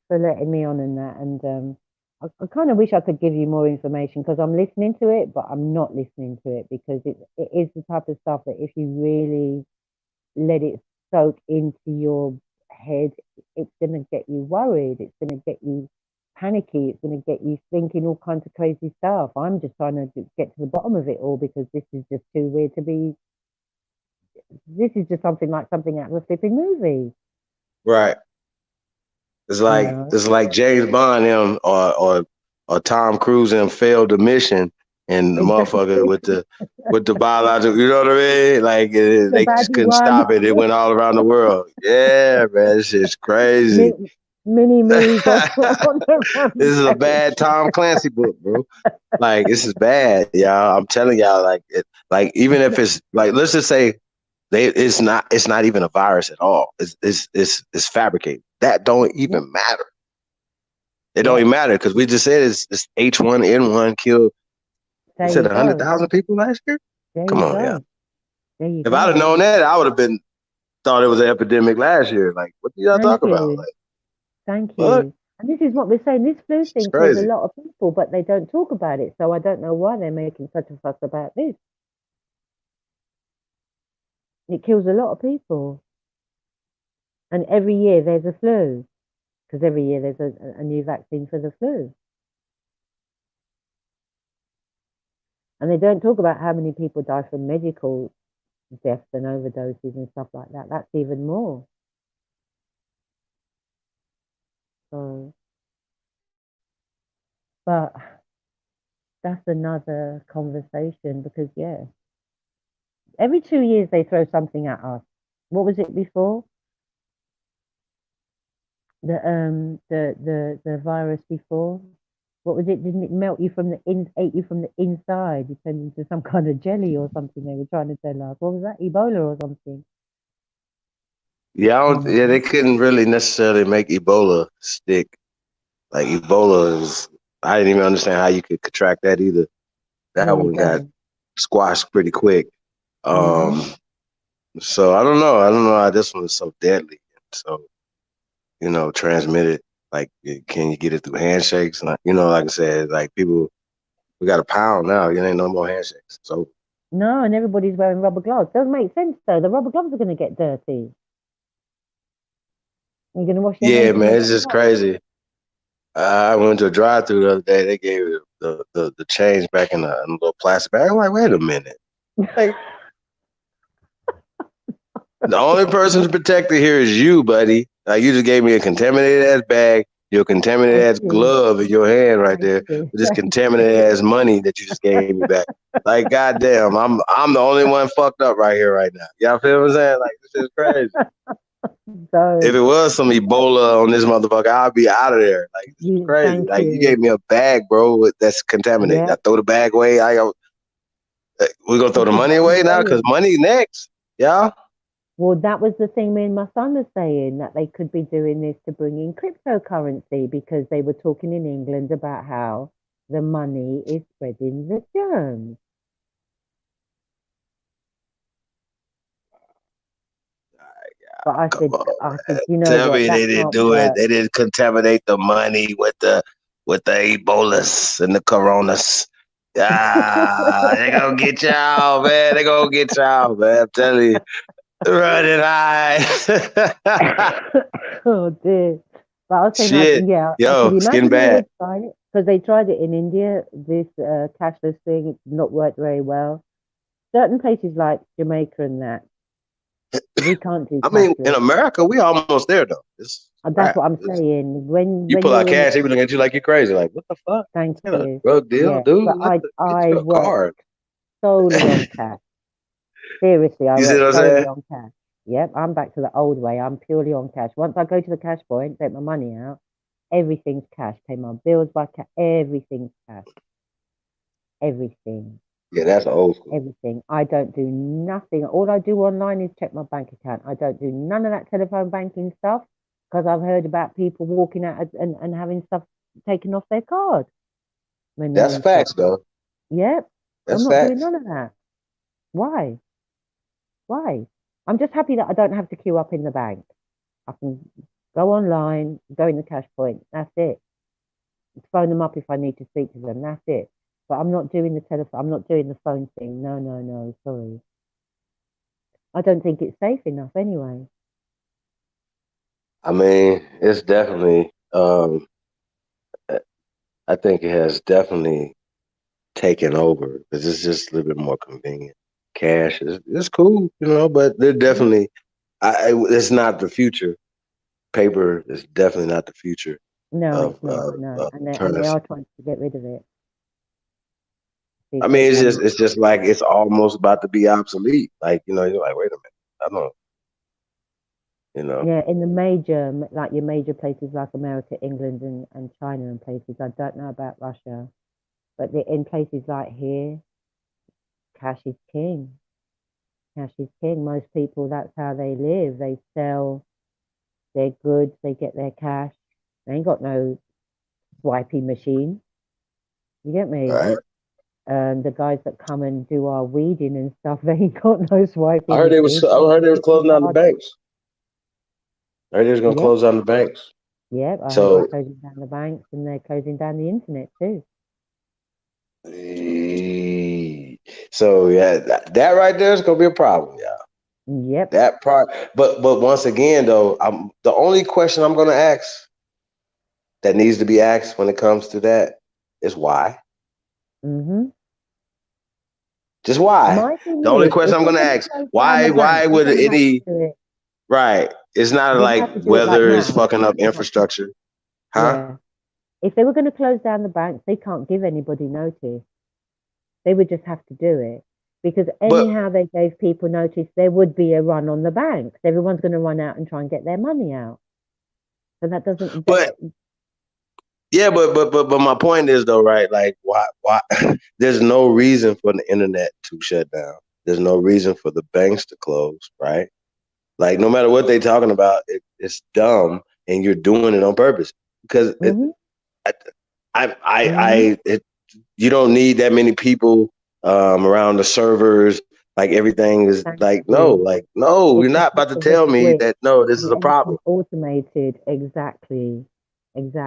letting me on in that. And I kind of wish I could give you more information because I'm listening to it, but I'm not listening to it because it is the type of stuff that if you really let it soak into your head, it's going to get you worried. It's going to get you panicky. It's going to get you thinking all kinds of crazy stuff. I'm just trying to get to the bottom of it all because this is just too weird to be This is just something out of a flipping movie. Right. It's like James Bond him or Tom Cruise him failed the mission and the motherfucker with the biological, you know what I mean? Like they just couldn't stop it. It went all around the world. Yeah, man, this is crazy. Mini me's on the This is a rampage. bad Tom Clancy book, bro. Like this is bad, y'all. I'm telling y'all, like even if it's like, let's just say it's not even a virus at all. It's fabricated. That don't even matter. It don't even matter because we just said it's H1N1 killed. There It said you go. 100,000 people last year. There Come you on, go. yeah. There you If go. I'd have known that, I would have thought it was an epidemic last year. Like, what do y'all talk about? Like, Thank what? you. And this is what we're saying. This flu It's thing kills a crazy. lot of people, but they don't talk about it. So I don't know why they're making such a fuss about this. It kills a lot of people. And every year there's a flu, because every year there's a new vaccine for the flu. And they don't talk about how many people die from medical deaths and overdoses and stuff like that. That's even more. So, but that's another conversation because, yeah, every 2 years they throw something at us. What was it before? The virus before. What was it? Didn't it melt you from ate you from the inside? You turned into some kind of jelly or something. They were trying to tell us. What was that? Ebola or something? Yeah, they couldn't really necessarily make Ebola stick. Like Ebola is, I didn't even understand how you could contract that either. That one got squashed pretty quick. So I don't know. I don't know how this one is so deadly. So, transmitted. Like, can you get it through handshakes? Like, like I said, like people, we got a pound now. You ain't no more handshakes. So no, and everybody's wearing rubber gloves. Doesn't make sense though. The rubber gloves are going to get dirty. You're going to wash your hands. Yeah, man, it's just crazy. I went to a drive-through the other day. They gave the change back in a little plastic bag. I'm like, wait a minute. Like, the only person protected here is you, buddy. Like, you just gave me a contaminated ass bag, your contaminated ass glove in your hand right there, with this contaminated ass money that you just gave me back. Like, goddamn, I'm the only one fucked up right here right now. Y'all feel what I'm saying? Like, this is crazy. If it was some Ebola on this motherfucker, I'd be out of there. Like, this is crazy. Like, you gave me a bag, bro, that's contaminated. I throw the bag away. We're gonna throw the money away now because money next, y'all. Well, that was the thing me and my son were saying, that they could be doing this to bring in cryptocurrency because they were talking in England about how the money is spreading the germs. But I said, you know Tell what? me they didn't do it. They didn't contaminate the money with the Ebolas and the coronas. They gonna get y'all, man. They gonna get y'all, man. I'm telling you. Running high. Oh dear. But I was saying, shit. Yo, could it's getting imagine they bad. would try it because they tried it in India. This cashless thing, it's not worked very well. Certain places like Jamaica and that, we can't do. I mean, in America, we almost there though. That's what I'm saying. When you pull out you're cash, people look at you like you're crazy. Like, what the fuck? Thank you. Drug deal, dude. But I your work card. solely on cash. Seriously, I You see what work I'm solely saying? on cash. Yep, I'm back to the old way. I'm purely on cash. Once I go to the cash point, take my money out, everything's cash. Pay my bills by cash. Everything's cash. Everything. Yeah, that's old school. Everything. I don't do nothing. All I do online is check my bank account. I don't do none of that telephone banking stuff because I've heard about people walking out and having stuff taken off their card. That's facts, though. Yep. That's I'm not doing facts. none of that. Why? Why? I'm just happy that I don't have to queue up in the bank. I can go online, go in the cash point. That's it. Phone them up if I need to speak to them. That's it. But I'm not doing the telephone. I'm not doing the phone thing. No, no, no. Sorry. I don't think it's safe enough anyway. I mean, it's definitely. I think it has definitely taken over because it's just a little bit more convenient. cash is it's cool, you know, but they're definitely it's not the future. Paper is definitely not the future No, of it's not. No, and they currency. are trying to get rid of it. I mean, Because it's just like it's almost about to be obsolete. Like, you know, you're like, wait a minute, I don't, you know. yeah, in the major, like your major places like America, England, and China and places, I don't know about Russia, but in places like here, cash is king. Cash is king. Most people, that's how they live. They sell their goods, they get their cash. They ain't got no swiping machine. You get All me? right. The guys that come and do our weeding and stuff, they ain't got no I swiping heard machine. I heard they was It's the closing down the card. banks. I heard they was gonna Yep, close down the banks. yep. I heard they're So closing down the banks and they're closing down the internet too. so yeah, that right there is gonna be a problem, yeah. Yep. That part, but once again though, I'm the only question I'm gonna ask that needs to be asked when it comes to that is why. Mm-hmm. Just why? My thing The only is, question if I'm they're gonna going to ask, close down the why banks, they're would going to have to any do it. right? It's not They'd like have to do it like whether it's now. fucking up They'd have to, infrastructure, huh? yeah. If they were going to close down the banks, they can't give anybody notice. They would just have to do it. Because But anyhow they gave people notice, there would be a run on the banks. Everyone's going to run out and try and get their money out. So that doesn't, but yeah, but my point is though, right? Like why there's no reason for the internet to shut down. There's no reason for the banks to close, right? Like no matter what they're talking about, it's dumb, and you're doing it on purpose because mm-hmm, mm-hmm, you don't need that many people around the servers. Like everything is thank you. like no, It's you're the not flip about to of a tell me switch. that no, this is And a problem. everything's automated. Exactly.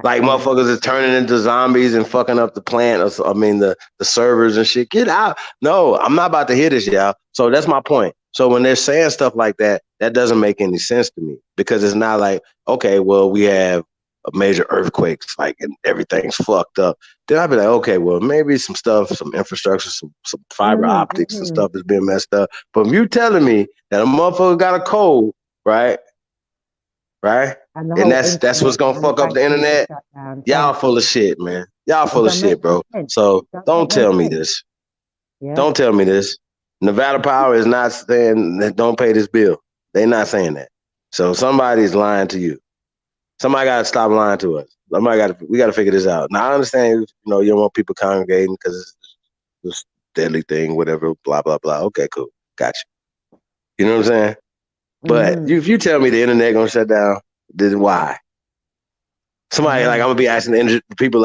Like Exactly. motherfuckers is turning into zombies and fucking up the plant. I mean the servers and shit. Get out! No, I'm not about to hear this, y'all. So that's my point. So when they're saying stuff like that, that doesn't make any sense to me because it's not like okay, well we have a major earthquakes, like and everything's fucked up. Then I'd be like, okay, well maybe some stuff, some infrastructure, some fiber Mm-hmm, optics and mm-hmm. stuff is being messed up. But if you telling me that a motherfucker got a cold, right? Right? And the And whole that's what's internet gonna and the fuck up the banks need to internet. shut down. Y'all Thank full of you. shit, man. Y'all It full of don't make shit, no bro. sense. So Don't make don't no tell me sense. this. Yeah. Don't tell me this. Nevada Power is not saying that don't pay this bill. They're not saying that. So somebody's lying to you. Somebody gotta stop lying to us. We gotta figure this out. Now I understand, you know, you don't want people congregating because it's this deadly thing, whatever, blah, blah, blah. Okay, cool. Got you. You know what I'm saying? But Mm-hmm. if you tell me the internet gonna shut down, then why? I Somebody like I'm know. gonna be asking the people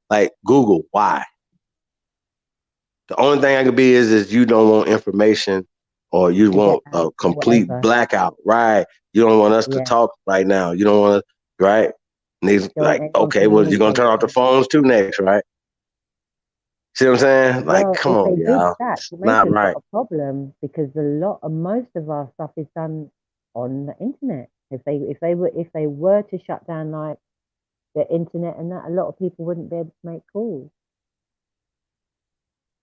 like Google why. The only thing I could be is you don't want information or you To get want a out or complete whatever. blackout, right? You don't want us to Yeah. talk right now. You don't want to, right? And he's Don't want like, anyone okay, well, you're gonna turn off the communicating. phones too next, right? See what I'm saying? Like, Well, come if on, they did y'all. that, It's not Jamaica's got right. a problem because most of our stuff is done on the internet. If they were to shut down like the internet and that, a lot of people wouldn't be able to make calls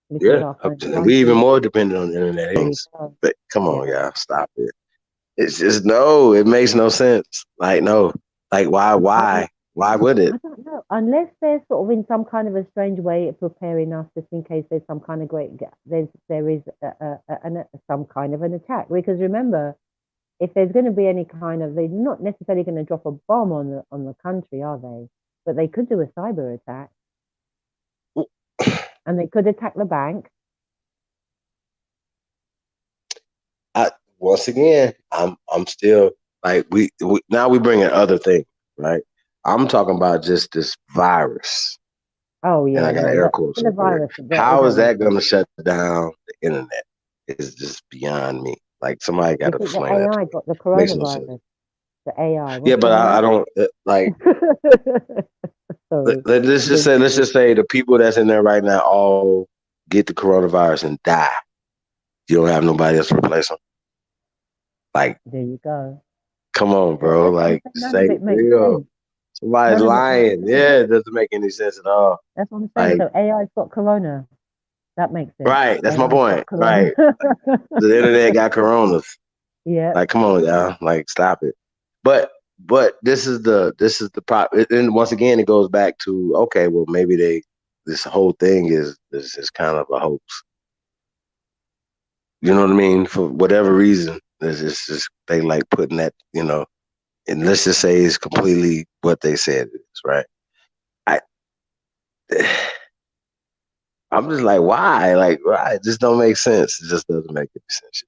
because Yeah. our phones are We even running. more dependent on the internet. There you go. But come on, Yeah. y'all. Stop it. It's just no, it makes no sense. Like, no. Like, why, I why? Why would it? I don't know. Unless they're sort of in some kind of a strange way of preparing us just in case there's some kind of there is some kind of an attack. Because remember, if there's going to be any kind of, they're not necessarily going to drop a bomb on the country, are they? But they could do a cyber attack, and they could attack the bank. Once again, I'm still like we now we bring in other things, right? I'm talking about just this virus, Oh and yeah, I got no, air that quotes still a over it. virus. That it How is don't make that no going to sense. shut down the internet? It's just beyond me. Like somebody got You to think the explain that to AI me. got the Makes no sense. coronavirus? The AI, Yeah, what's the but I name? don't like. Sorry, Let's just say the people that's in there right now all get the coronavirus and die. You don't have nobody else to replace them. Like, there you go. come on, Well, bro. that's what I'm Like, saying. None of say it makes real. sense. Somebody's None of it makes lying. sense. Yeah, it doesn't make any sense at all. That's what I'm saying. Like, So AI's got corona. That makes sense. Right. That's my Everyone's got point. corona. Right. The internet got coronas. Yeah. Like, come on, y'all. Like, stop it. But this is the problem. And once again, it goes back to, okay, well, maybe this whole thing is kind of a hoax. You know what I mean? For whatever reason, it's just they like putting that, and let's just say it's completely what they said it is, right? I I'm just like, why? Like, why? It just don't make sense. It just doesn't make any sense.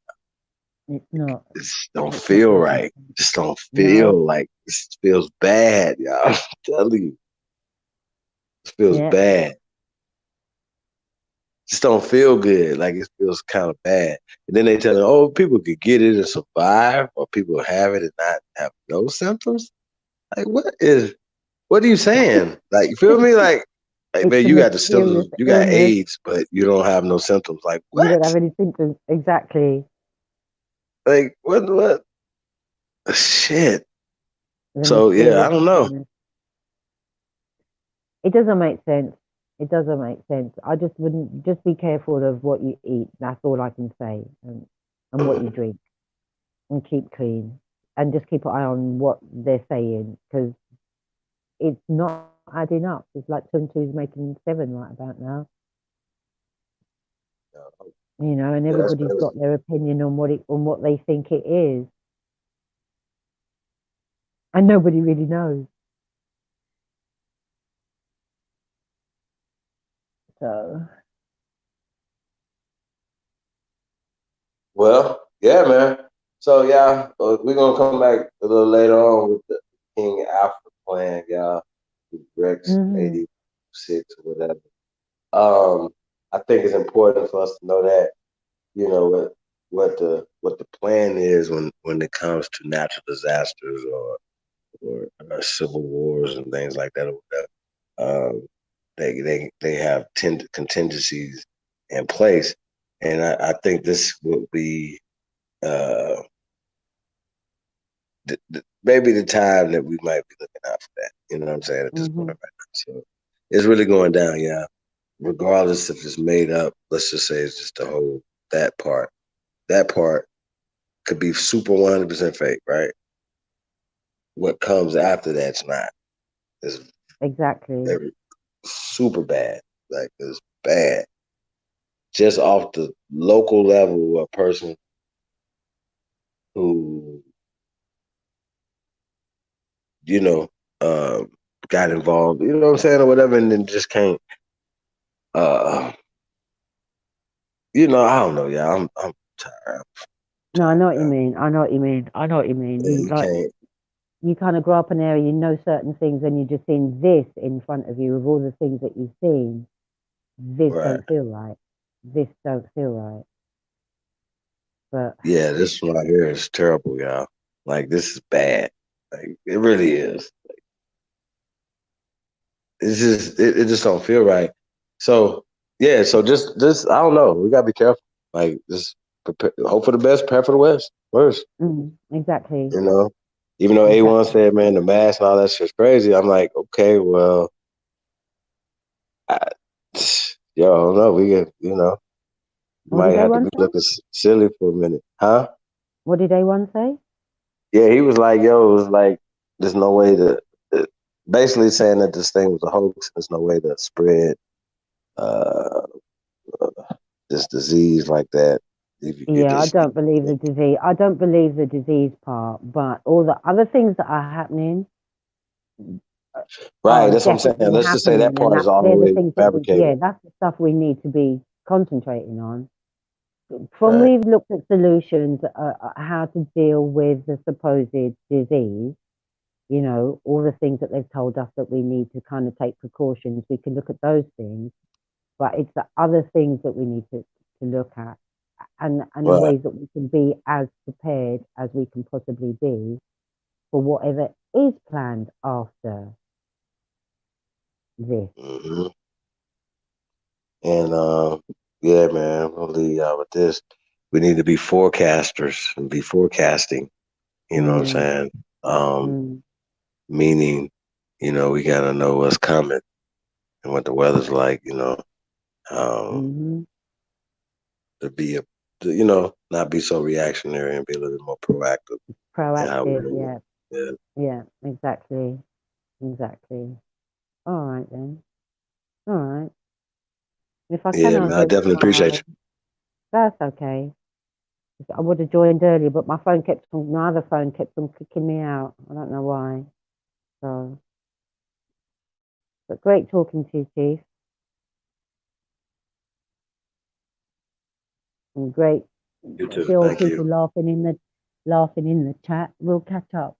It's not. It just don't It's not feel making right. sense. Just don't No. feel like it feels bad, y'all. I'm telling you, it feels Yeah. bad. Just don't feel good. Like it feels kind of bad. And then they tell you, oh, people could get it and survive, or people have it and not have no symptoms. Like, what are you saying? Like, you feel me? Like, It's man, a you got the symptoms, mysterious you got illness. AIDS, but you don't have no symptoms. Like, You don't have what? any symptoms. Exactly. Like, what? Shit. It's a So yeah, I mysterious don't know. illness. It doesn't make sense. It doesn't make sense. I just wouldn't just be careful of what you eat. That's all I can say. And what you drink. And keep clean. And just keep an eye on what they're saying. Because it's not adding up. It's like 2 and 2 is making 7 right about now. And Yeah, that's everybody's crazy. got their opinion on what they think it is. And nobody really knows. So Well, yeah, man. So yeah, we're gonna come back a little later on with the King Alpha plan, y'all. With Rex mhm. 86 or whatever. I think it's important for us to know that, what the plan is when it comes to natural disasters or civil wars and things like that or whatever. They have contingencies in place, and I think this will be uh, maybe the time that we might be looking out for that. You know what I'm saying, at this point Mhm. right now. So it's really going down, yeah. Regardless if it's made up, let's just say it's just the whole that part. That part could be super 100% fake, right? What comes after that's not. It's Exactly. very super bad. Like it's bad. Just off the local level, a person who, you know, um, got involved, you know what I'm saying, or whatever, and then just can't uh I don't know, yeah. I'm tired. No, I know what you Yeah. mean. I know what you mean. I know what you mean. Yeah, you can't. You kind of grow up in an area, you know certain things, and you're just seeing this in front of you with all the things that you've seen. This Right. don't feel right. This don't feel right. But Yeah, this one right here is terrible, y'all. Like this is bad. Like it really is. It just don't feel right. So yeah, so just I don't know. We gotta be careful. Like just hope for the best, prepare for the worst. exactly, You know, even though A1 exactly. said, man, the mask and all that shit's crazy. I'm like, okay, well, I, yo, I don't know. We get, What did might have to A1 be say? looking silly for a minute, huh? What did A1 say? Yeah, he was like, yo, it was like, there's no way to, uh, basically saying that this thing was a hoax. There's no way to spread uh, this disease like that. If you could Yeah, I just, don't believe the disease. I don't believe the disease part, but all the other things that are happening right, are that's what I'm saying. definitely Let's just say that happening, and part is all the they're the way things that fabricated. that's the stuff we need to be concentrating on. From Right. we've looked at solutions, how to deal with the supposed disease, all the things that they've told us that we need to kind of take precautions, we can look at those things, but it's the other things that we need to look at, and the Right. ways that we can be as prepared as we can possibly be for whatever is planned after this. hmm And yeah, man, I'm gonna leave y'all with this. We need to be forecasters and be forecasting. You know what I'm Mm, saying? Um, mm, Meaning, we gotta know what's coming and what the weather's like. Um, mm-hmm. to be not be so reactionary and be a little bit more proactive. Proactive, yeah, exactly. All right then. All right. If I Yeah, cannot man, I get definitely appreciate reply, you. that's okay. I would have joined earlier, but my other phone kept on kicking me out. I don't know why. So, but great talking to you, Chief, and great. You too. See all Thank you. people laughing in the chat. We'll catch up.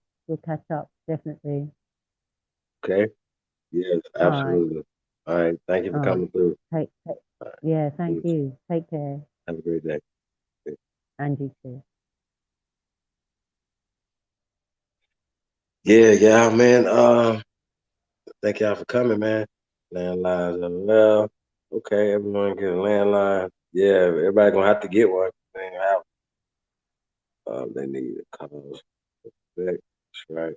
Definitely. Okay. Yes, All right. absolutely. All right. Thank you for All right. coming through. Yeah. Thank All right. you. Take care, Have a great day. and you too. Yeah, man. Thank y'all for coming, man. Landlines are well. Okay, everyone get a landline. Yeah, everybody gonna have to get one. They ain't gonna have. They need a call. That's right.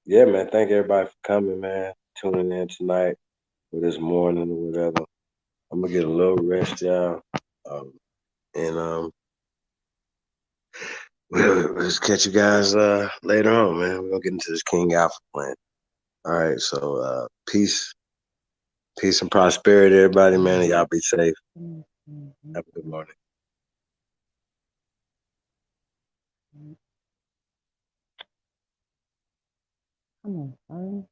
Yeah, man. Thank everybody for coming, man. Tuning in tonight or this morning or whatever. I'm gonna get a little rest, y'all. And we'll just catch you guys later on, man. We're gonna get into this King Alpha plan. All right, so peace and prosperity, everybody, man. And y'all be safe. Have a good morning. Come on, phone.